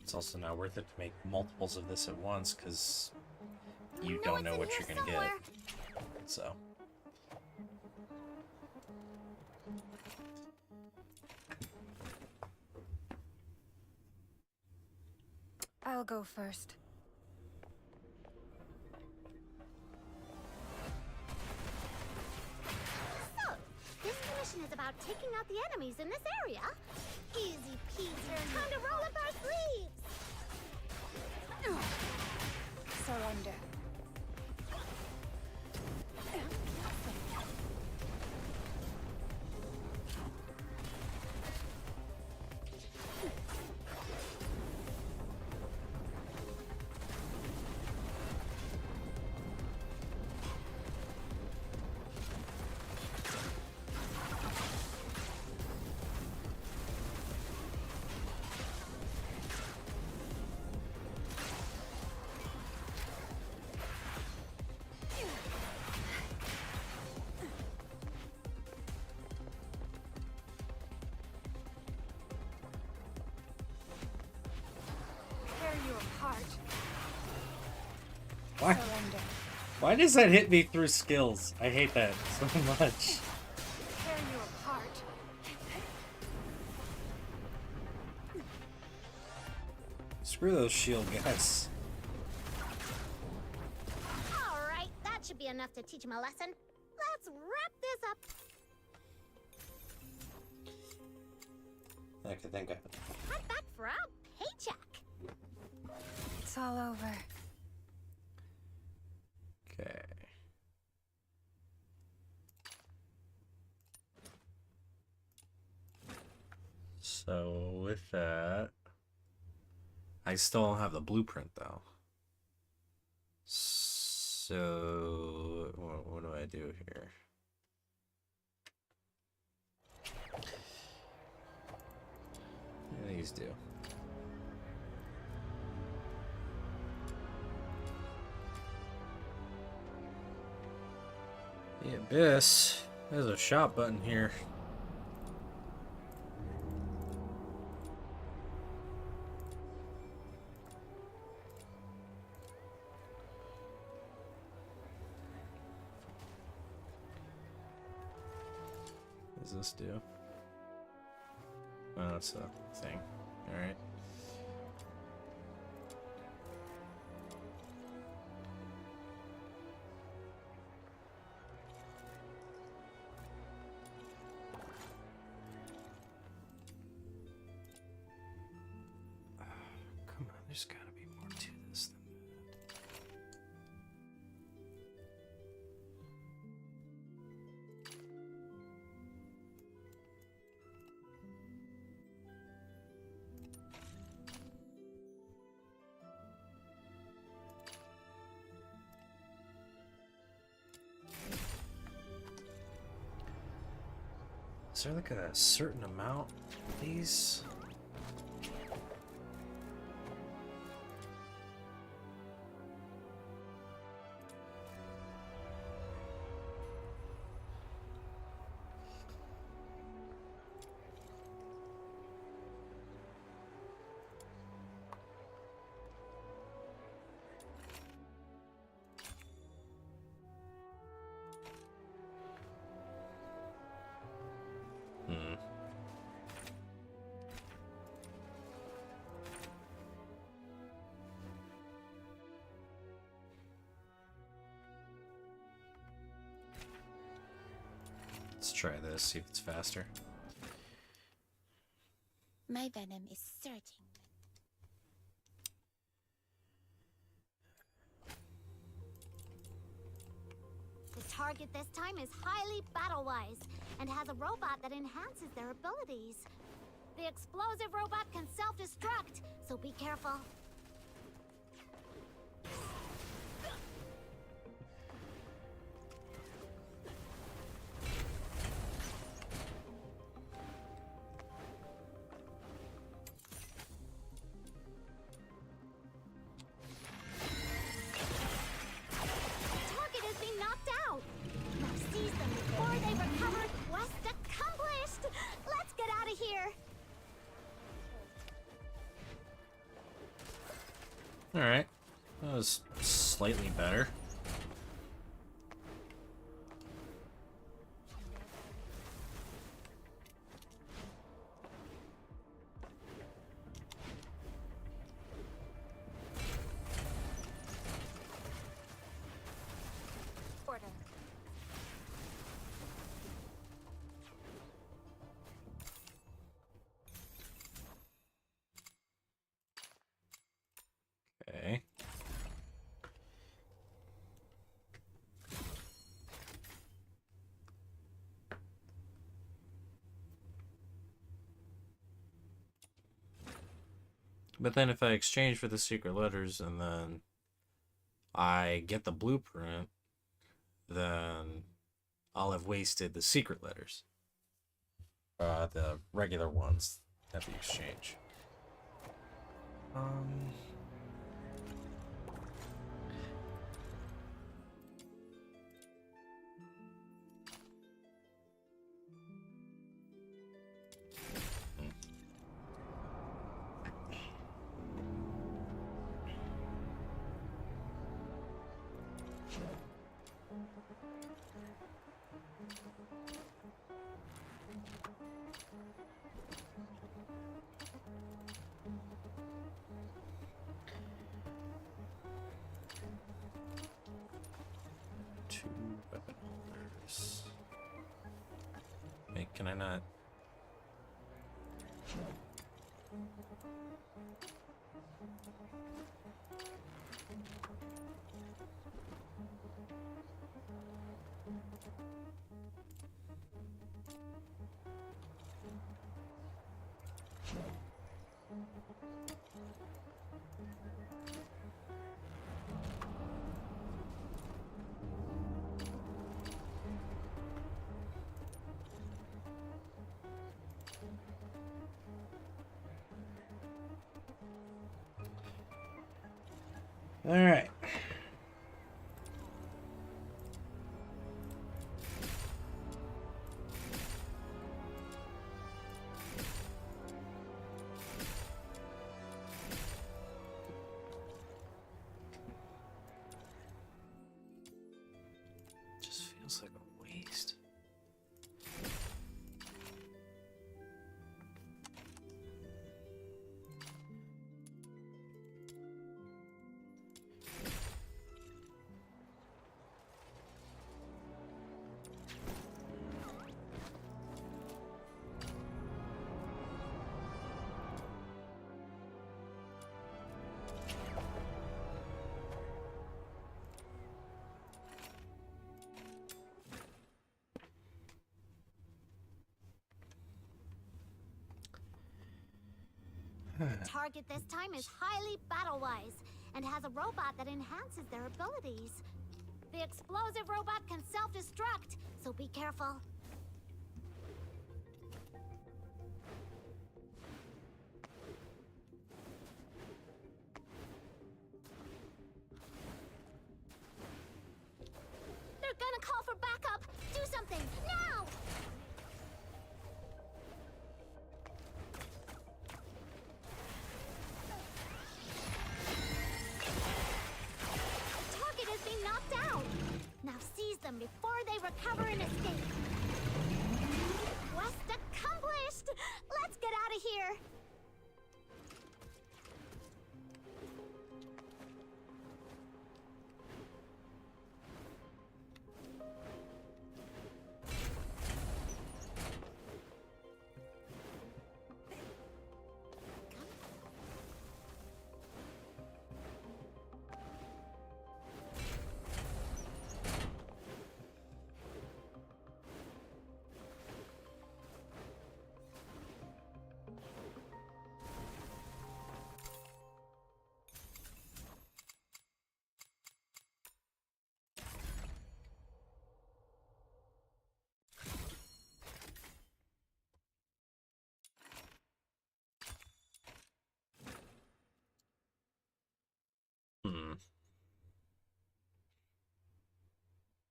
It's also not worth it to make multiples of this at once, because you don't know what you're gonna get. So. I'll go first. So, this mission is about taking out the enemies in this area. Easy peasy. Time to roll up our sleeves. Surrender. Tear you apart. Why? Surrender. Why does that hit me through skills? I hate that so much. Tear you apart. Screw those shield guys. All right, that should be enough to teach him a lesson. Let's wrap this up. I could think of it. Head back for our paycheck. It's all over. Okay. So with that, I still don't have the blueprint though. So what do I do here? What do these do? The Abyss. There's a shop button here. What does this do? Oh, it's a thing. Alright. Come on, there's gotta be more to this than that. there like a certain amount of these? Let's try this, see if it's faster. My venom is certain. The target this time is highly battle-wise and has a robot that enhances their abilities. The explosive robot can self-destruct, so be careful. Alright. That was slightly better. Okay. But then if I exchange for the secret letters and then I get the blueprint, then I'll have wasted the secret letters. The regular ones at the exchange. Two weapon holders. Wait, can I not? All right. Just feels like a waste. The target this time is highly battle-wise and has a robot that enhances their abilities. The explosive robot can self-destruct, so be careful. something! Now! The target is being knocked out! Now seize them before they recover and escape! Quest accomplished! Let's get out of here!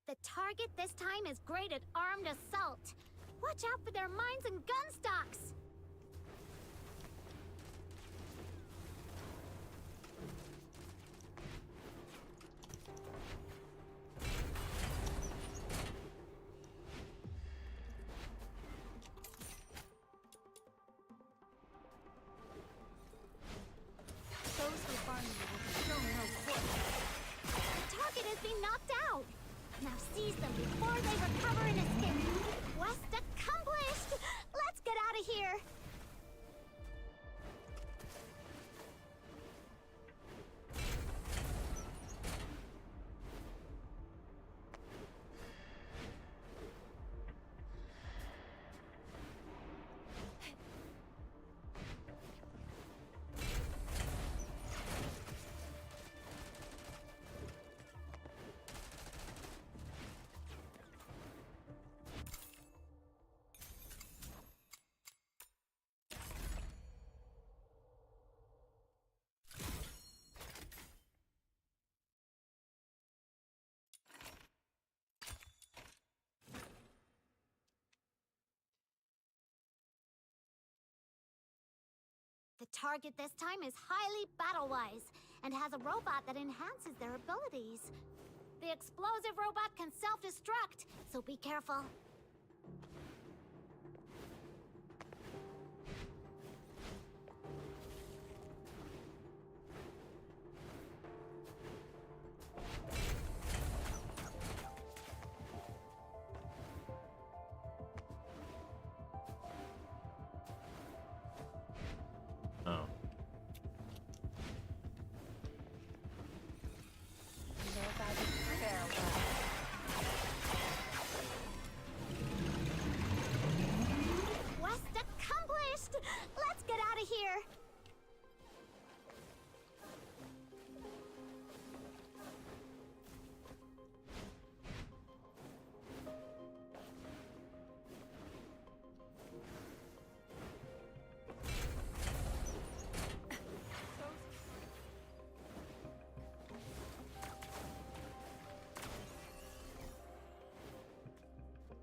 The target this time is great at armed assault. Watch out for their mines and gun stocks! Those who farm you will be shown no quarter. The target is being knocked out! Now seize them before they recover and escape! Quest accomplished! Let's get out of here! The target this time is highly battle-wise, and has a robot that enhances their abilities. The explosive robot can self-destruct, so be careful. Oh. Quest accomplished! Let's get out of here!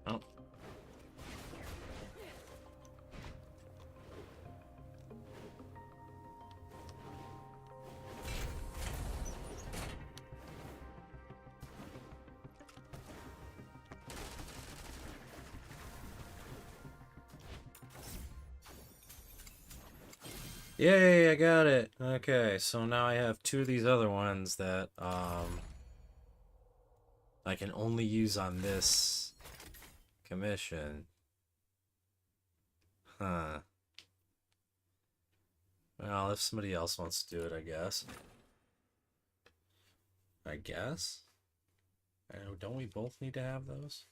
Oh. Yay, I got it. Okay, so now I have two of these other ones that I can only use on this commission. Huh. Well, if somebody else wants to do it, I guess. Don't we both need to have those?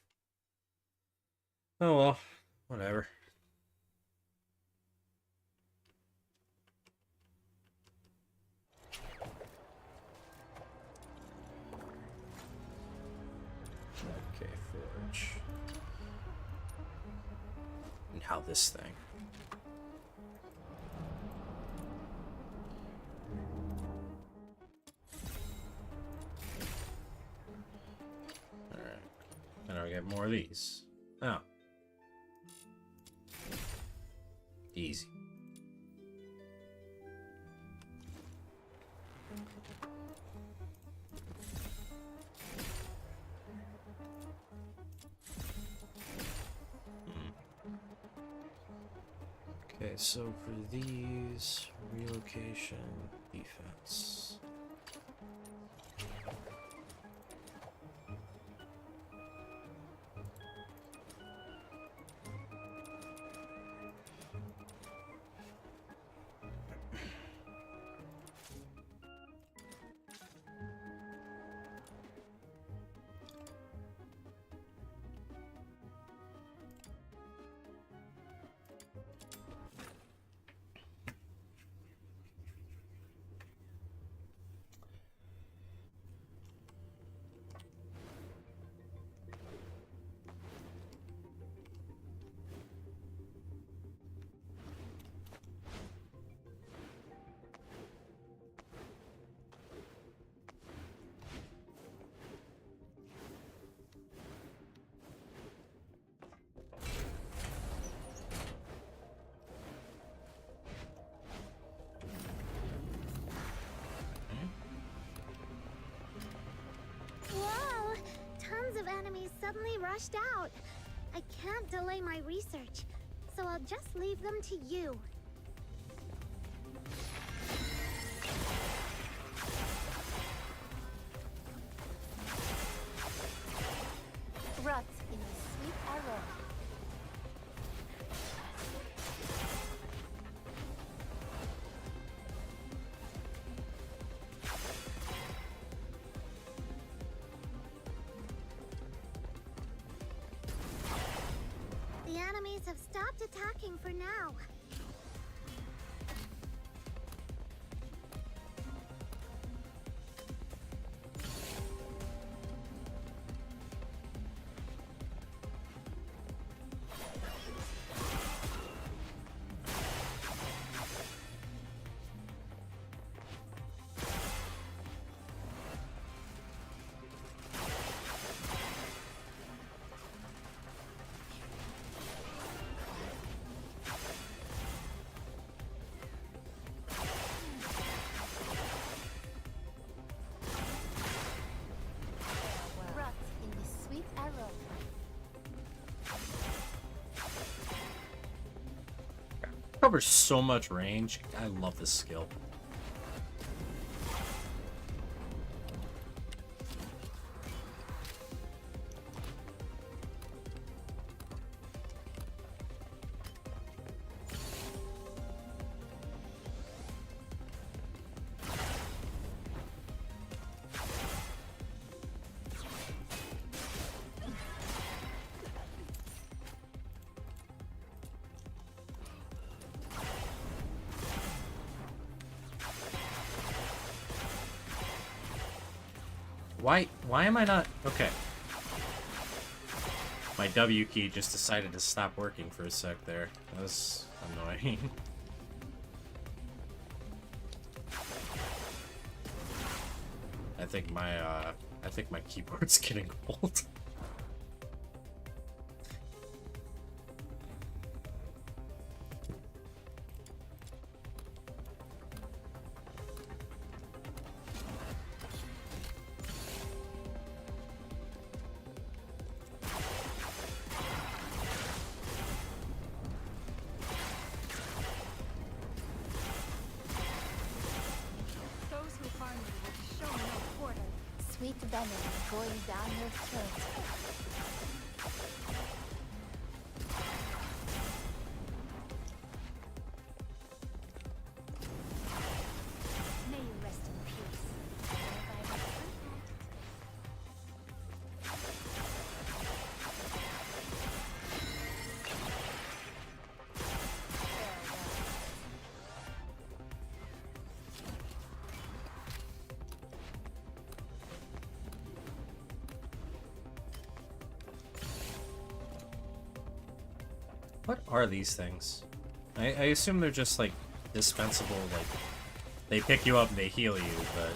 Oh well, whatever. Okay, forge. Now this thing. Alright. And I get more of these. Oh. Easy. Okay, so for these, relocation, defense. Whoa! Tons of enemies suddenly rushed out. I can't delay my research, so I'll just leave them to you. Rot in a sweet arrow. The enemies have stopped attacking for now. Rot in the sweet arrow. Covers so much range. I love this skill. Why am I not... Okay. My W key just decided to stop working for a sec there. That was annoying. I think my keyboard's getting old. Those who harm you will show no quarter. Sweet venom going down your throat. May you rest in peace. What are these things? I assume they're just like dispensable, like they pick you up and they heal you, but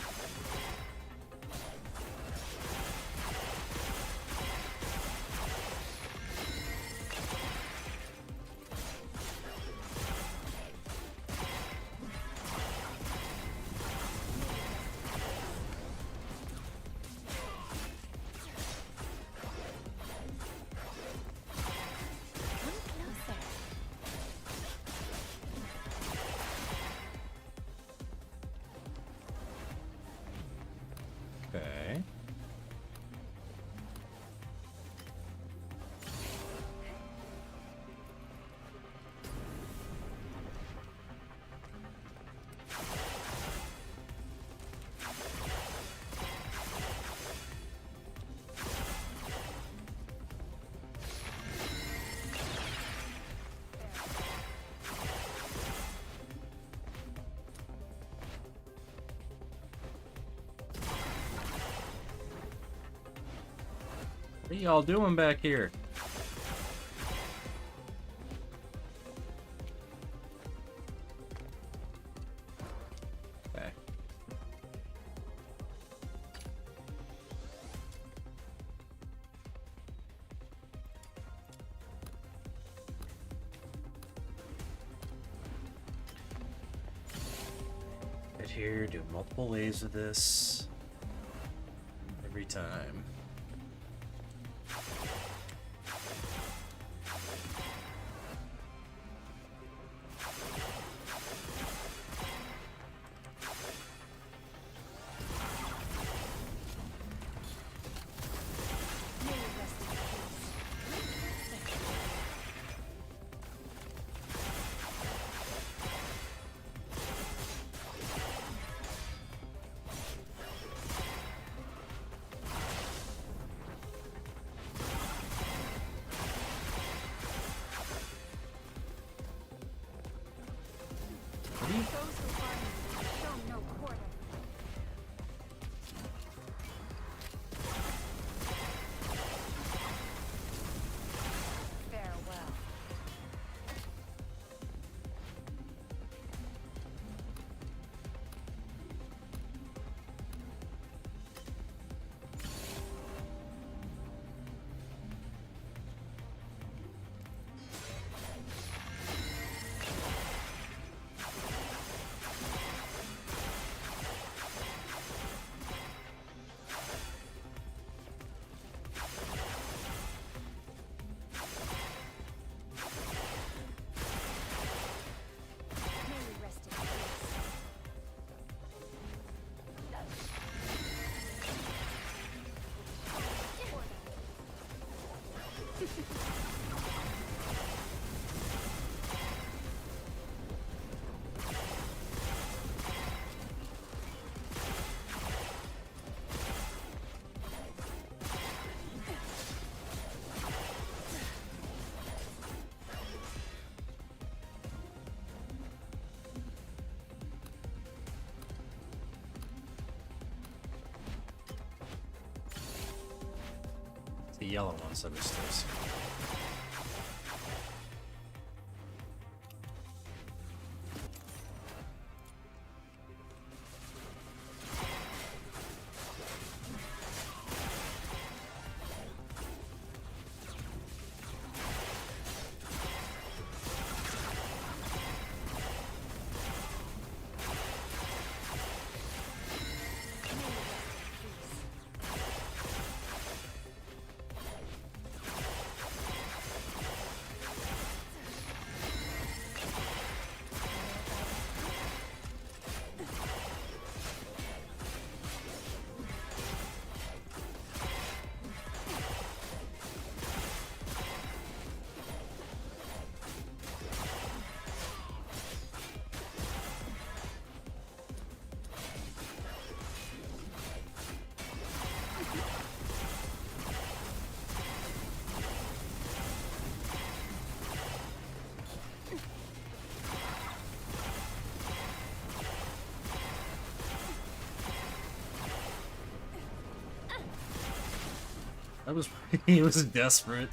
What are y'all doing back here? Okay. Right here, do multiple ways of this every time. The yellow ones that are stairs. That was he was desperate.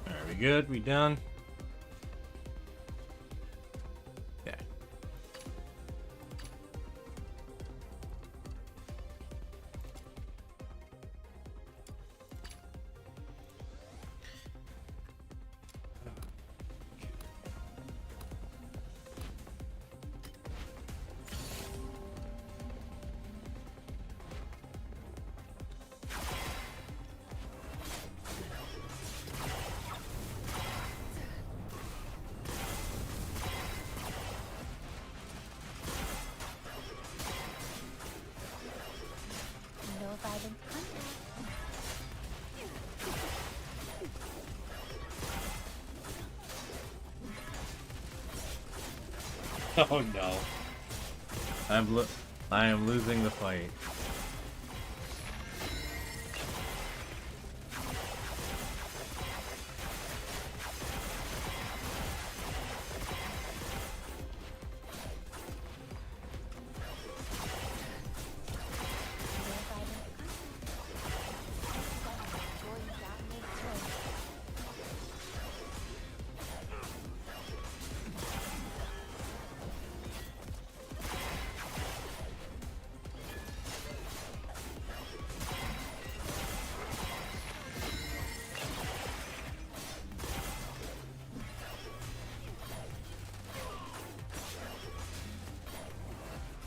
Are we good? We done? Yeah. No violent contact. Oh no. I'm I am losing the fight.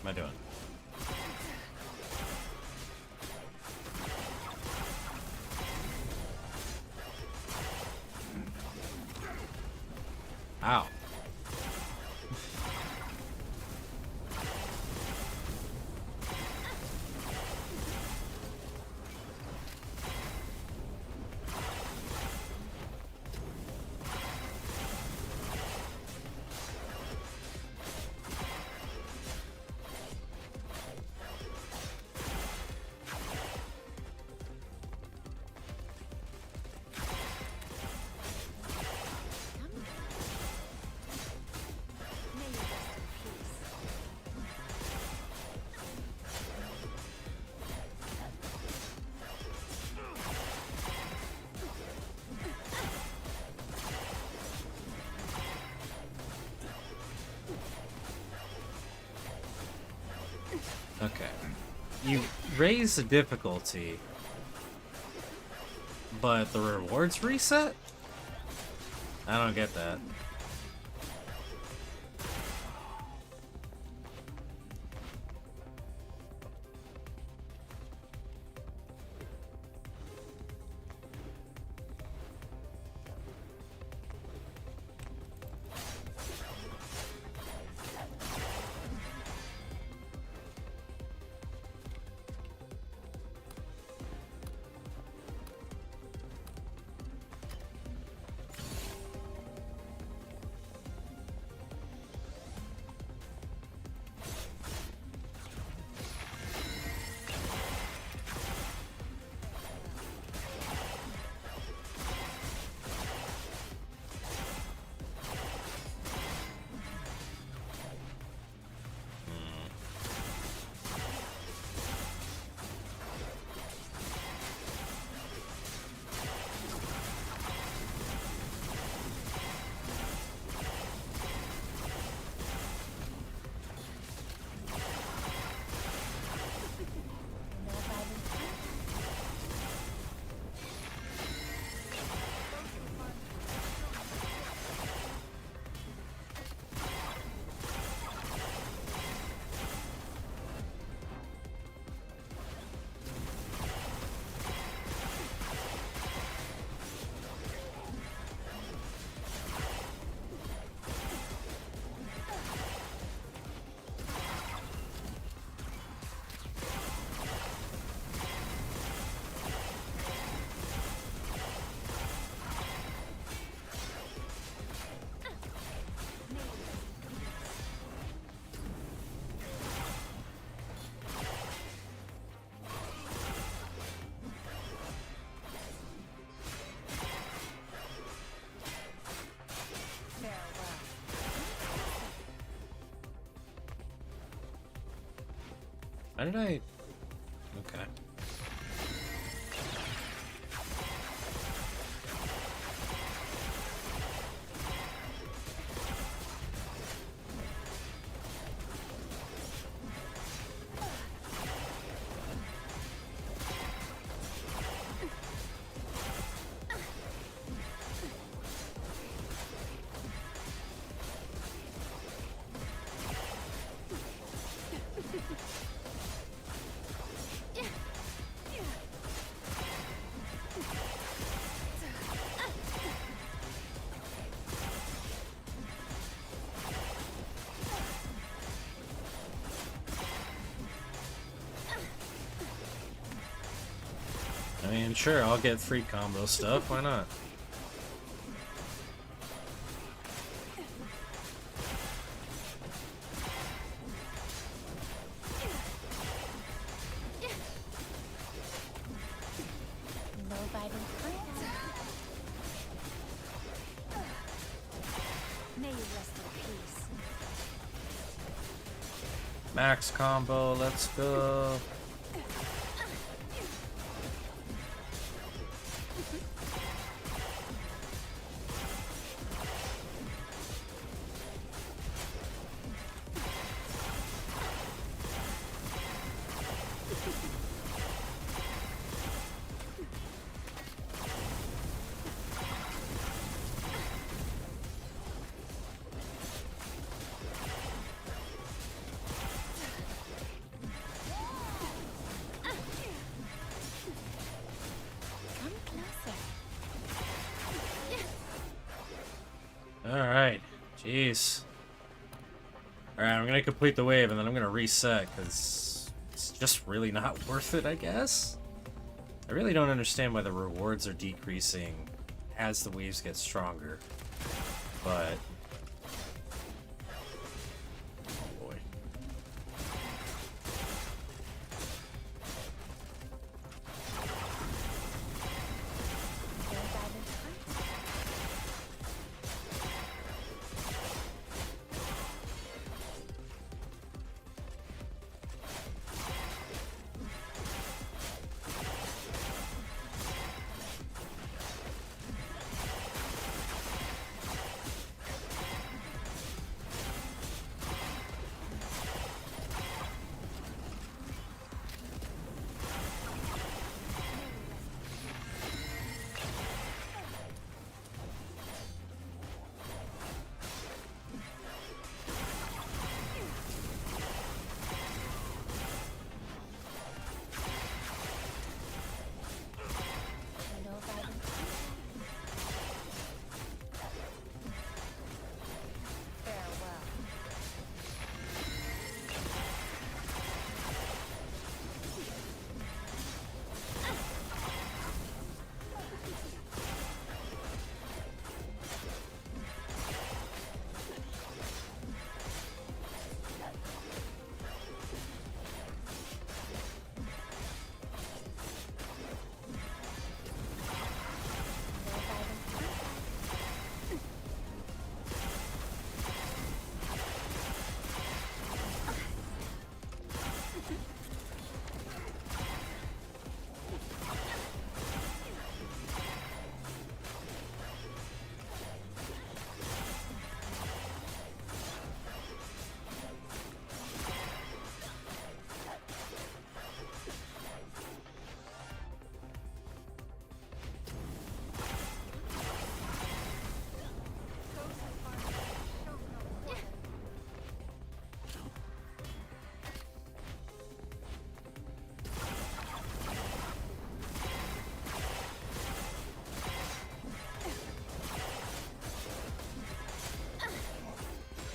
What am I doing? Ow. Okay. You raise the difficulty, but the rewards reset? I don't get that. How did I... Okay. I mean, sure, I'll get free combo stuff, why not? Max combo, let's go. Alright, jeez. Alright, I'm gonna complete the wave and then I'm gonna reset because it's just really not worth it, I guess? I really don't understand why the rewards are decreasing as the waves get stronger, but... oh boy.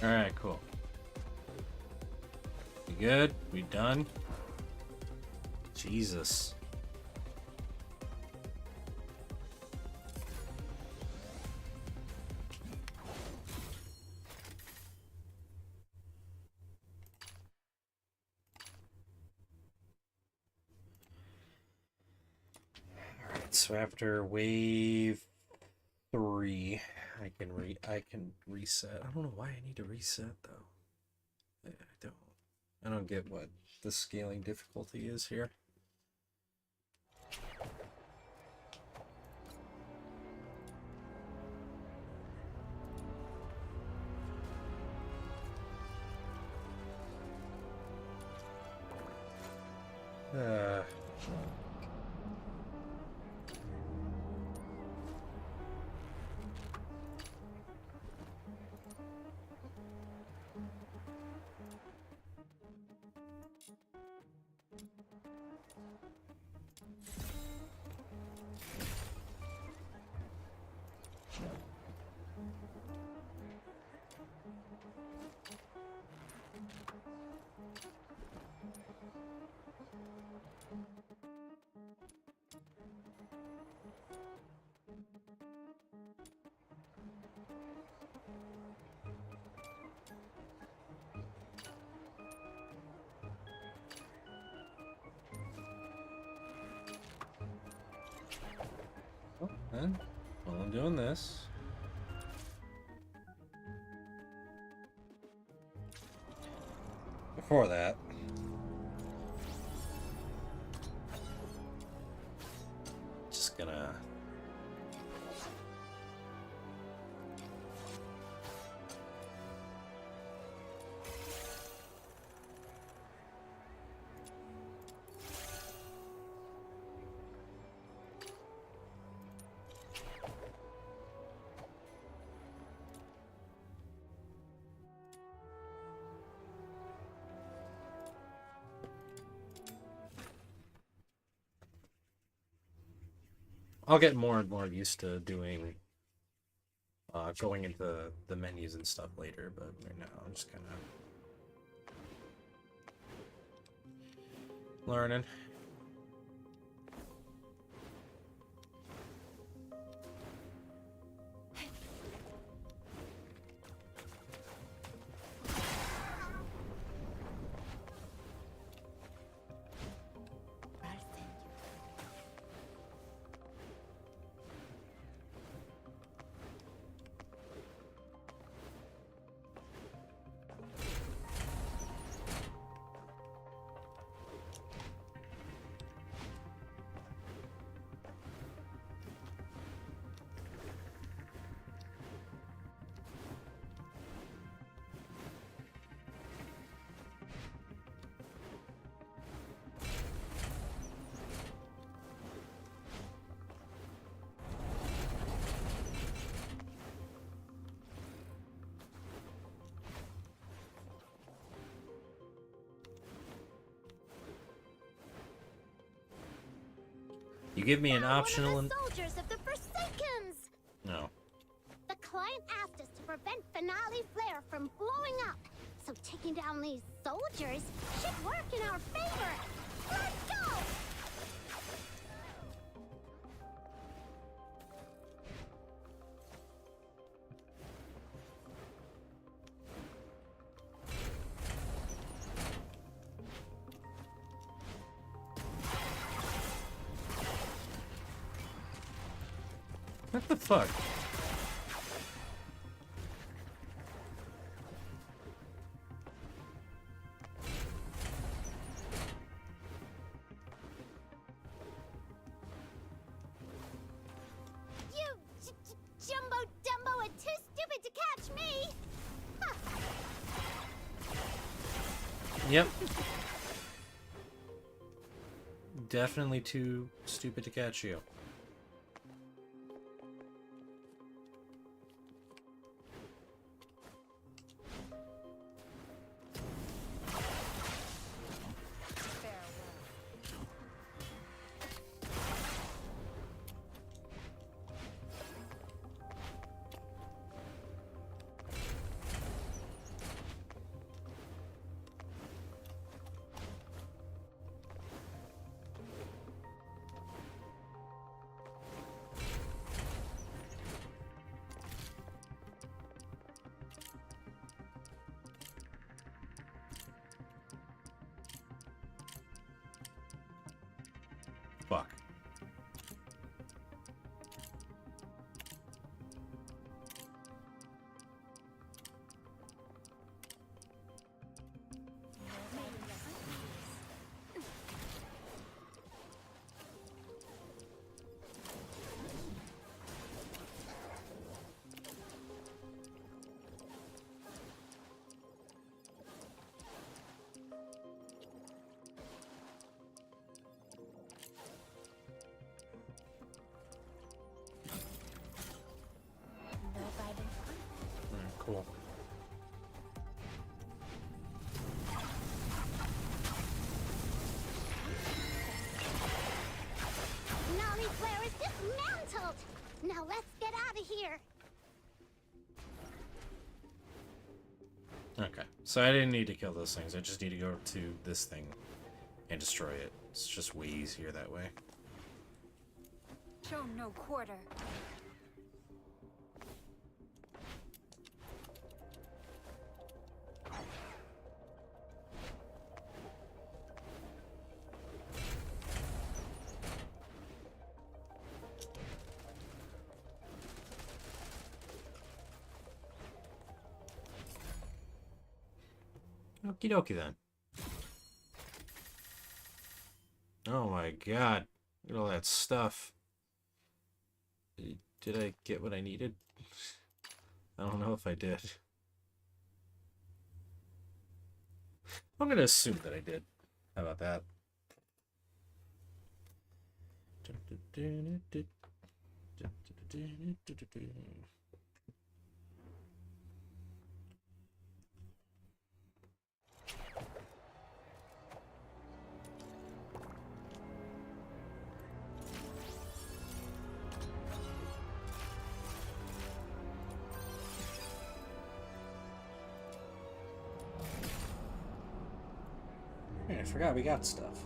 Alright, cool. We good? We done? Jesus. Alright, so after wave 3, I can reset. I don't know why I need to reset though. I don't get what the scaling difficulty is here. Then, while I'm doing this, before that. Just gonna... I'll get more and more used to doing, going into the menus and stuff later, but right now I'm just kind of learning. You give me an optional and soldiers of the Forsakens! no. The client asked us to prevent Finale Flare from blowing up. So taking down these soldiers should work in our favor. Let's go! What the fuck? You Jumbo Dumbo are too stupid to catch me! Yep. Definitely too stupid to catch you. Fuck. Cool. Finale Flare is dismantled! Now let's get out of here! Okay, so I didn't need to kill those things. I just need to go to this thing and destroy it. It's just way easier that way. Show no quarter. Okie dokie then. Oh my god. Look at all that stuff. Did I get what I needed? I don't know if I did. I'm gonna assume that I did. How about that? Hey, I forgot we got stuff.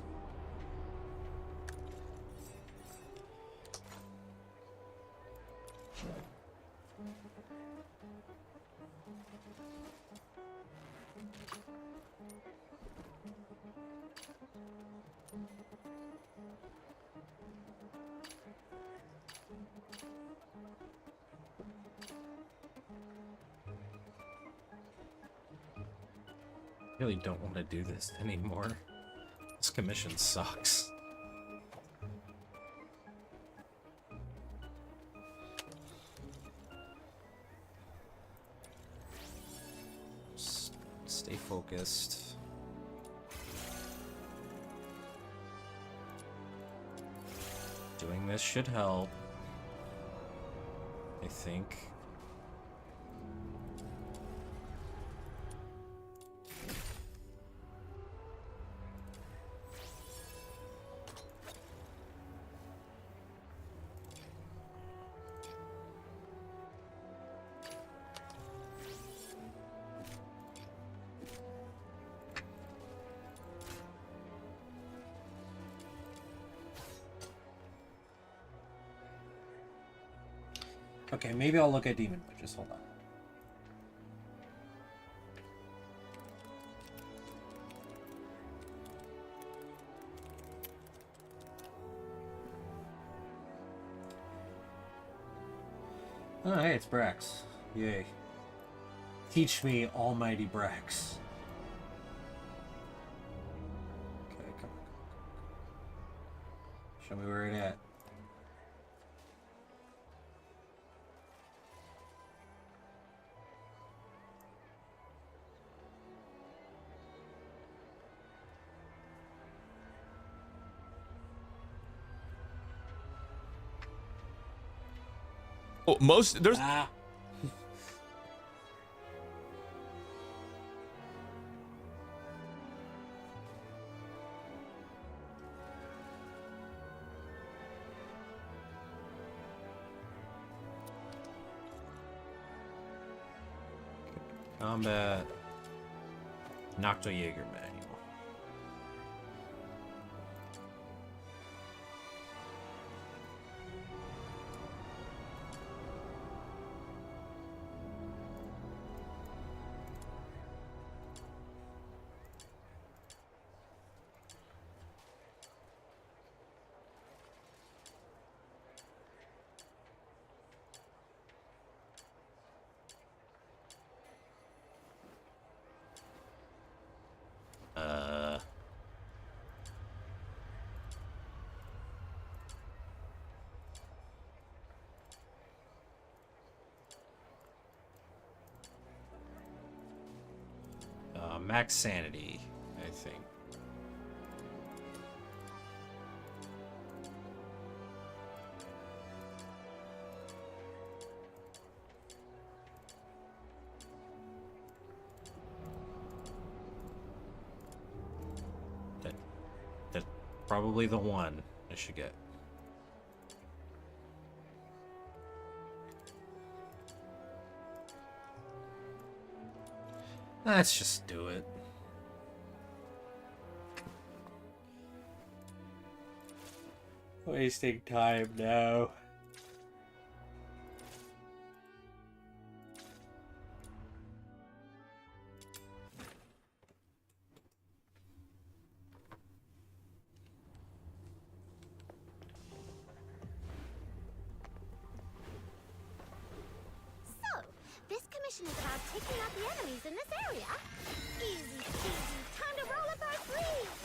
I really don't want to do this anymore. This commission sucks. Stay focused. Doing this should help. I think. Okay, maybe I'll look at Demon Witches. Hold on. Oh, hey, it's Brax. Yay. Teach me, almighty Brax. Okay, come on. Show me where it at. Oh, there's Combat. Nocto Jaeger manual. Max sanity, I think. That's probably the one I should get. Let's just do it. Wasting time now. So, this commission is about taking out the enemies in this area. Easy peasy, time to roll up our sleeves.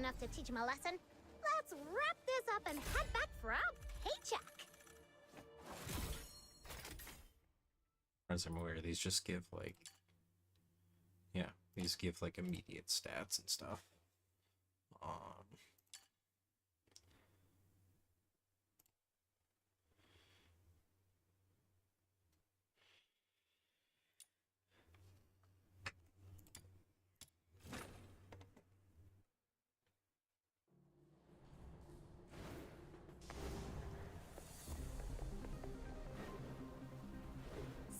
enough to teach him a lesson. Let's wrap this up and head back for our paycheck. As I'm aware, these just give like, yeah, these give like immediate stats and stuff.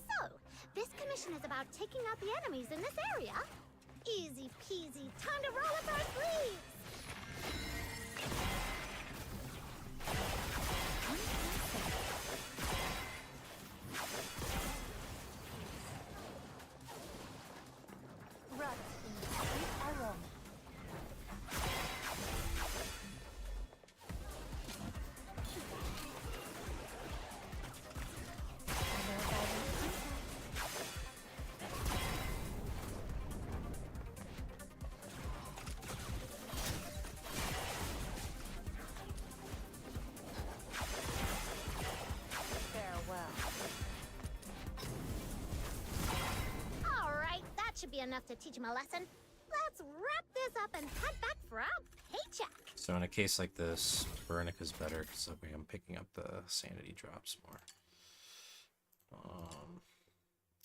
So, this commission is about taking out the enemies in this area. Easy peasy, time to roll up our sleeves! Run in the street alone. Should be enough to teach him a lesson. Let's wrap this up and head back for our paycheck. So in a case like this, Veronica's better because that way I'm picking up the sanity drops more.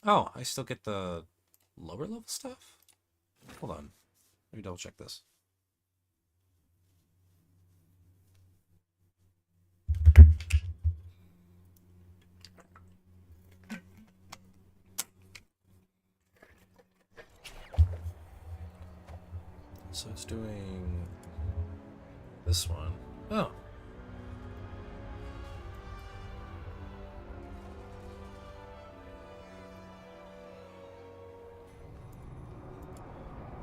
Oh, I still get the lower level stuff? Hold on. Let me double check this. So it's doing this one. Oh.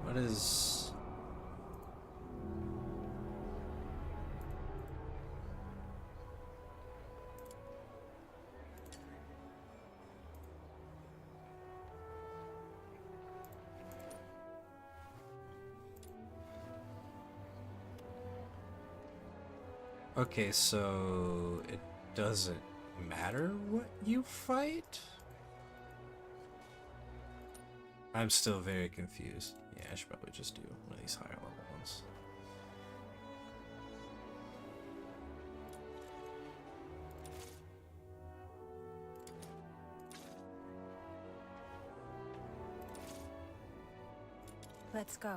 What is... Okay, so it doesn't matter what you fight? I'm still very confused. Yeah, I should probably just do one of these higher level ones. Let's go.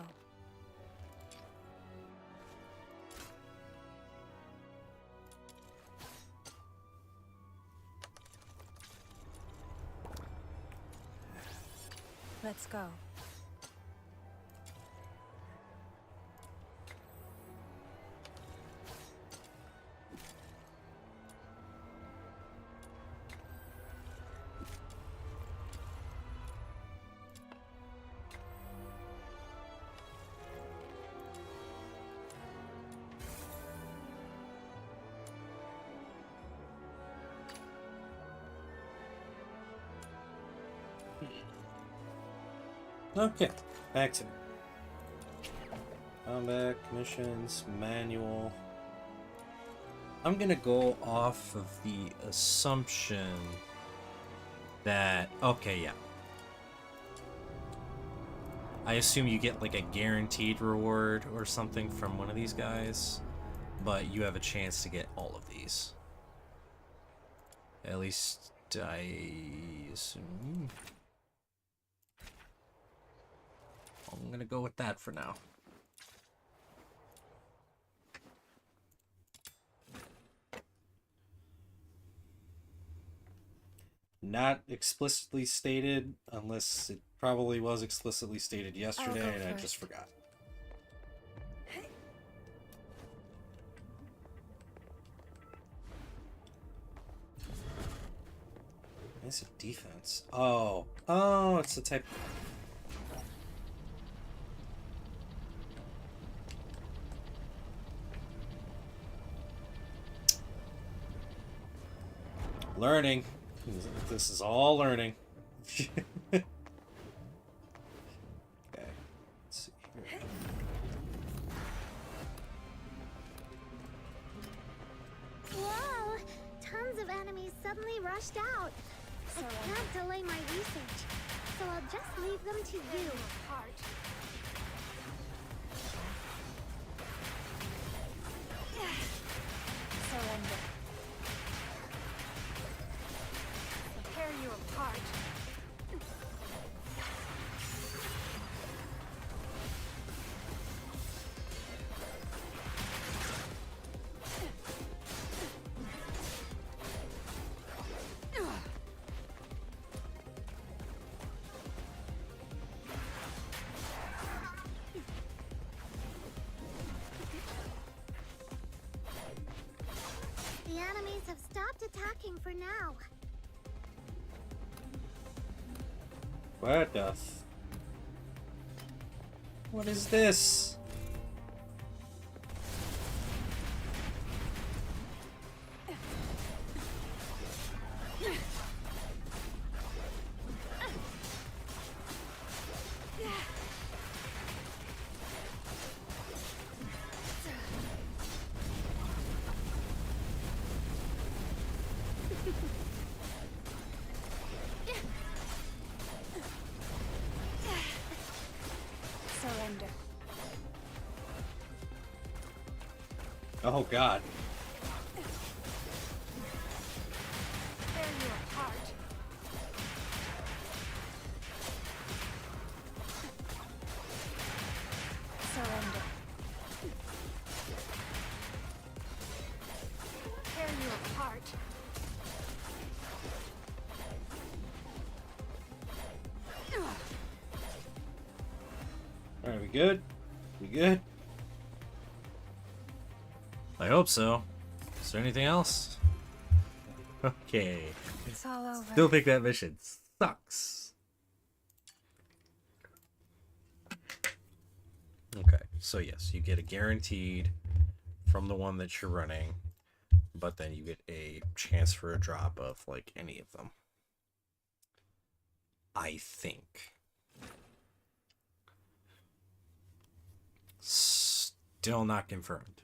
Let's go. Okay, back to combat, commissions, manual. I'm gonna go off of the assumption that, okay, yeah. I assume you get like a guaranteed reward or something from one of these guys, but you have a chance to get all of these. At least I assume. I'm gonna go with that for now. Not explicitly stated, unless it probably was explicitly stated yesterday and I just forgot. It's a defense. Oh, it's the type. Learning. This is all learning. Okay. Let's see here. just leave them to you. Surrender. Tear you apart. The enemies have stopped attacking for now. What the What is this? Surrender. Oh god. Tear you apart. Surrender. Tear you apart. Alright, we good? We good? I hope so. Is there anything else? Okay. It's all over. Still think that mission sucks. Okay, so yes, you get a guaranteed from the one that you're running, but then you get a chance for a drop of like any of them. I think. Still not confirmed.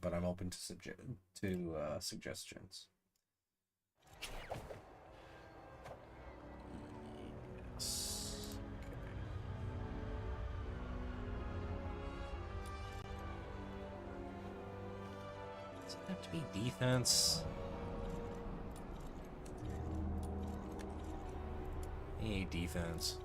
But I'm open to suggestions. Yes. Does it have to be defense? Hey, defense.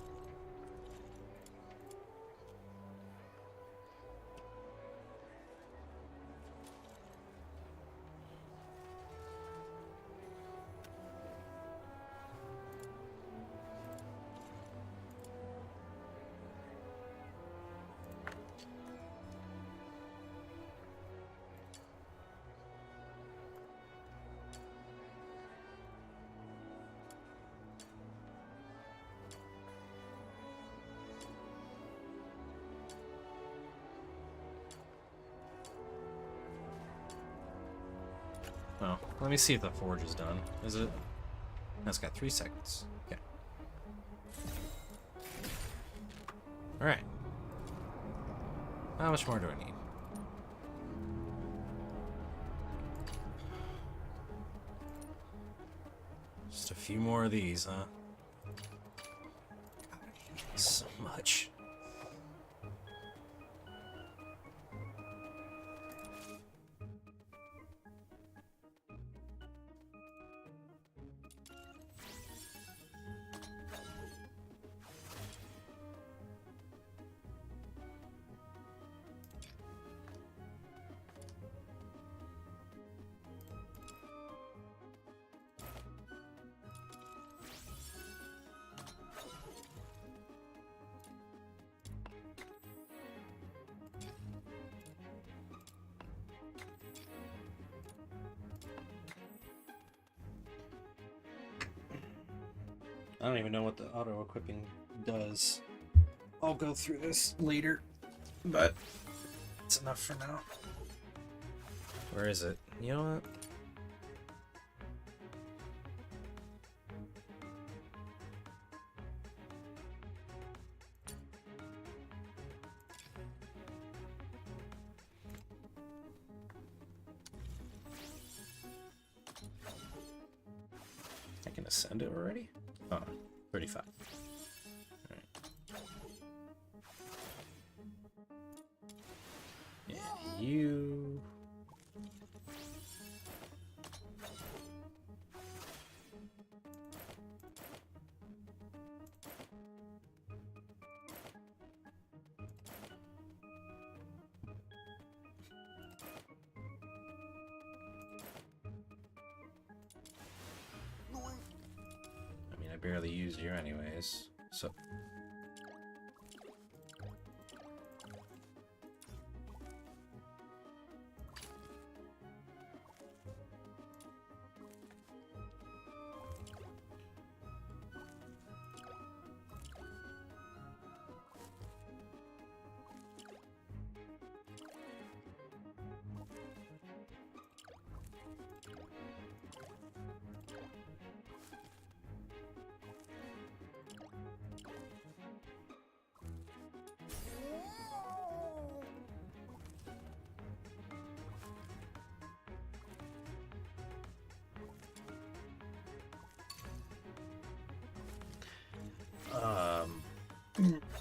Oh, let me see if the forge is done. Is it? That's got 3 seconds. Okay. Alright. How much more do I need? Just a few more of these, huh? God, I hate this so much. I don't even know what the auto-equipping does. I'll go through this later, but it's enough for now. Where is it? You know what? can ascend it already? Oh, 35. Alright. And you... I mean, I barely used you anyways, so...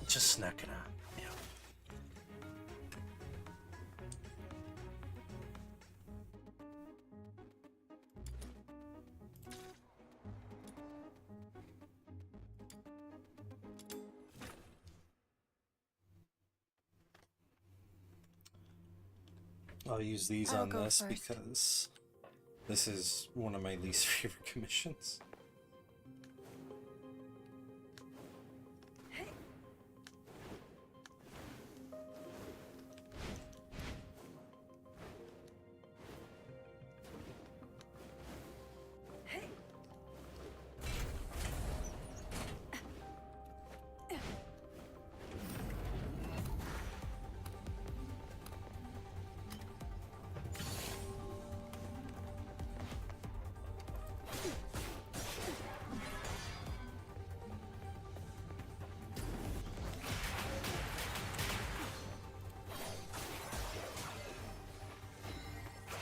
Just snacking out. Yeah. I'll use these I'll on go this first. because this is one of my least favorite commissions.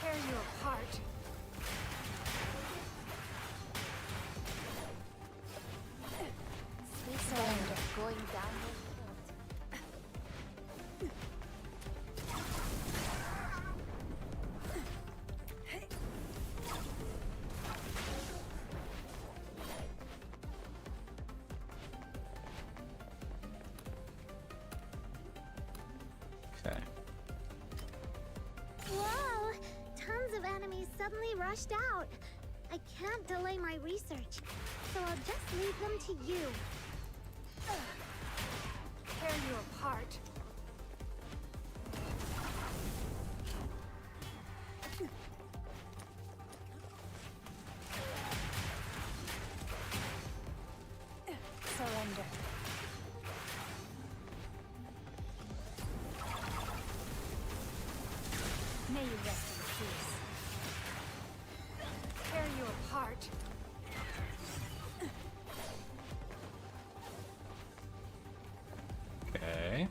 Tear you apart. Sweet surrender. Going down Okay. Whoa! Tons of enemies suddenly rushed out. I can't delay my research, so I'll just leave them to you. Tear you apart. Surrender. May you rest in peace. Tear you apart. Okay.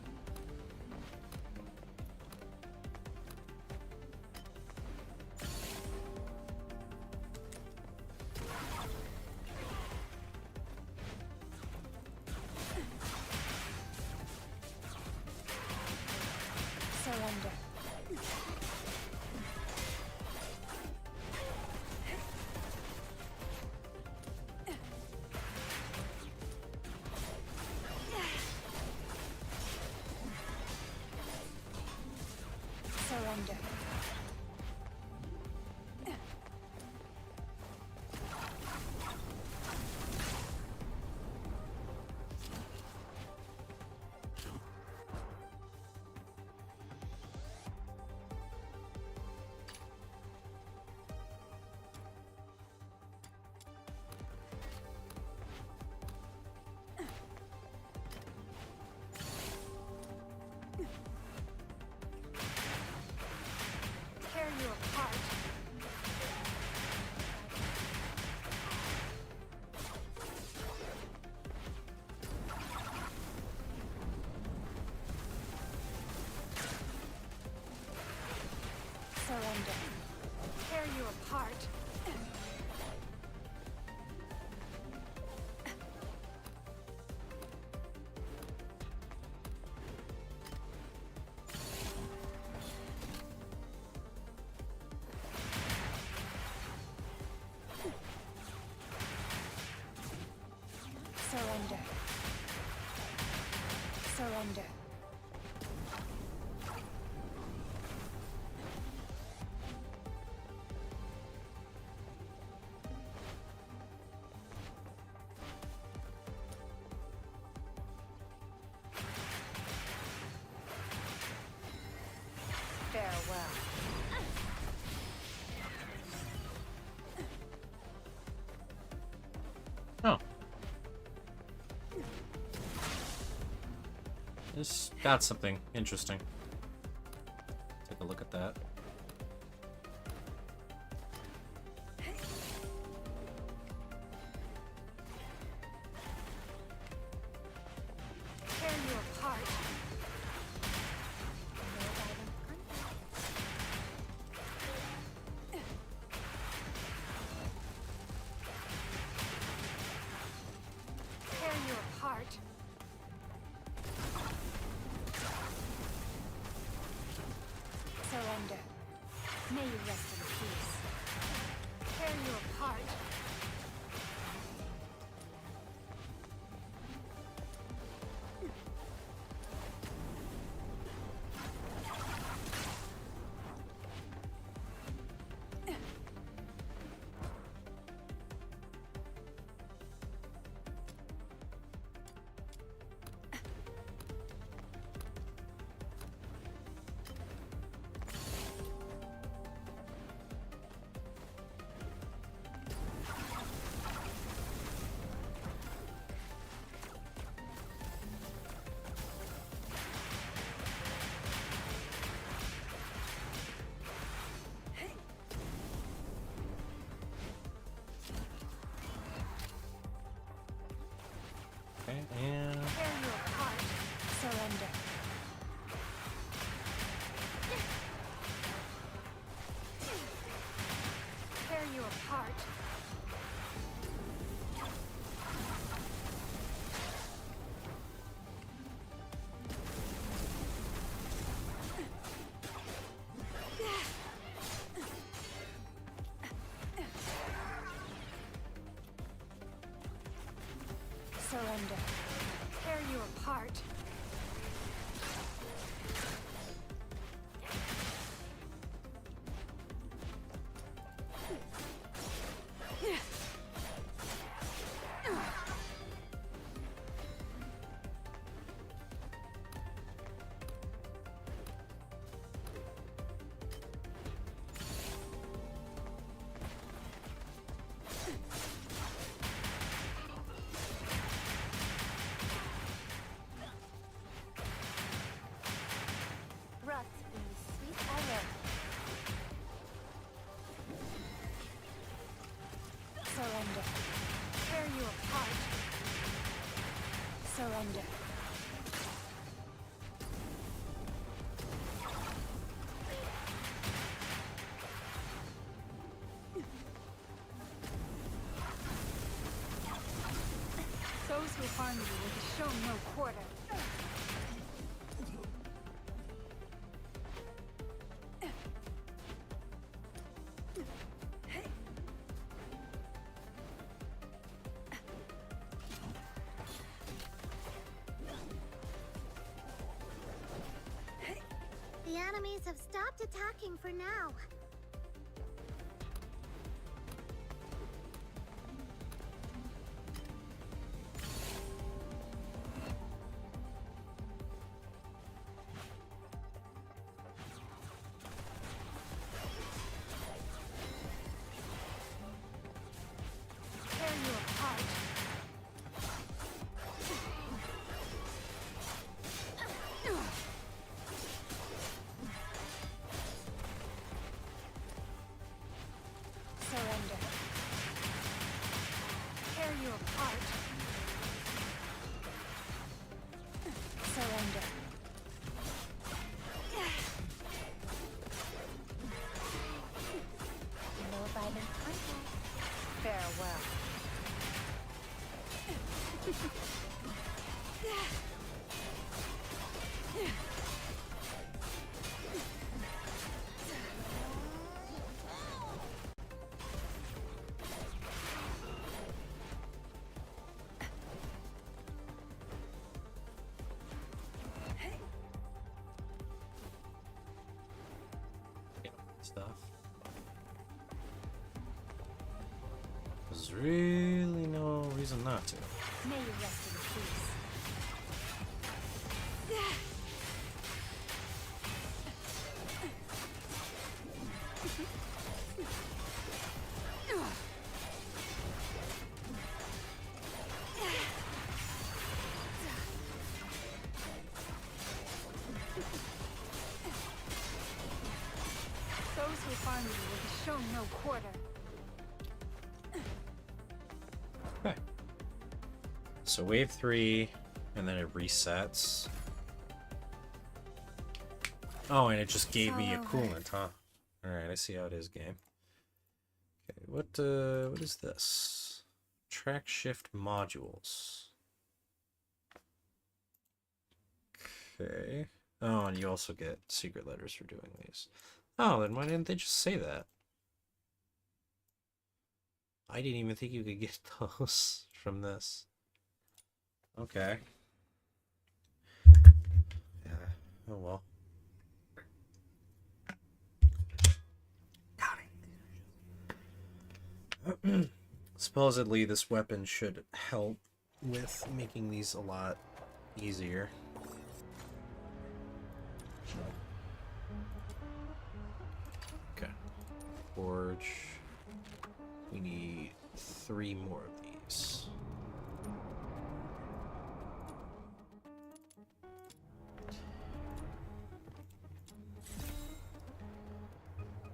Surrender. Surrender. Farewell. Oh. This got something interesting. Take a look at that. Tear you apart. Tear you apart. Surrender. May you rest in peace. Tear you apart. Okay, and Tear you apart. Surrender. Tear you apart. Surrender. Tear you apart. Rot in the sweet aroma. Surrender. Tear you apart. Surrender. Those who harm you will be shown no quarter. The enemies have stopped attacking for now. Tear you apart. Surrender. Tear you apart. Surrender. No violent contact. Farewell. stuff. There's really no reason not to. May you rest in peace. Those who harm you will be shown no quarter. Okay. So wave 3, and then it resets. Oh, and it just gave me a coolant, huh? Alright, I see how it is, game. Okay, what is this? Track shift modules. Okay. Oh, and you also get secret letters for doing these. Oh, then why didn't they just say that? I didn't even think you could get those from this. Okay. Yeah. Oh well. Supposedly this weapon should help with making these a lot easier. Okay. Forge. We need 3 more of these.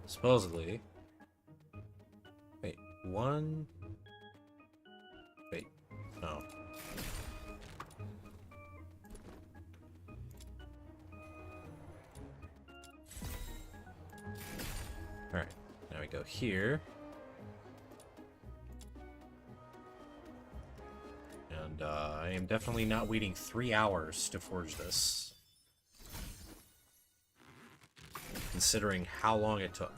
Supposedly. Wait, 1. Wait, no. Alright, now we go here. And I am definitely not waiting 3 hours to forge this. Considering how long it took.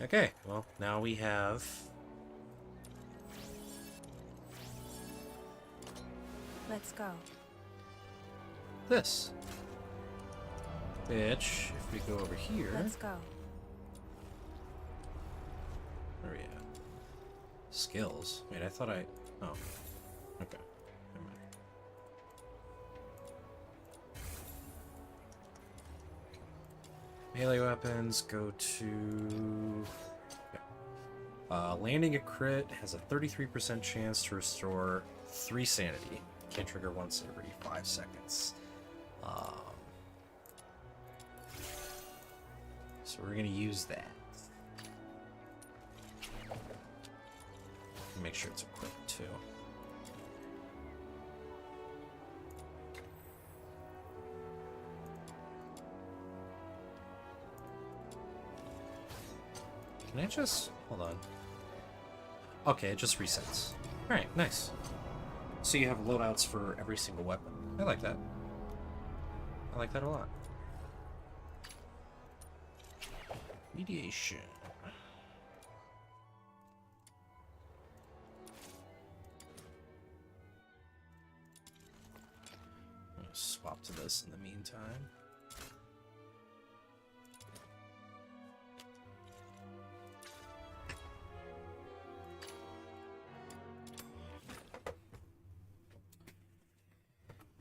Okay, well, now we have... Let's go. this. Which, if we go over here... Let's go. Where are we at? Skills? Wait, I thought I... Oh. Okay. Never mind. Melee weapons, go to... landing a crit has a 33% chance to restore 3 sanity. Can trigger once every 5 seconds. So we're gonna use that. Make sure it's equipped too. Can I just... hold on. Okay, it just resets. Alright, nice. So you have loadouts for every single weapon. I like that. I like that a lot. Mediation. I'm gonna swap to this in the meantime.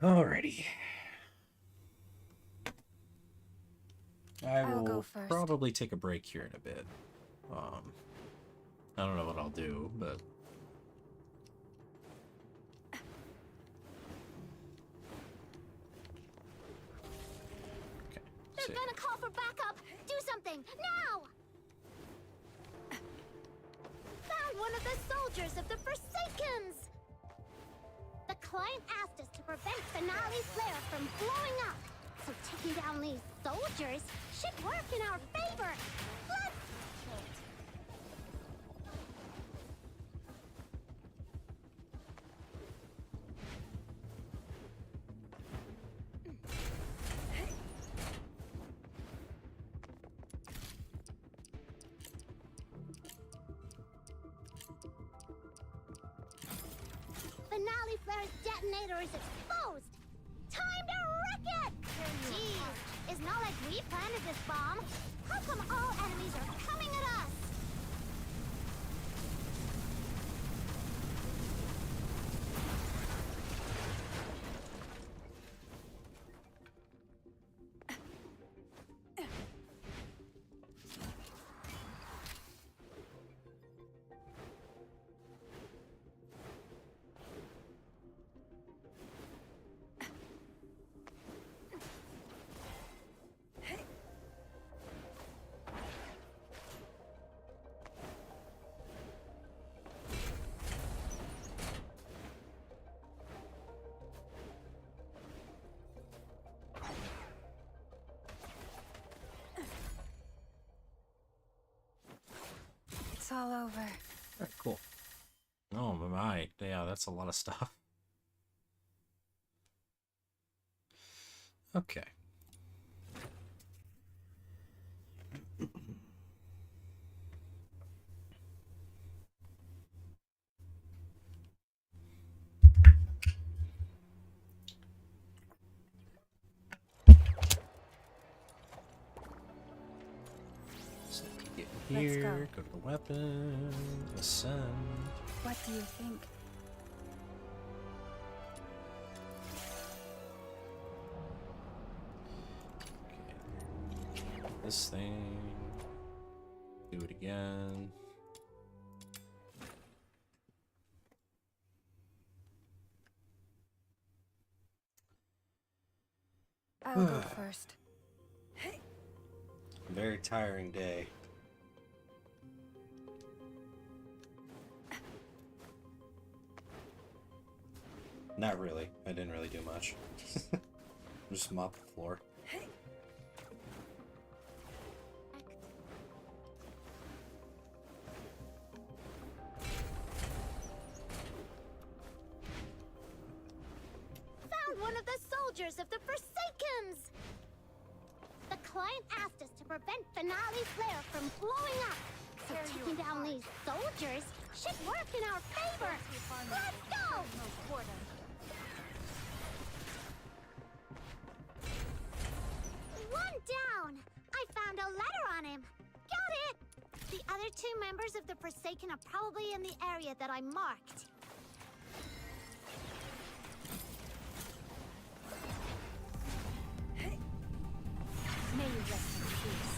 Alrighty. I will probably take a break here in a bit. I don't know what I'll do, but... Okay. They're gonna call for backup! Do something! Now! Found one of the soldiers of the Forsakens! The client asked us to prevent Finale's flare from blowing up. So taking down these soldiers should work in our favor. Let's... Finale flare's detonator is exposed. Time to Wreck it! Jeez, it's not like we planted this bomb. How come all enemies are coming at us? It's all over. Alright, cool. Oh my, yeah, that's a lot of stuff. Okay. So get here, go to the weapon, ascend. What do you think? This thing. Do it again. I'll go first. Very tiring day. Not really. I didn't really do much. Just mop the floor. Found one of the soldiers of the Forsakens! The client asked us to prevent Finale's flare from blowing up. So taking down these soldiers should work in our favor. Let's go! One down! I found a letter on him. Got it! The other two members of the Forsaken are probably in the area that I marked. May you rest in peace.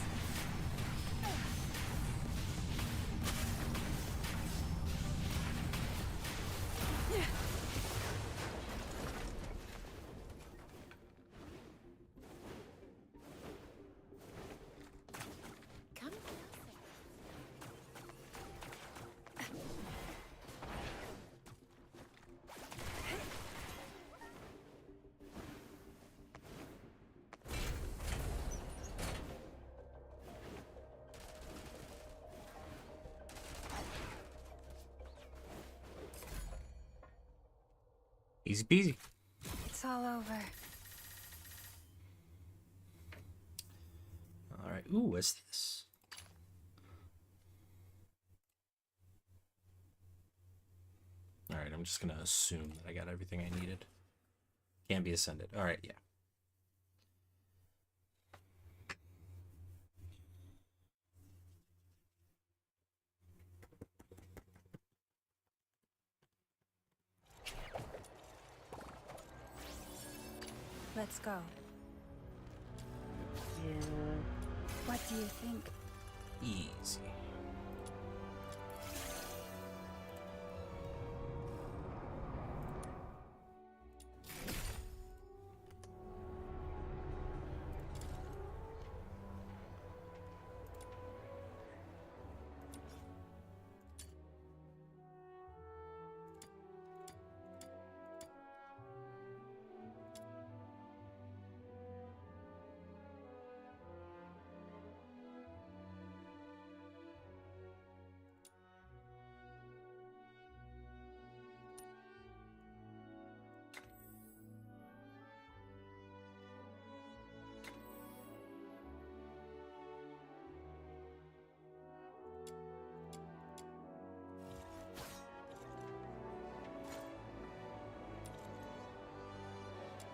Come Easy peasy. It's all over. Alright, ooh, what's this? Alright, I'm just gonna assume that I got everything I needed. Can be ascended. Alright, yeah. Let's go. What do you think? Easy.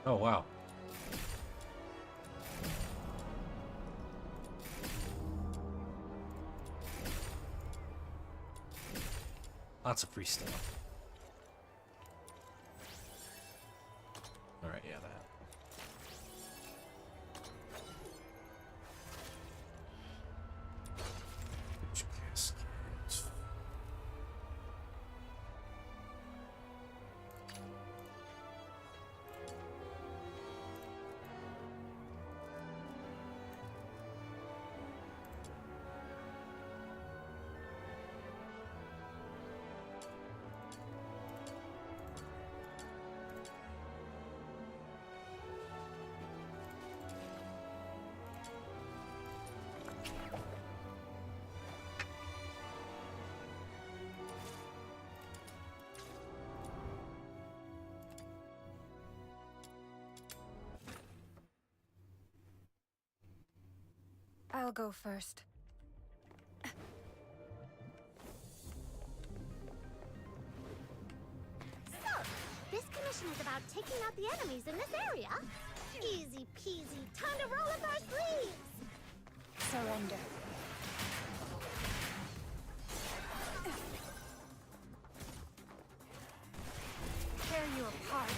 Oh, wow. Lots of free stuff. Alright, yeah, that. I'll go first. So, this commission is about taking out the enemies in this area. Easy peasy, time to roll up our sleeves! Surrender. Tear you apart.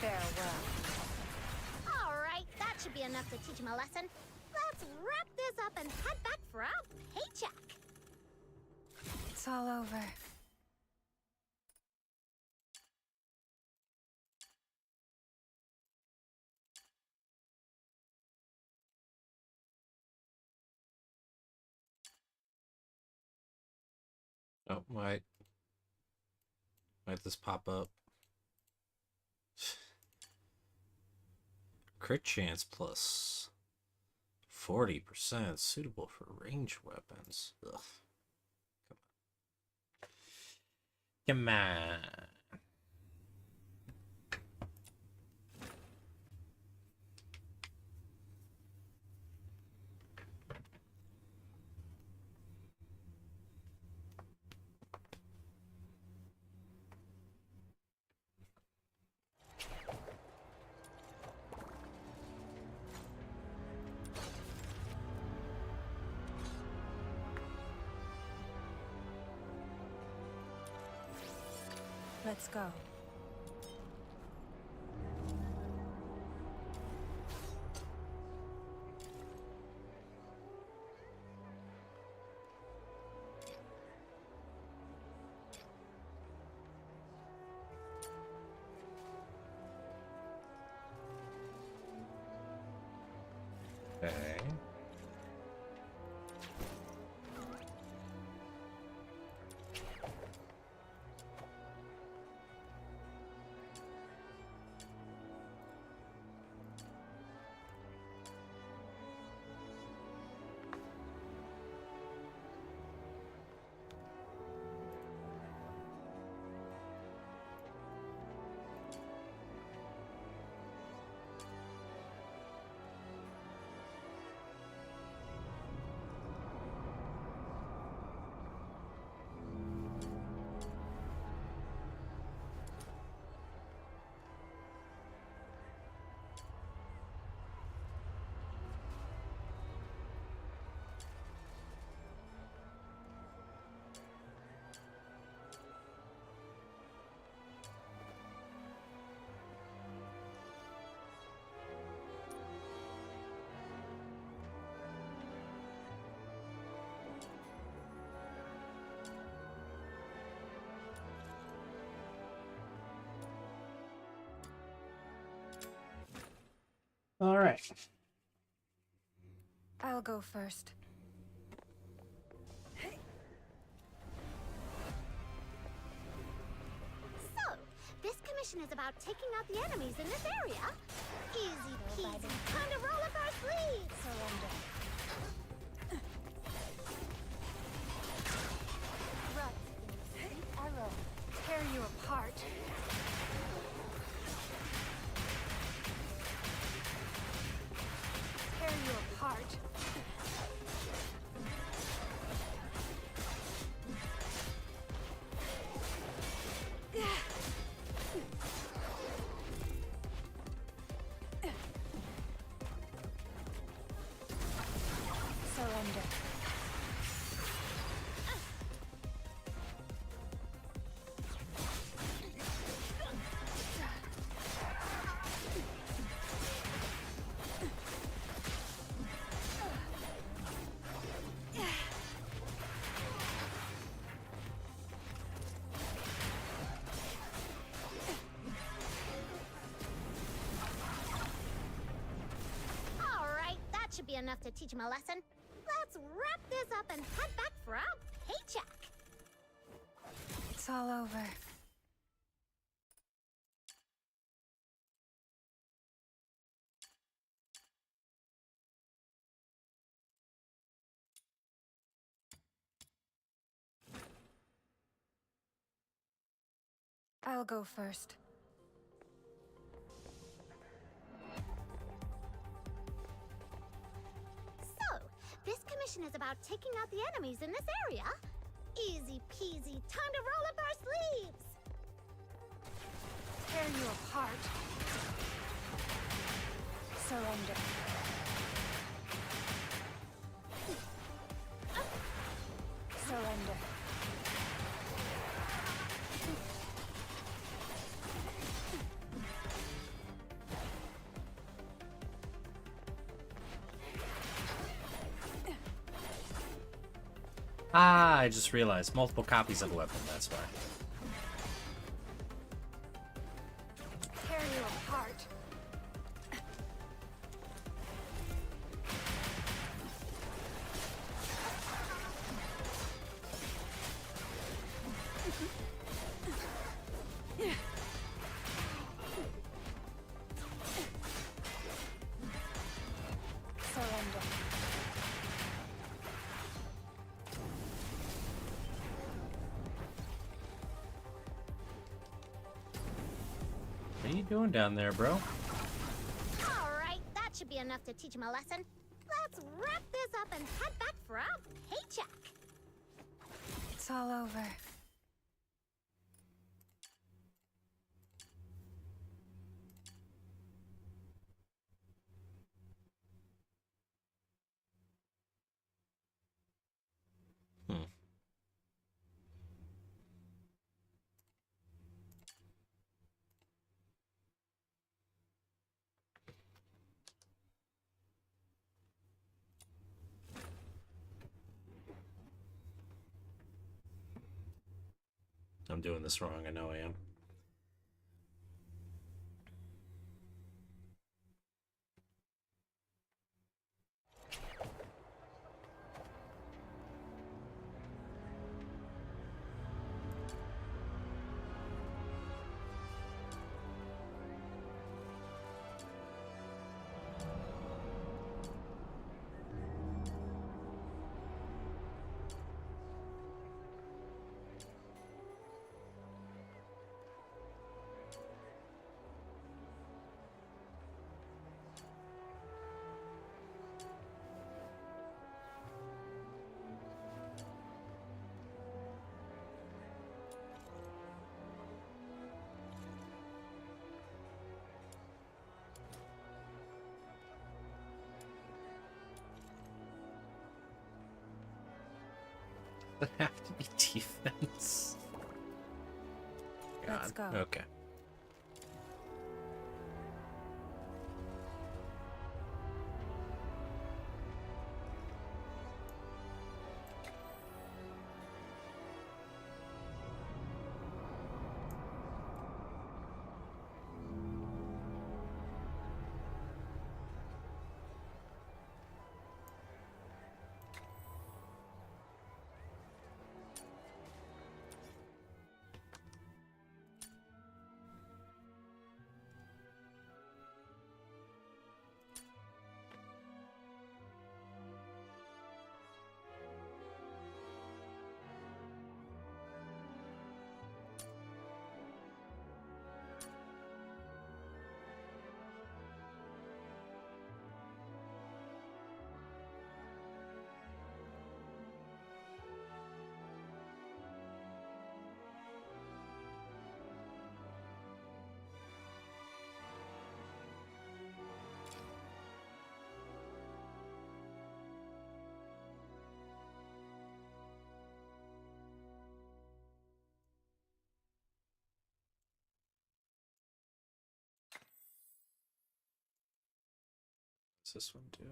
Farewell. Alright, that should be enough to teach him a lesson. Let's wrap this up and head back for our paycheck. It's all over. Oh, might this pop up? Crit chance plus 40%, suitable for ranged weapons. Ugh. Come on. Let's go. Okay. All right. I'll go first. So, this commission is about taking out the enemies in this area. Easy peasy, time to roll up our sleeves! Surrender. Rut, arrow, Tear you apart. Tear you apart. enough to teach him a lesson. Let's wrap this up and head back for our paycheck. It's all over. I'll go first. So, this commission is about taking out the enemies in this area. Easy peasy, time to roll up our sleeves. Tear you apart. Surrender. Surrender. Ah, I just realized. Multiple copies of a weapon, that's why. Tear you apart. Surrender. What are you doing down there, bro? Alright, that should be enough to teach him a lesson. Let's wrap this up and head back for our paycheck. It's all over. I'm doing this wrong, I know I am. Does it have to be defense? Let's God. go. Okay. What's this one do?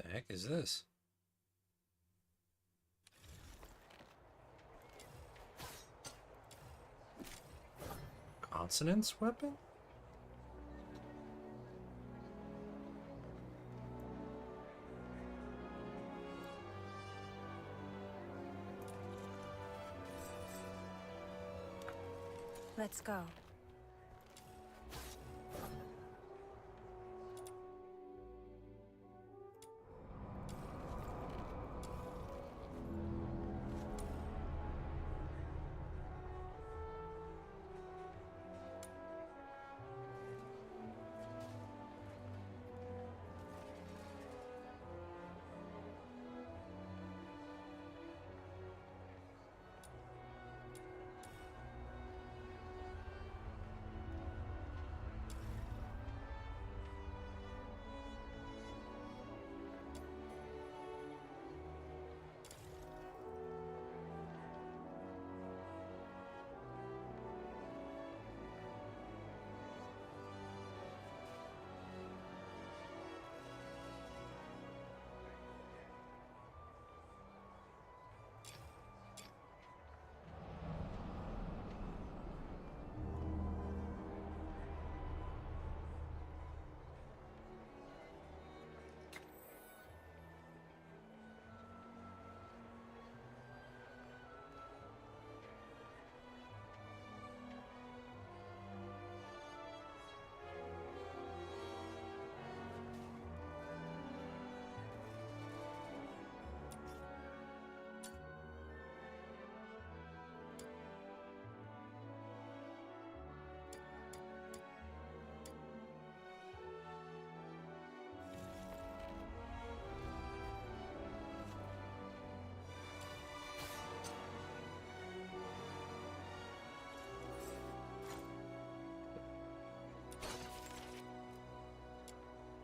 The heck is this? Consonance weapon? Let's go.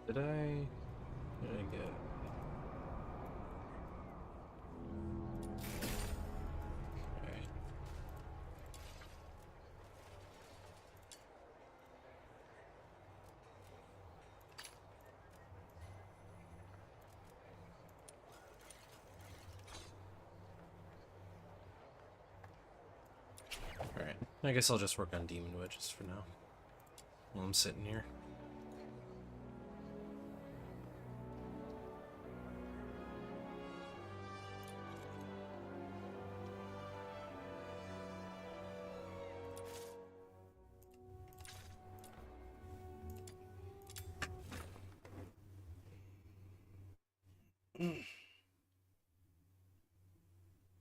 Did I get it? Okay. Alright. I guess I'll just work on demon wedges for now. While I'm sitting here.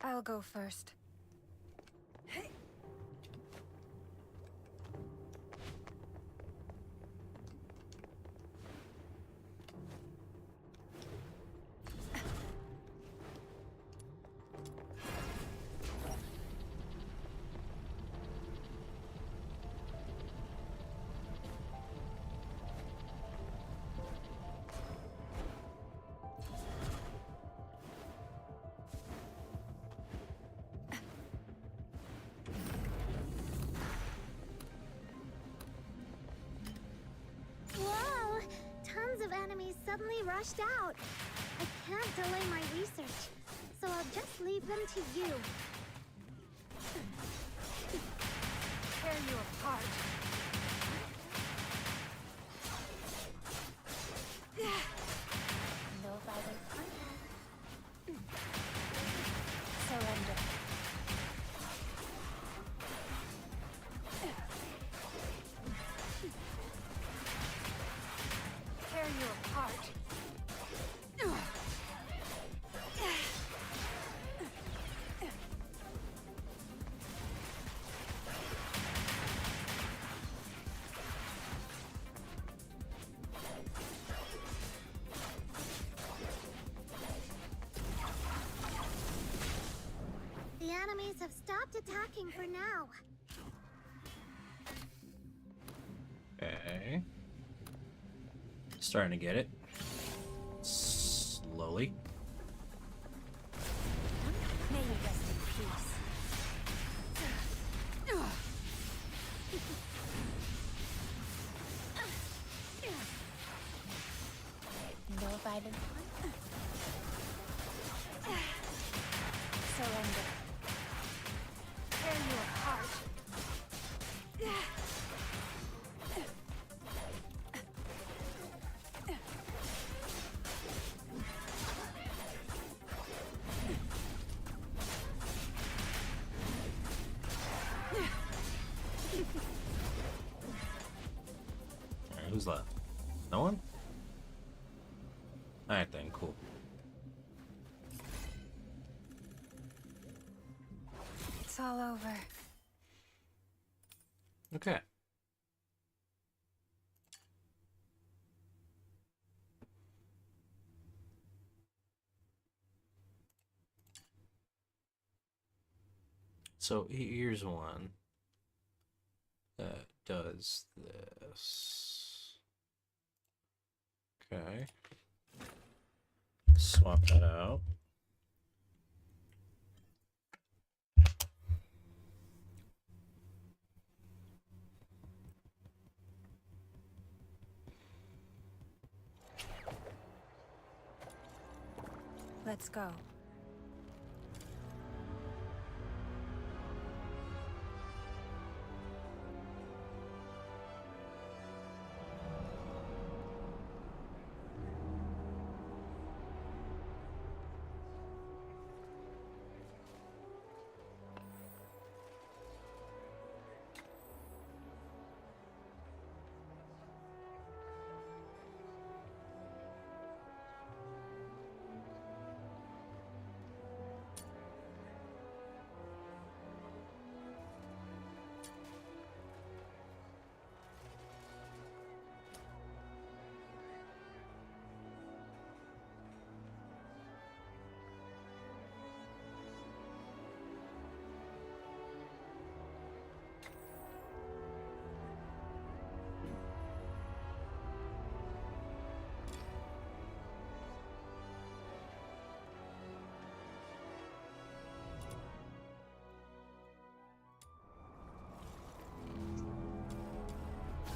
I'll go first. Whoa! Tons of enemies suddenly rushed out. I can't delay my research, so I'll just leave them to you. Tear you apart. No violent contact. Surrender. Tear you apart. The enemies have stopped attacking for now. Okay. Starting to get it. Slowly. May you rest in peace. No violent contact. Surrender. Tear you apart. Who's left? No one? Alright then, cool. It's all over. Okay. So here's one that does this. Okay. Swap that out. Let's go.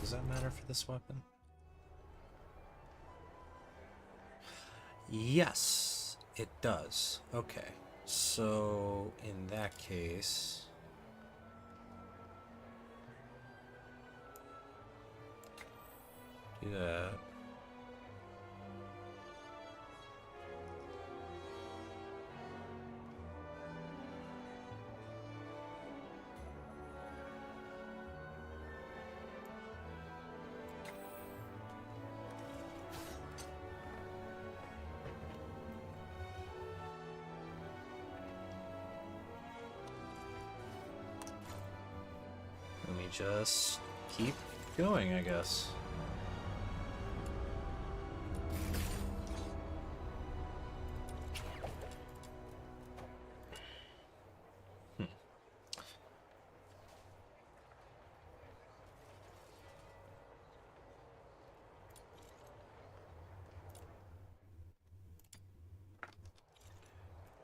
Does that matter for this weapon? Yes, it does. Okay. So, in that case... do that. Let me just keep going, I guess.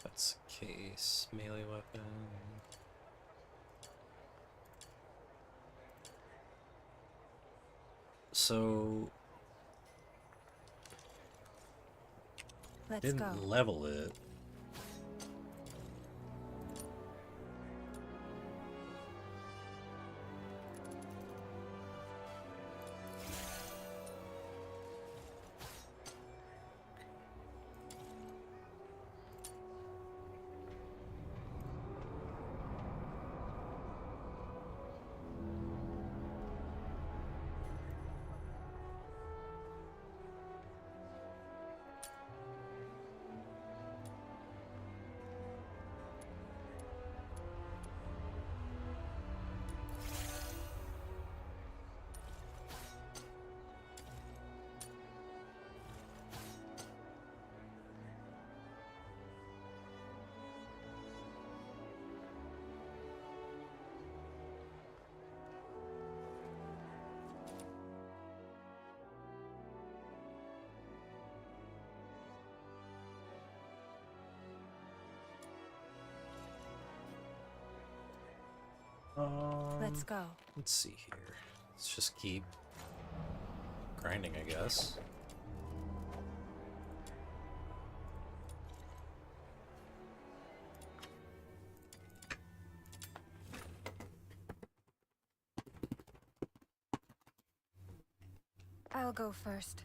That's the case. Melee weapon. So Let's didn't go. level it. Let's go. Let's see here. Let's just keep grinding, I guess. I'll go first.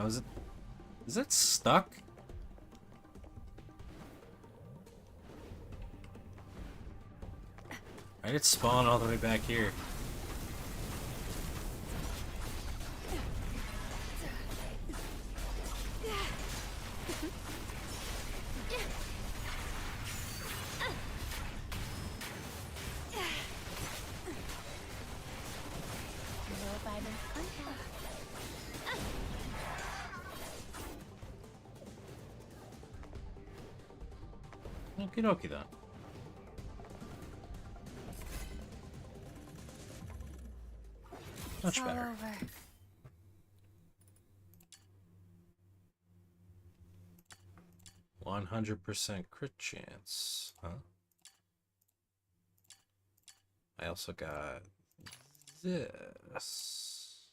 Oh, is it? Is it stuck? I did spawn all the way back here. Okie dokie then. Much better. 100% crit chance, huh? I also got this.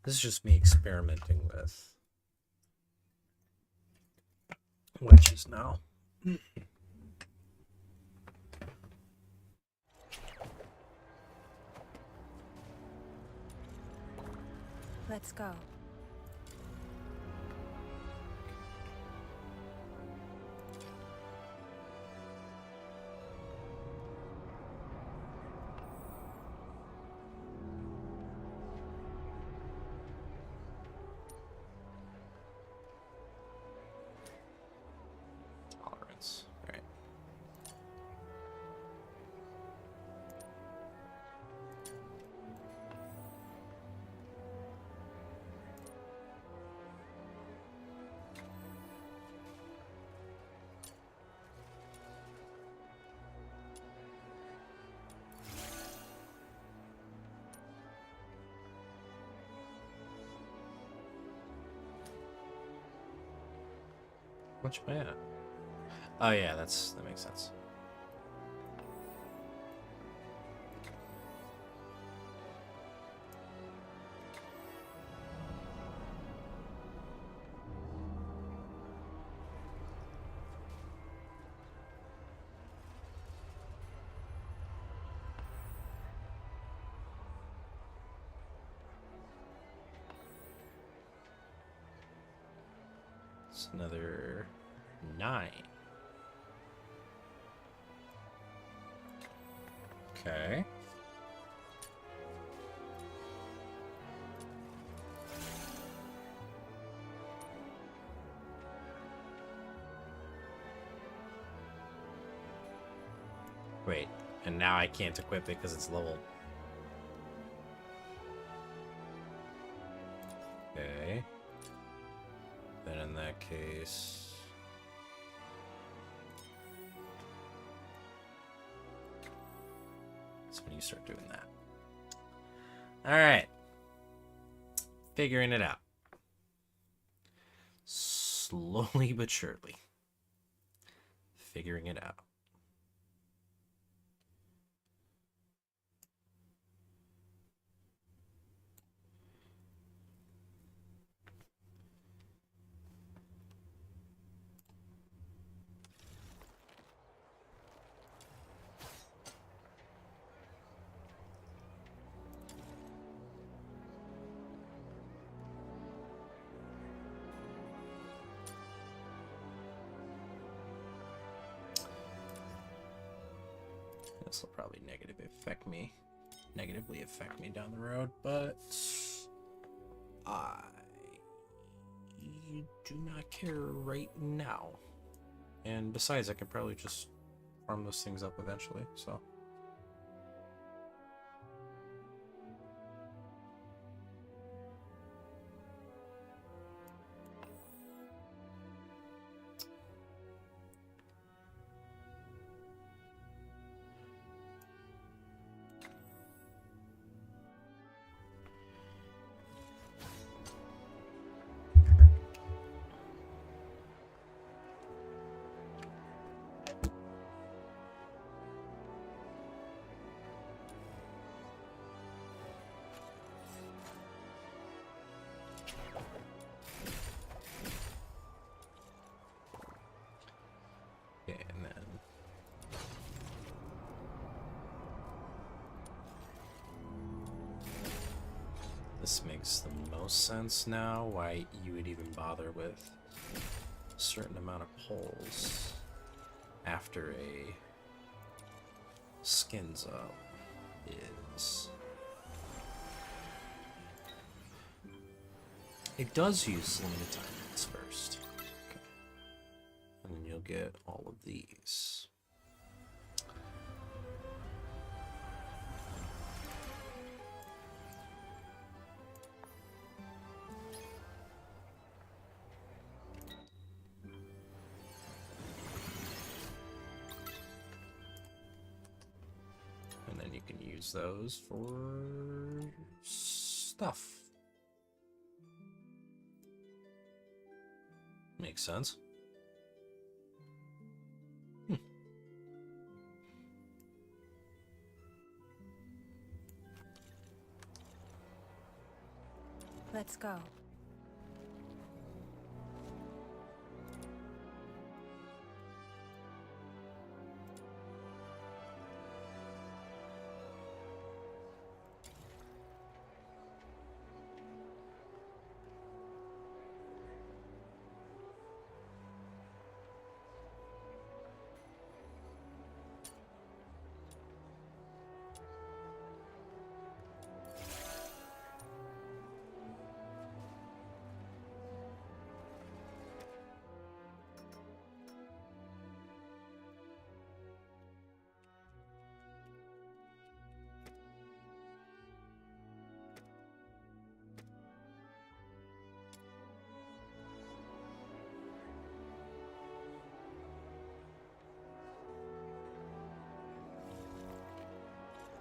This is just me experimenting with witches now. Let's go. Tolerance. All right. Much am I at? Oh yeah, that makes sense. It's another 9. Okay. Wait, and now I can't equip it because it's level. Okay. Then in that case... that's when you start doing that. Alright. Figuring it out. Slowly but surely. Figuring it out. This will probably negatively affect me down the road, but I do not care right now. And besides, I could probably just farm those things up eventually, so. This makes the most sense now, why you would even bother with a certain amount of poles after a skins up is... It does use limited time hits first. Okay. And then you'll get all of these. And then you can use those for stuff. Makes sense. Let's go.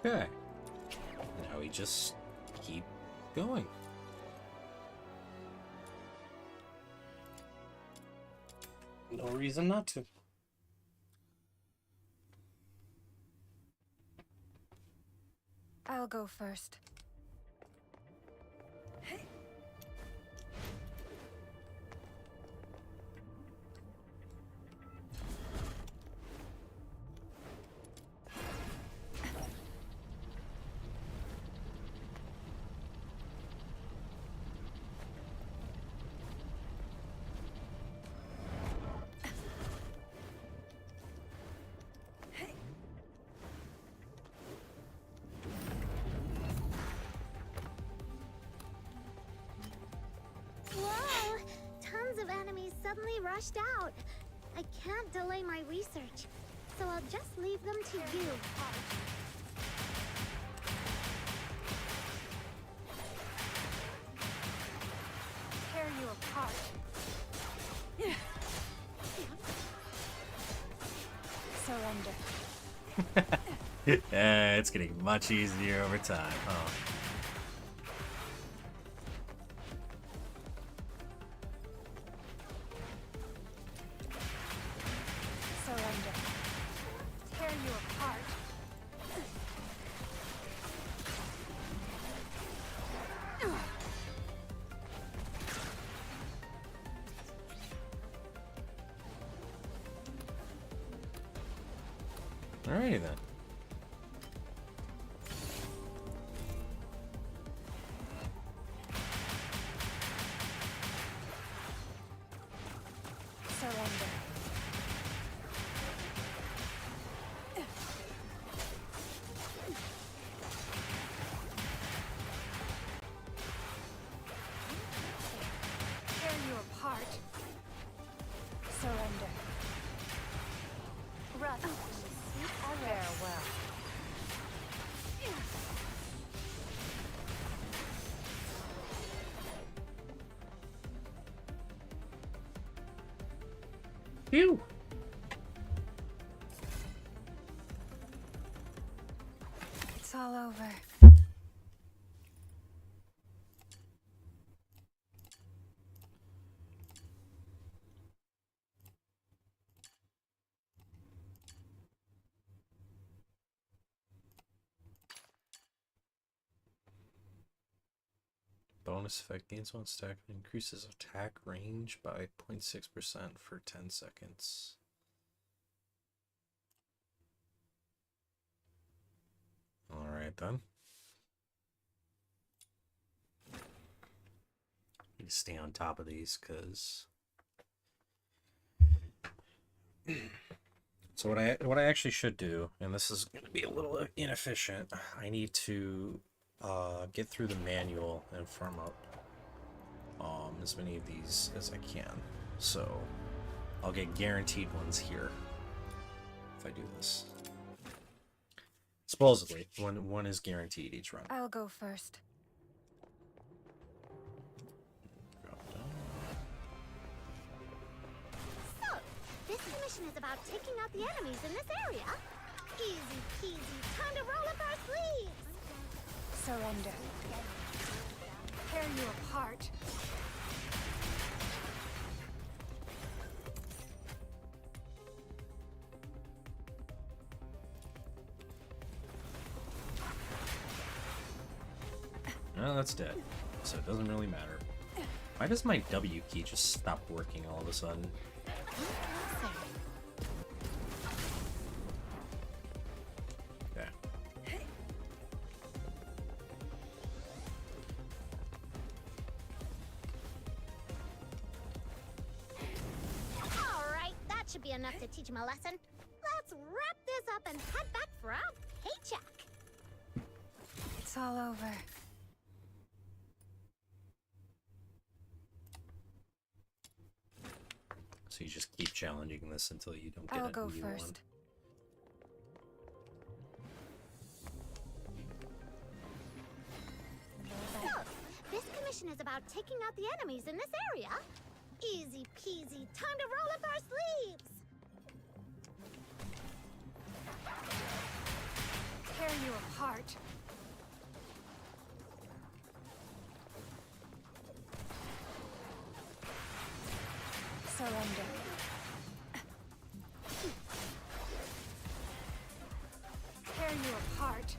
Okay. Now we just keep going. No reason not to. I'll go first. Whoa! Tons of enemies suddenly rushed out. I can't delay my research, so I'll just leave them to you. Tear you apart. Surrender. Yeah, it's getting much easier over time, huh? Surrender. Tear you apart. Alrighty then. Surrender. Tear you apart. Surrender. Rest. Farewell. Phew. It's all over. Bonus effect gains one stack and increases attack range by 0.6% for 10 seconds. Alright then. Need to stay on top of these, because... So what I actually should do, and this is going to be a little inefficient, I need to get through the manual and farm up as many of these as I can. So I'll get guaranteed ones here if I do this. Supposedly, one is guaranteed each run. I'll go first. So, this mission is about taking out the enemies in this area. Easy peasy, time to roll up our sleeves. Surrender. Tear you apart. No, that's dead, so it doesn't really matter. Why does my W key just stop working all of a sudden? Okay. Alright, that should be enough to teach him a lesson. Let's wrap this up and head back for our paycheck. It's all over. So you just keep challenging this until you don't get I'll a go new first. one. So, this commission is about taking out the enemies in this area. Easy peasy, time to roll up our sleeves. Tear you apart. Surrender. Tear you apart.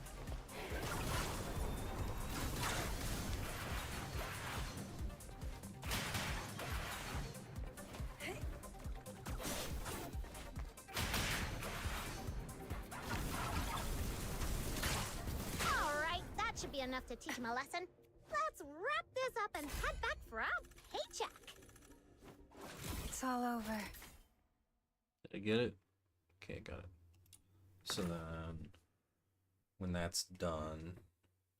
Alright, that should be enough to teach him a lesson. Let's wrap this up and head back for our paycheck. It's all over. Did I get it? Okay, got it. So then, when that's done,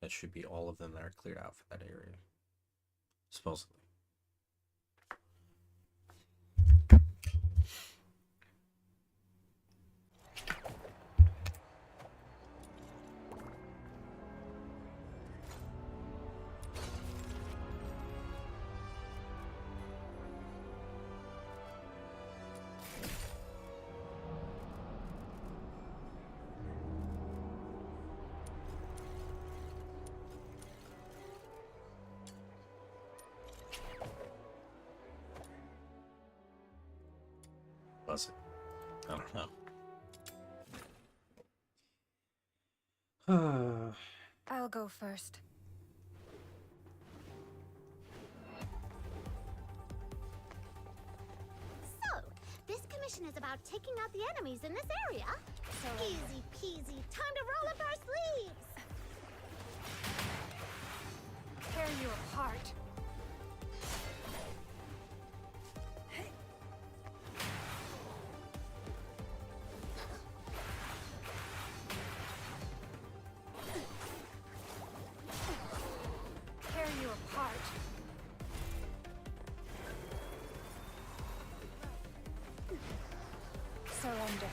that should be all of them that are cleared out for that area. Supposedly. Was it? I don't know. I'll go first. So, this commission is about taking out the enemies in this area. Easy peasy, time to roll up our sleeves. Tear you apart. Tear you apart. Surrender.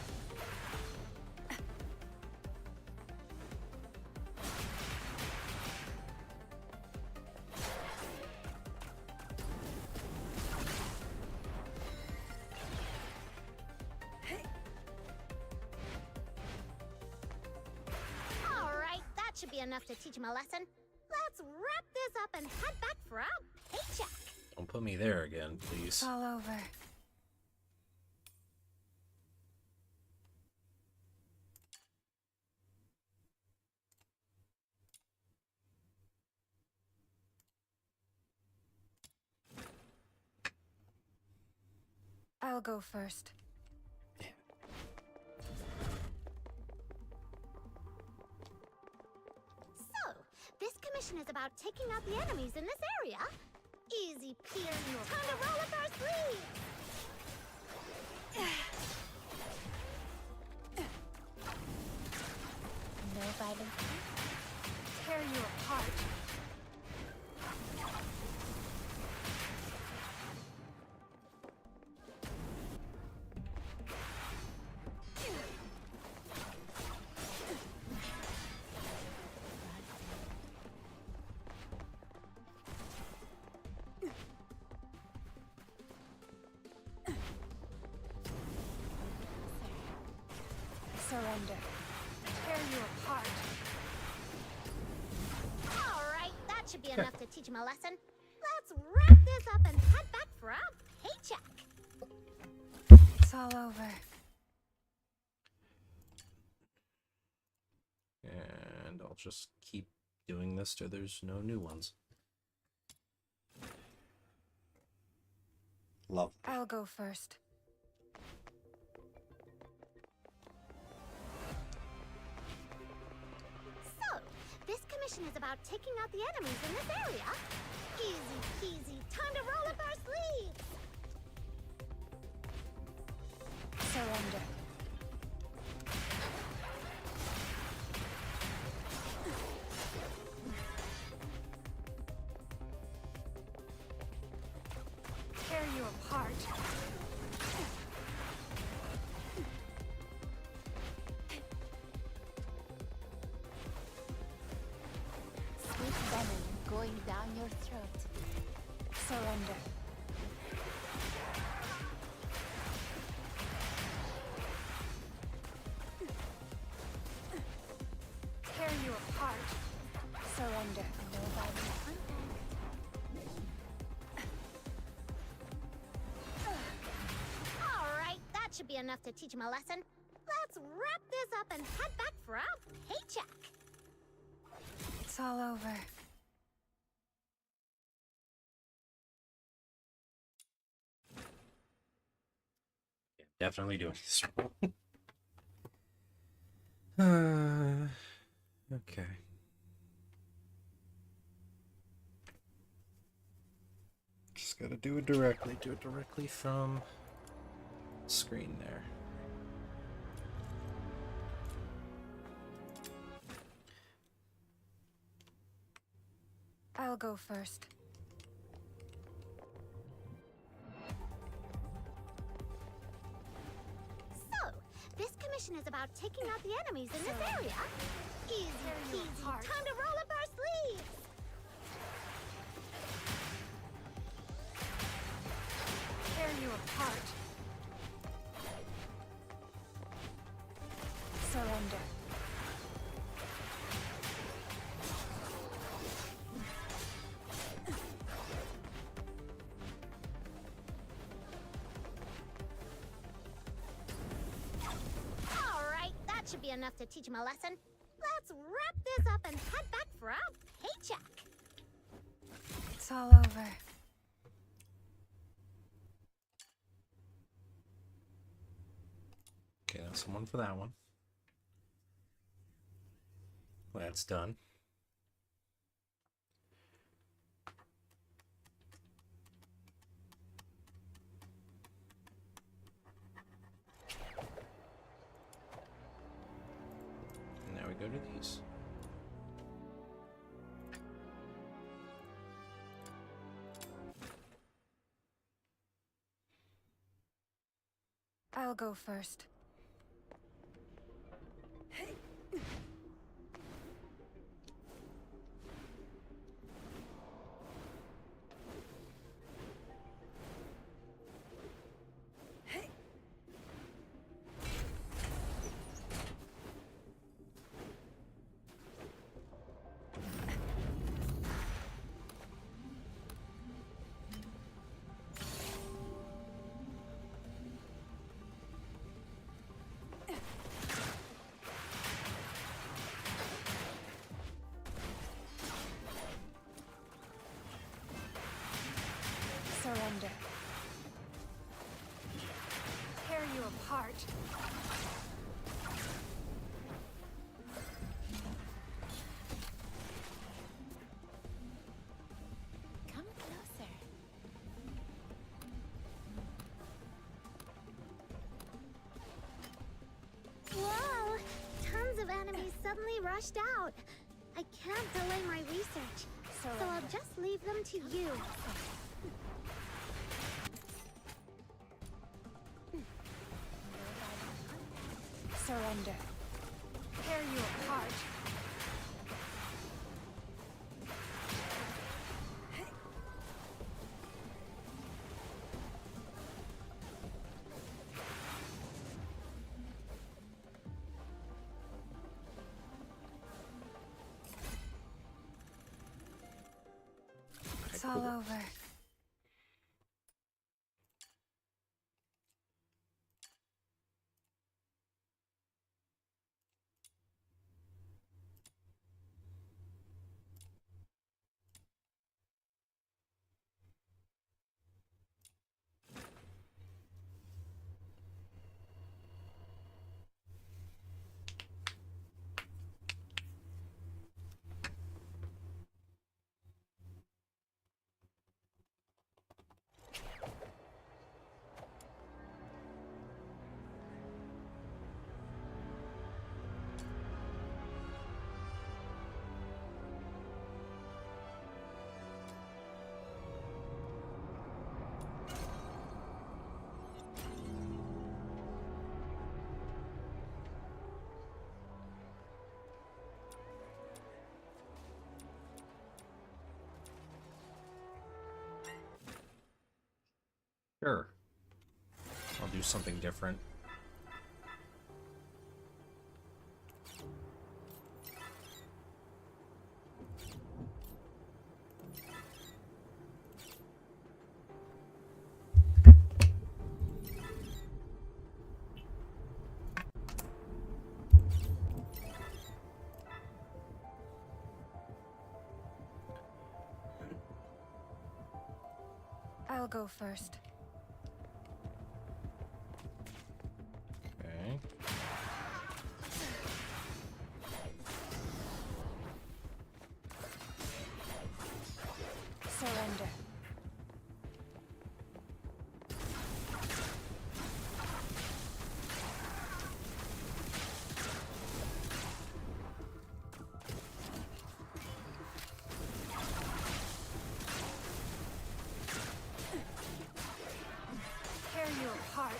Alright, that should be enough to teach him a lesson. Let's wrap this up and head back for our paycheck. Don't put me there again, please. It's all over. I'll go first. So, this commission is about taking out the enemies in this area. Easy peasy. Time to roll up our sleeves. No violence. Tear you apart. Surrender. Tear you apart. Alright, that should be enough to teach him a lesson. Let's wrap this up and head back for our paycheck. It's all over. And I'll just keep doing this till there's no new ones. Love. I'll go first. So, this commission is about taking out the enemies in this area. Easy peasy. Time to roll up our sleeves. Surrender. Tear you apart. Sweet venom going down your throat. Surrender. Tear you apart. Surrender. No violence. Alright, that should be enough to teach him a lesson. Let's wrap this up and head back for our paycheck. It's all over. Definitely doing this. Okay. Just gotta do it directly. Do it directly from screen there. I'll go first. So, this commission is about taking out the enemies in this area. Easy peasy. Time to roll up our sleeves. Tear you apart. Surrender. Alright, that should be enough to teach him a lesson. Let's wrap this up and head back for our paycheck. It's all over. Okay, that's someone for that one. That's done. And now we go to these. I'll go first. Surrender. Tear you apart. Come closer. suddenly rushed out. I can't delay my research, so I'll just leave them to you. Surrender. Tear you apart. It's all over. Sure. I'll do something different. I'll go first. Okay. Surrender. Tear you apart.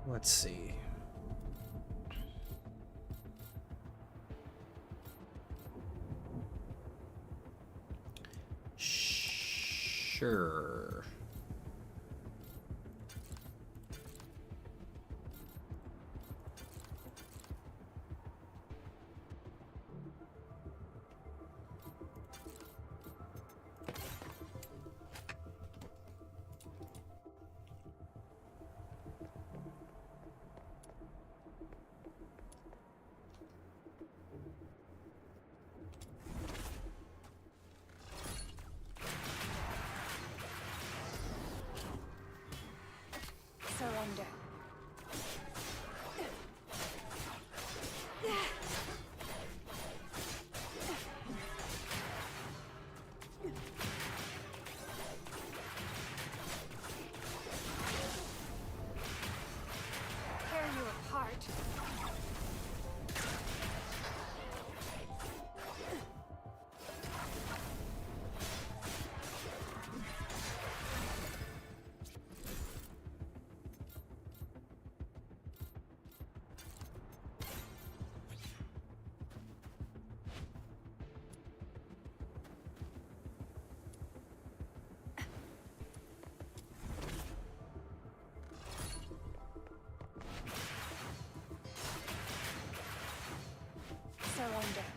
Let's see. Sure. Surrender. Tear you apart. Surrender.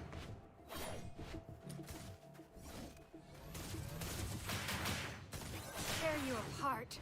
Tear you apart.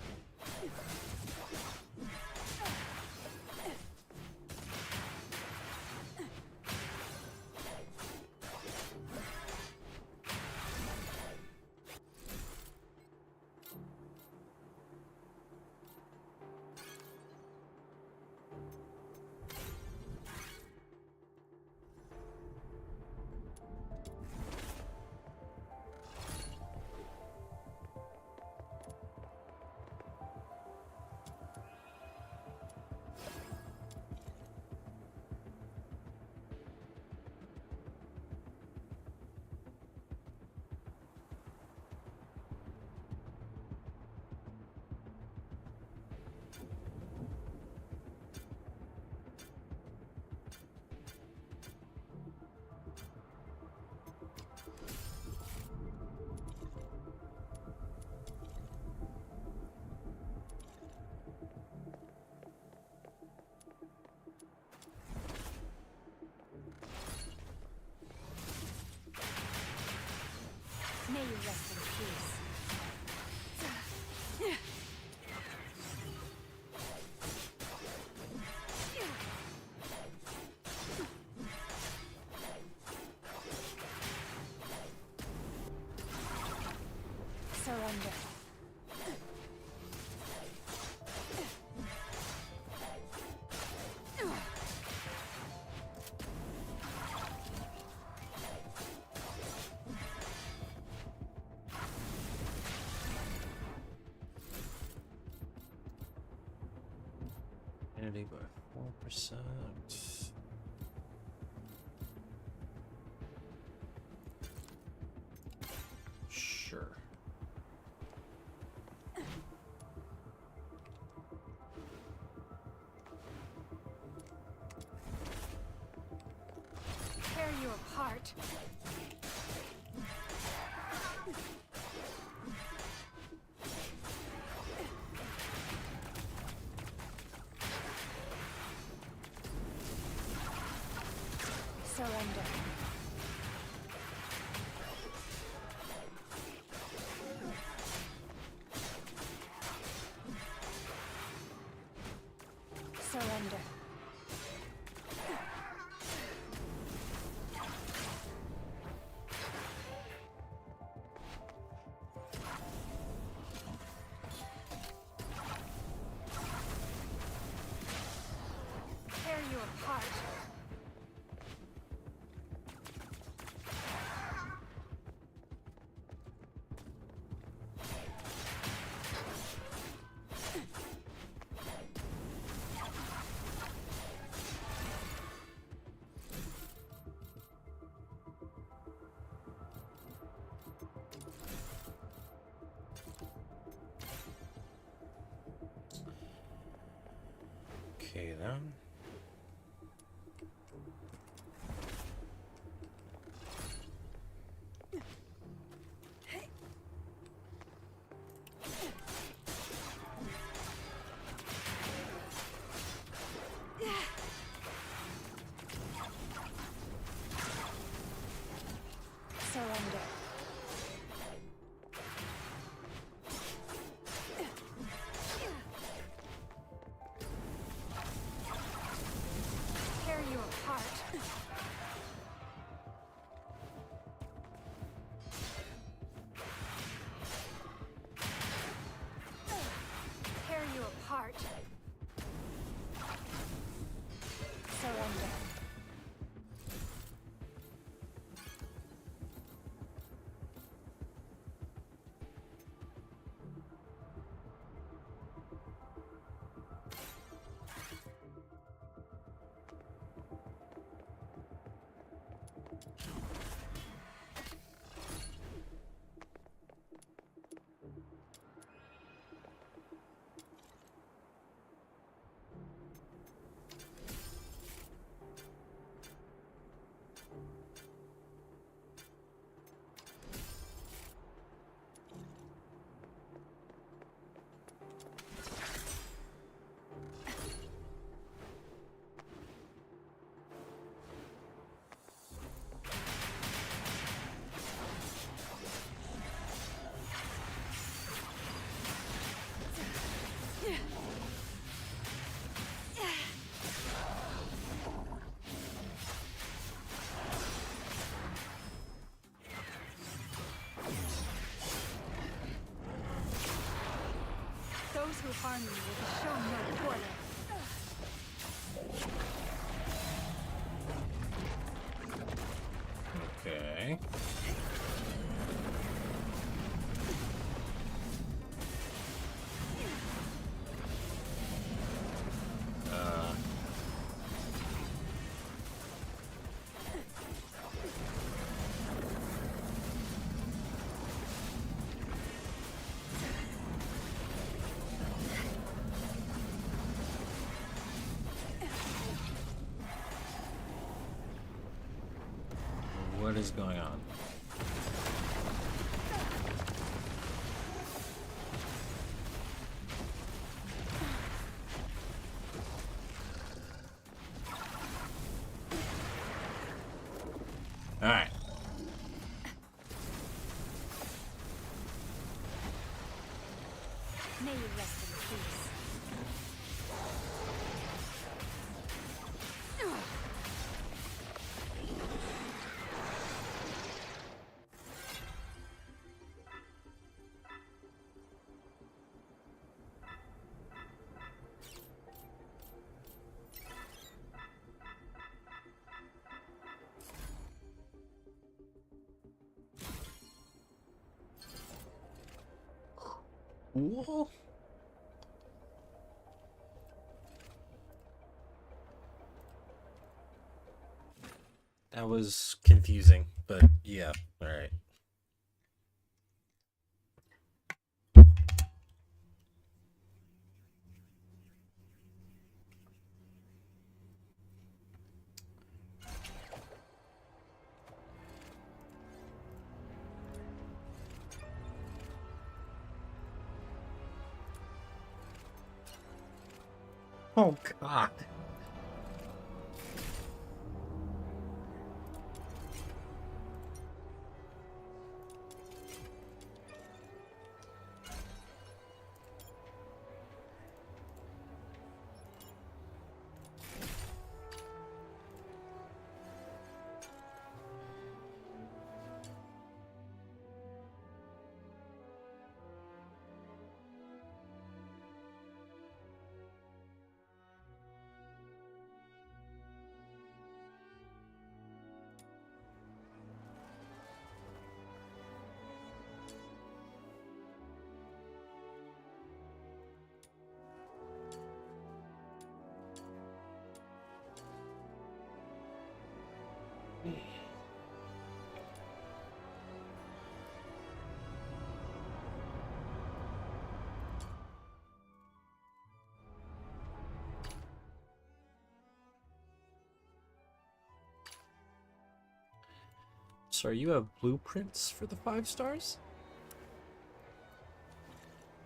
Immunity by 4%. Sure. Tear you apart. Surrender. Surrender. Tear you apart. Okay then. Surrender. Tear you apart. Tear you apart. Surrender. Those who harm you will be shown no quarter. Okay. What is going on? All right. May you rest in peace. Whoa. That was confusing, but yeah, alright. Oh god. So you have blueprints for the 5 stars?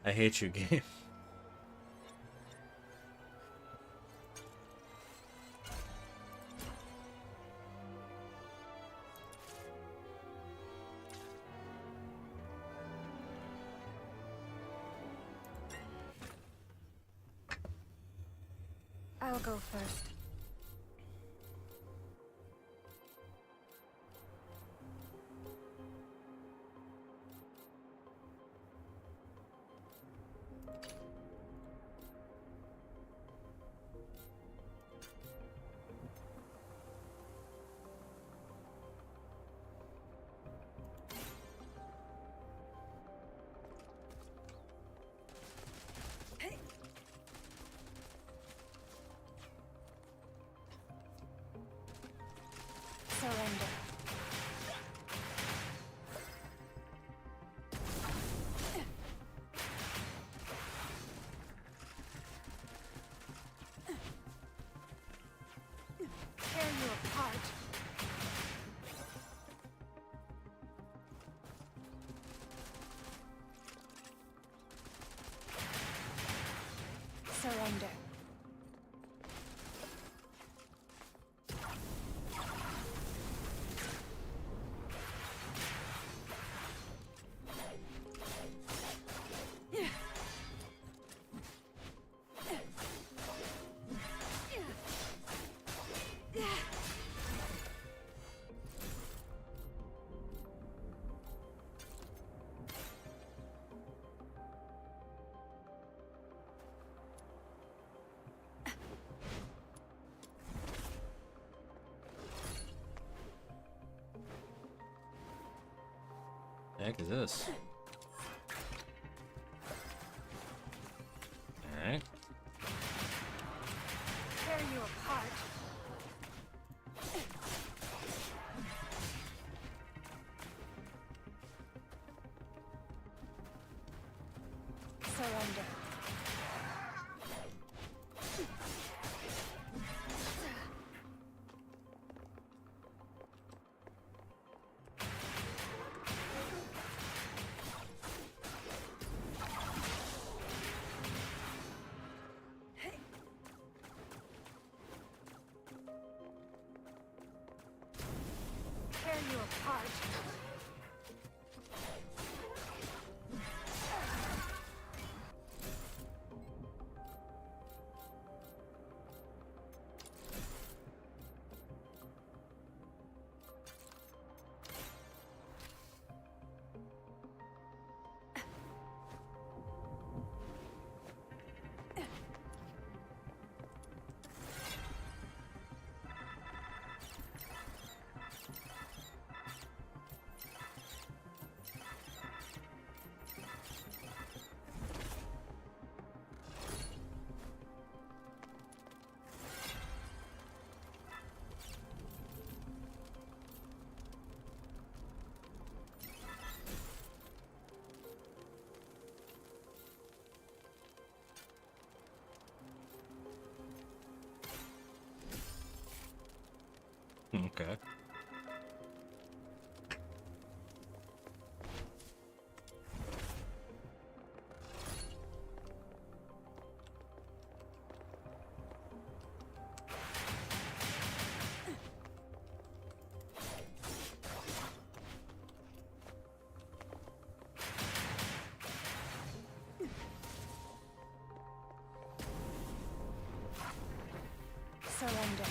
I hate you, game. I'll go first. Surrender. Tear you apart. Surrender. The heck is this? Alright. Tear you apart. Surrender. Tear you apart. Okay. Surrender.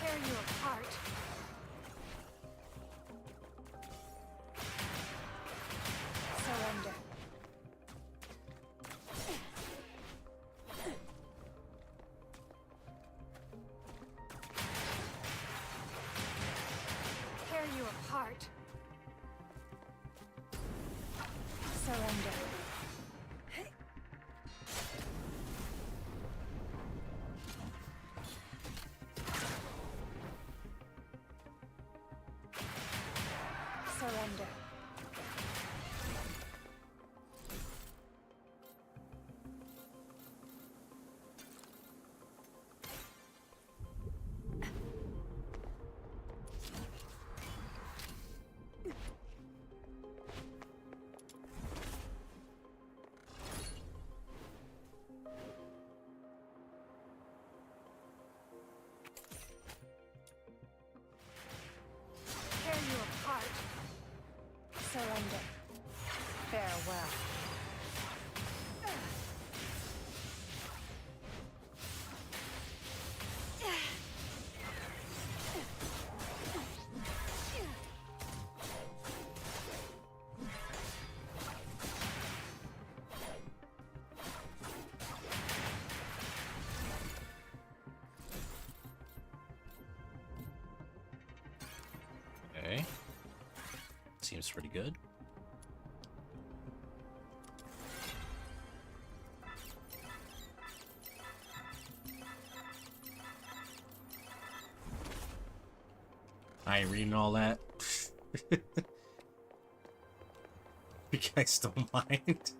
Tear you apart. Surrender. Tear you apart. Surrender. Surrender. Tear you apart. Surrender. Farewell. Okay. Seems pretty good. I ain't reading all that. You guys don't mind?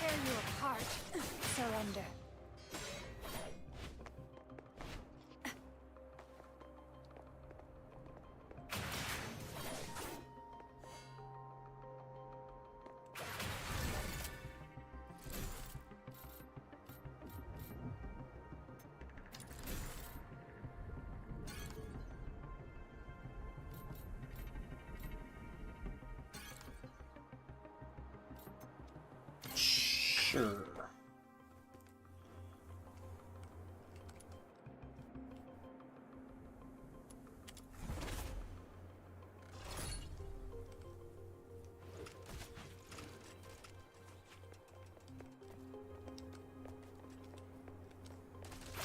Tear you apart. Surrender. Sure.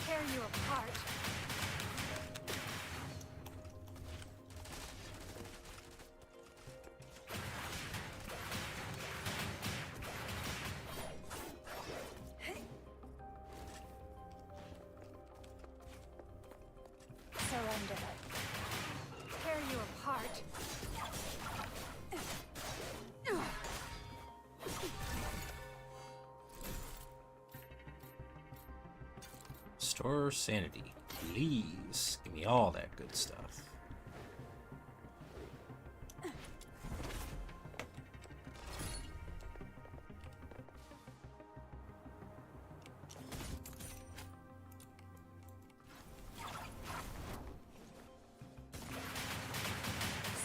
Tear you apart. Surrender. Tear you apart. Restore sanity. Please. Give me all that good stuff.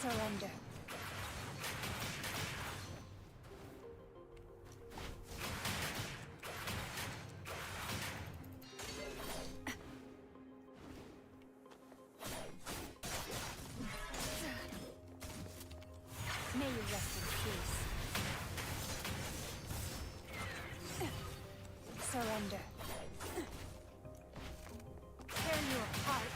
Surrender. Surrender. Tear you apart.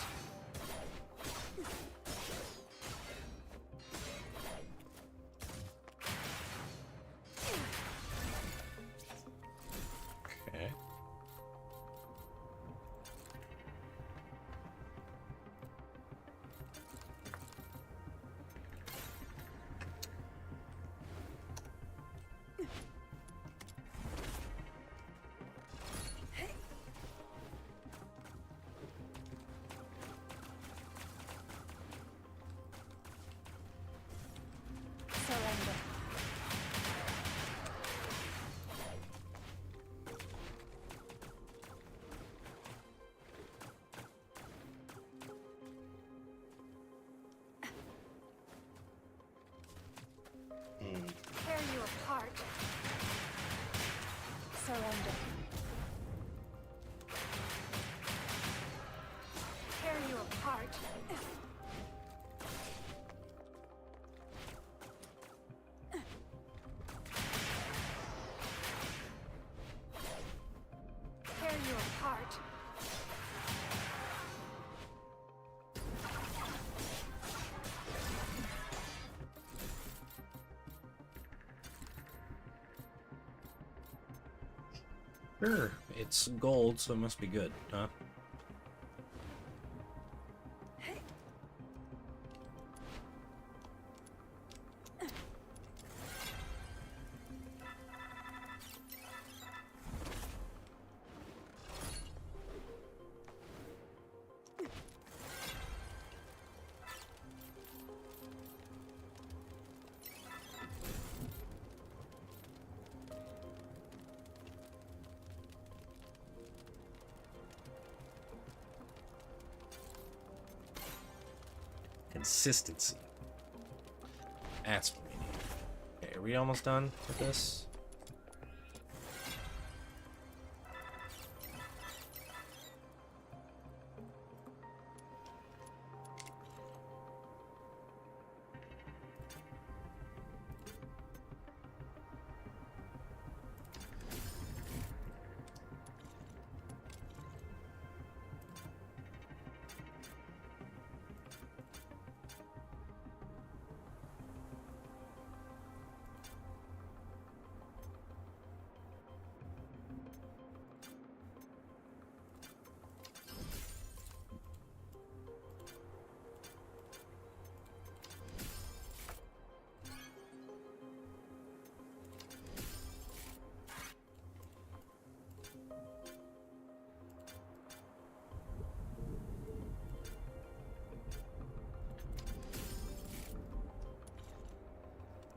Okay. Surrender. Tear you apart. Surrender. Tear you apart. Tear you apart. Sure, it's gold, so it must be good, huh? Consistency. That's what we need. Okay, are we almost done with this?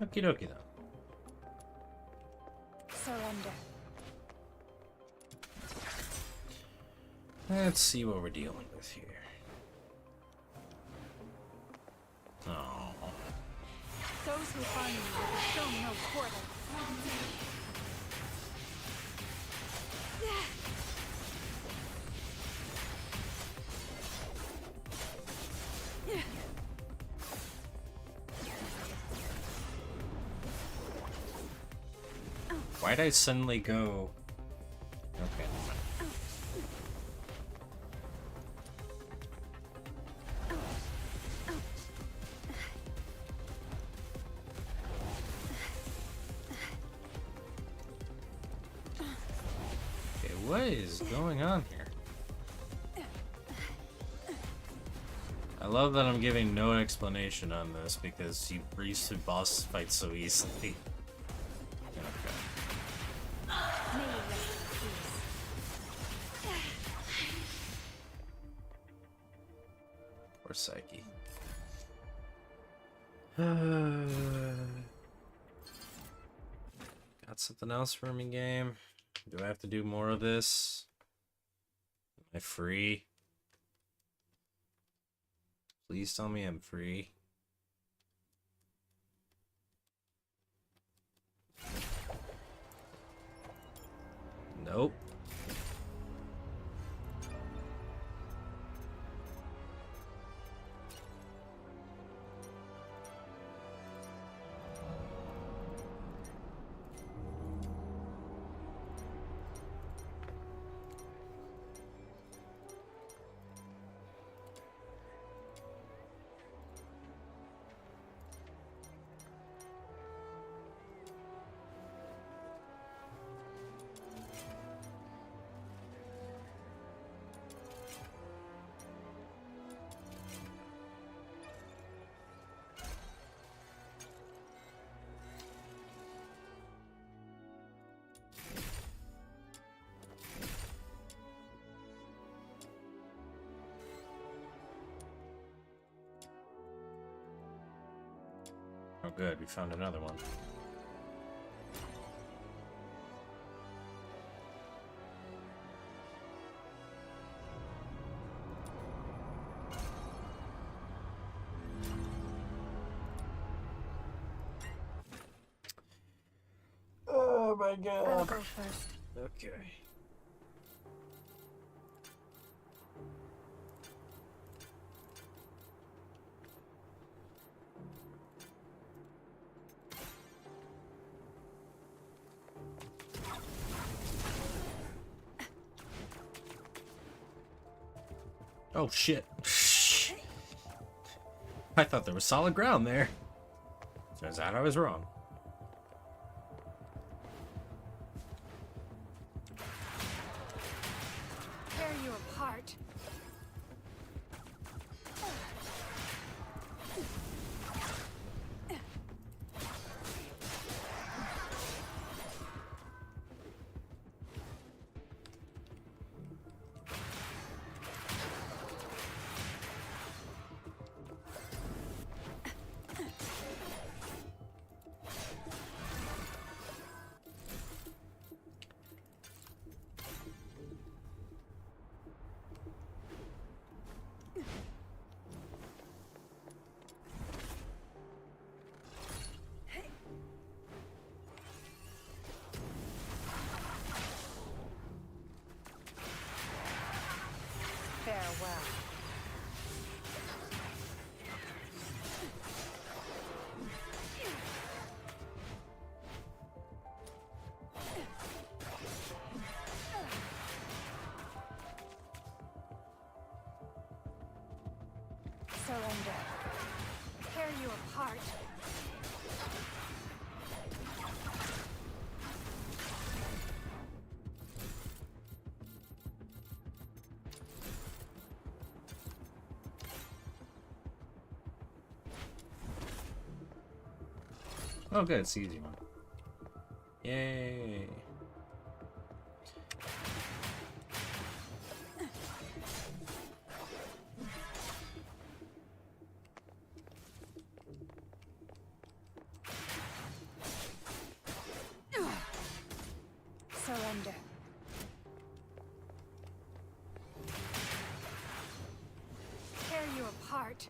Okie dokie then. Surrender. Let's see what we're dealing with here. Oh. Those who find me will be shown no quarter. Why'd I suddenly go? Okay, never mind. Okay, what is going on here? I love that I'm giving no explanation on this because you breeze through boss fights so easily. Okay. Poor Psyche. Got something else for me, game? Do I have to do more of this? Am I free? Please tell me I'm free. Nope. Oh good, we found another one. Oh my god. I'll go first. Okay. Oh shit. I thought there was solid ground there. Turns out I was wrong. Tear you apart. Farewell. Surrender. Tear you apart. Oh good, it's the easy one. Yay. Surrender. Tear you apart.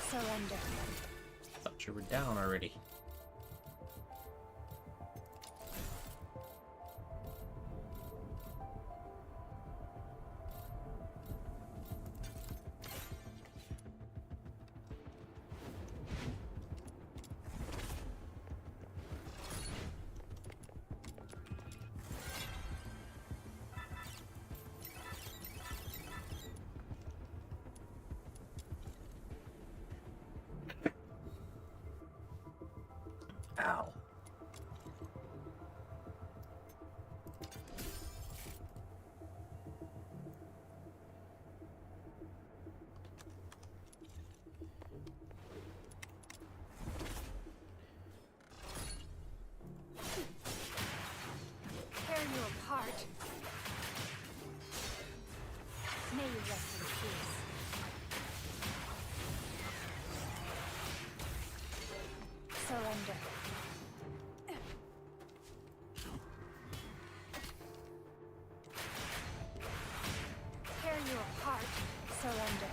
Surrender. Thought you were down already. Ow. Tear you apart. May you rest in peace. Surrender. Tear you apart. Surrender.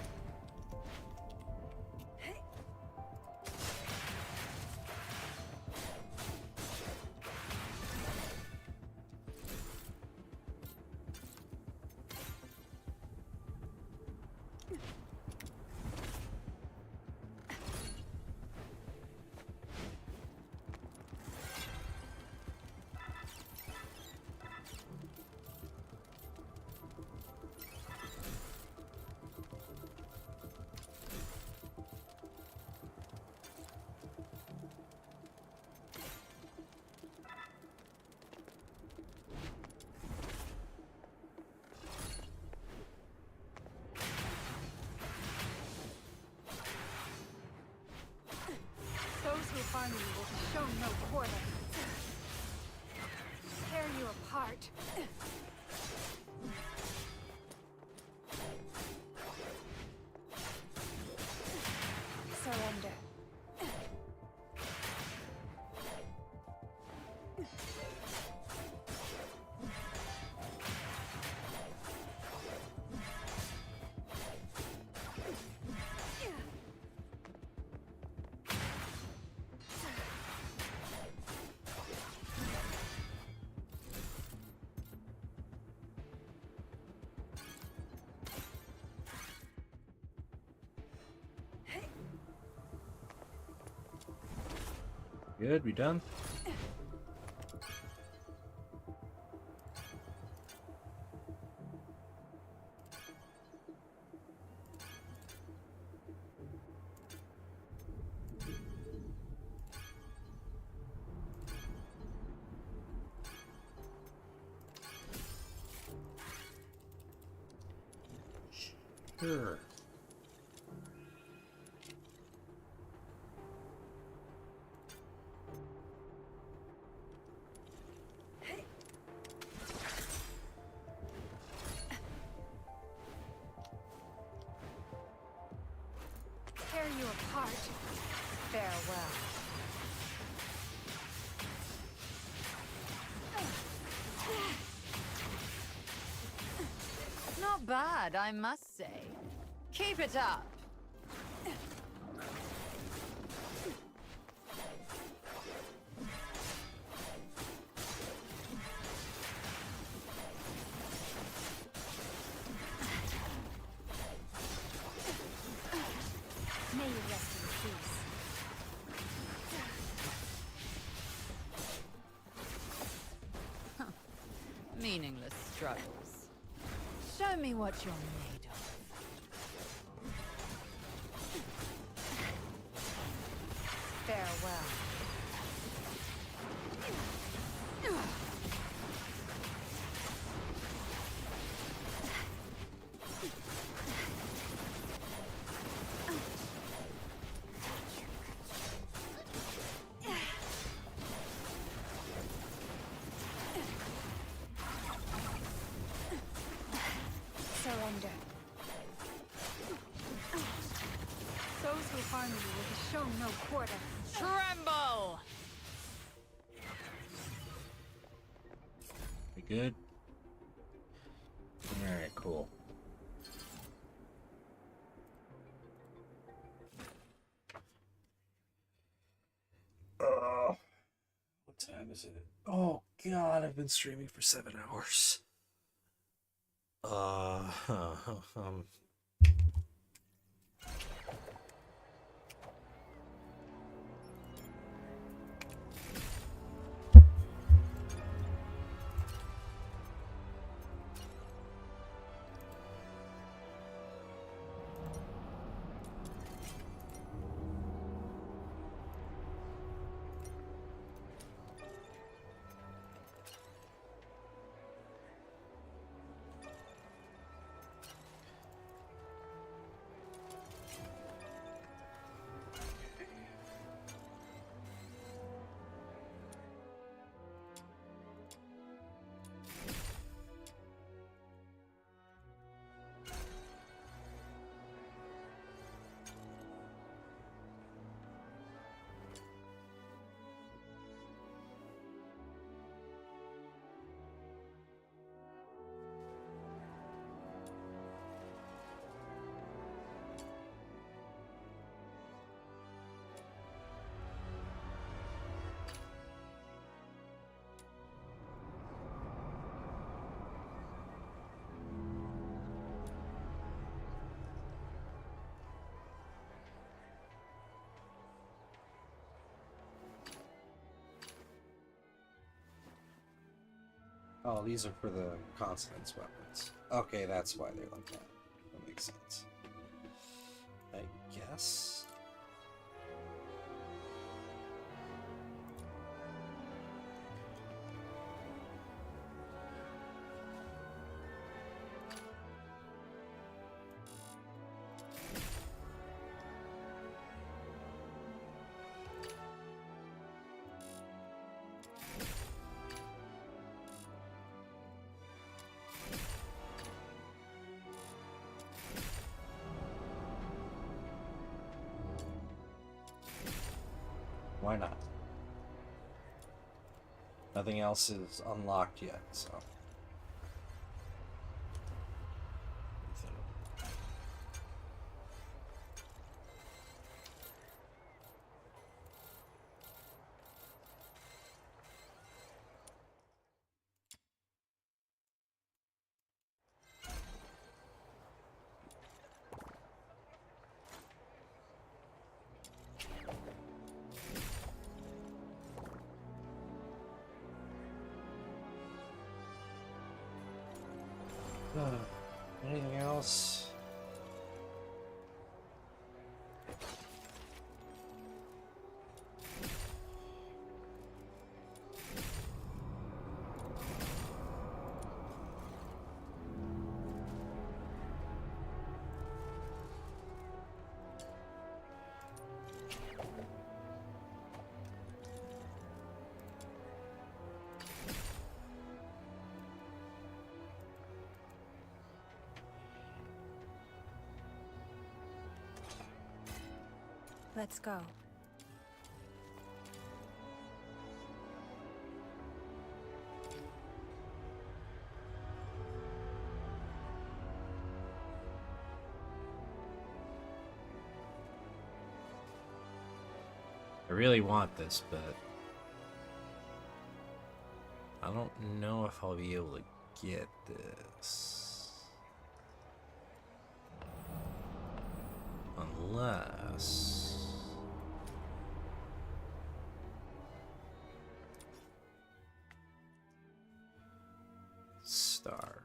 Those who harm you will be shown no quarter. Tear you apart. Good, we done? Sure. Tear you apart. Farewell. Not bad, I must say. Keep it up. May you rest in peace. Meaningless struggles. Show me what you're made of. Farewell. Surrender. Those who harm you will be shown no quarter. Tremble! We good? Alright, cool. What time is it? Oh god, I've been streaming for 7 hours. Um, oh, these are for the consonants weapons. Okay, that's why they're like that. That makes sense. I guess. Why not? Nothing else is unlocked yet, so. Anything else? Let's go. I really want this, but I don't know if I'll be able to get this. Unless... Star,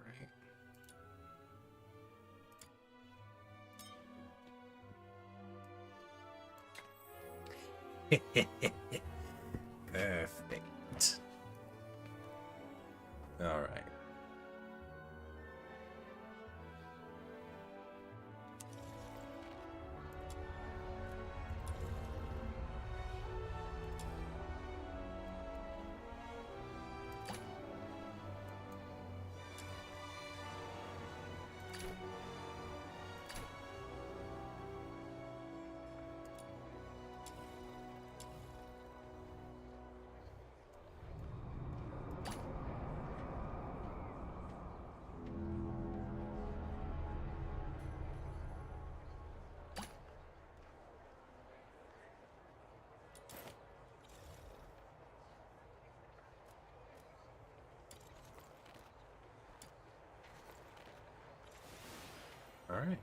right? Perfect. All right. All right.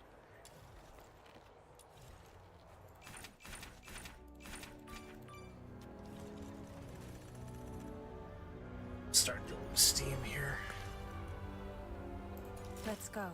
Start building steam here. Let's go.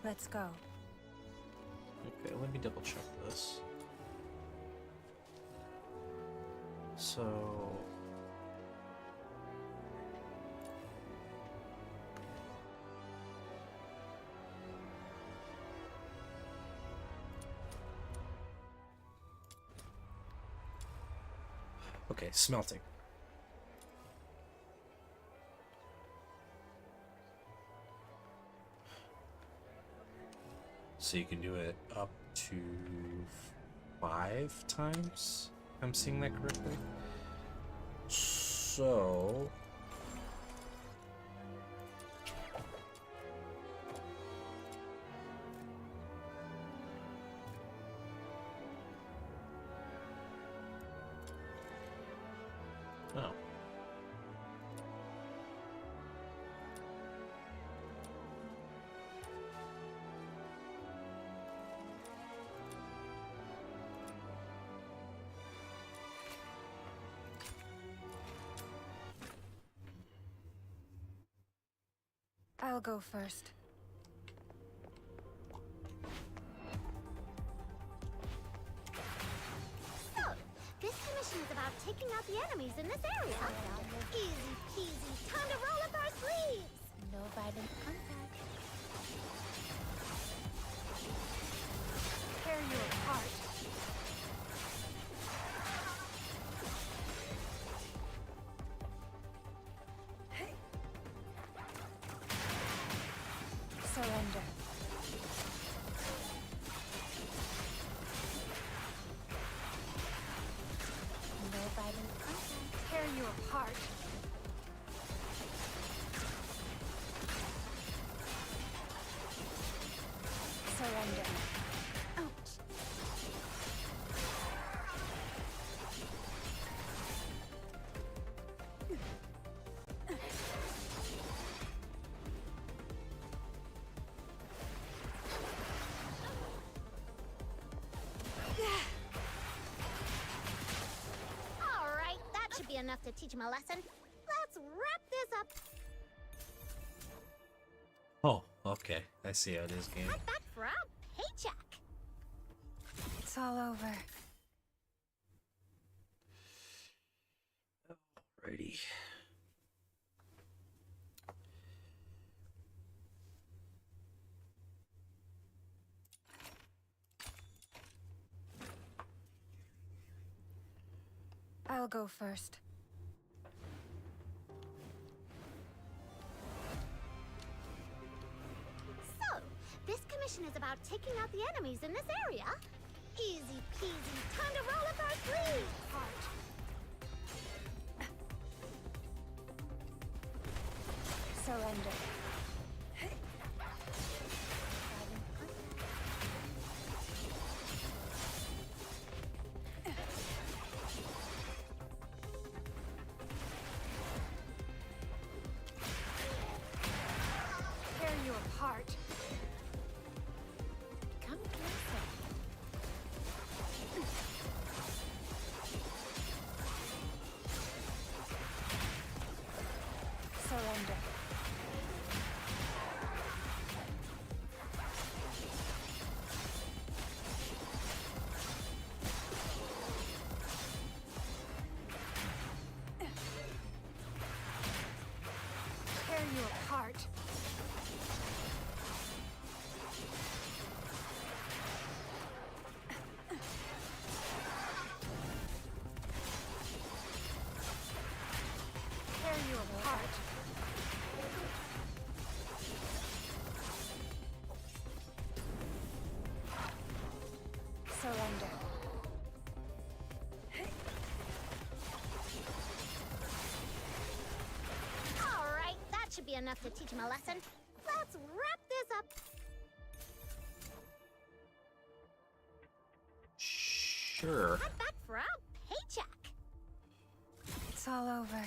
Let's go. Okay, let me double check this. So... Okay, smelting. So you can do it up to 5 times, if I'm seeing that correctly. So... Oh. I'll go first. So, this commission is about taking out the enemies in this area. Easy peasy, time to roll up our sleeves. No violent contact. Tear you apart. Surrender. No apart. Surrender. Ouch. Alright, that should be enough to teach him a lesson. Let's wrap this up. Oh, okay. I see how it is, game. Head back for our paycheck. It's all over. Alrighty. I'll go first. So, this commission is about taking out the enemies in this area. Easy peasy, time to roll up our sleeves. Surrender. Tear you apart. Come closer. Surrender. Tear you apart. Tear you apart. Surrender. Alright, that should be enough to teach him a lesson. Let's wrap this up. Sure. Head back for our paycheck. It's all over.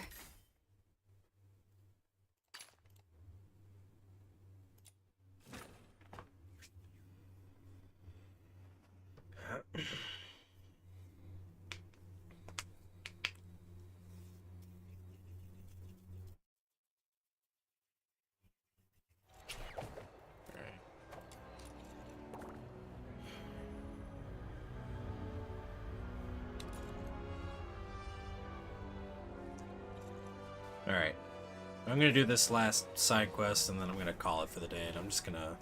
Alright. I'm gonna do this last side quest and then I'm gonna call it for the day, and I'm just gonna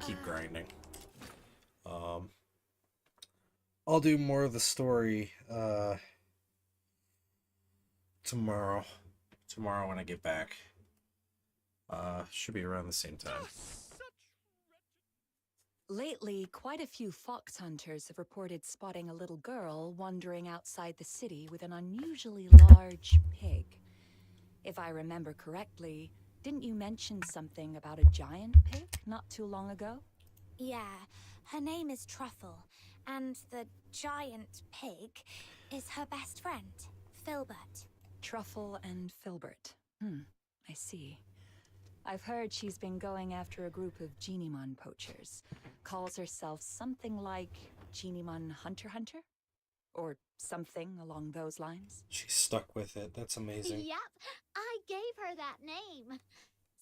keep grinding. I'll do more of the story tomorrow. Tomorrow when I get back. Should be around the same time. Lately, quite a few fox hunters have reported spotting a little girl wandering outside the city with an unusually large pig. If I remember correctly, didn't you mention something about a giant pig not too long ago? Yeah, her name is Truffle, and the giant pig is her best friend, Filbert. Truffle and Filbert. I see. I've heard she's been going after a group of Genimon poachers. Calls herself something like Genimon Hunter? Or something along those lines. She's stuck with it. That's amazing. Yep, I gave her that name.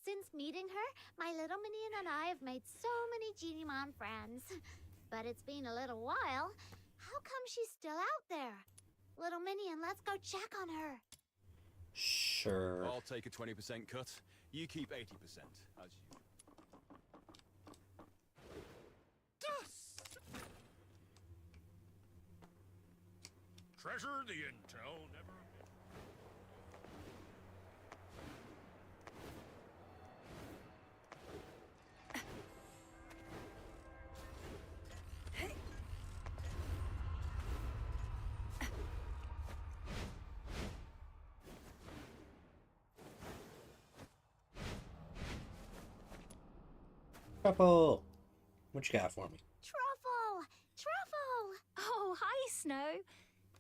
Since meeting her, my little minion and I have made so many Genimon friends. But it's been a little while. How come she's still out there? Little minion, let's go check on her. Sure. I'll take a 20% cut. You keep 80%, as you... Treasure the intel never... Truffle! What you got for me? Truffle! Truffle! Oh, hi, Snow.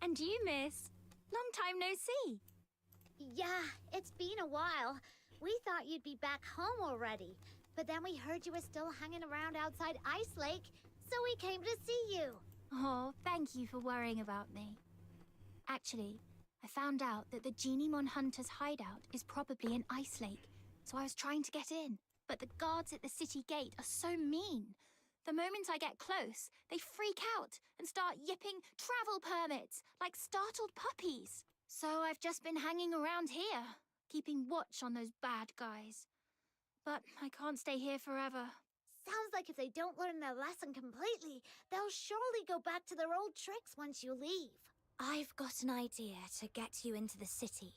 And you, miss. Long time no see. Yeah, it's been a while. We thought you'd be back home already, but then we heard you were still hanging around outside Ice Lake, so we came to see you. Oh, thank you for worrying about me. Actually, I found out that the Genimon Hunter's hideout is probably in Ice Lake, so I was trying to get in. But the guards at the city gate are so mean. The moment I get close, they freak out and start yipping travel permits like startled puppies. So I've just been hanging around here, keeping watch on those bad guys. But I can't stay here forever. Sounds like if they don't learn their lesson completely, they'll surely go back to their old tricks once you leave. I've got an idea to get you into the city,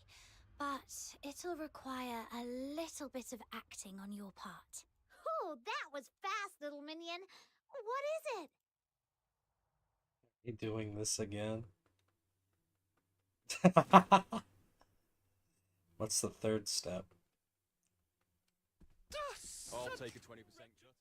but it'll require a little bit of acting on your part. Oh, that was fast, little minion. What is it? You doing this again? What's the third step? I'll take a 20% cut.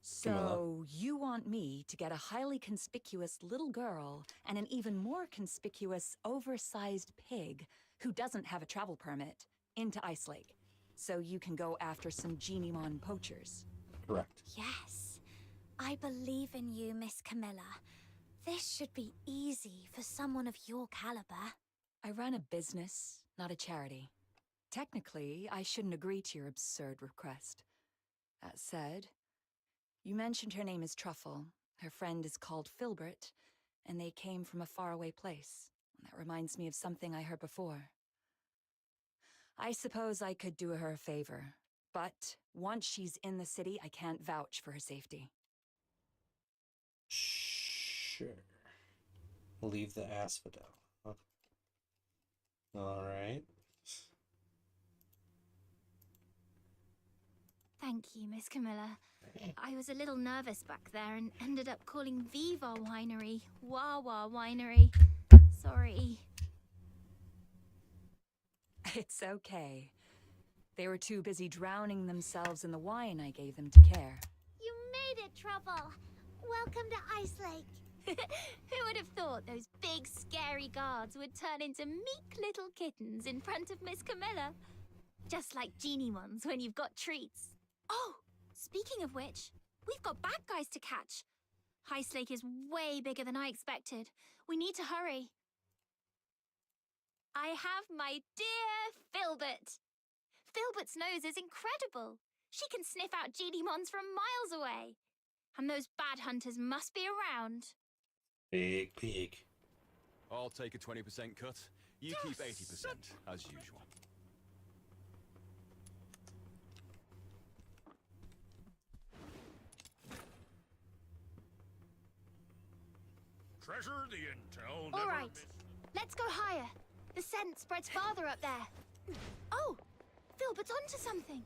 So, you want me to get a highly conspicuous little girl and an even more conspicuous, oversized pig who doesn't have a travel permit into Ice Lake, so you can go after some Genimon poachers? Correct. Yes, I believe in you, Miss Camilla. This should be easy for someone of your caliber. I run a business, not a charity. Technically, I shouldn't agree to your absurd request. That said, you mentioned her name is Truffle, her friend is called Filbert, and they came from a faraway place. That reminds me of something I heard before. I suppose I could do her a favor, but once she's in the city, I can't vouch for her safety. Sure. Leave the asphodel. Huh? Alright. Thank you, Miss Camilla. I was a little nervous back there and ended up calling Viva Winery Wawa Winery. Sorry. It's okay. They were too busy drowning themselves in the wine I gave them to care. You made it, Truffle. Welcome to Ice Lake. Who would have thought those big, scary guards would turn into meek little kittens in front of Miss Camilla? Just like Genimons when you've got treats. Oh, speaking of which, we've got bad guys to catch. Ice Lake is way bigger than I expected. We need to hurry. I have my dear Filbert. Filbert's nose is incredible. She can sniff out Genimons from miles away. And those bad hunters must be around. Big pig. I'll take a 20% cut. You keep 80%, as usual. Treasure the intel. All right, let's go higher. The scent spreads farther up there. Oh, Filbert's onto something.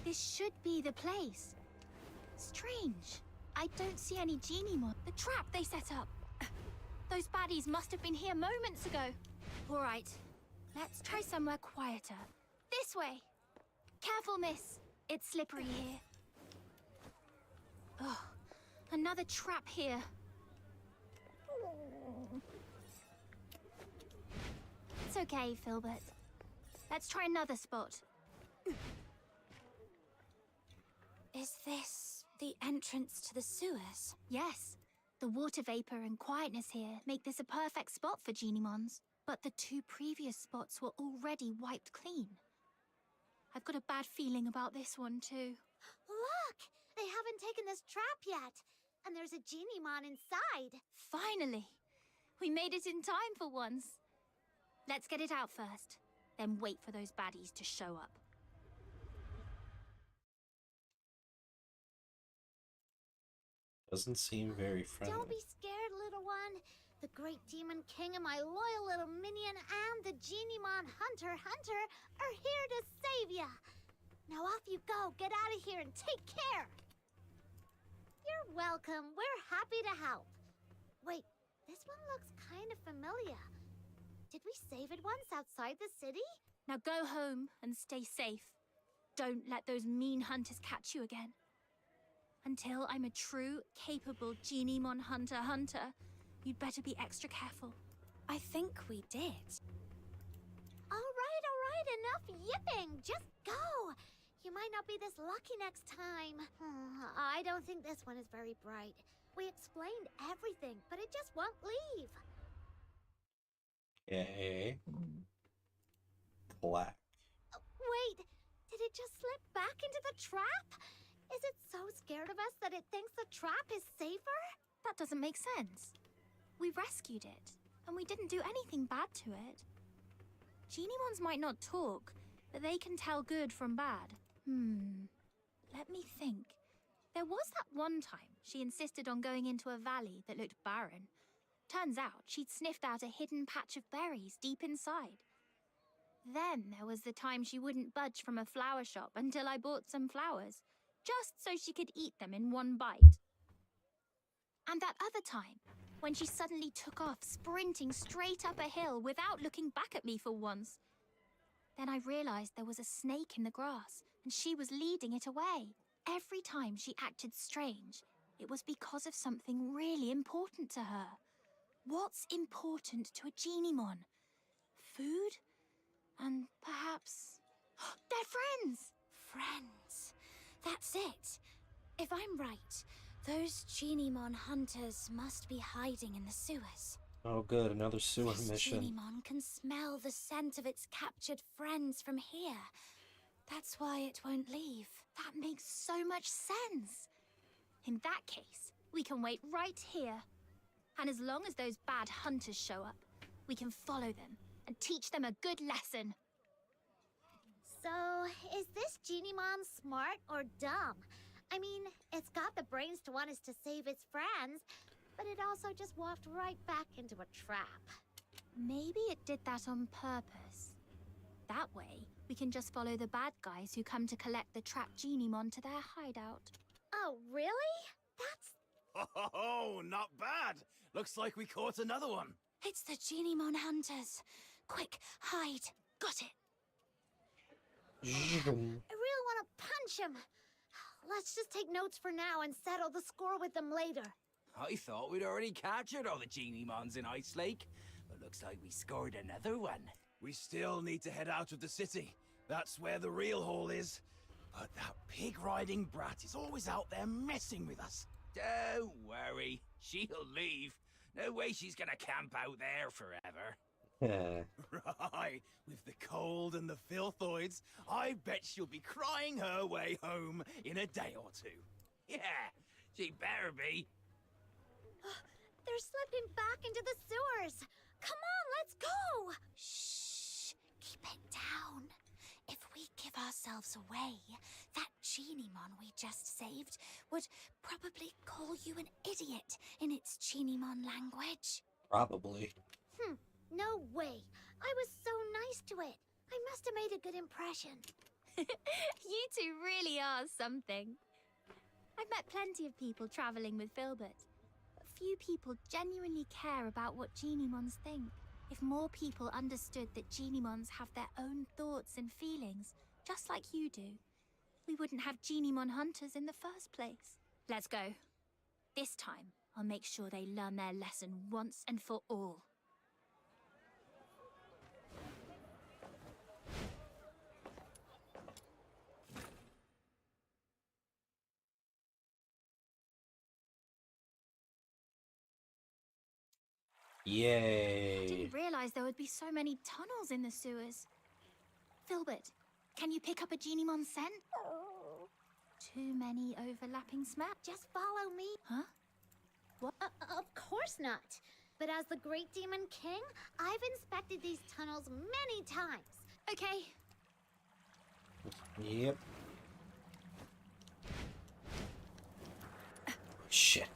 This should be the place. Strange. I don't see any Genimon. The trap they set up. Those baddies must have been here moments ago. All right, let's try somewhere quieter. This way. Careful, miss. It's slippery here. Oh, another trap here. It's okay, Filbert. Let's try another spot. Is this the entrance to the sewers? Yes. The water vapor and quietness here make this a perfect spot for Genimons. But the two previous spots were already wiped clean. I've got a bad feeling about this one too. Look! They haven't taken this trap yet. And there's a Genimon inside. Finally! We made it in time for once. Let's get it out first, then wait for those baddies to show up. Doesn't seem very friendly. Don't be scared, little one. The great demon king and my loyal little minion and the Genimon Hunter are here to save ya. Now off you go. Get out of here and take care. You're welcome. We're happy to help. Wait, this one looks kind of familiar. Did we save it once outside the city? Now go home and stay safe. Don't let those mean hunters catch you again. Until I'm a true, capable Genimon hunter, you'd better be extra careful. I think we did. All right, enough yipping. Just go. You might not be this lucky next time. I don't think this one is very bright. We explained everything, but it just won't leave. Okay. Black. Wait, did it just slip back into the trap? Is it so scared of us that it thinks the trap is safer? That doesn't make sense. We rescued it, and we didn't do anything bad to it. Genimons might not talk, but they can tell good from bad. Let me think. There was that one time she insisted on going into a valley that looked barren. Turns out she'd sniffed out a hidden patch of berries deep inside. Then there was the time she wouldn't budge from a flower shop until I bought some flowers, just so she could eat them in one bite. And that other time, when she suddenly took off sprinting straight up a hill without looking back at me for once. Then I realized there was a snake in the grass, and she was leading it away. Every time she acted strange, it was because of something really important to her. What's important to a Genimon? Food? And perhaps... they're friends! Friends. That's it. If I'm right, those Genimon hunters must be hiding in the sewers. Oh good, another sewer This mission. Genimon can smell the scent of its captured friends from here. That's why it won't leave. That makes so much sense. In that case, we can wait right here. And as long as those bad hunters show up, we can follow them and teach them a good lesson. So, is this Genimon smart or dumb? I mean, it's got the brains to want us to save its friends, but it also just walked right back into a trap. Maybe it did that on purpose. That way, we can just follow the bad guys who come to collect the trapped Genimon to their hideout. Oh, really? That's... Oh, not bad. Looks like we caught another one. It's the Genimon hunters. Quick, hide. Got it. I really want to punch him. Let's just take notes for now and settle the score with them later. I thought we'd already captured all the Genimons in Ice Lake, but looks like we scored another one. We still need to head out of the city. That's where the real haul is. But that pig-riding brat is always out there messing with us. Don't worry, she'll leave. No way she's gonna camp out there forever. Right, with the cold and the filthoids, I bet she'll be crying her way home in a day or two. Yeah, she better be. They're slipping back into the sewers. Come on, let's go! Shh, keep it down. If we give ourselves away, that Genimon we just saved would probably call you an idiot in its Genimon language. Probably. No way. I was so nice to it. I must have made a good impression. You two really are something. I've met plenty of people traveling with Filbert, but few people genuinely care about what Genimons think. If more people understood that Genimons have their own thoughts and feelings, just like you do, we wouldn't have Genimon hunters in the first place. Let's go. This time, I'll make sure they learn their lesson once and for all. Yay. I didn't realize there would be so many tunnels in the sewers. Filbert, can you pick up a Genimon scent? Too many overlapping smells. Just follow me. Huh? What? Of course not. But as the Great Demon King, I've inspected these tunnels many times. Okay. Yep. Shit.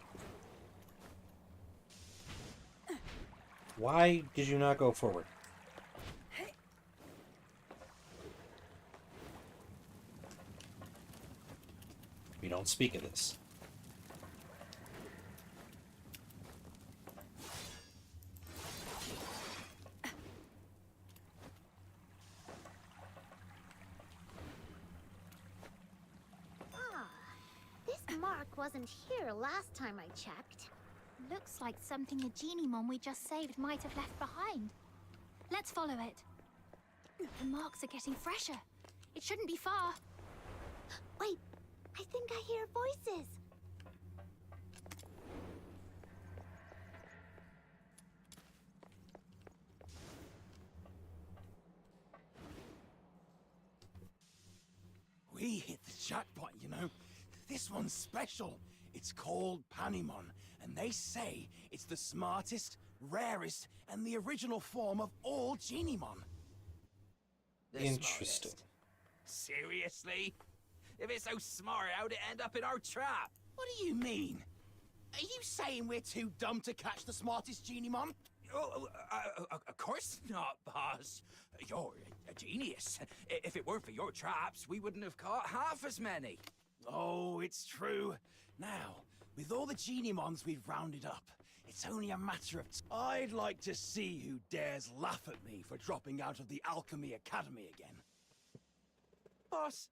Why did you not go forward? We don't speak of this. This mark Shark wasn't here last time I checked. Looks like something the genie mon we just saved might have left behind. Let's follow it. The marks are getting fresher. It shouldn't be far. Wait, I think I hear voices. We hit the jackpot, you know. This one's special. It's called Panemon, and they say it's the smartest, rarest, and the original form of all Genimon. Interesting. Seriously? If it's so smart, how'd it end up in our trap? What do you mean? Are you saying we're too dumb to catch the smartest Genimon? Of course not, boss. You're a genius. If it weren't for your traps, we wouldn't have caught half as many. Oh, it's true. Now, with all the Genimons we've rounded up, it's only a matter of I'd like to see who dares laugh at me for dropping out of the Alchemy Academy again. Boss,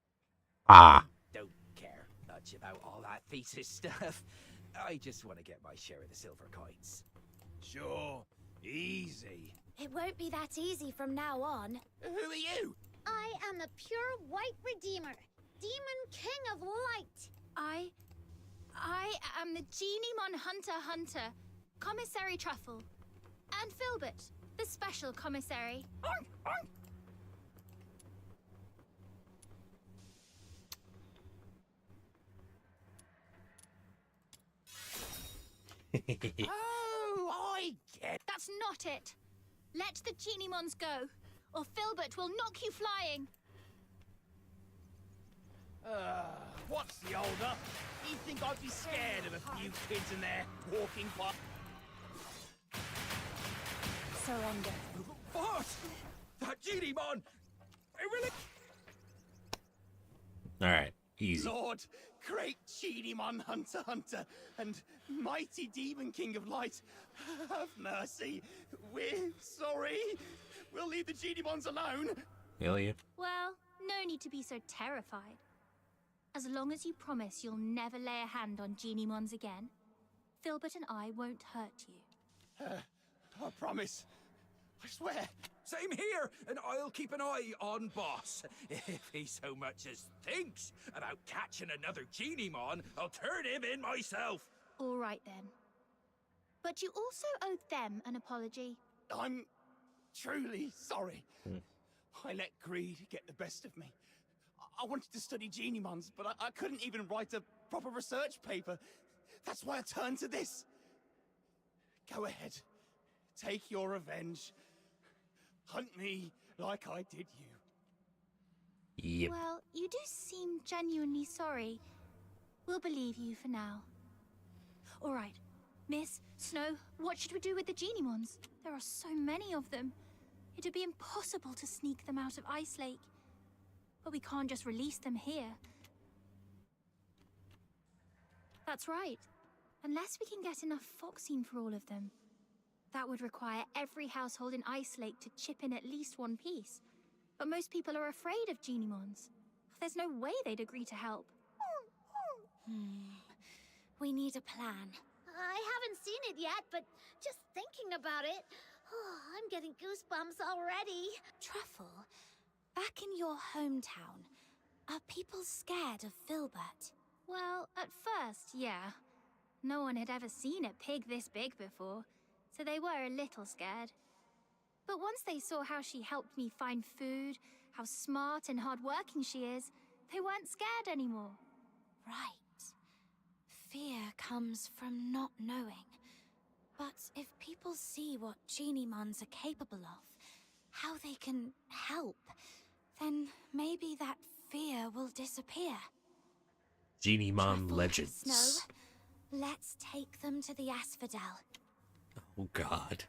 Ah. don't care much about all that thesis stuff. I just want to get my share of the silver coins. Sure, easy. It won't be that easy from now on. Who are you? I am the pure white redeemer, Demon King of Light. I am the Genimon Hunter, Commissary Truffle, and Filbert, the special commissary. Oh, I get. That's not it. Let the Genimons go, or Filbert will knock you flying. What's the older? You think I'd be scared of a few kids in there walking by? Surrender. Boss! That Genimon! It really... Alright, easy. Lord, great Genimon Hunter, and mighty Demon King of Light, have mercy. We're sorry. We'll leave the Genimons alone. Will you? Well, no need to be so terrified. As long as you promise you'll never lay a hand on Genimons again, Filbert and I won't hurt you. I promise. I swear. Same here, and I'll keep an eye on Boss. If he so much as thinks about catching another Genimon, I'll turn him in myself. All right then. But you also owe them an apology. I'm truly sorry. I let greed get the best of me. I wanted to study Genimons, but I couldn't even write a proper research paper. That's why I turned to this. Go ahead. Take your revenge. Hunt me like I did you. Yep. Well, you do seem genuinely sorry. We'll believe you for now. All right. Miss, Snow, what should we do with the Genimons? There are so many of them. It'd be impossible to sneak them out of Ice Lake. But we can't just release them here. That's right. Unless we can get enough foxine for all of them. That would require every household in Ice Lake to chip in at least one piece. But most people are afraid of Genimons. There's no way they'd agree to help. We need a plan. I haven't seen it yet, but just thinking about it, I'm getting goosebumps already. Truffle, back in your hometown, are people scared of Filbert? Well, at first, yeah. No one had ever seen a pig this big before, so they were a little scared. But once they saw how she helped me find food, how smart and hardworking she is, they weren't scared anymore. Right. Fear comes from not knowing. But if people see what Genimons are capable of, how they can help, then maybe that fear will disappear. Genimon Truffle, Legends. Snow, let's take them to the Asphodel. Oh god.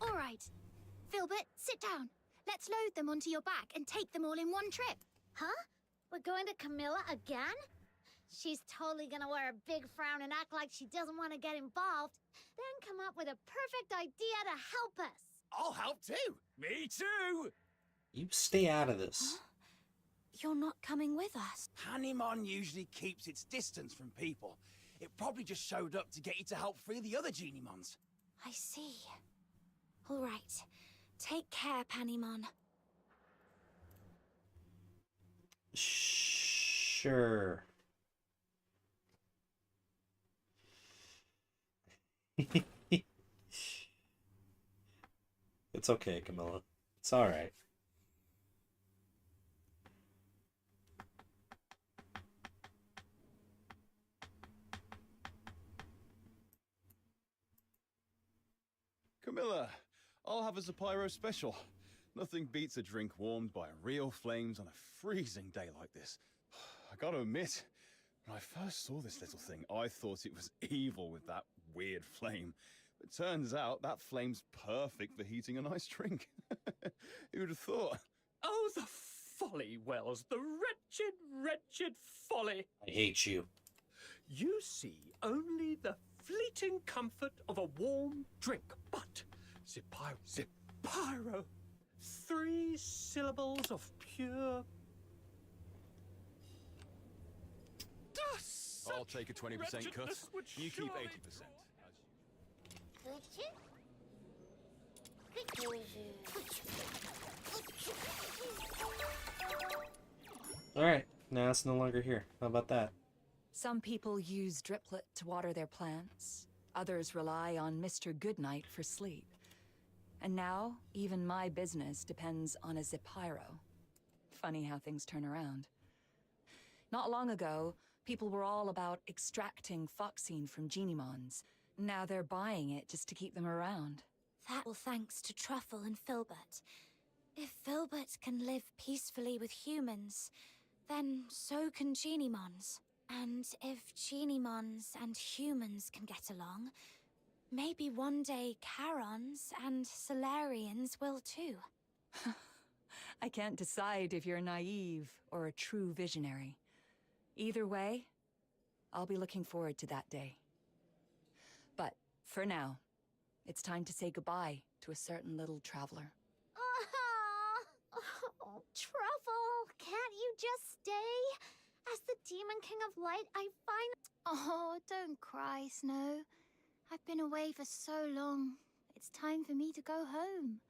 All right. Filbert, sit down. Let's load them onto your back and take them all in one trip. Huh? We're going to Camilla again? She's totally gonna wear a big frown and act like she doesn't want to get involved, then come up with a perfect idea to help us. I'll help too. Me too. You stay out of this. You're not coming with us. Panemon usually keeps its distance from people. It probably just showed up to get you to help free the other Geniemons. I see. All right. Take care, Panemon. Sure. It's okay, Camilla. It's alright. Camilla, I'll have a Zapyro special. Nothing beats a drink warmed by real flames on a freezing day like this. I gotta admit, when I first saw this little thing, I thought it was evil with that weird flame. But turns out that flame's perfect for heating a nice drink. Who'd have thought? Oh, the folly, Wells. The wretched, wretched folly. I hate you. You see only the fleeting comfort of a warm drink, but Zapyro, 3 syllables of pure dust. I'll take a 20% cut. You keep 80%. Alright, now it's no longer here. How about that? Some people use Driplet to water their plants. Others rely on Mr. Goodnight for sleep. And now, even my business depends on a Zapyro. Funny how things turn around. Not long ago, people were all about extracting Foxine from Geniemons. Now they're buying it just to keep them around. That all thanks to Truffle and Filbert. If Filbert can live peacefully with humans, then so can Geniemons. And if Geniemons and humans can get along, maybe one day Charons and Solarians will too. I can't decide if you're naive or a true visionary. Either way, I'll be looking forward to that day. But for now, it's time to say goodbye to a certain little traveler. Oh, Truffle, can't you just stay? As the Demon King of Light, I find... Oh, don't cry, Snow. I've been away for so long. It's time for me to go home.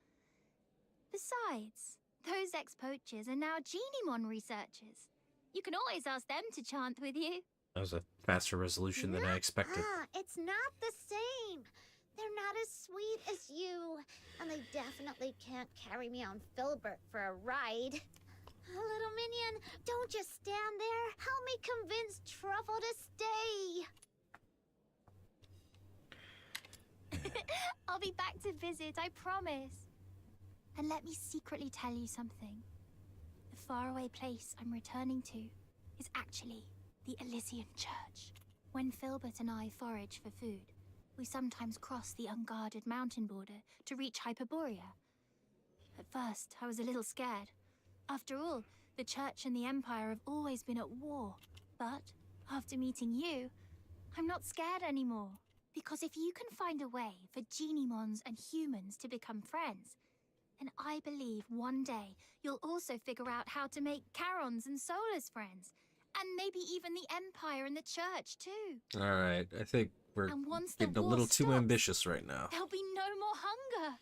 Besides, those ex-poachers are now Geniemon researchers. You can always ask them to chant with you. That was a faster resolution than I expected. It's not the same. They're not as sweet as you. And they definitely can't carry me on Filbert for a ride. Little minion, don't just stand there. Help me convince Truffle to stay. I'll be back to visit, I promise. And let me secretly tell you something. The faraway place I'm returning to is actually the Elysian Church. When Filbert and I forage for food, we sometimes cross the unguarded mountain border to reach Hyperborea. At first, I was a little scared. After all, the Church and the Empire have always been at war. But after meeting you, I'm not scared anymore. Because if you can find a way for Geniemons and humans to become friends, then I believe one day you'll also figure out how to make Charons and Solars friends. And maybe even the Empire and the Church, too. Alright, I think we're And once the getting a war little too stops, ambitious right now. There'll be no more hunger.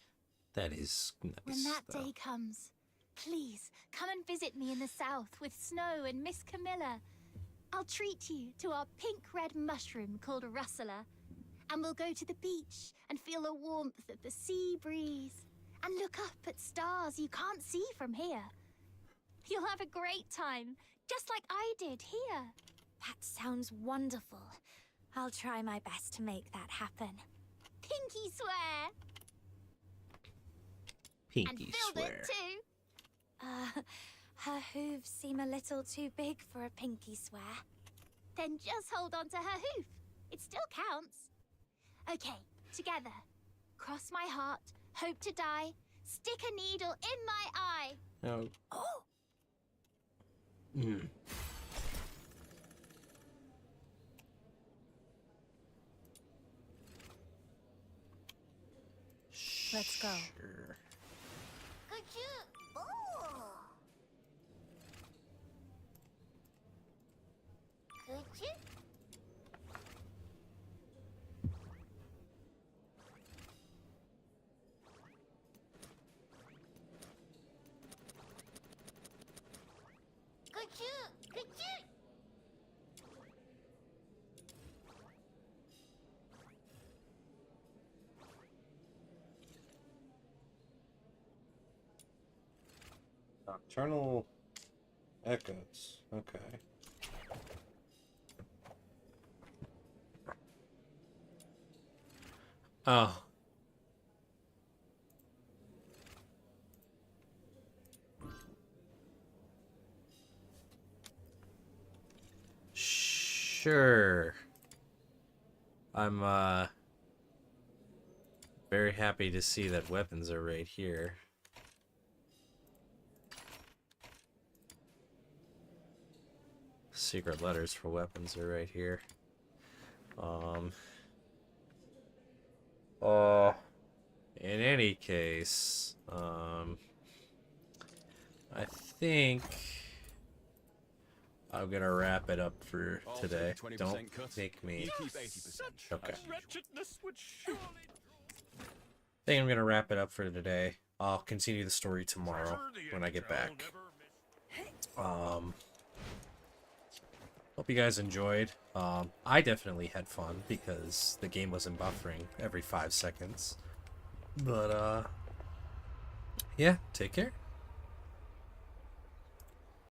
That is nice, When that though. day comes, please come and visit me in the south with Snow and Miss Camilla. I'll treat you to our pink-red mushroom called Rustler. And we'll go to the beach and feel the warmth of the sea breeze. And look up at stars you can't see from here. You'll have a great time, just like I did here. That sounds wonderful. I'll try my best to make that happen. Pinky swear! Pinky and swear. Filbert too. Her hooves seem a little too big for a pinky swear. Then just hold on to her hoof. It still counts. Okay, together. Cross my heart, hope to die, stick a needle in my eye. No. Oh! Let's go. Sure. Could you? Oh. Could you? Could you? Could you? Nocturnal echoes. Okay. Oh. Sure. I'm very happy to see that weapons are right here. Secret letters for weapons are right here. In any case, I think I'm gonna wrap it up for today. Don't make me. Okay. I think I'm gonna wrap it up for today. I'll continue the story tomorrow when I get back. Hope you guys enjoyed. I definitely had fun because the game wasn't buffering every 5 seconds. But, yeah, take care.